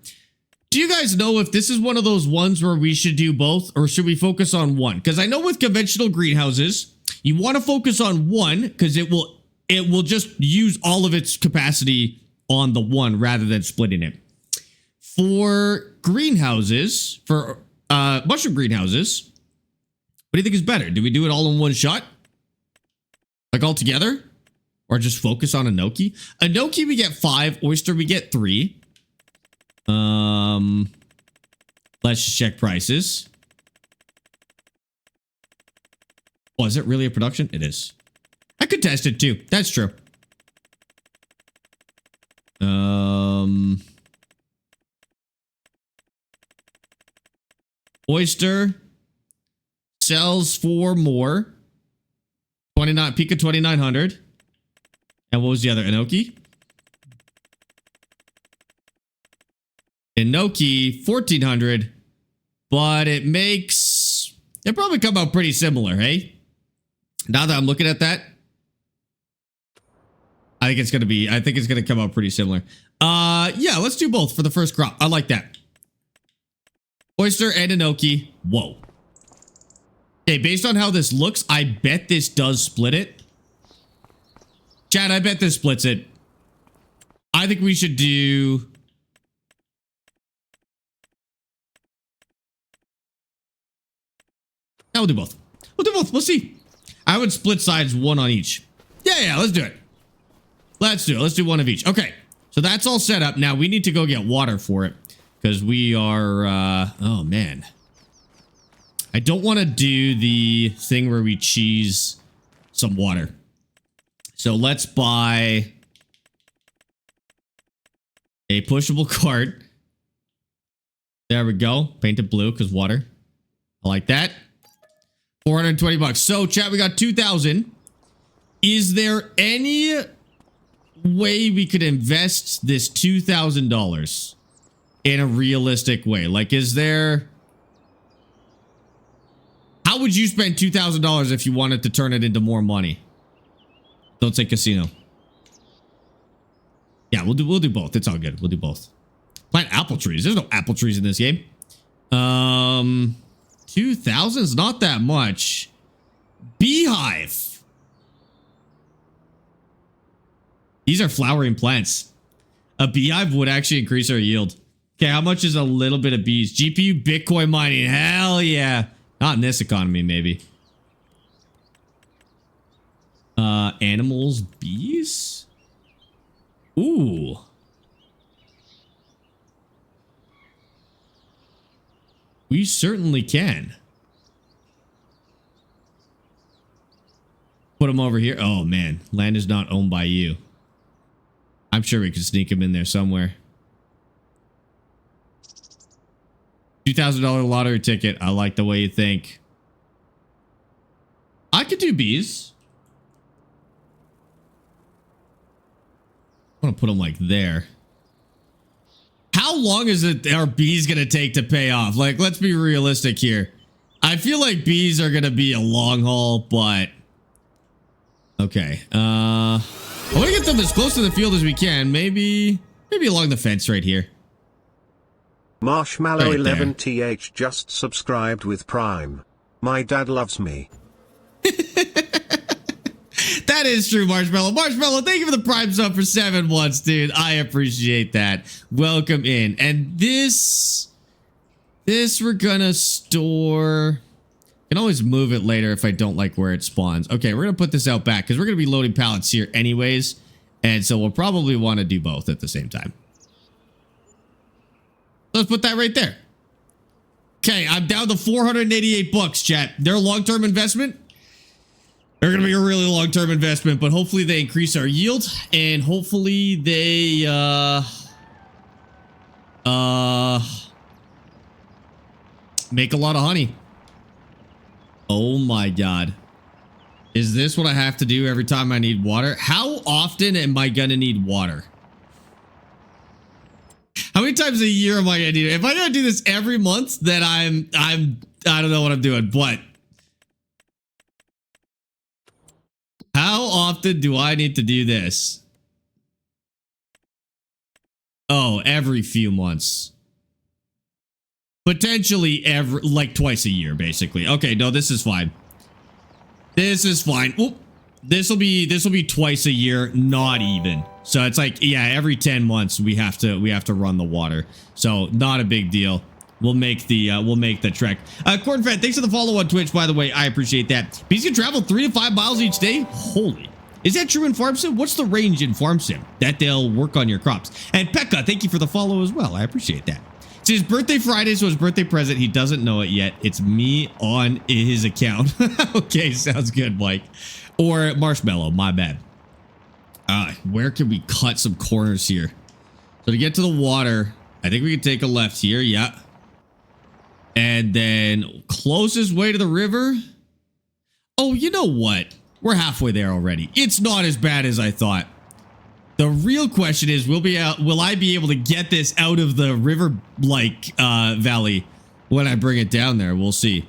Do you guys know if this is one of those ones where we should do both, or should we focus on one? Because I know with conventional greenhouses, you want to focus on one because it will just use all of its capacity on the one rather than splitting it. For greenhouses, for mushroom greenhouses, what do you think is better? Do we do it all in one shot? Like all together? Or just focus on enoki? Enoki we get 5, oyster we get 3. Let's check prices. Oh, is it really a production? It is. I could test it too. That's true. Oyster sells for more. 29, peak of 2,900. And what was the other? Enoki? Enoki, 1,400. But it makes... It probably come out pretty similar, hey? Now that I'm looking at that, I think it's gonna come out pretty similar. Yeah, let's do both for the first crop. I like that. Oyster and enoki. Whoa. Okay, based on how this looks, I bet this does split it. Chad, I bet this splits it. I think we should do... Yeah, we'll do both. We'll do both. We'll see. I would split sides, one on each. Yeah, let's do it. Let's do it. Let's do one of each. Okay, so that's all set up. Now we need to go get water for it because we are, oh man. I don't want to do the thing where we cheese some water. So let's buy a pushable cart. There we go. Paint it blue because water. I like that. 420 bucks. So chat, we got 2,000. Is there any way we could invest this $2,000 in a realistic way? Like, is there... How would you spend $2,000 if you wanted to turn it into more money? Don't say casino. Yeah, we'll do both. It's all good. We'll do both. Plant apple trees. There's no apple trees in this game. 2,000 is not that much. Beehive. These are flowering plants. A beehive would actually increase our yield. Okay, how much is a little bit of bees? GPU Bitcoin mining. Hell yeah. Not in this economy, maybe. Animals, bees? Ooh. We certainly can. Put them over here. Oh, man. Land is not owned by you. I'm sure we could sneak them in there somewhere. $2,000 lottery ticket. I like the way you think. I could do bees. I want to put them like there. How long is it are bees going to take to pay off? Like, let's be realistic here. I feel like bees are going to be a long haul, but... Okay. I want to get them as close to the field as we can. Maybe along the fence right here. Marshmallow Right 11th just subscribed with Prime. My dad loves me. That is true, Marshmallow. Marshmallow, thank you for the Prime sub for 7 months, dude. I appreciate that. Welcome in. And this we're gonna store. Can always move it later if I don't like where it spawns. Okay, we're gonna put this out back because we're gonna be loading pallets here anyways. And so we'll probably want to do both at the same time. Let's put that right there. Okay, I'm down to 488 bucks, chat. They're a long-term investment. They're going to be a really long-term investment, but hopefully they increase our yield and hopefully they make a lot of honey. Oh my God. Is this what I have to do every time I need water? How often am I going to need water? How many times a year am I gonna do it? If I gotta do this every month, then I don't know what I'm doing. But how often do I need to do this? Oh, every few months. Potentially every, like twice a year, basically. Okay, no, this is fine. This is fine. Oop. This will be twice a year, not even. So it's like, yeah, every 10 months we have to run the water. So not a big deal. We'll make the trek. Cornfed, thanks for the follow on Twitch, by the way. I appreciate that. Bees can travel 3 to 5 miles each day. Holy. Is that true in Farm Sim? What's the range in Farm Sim? That they'll work on your crops. And Pekka, thank you for the follow as well. I appreciate that. It's his birthday Friday, so his birthday present. He doesn't know it yet. It's me on his account. Okay, sounds good, Mike. Or Marshmallow, my bad. Where can we cut some corners here? So to get to the water, I think we can take a left here. Yeah. And then closest way to the river. Oh, you know what? We're halfway there already. It's not as bad as I thought. The real question is, will I be able to get this out of the river valley when I bring it down there? We'll see.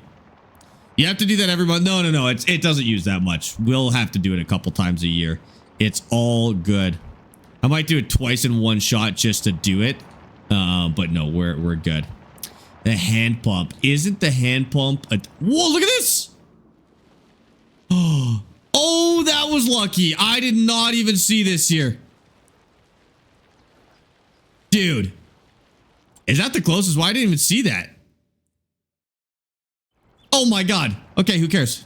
You have to do that every month. No. It doesn't use that much. We'll have to do it a couple times a year. It's all good. I might do it twice in one shot just to do it. But no, we're good. The hand pump. Isn't the hand pump whoa, look at this! Oh, that was lucky. I did not even see this here. Dude. Is that the closest? Why I didn't even see that? Oh my god. Okay, who cares?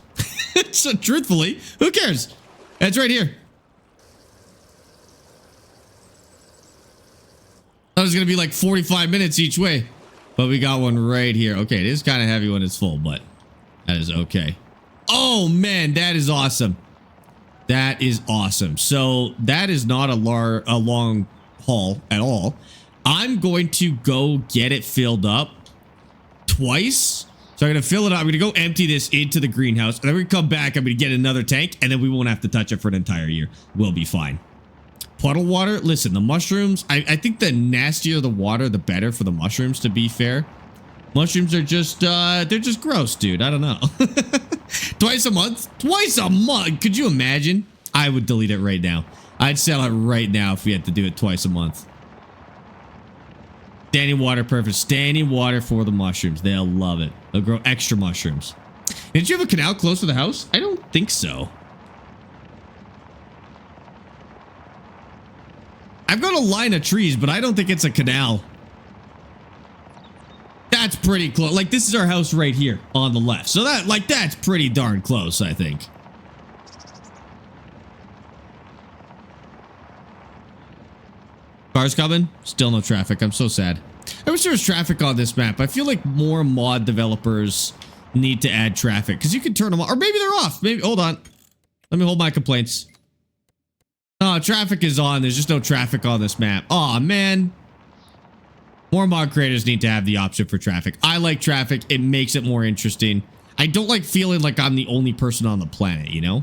So truthfully, who cares? It's right here. That was gonna be like 45 minutes each way. But we got one right here. Okay, it is kind of heavy when it's full, but that is okay. Oh man, that is awesome. That is awesome. So that is not a long haul at all. I'm going to go get it filled up twice. So I'm going to fill it up. I'm going to go empty this into the greenhouse. And then we come back. I'm going to get another tank. And then we won't have to touch it for an entire year. We'll be fine. Puddle water. Listen, the mushrooms. I think the nastier the water, the better for the mushrooms, to be fair. Mushrooms are just, they're just gross, dude. I don't know. Twice a month? Twice a month? Could you imagine? I would delete it right now. I'd sell it right now if we had to do it twice a month. Standing water, perfect. Standing water for the mushrooms. They'll love it. They'll grow extra mushrooms. Did you have a canal close to the house? I don't think so. I've got a line of trees, but I don't think it's a canal. That's pretty close. Like, this is our house right here on the left. So that's pretty darn close, I think. Cars coming? Still no traffic. I'm so sad. I wish there was traffic on this map. I feel like more mod developers need to add traffic because you can turn them on. Or maybe they're off. Maybe, hold on. Let me hold my complaints. Oh, traffic is on. There's just no traffic on this map. Oh, man. More mod creators need to have the option for traffic. I like traffic. It makes it more interesting. I don't like feeling like I'm the only person on the planet, you know?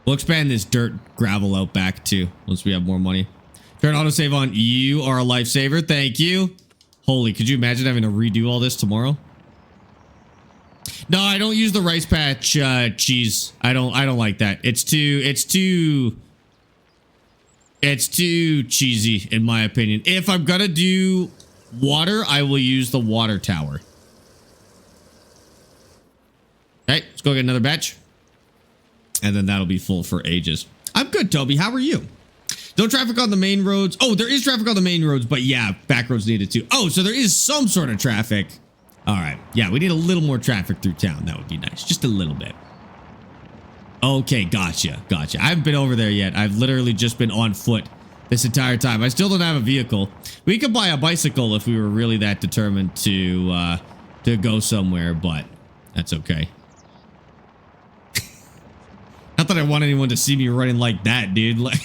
We'll expand this dirt gravel out back too once we have more money. Turn autosave on. You are a lifesaver. Thank you. Holy, could you imagine having to redo all this tomorrow? No, I don't use the rice patch cheese. I don't like that. It's too cheesy in my opinion. If I'm gonna do water, I will use the water tower. Okay, let's go get another batch. And then that'll be full for ages. I'm good, Toby. How are you? No traffic on the main roads. Oh, there is traffic on the main roads, but yeah, back roads needed too. Oh, so there is some sort of traffic. All right. Yeah, we need a little more traffic through town. That would be nice. Just a little bit. Okay, gotcha. Gotcha. I haven't been over there yet. I've literally just been on foot this entire time. I still don't have a vehicle. We could buy a bicycle if we were really that determined to go somewhere, but that's okay. Not that I want anyone to see me running like that, dude. Like,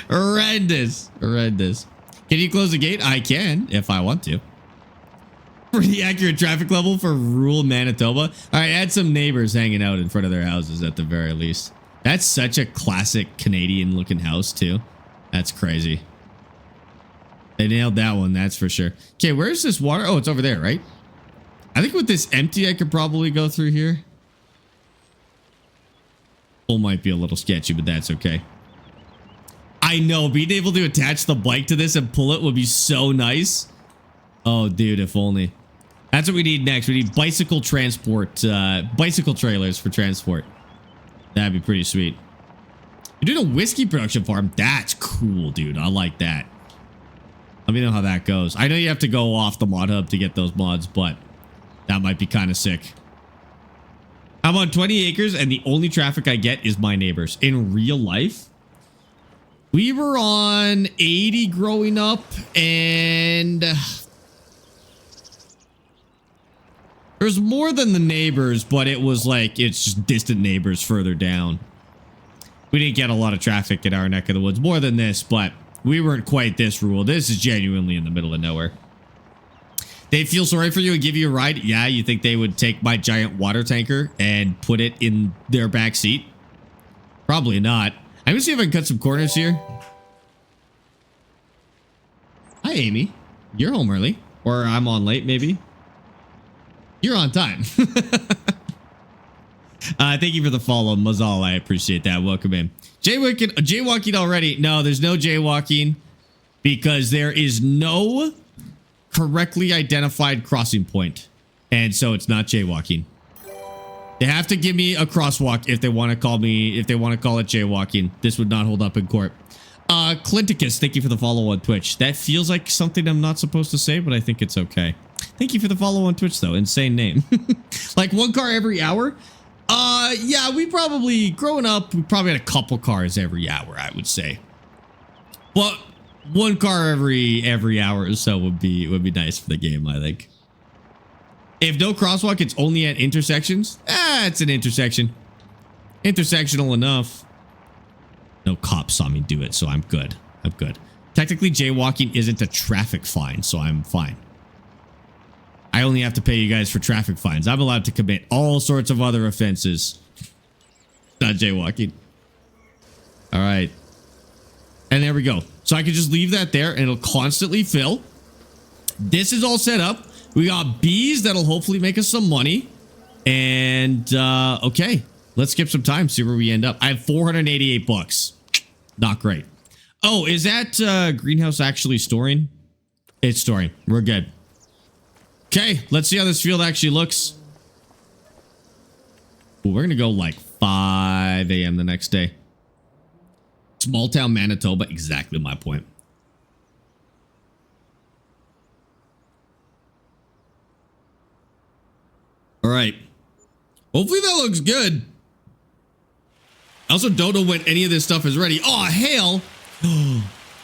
horrendous. Horrendous. Can you close the gate? I can, if I want to. Pretty accurate traffic level for rural Manitoba. All right, add some neighbors hanging out in front of their houses at the very least. That's such a classic Canadian looking house too. That's crazy. They nailed that one, that's for sure. Okay, where's this water? Oh, it's over there, right? I think with this empty, I could probably go through here. Pull might be a little sketchy, but that's okay. I know, being able to attach the bike to this and pull it would be so nice. Oh, dude, if only. That's what we need next. We need bicycle transport, bicycle trailers for transport. That'd be pretty sweet. You're doing a whiskey production farm. That's cool, dude. I like that. Let me know how that goes. I know you have to go off the mod hub to get those mods, but that might be kind of sick. I'm on 20 acres and the only traffic I get is my neighbors. In real life, we were on 80 growing up and there's more than the neighbors, but it was like, it's just distant neighbors further down. We didn't get a lot of traffic in our neck of the woods, more than this, but we weren't quite this rural. This is genuinely in the middle of nowhere. They feel sorry for you and give you a ride? Yeah, you think they would take my giant water tanker and put it in their back seat? Probably not. I'm gonna see if I can cut some corners here. Hi, Amy. You're home early. Or I'm on late, maybe. You're on time. Thank you for the follow, Mazal. I appreciate that. Welcome in. Jaywalking already. No, there's no jaywalking because there is no correctly identified crossing point. And so it's not jaywalking. They have to give me a crosswalk if they want to call me, if they want to call it jaywalking. This would not hold up in court. Clinticus, thank you for the follow on Twitch. That feels like something I'm not supposed to say, but I think it's okay. Thank you for the follow on Twitch, though. Insane name. Like one car every hour? Yeah, we probably, growing up, we probably had a couple cars every hour, I would say. But one car every hour or so would be nice for the game, I think. If no crosswalk, it's only at intersections. It's an intersection. Intersectional enough. No cops saw me do it, so I'm good. I'm good. Technically, jaywalking isn't a traffic fine, so I'm fine. I only have to pay you guys for traffic fines. I'm allowed to commit all sorts of other offenses. Not jaywalking. All right. And there we go. So I can just leave that there and it'll constantly fill. This is all set up. We got bees that'll hopefully make us some money. And, okay. Let's skip some time, see where we end up. I have 488 bucks. Not great. Oh, is that greenhouse actually storing? It's storing. We're good. Okay, let's see how this field actually looks. Ooh, we're going to go like 5 a.m. the next day. Small town Manitoba, exactly my point. All right. Hopefully that looks good. I also don't know when any of this stuff is ready. Oh, hail.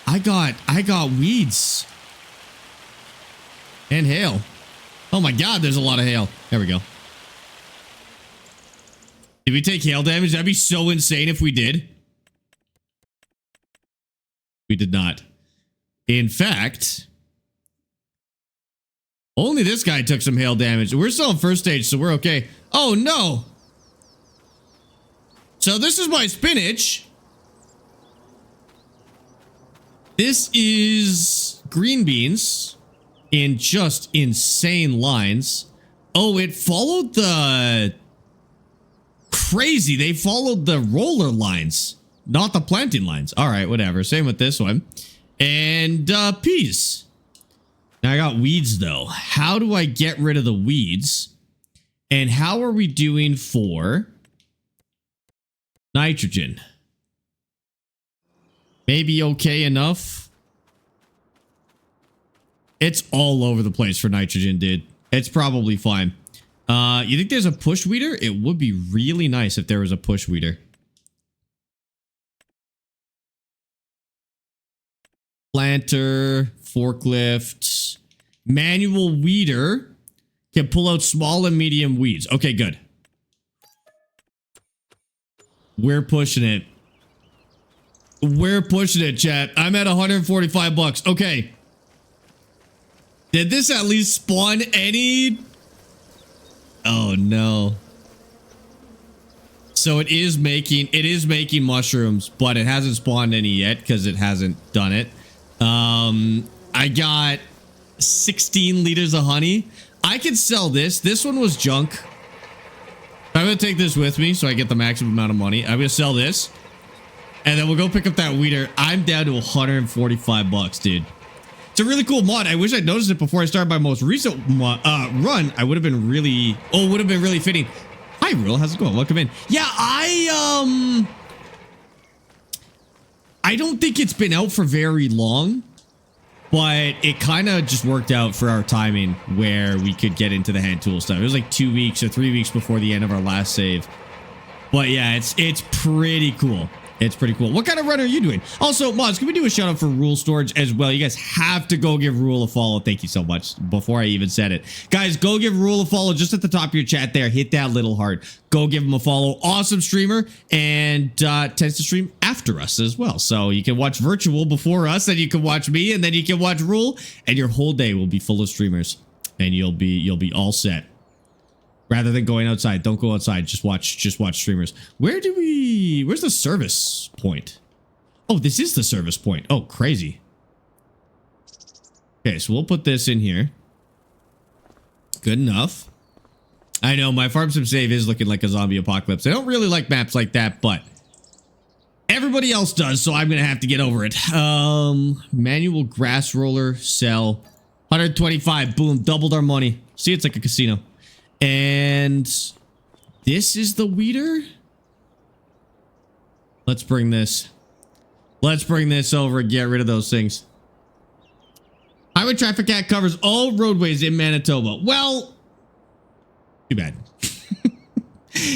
I got weeds. And hail. Oh my God, there's a lot of hail. There we go. Did we take hail damage? That'd be so insane if we did. We did not. In fact, only this guy took some hail damage. We're still on first stage, so we're okay. Oh no. So this is my spinach. This is green beans in just insane lines. Oh, it followed the crazy. They followed the roller lines, not the planting lines. All right, whatever. Same with this one. And peas. Now I got weeds though. How do I get rid of the weeds? And how are we doing for nitrogen? Maybe okay enough. It's all over the place for nitrogen, dude. It's probably fine. You think there's a push weeder? It would be really nice if there was a push weeder. Planter, forklift, manual weeder can pull out small and medium weeds. Okay, good. We're pushing it. We're pushing it, chat. I'm at 145 bucks. Okay. Did this at least spawn any? Oh, no. So it is making mushrooms, but it hasn't spawned any yet because it hasn't done it. I got 16 liters of honey. I could sell this. This one was junk. I'm going to take this with me so I get the maximum amount of money. I'm going to sell this. And then we'll go pick up that weeder. I'm down to 145 bucks, dude. It's a really cool mod. I wish I'd noticed it before I started my most recent run. I would have been really... Oh, it would have been really fitting. Hi, Rule. How's it going? Welcome in. Yeah, I don't think it's been out for very long. But it kind of just worked out for our timing where we could get into the hand tool stuff. It was like 2 weeks or 3 weeks before the end of our last save. But yeah, it's pretty cool. It's pretty cool. What kind of run are you doing? Also, mods, can we do a shout out for Rule Storage as well? You guys have to go give Rule a follow. Thank you so much. Before I even said it. Guys, go give Rule a follow just at the top of your chat there. Hit that little heart. Go give him a follow. Awesome streamer and tends to stream after us as well. So you can watch Virtual before us, then you can watch me, and then you can watch Rule, and your whole day will be full of streamers, and you'll be all set. Rather than going outside, don't go outside. Just watch streamers. Where's the service point? Oh, this is the service point. Oh, crazy. Okay, so we'll put this in here. Good enough. I know my farm sim save is looking like a zombie apocalypse. I don't really like maps like that, but everybody else does, so I'm gonna have to get over it. Manual grass roller, sell. 125, boom, doubled our money. See, it's like a casino. And this is the weeder. Let's bring this over and get rid of those things. Highway Traffic Act covers all roadways in Manitoba. Well, too bad.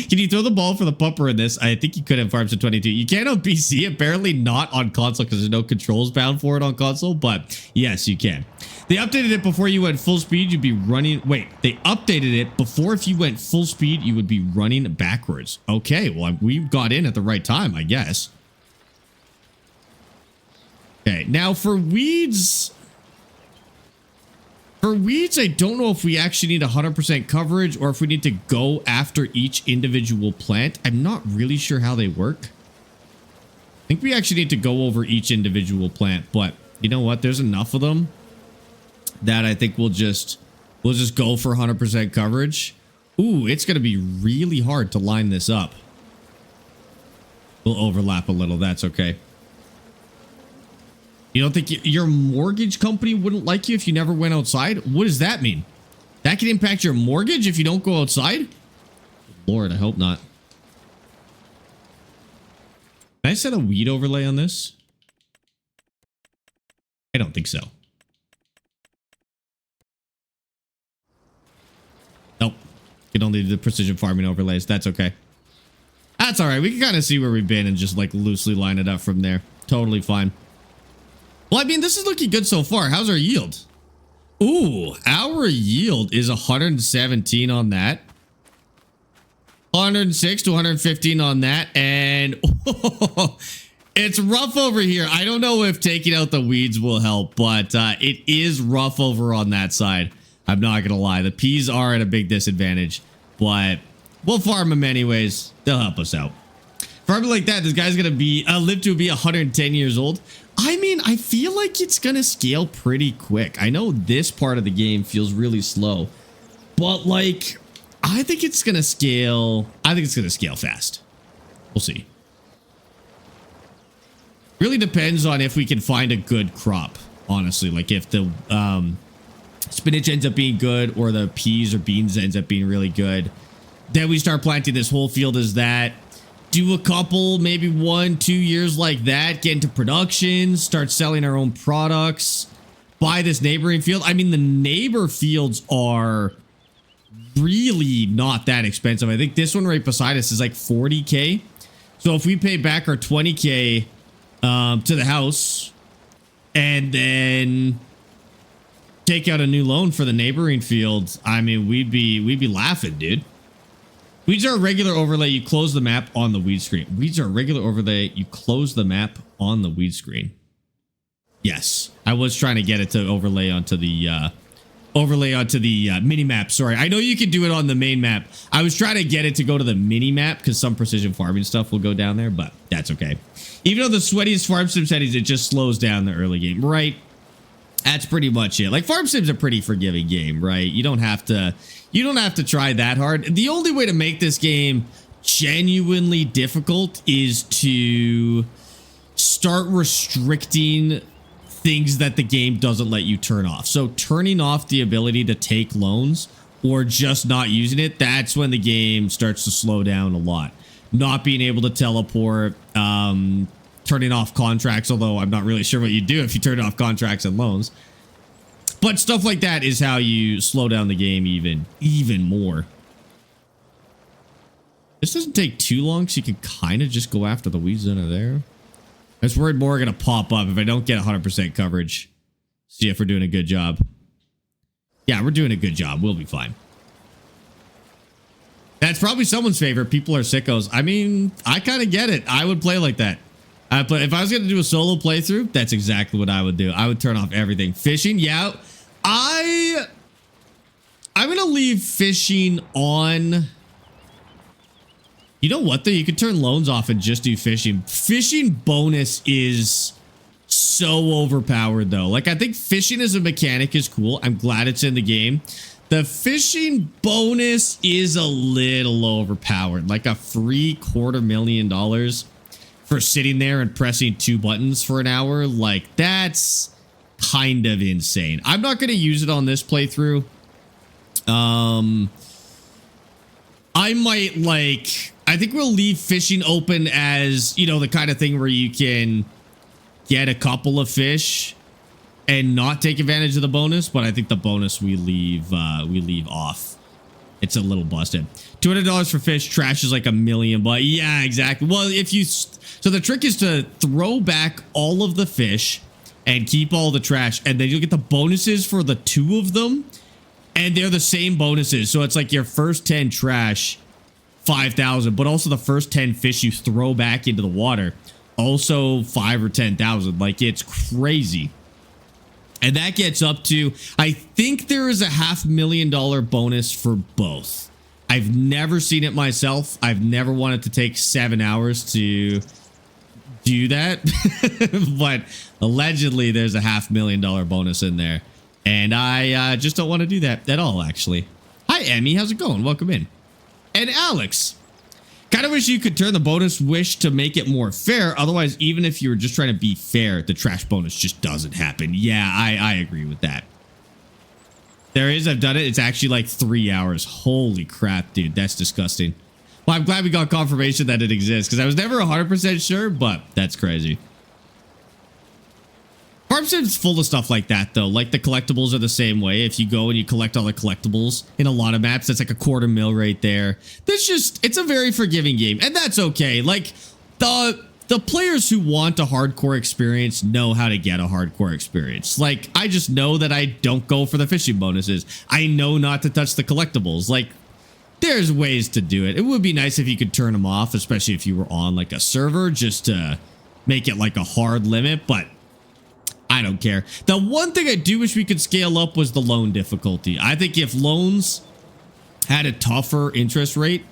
Can you throw the ball for the pumper in this? I think you could have Farm Sim 22. You can on PC, apparently not on console because there's no controls bound for it on console, but yes, you can. They updated it before you went full speed, you'd be running... Wait, they updated it before if you went full speed, you would be running backwards. Okay, well, we got in at the right time, I guess. Okay, now for weeds... For weeds, I don't know if we actually need 100% coverage or if we need to go after each individual plant. I'm not really sure how they work. I think we actually need to go over each individual plant, but you know what? There's enough of them that I think we'll just go for 100% coverage. Ooh, it's going to be really hard to line this up. We'll overlap a little. That's okay. You don't think your mortgage company wouldn't like you if you never went outside? What does that mean? That can impact your mortgage if you don't go outside? Lord, I hope not. Can I set a weed overlay on this? I don't think so. Nope. You can only do the precision farming overlays. That's okay. That's all right. We can kind of see where we've been and just like loosely line it up from there. Totally fine. Well, I mean, this is looking good so far. How's our yield? Ooh, our yield is 117 on that. 106 to 115 on that. And oh, it's rough over here. I don't know if taking out the weeds will help, but it is rough over on that side. I'm not going to lie. The peas are at a big disadvantage, but we'll farm them anyways. They'll help us out. Farming like that, this guy's going to be live to be 110 years old. I mean, I feel like it's going to scale pretty quick. I know this part of the game feels really slow, but like, I think it's going to scale. I think it's going to scale fast. We'll see. Really depends on if we can find a good crop, honestly. Like if the spinach ends up being good or the peas or beans ends up being really good, then we start planting this whole field as that. Do a couple, maybe 1-2 years like that, get into production, start selling our own products, buy this neighboring field. I mean, the neighbor fields are really not that expensive. I think this one right beside us is like 40K. So if we pay back our 20K to the house and then take out a new loan for the neighboring fields, I mean, we'd be laughing, dude. Weeds are a regular overlay. You close the map on the weed screen. Weeds are a regular overlay. You close the map on the weed screen. Yes, I was trying to get it to overlay onto the overlay onto the mini map. Sorry, I know you can do it on the main map. I was trying to get it to go to the mini map because some precision farming stuff will go down there, but that's okay. Even though the sweatiest farm sim settings, it just slows down the early game, right? That's pretty much it. Like, farm sim's a pretty forgiving game, right? You don't have to try that hard. The only way to make this game genuinely difficult is to start restricting things that the game doesn't let you turn off. So turning off the ability to take loans or just not using it, that's when the game starts to slow down a lot. Not being able to teleport, turning off contracts, although I'm not really sure what you do if you turn off contracts and loans. But stuff like that is how you slow down the game even more. This doesn't take too long, so you can kind of just go after the weeds under there. I was worried more are going to pop up if I don't get 100% coverage. See if we're doing a good job. Yeah, we're doing a good job. We'll be fine. That's probably someone's favorite. People are sickos. I mean, I kind of get it. I would play like that. If I was going to do a solo playthrough, that's exactly what I would do. I would turn off everything. Fishing, yeah. I'm going to leave fishing on. You know what, though? You could turn loans off and just do fishing. Fishing bonus is so overpowered, though. Like, I think fishing as a mechanic is cool. I'm glad it's in the game. The fishing bonus is a little overpowered. Like a free $250,000 for sitting there and pressing 2 buttons for an hour. Like, that's kind of insane. I'm not going to use it on this playthrough. I might, like, I think we'll leave fishing open as, you know, the kind of thing where you can get a couple of fish and not take advantage of the bonus. But I think the bonus we leave off. It's a little busted. $200 for fish. Trash is like $1 million. But yeah, exactly. Well, if you, so the trick is to throw back all of the fish and keep all the trash, and then you'll get the bonuses for the 2 of them. And they're the same bonuses. So it's like your first 10 trash, 5,000, but also the first 10 fish you throw back into the water, also 5 or 10,000. Like, it's crazy. And that gets up to, I think there is a $500,000 bonus for both. I've never seen it myself. I've never wanted to take 7 hours to do that. But allegedly there's a $500,000 bonus in there. And I just don't want to do that at all, actually. Hi, Emmy. How's it going? Welcome in. And Alex. Kind of wish you could turn the bonus wish to make it more fair. Otherwise, even if you were just trying to be fair, the trash bonus just doesn't happen. Yeah, I agree with that. There is. I've done it. It's actually like 3 hours. Holy crap, dude. That's disgusting. Well, I'm glad we got confirmation that it exists because I was never 100% sure, but that's crazy. Farm Sim's full of stuff like that, though. Like, the collectibles are the same way. If you go and you collect all the collectibles in a lot of maps, that's like a $250,000 right there. That's just, it's a very forgiving game, and that's okay. Like, the players who want a hardcore experience know how to get a hardcore experience. Like, I just know that I don't go for the fishing bonuses. I know not to touch the collectibles. Like, there's ways to do it. It would be nice if you could turn them off, especially if you were on, like, a server, just to make it, like, a hard limit, but I don't care. The one thing I do wish we could scale up was the loan difficulty. I think if loans had a tougher interest rate,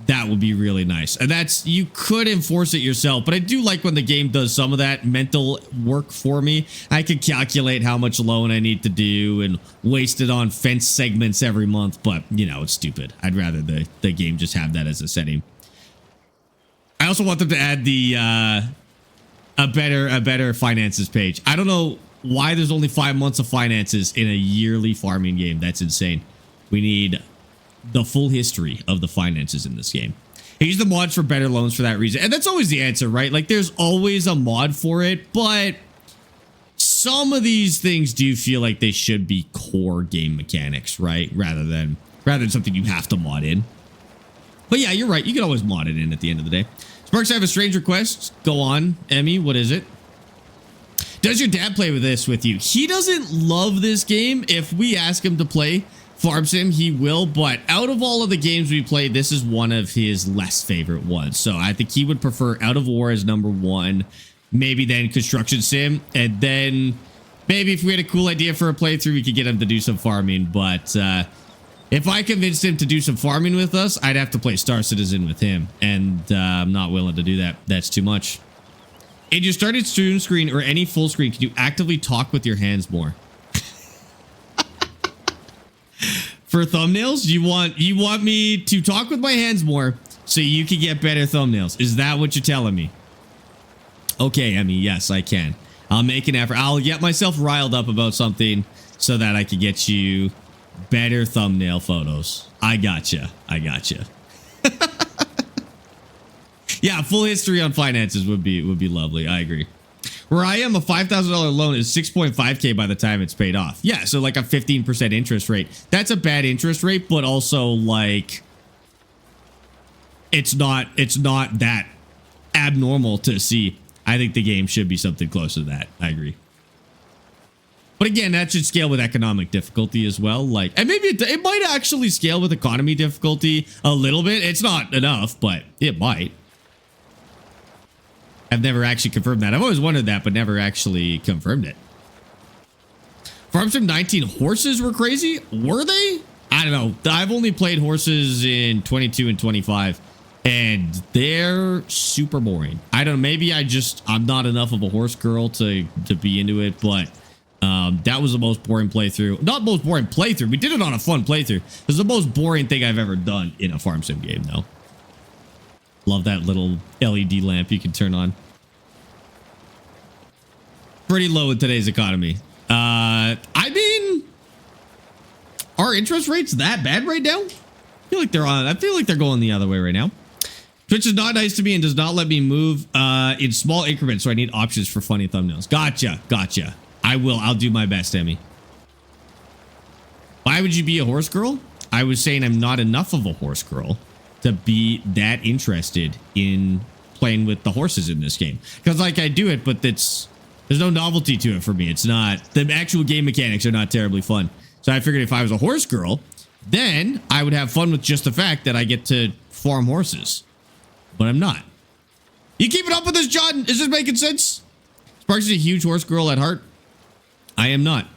that would be really nice. And that's, you could enforce it yourself, but I do like when the game does some of that mental work for me. I can calculate how much loan I need to do and waste it on fence segments every month, but you know, it's stupid. I'd rather the game just have that as a setting. I also want them to add the a better finances page. I don't know why there's only 5 months of finances in a yearly farming game. That's insane. We need the full history of the finances in this game. I use the mods for better loans for that reason. And that's always the answer, right? Like, there's always a mod for it, but some of these things do feel like they should be core game mechanics, right? Rather than something you have to mod in. But yeah, you're right. You can always mod it in at the end of the day. Sparx, I have a strange request. Go on, Emmy. What is it? Does your dad play with this with you? He doesn't love this game. If we ask him to play Farm Sim, he will. But out of all of the games we played, this is one of his less favorite ones. So I think he would prefer Out of War as #1. Maybe then Construction Sim. And then maybe if we had a cool idea for a playthrough, we could get him to do some farming. But if I convinced him to do some farming with us, I'd have to play Star Citizen with him. And I'm not willing to do that. That's too much. In your started stream screen or any full screen, can you actively talk with your hands more? For thumbnails, you want me to talk with my hands more so you can get better thumbnails. Is that what you're telling me? Okay, Emmy, yes, I can. I'll make an effort. I'll get myself riled up about something so that I can get you better thumbnail photos. I gotcha. I gotcha. Yeah, full history on finances would be lovely. I agree. Where I am, a $5,000 loan is 6.5K by the time it's paid off. Yeah, so like a 15% interest rate. That's a bad interest rate, but also like it's not that abnormal to see. I think the game should be something close to that. I agree. But again, that should scale with economic difficulty as well. Like, and maybe it might actually scale with economy difficulty a little bit. It's not enough, but it might. I've never actually confirmed that. I've always wondered that, but never actually confirmed it. Farmsim 19 horses were crazy? Were they? I don't know. I've only played horses in 22 and 25, and they're super boring. I don't know. Maybe I'm not enough of a horse girl to be into it, but that was the most boring playthrough. Not most boring playthrough. We did it on a fun playthrough. It was the most boring thing I've ever done in a farm sim game, though. Love that little LED lamp you can turn on. Pretty low in today's economy. I mean, are interest rates that bad right now? I feel like they're going the other way right now. Twitch is not nice to me and does not let me move in small increments, so I need options for funny thumbnails. Gotcha. I'll do my best, Emmy. Why would you be a horse girl? I was saying I'm not enough of a horse girl to be that interested in playing with the horses in this game. Because like I do it, but there's no novelty to it for me. It's not, the actual game mechanics are not terribly fun. So I figured if I was a horse girl, then I would have fun with just the fact that I get to farm horses. But I'm not. You keeping up with this, John? Is this making sense? Sparx is a huge horse girl at heart. I am not.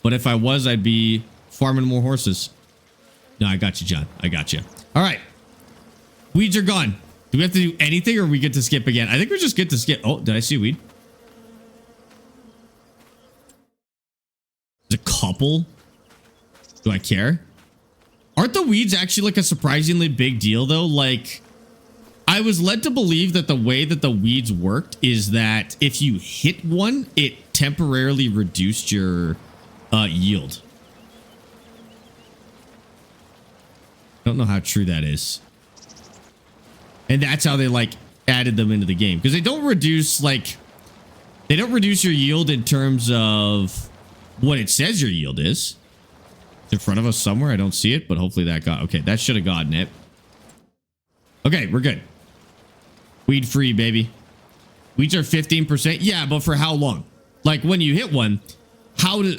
But if I was, I'd be farming more horses. No, I got you, John. I got you. All right. Weeds are gone. Do we have to do anything or we get to skip again? I think we just get to skip. Oh, did I see a weed? There's a couple. Do I care? Aren't the weeds actually like a surprisingly big deal though? Like, I was led to believe that the way that the weeds worked is that if you hit one, it temporarily reduced your yield. I don't know how true that is. And that's how they like added them into the game. Because they don't reduce your yield in terms of what it says your yield is. It's in front of us somewhere. I don't see it, but hopefully that got... Okay, that should have gotten it. Okay, we're good. Weed free, baby. Weeds are 15%. Yeah, but for how long? Like when you hit one,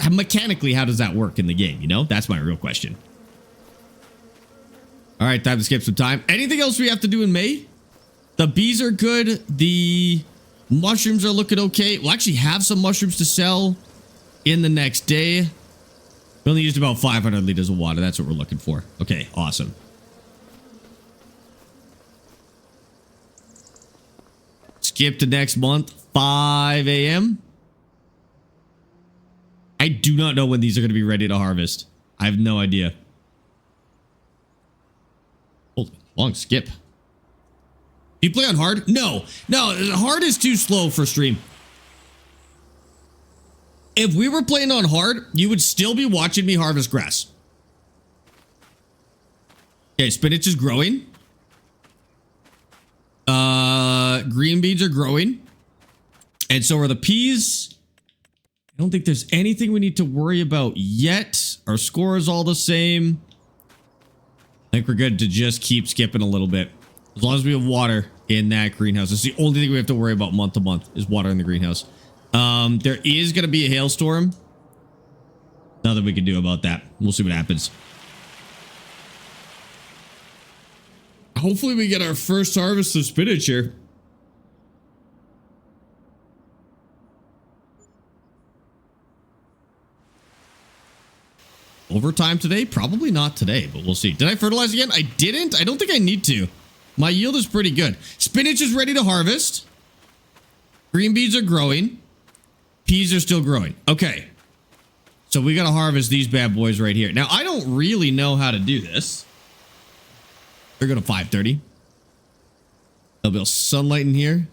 mechanically, how does that work in the game? You know, that's my real question. All right, time to skip some time. Anything else we have to do in May? The bees are good. The mushrooms are looking okay. We'll actually have some mushrooms to sell in the next day. We only used about 500 liters of water. That's what we're looking for. Okay, awesome. Skip to next month, 5 a.m. I do not know when these are going to be ready to harvest. I have no idea. Holy, long skip. Do you play on hard? No, hard is too slow for stream. If we were playing on hard, you would still be watching me harvest grass. Okay, spinach is growing. Green beans are growing. And so are the peas. I don't think there's anything we need to worry about yet. Our score is all the same. I think we're good to just keep skipping a little bit. As long as we have water in that greenhouse. It's the only thing we have to worry about month to month is water in the greenhouse. There is going to be a hailstorm. Nothing we can do about that. We'll see what happens. Hopefully we get our first harvest of spinach here. overtime today? Probably not today, but we'll see. Did I fertilize again? I didn't. I don't think I need to. My yield is pretty good. Spinach is ready to harvest. Green beans are growing. Peas are still growing. Okay. So we got to harvest these bad boys right here. Now, I don't really know how to do this. They're going to 5:30. There'll be sunlight in here.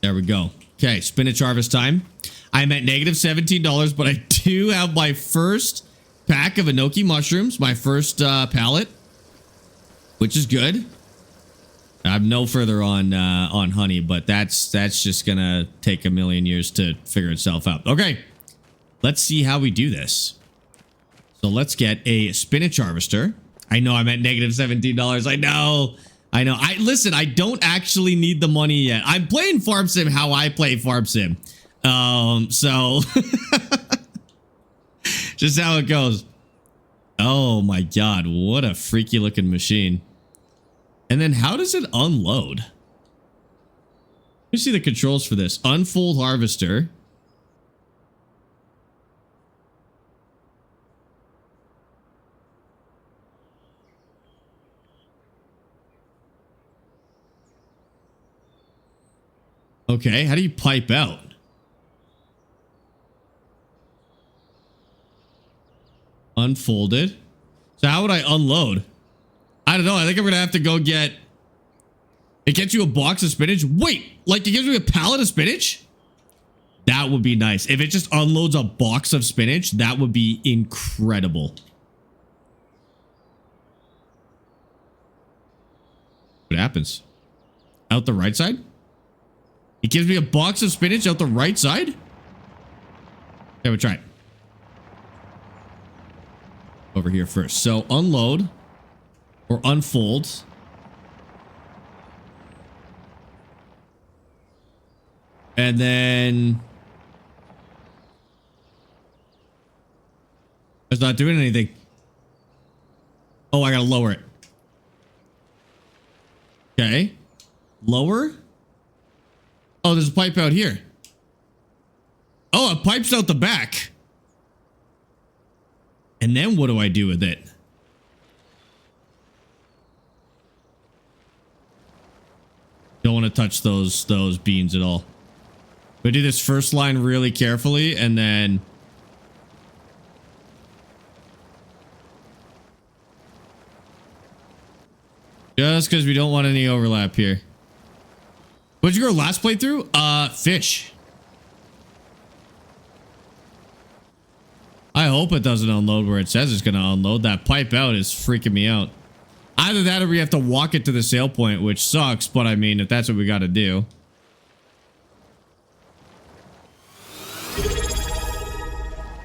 There we go. Okay, spinach harvest time. I'm at negative $17, but I do have my first pack of enoki mushrooms, my first pallet, which is good. I'm no further on honey, but that's just gonna take a million years to figure itself out. Okay, let's see how we do this. So let's get a spinach harvester. I know I'm at negative $17. I know. Listen, I don't actually need the money yet. I'm playing Farm Sim how I play Farm Sim. So just how it goes. Oh my God, what a freaky looking machine. And then how does it unload? Let me see the controls for this. Unfold harvester. Okay, how do you pipe out? Unfolded. So how would I unload? I don't know. I think I'm going to have to go get... It gets you a box of spinach? Wait, like it gives me a pallet of spinach? That would be nice. If it just unloads a box of spinach, that would be incredible. What happens? Out the right side? It gives me a box of spinach out the right side? Okay, we'll try it. Over here first. So unload or unfold. And then it's not doing anything. Oh, I gotta lower it. Okay. Lower. Oh, there's a pipe out here. Oh, it pipes out the back. And then what do I do with it? Don't want to touch those beans at all. We do this first line really carefully and then... Just because we don't want any overlap here. What'd you go last playthrough? Fish. I hope it doesn't unload where it says it's going to unload. That pipe out is freaking me out. Either that or we have to walk it to the sale point, which sucks, but I mean, if that's what we got to do.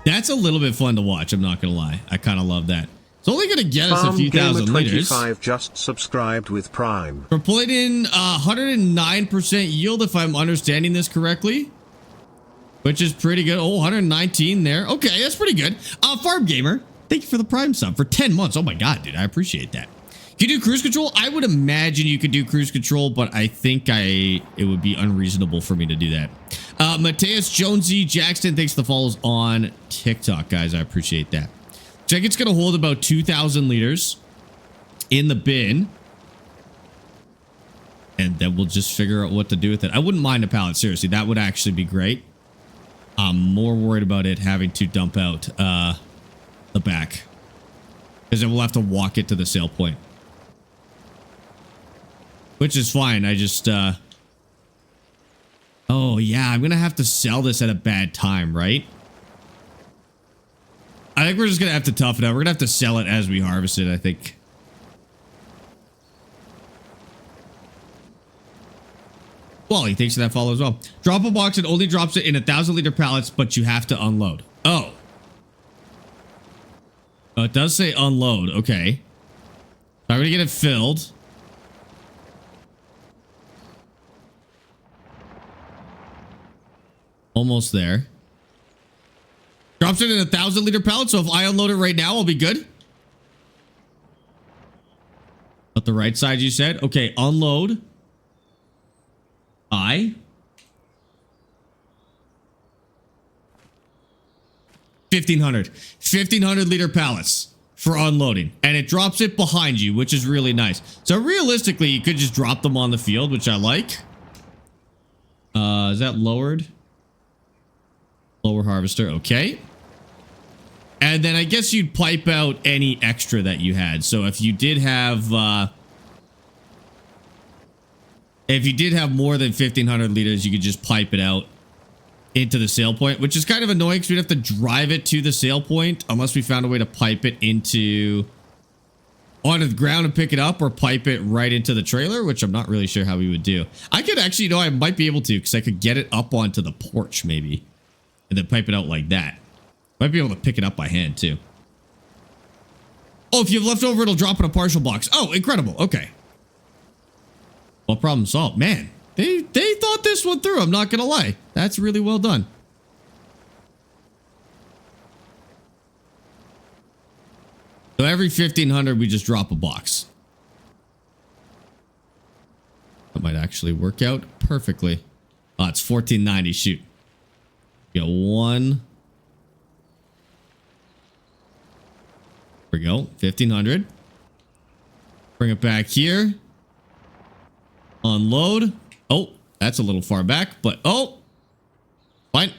That's a little bit fun to watch, I'm not going to lie. I kind of love that. It's only going to get us a few thousand liters. 25 just subscribed with Prime. We're putting in 109% yield, if I'm understanding this correctly. Which is pretty good. Oh, 119 there. Okay, that's pretty good. Farm Gamer, thank you for the Prime sub for 10 months. Oh my God, dude, I appreciate that. Can you do cruise control? I would imagine you could do cruise control, but I think it would be unreasonable for me to do that. Mateus Jonesy Jackson, thanks for the follows on TikTok, guys. I appreciate that. Check, it's going to hold about 2,000 liters in the bin. And then we'll just figure out what to do with it. I wouldn't mind a pallet, seriously. That would actually be great. I'm more worried about it having to dump out the back. Because then we'll have to walk it to the sale point. Which is fine. I just... Oh, yeah. I'm going to have to sell this at a bad time, right? I think we're just going to have to tough it out. We're going to have to sell it as we harvest it, I think. Wally, thanks for that follow as well. Drop a box and only drops it in 1,000-liter pallets, but you have to unload. Oh. Oh, it does say unload. Okay. So I'm going to get it filled. Almost there. Drops it in 1,000-liter pallet, so if I unload it right now, I'll be good. But the right side, you said? Okay, unload. 1,500 liter pallets for unloading, and it drops it behind you, which is really nice. So realistically, you could just drop them on the field, which I like. Is that lowered? Lower harvester. Okay. And then I guess you'd pipe out any extra that you had. So if you did have more than 1,500 liters, you could just pipe it out into the sale point, which is kind of annoying because we'd have to drive it to the sale point unless we found a way to pipe it onto the ground and pick it up, or pipe it right into the trailer, which I'm not really sure how we would do. I could actually, I might be able to, because I could get it up onto the porch maybe and then pipe it out like that. Might be able to pick it up by hand too. Oh, if you have leftover, it'll drop in a partial box. Oh, incredible. Okay. Well, problem solved. Man, they thought this one through. I'm not going to lie. That's really well done. So every 1,500, we just drop a box. That might actually work out perfectly. Oh, it's 1490. Shoot. We got one. There we go. 1,500. Bring it back here. Unload. Oh, that's a little far back, but oh, fine.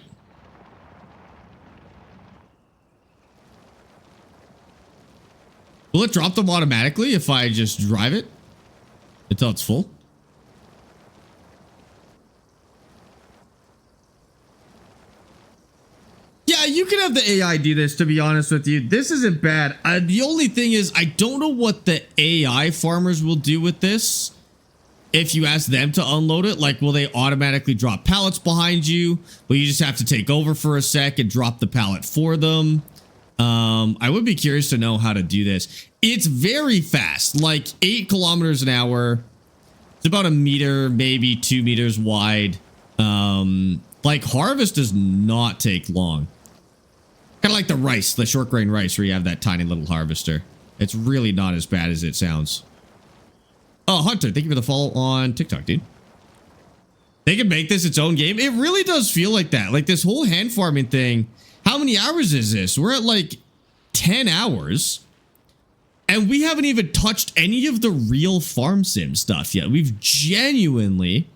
Will it drop them automatically if I just drive it until it's full? Yeah, you can have the AI do this, to be honest with you. This isn't bad. The only thing is, I don't know what the AI farmers will do with this. If you ask them to unload it, like, will they automatically drop pallets behind you? Will you just have to take over for a sec and drop the pallet for them? I would be curious to know how to do this. It's very fast, like 8 kilometers an hour. It's about a meter, maybe 2 meters wide. Like, harvest does not take long. Kind of like the rice, the short grain rice, where you have that tiny little harvester. It's really not as bad as it sounds. Oh, Hunter, thank you for the follow on TikTok, dude. They can make this its own game. It really does feel like that. Like, this whole hand farming thing. How many hours is this? We're at like 10 hours. And we haven't even touched any of the real farm sim stuff yet. We've genuinely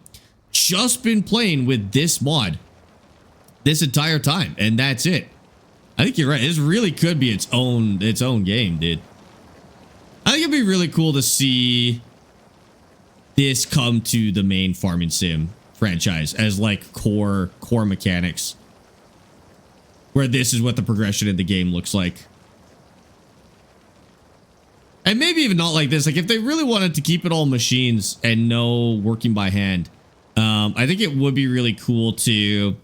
just been playing with this mod this entire time. And that's it. I think you're right. This really could be its own game, dude. I think it'd be really cool to see this come to the main farming sim franchise as like core mechanics, where this is what the progression in the game looks like. And maybe even not like this. Like, if they really wanted to keep it all machines and no working by hand, I think it would be really cool to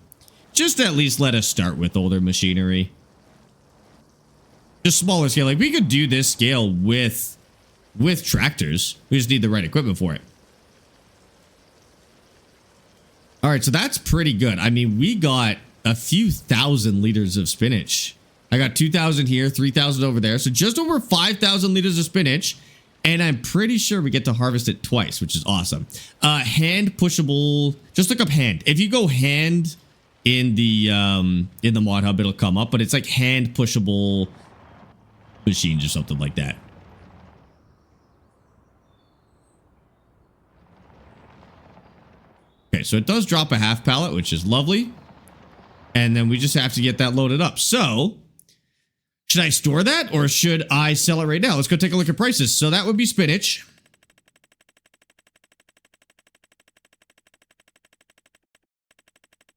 just at least let us start with older machinery. Just smaller scale. Like, we could do this scale with tractors. We just need the right equipment for it. All right, so that's pretty good. I mean, we got a few thousand liters of spinach. I got 2,000 here, 3,000 over there. So just over 5,000 liters of spinach. And I'm pretty sure we get to harvest it twice, which is awesome. Hand pushable. Just look up hand. If you go hand in the mod hub, it'll come up. But it's like hand pushable machines or something like that. Okay, so it does drop a half pallet, which is lovely. And then we just have to get that loaded up. So, should I store that or should I sell it right now? Let's go take a look at prices. So that would be spinach.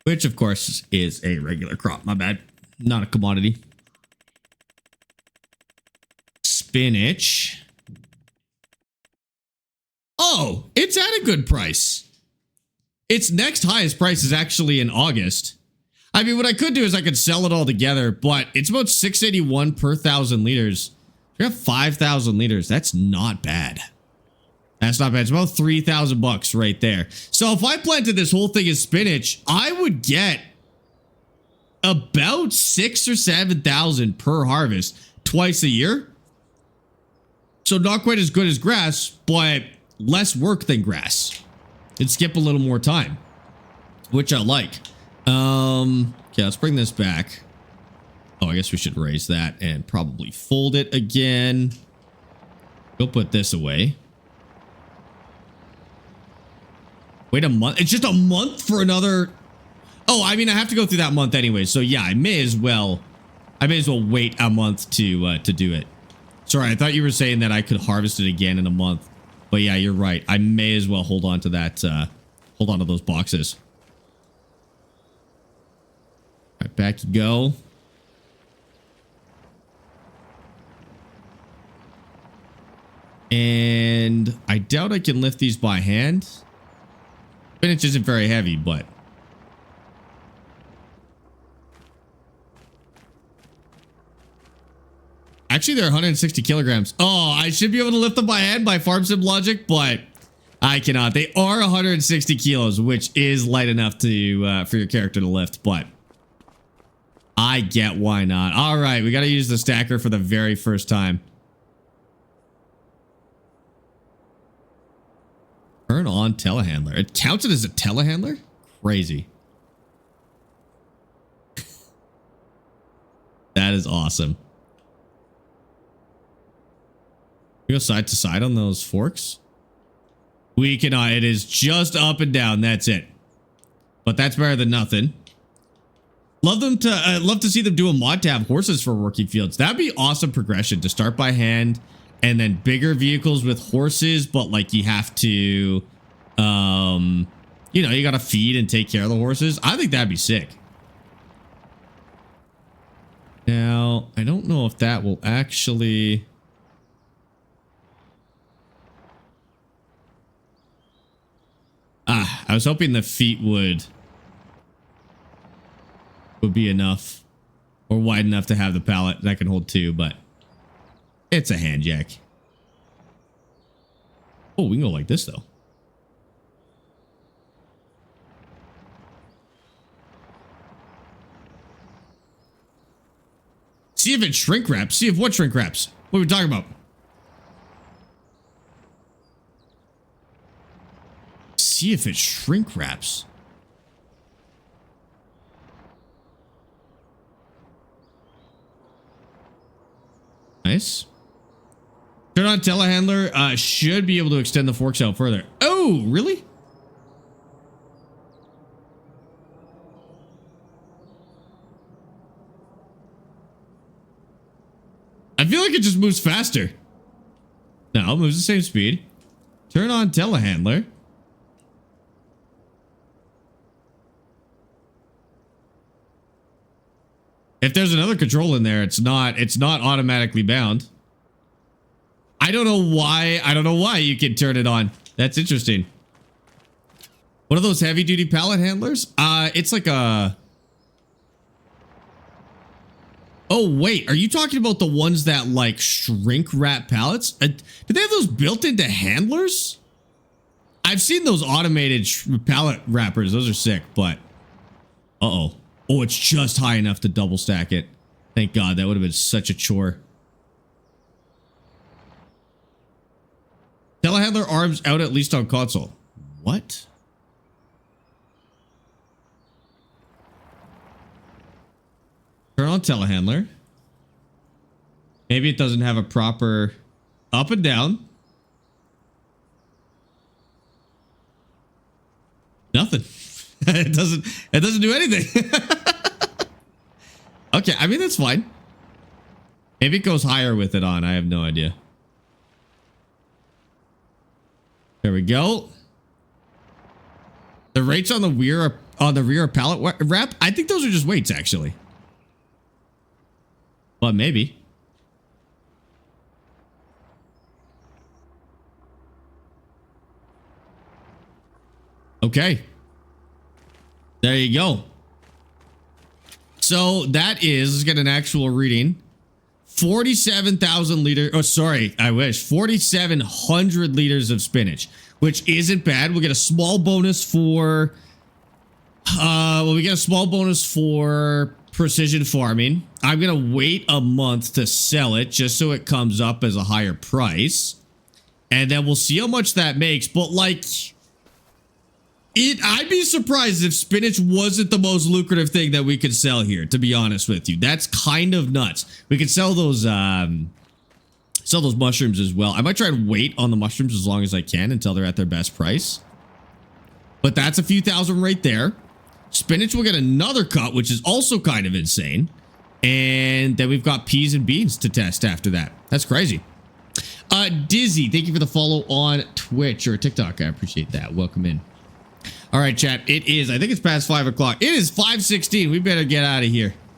Which, of course, is a regular crop. My bad. Not a commodity. Spinach. Oh, it's at a good price. Its next highest price is actually in August. I mean, what I could do is I could sell it all together, but it's about 681 per 1,000 liters. We have 5,000 liters. That's not bad. That's not bad. It's about 3,000 bucks right there. So if I planted this whole thing as spinach, I would get about 6,000 or 7,000 per harvest twice a year. So not quite as good as grass, but less work than grass. It'd skip a little more time, which I like. Okay, let's bring this back. Oh, I guess we should raise that and probably fold it again. Go put this away. Wait a month. It's just a month for another. Oh, I mean, I have to go through that month anyway. So yeah, I may as well wait a month to do it. Sorry, I thought you were saying that I could harvest it again in a month. But yeah, you're right. I may as well hold on to that. Hold on to those boxes. All right, back you go. And I doubt I can lift these by hand. Spinach isn't very heavy, but actually they're 160 kilograms. Oh, I should be able to lift them by hand by farm sim logic, but I cannot. They are 160 kilos, which is light enough to for your character to lift, but I get why not. All right, we got to use the stacker for the very first time. Turn on telehandler. It counted as a telehandler? Crazy. That is awesome. We go side to side on those forks. We cannot. It is just up and down. That's it. But that's better than nothing. Love to see them do a mod to have horses for working fields. That'd be awesome progression to start by hand. And then bigger vehicles with horses, but like you have to, you know, you got to feed and take care of the horses. I think that'd be sick. Now, I don't know if that will actually. I was hoping the feet would be enough or wide enough to have the pallet that can hold two, but. It's a hand jack. Oh, we can go like this, though. See if it shrink wraps. See if what shrink wraps? What are we talking about? See if it shrink wraps. Nice. Turn on telehandler. Should be able to extend the forks out further. Oh, really? I feel like it just moves faster. No, it moves the same speed. Turn on telehandler. If there's another control in there, it's not automatically bound. I don't know why you can turn it on. That's interesting. One of those heavy duty pallet handlers? It's like a. Oh, wait. Are you talking about the ones that like shrink wrap pallets? Do they have those built into handlers? I've seen those automated pallet wrappers. Those are sick, but. Uh-oh. Oh, it's just high enough to double stack it. Thank God. That would have been such a chore. Telehandler arms out at least on console. What? Turn on telehandler. Maybe it doesn't have a proper up and down. Nothing. It doesn't do anything. Okay, I mean that's fine. Maybe it goes higher with it on. I have no idea. There we go. The rates on the rear pallet wrap. I think those are just weights actually. But maybe. Okay. There you go. So that is, let's get an actual reading. 47,000 liters. Oh, sorry. I wish 4,700 liters of spinach, which isn't bad. We'll get a small bonus for, we get a small bonus for precision farming. I'm going to wait a month to sell it just so it comes up as a higher price. And then we'll see how much that makes. But like, I'd be surprised if spinach wasn't the most lucrative thing that we could sell here, to be honest with you. That's kind of nuts. We could sell those mushrooms as well. I might try and wait on the mushrooms as long as I can until they're at their best price. But that's a few thousand right there. Spinach will get another cut, which is also kind of insane. And then we've got peas and beans to test after that. That's crazy. Dizzy, thank you for the follow on Twitch or TikTok. I appreciate that. Welcome in. All right, chat. It is, I think it's past 5 o'clock. It is 5:16. We better get out of here.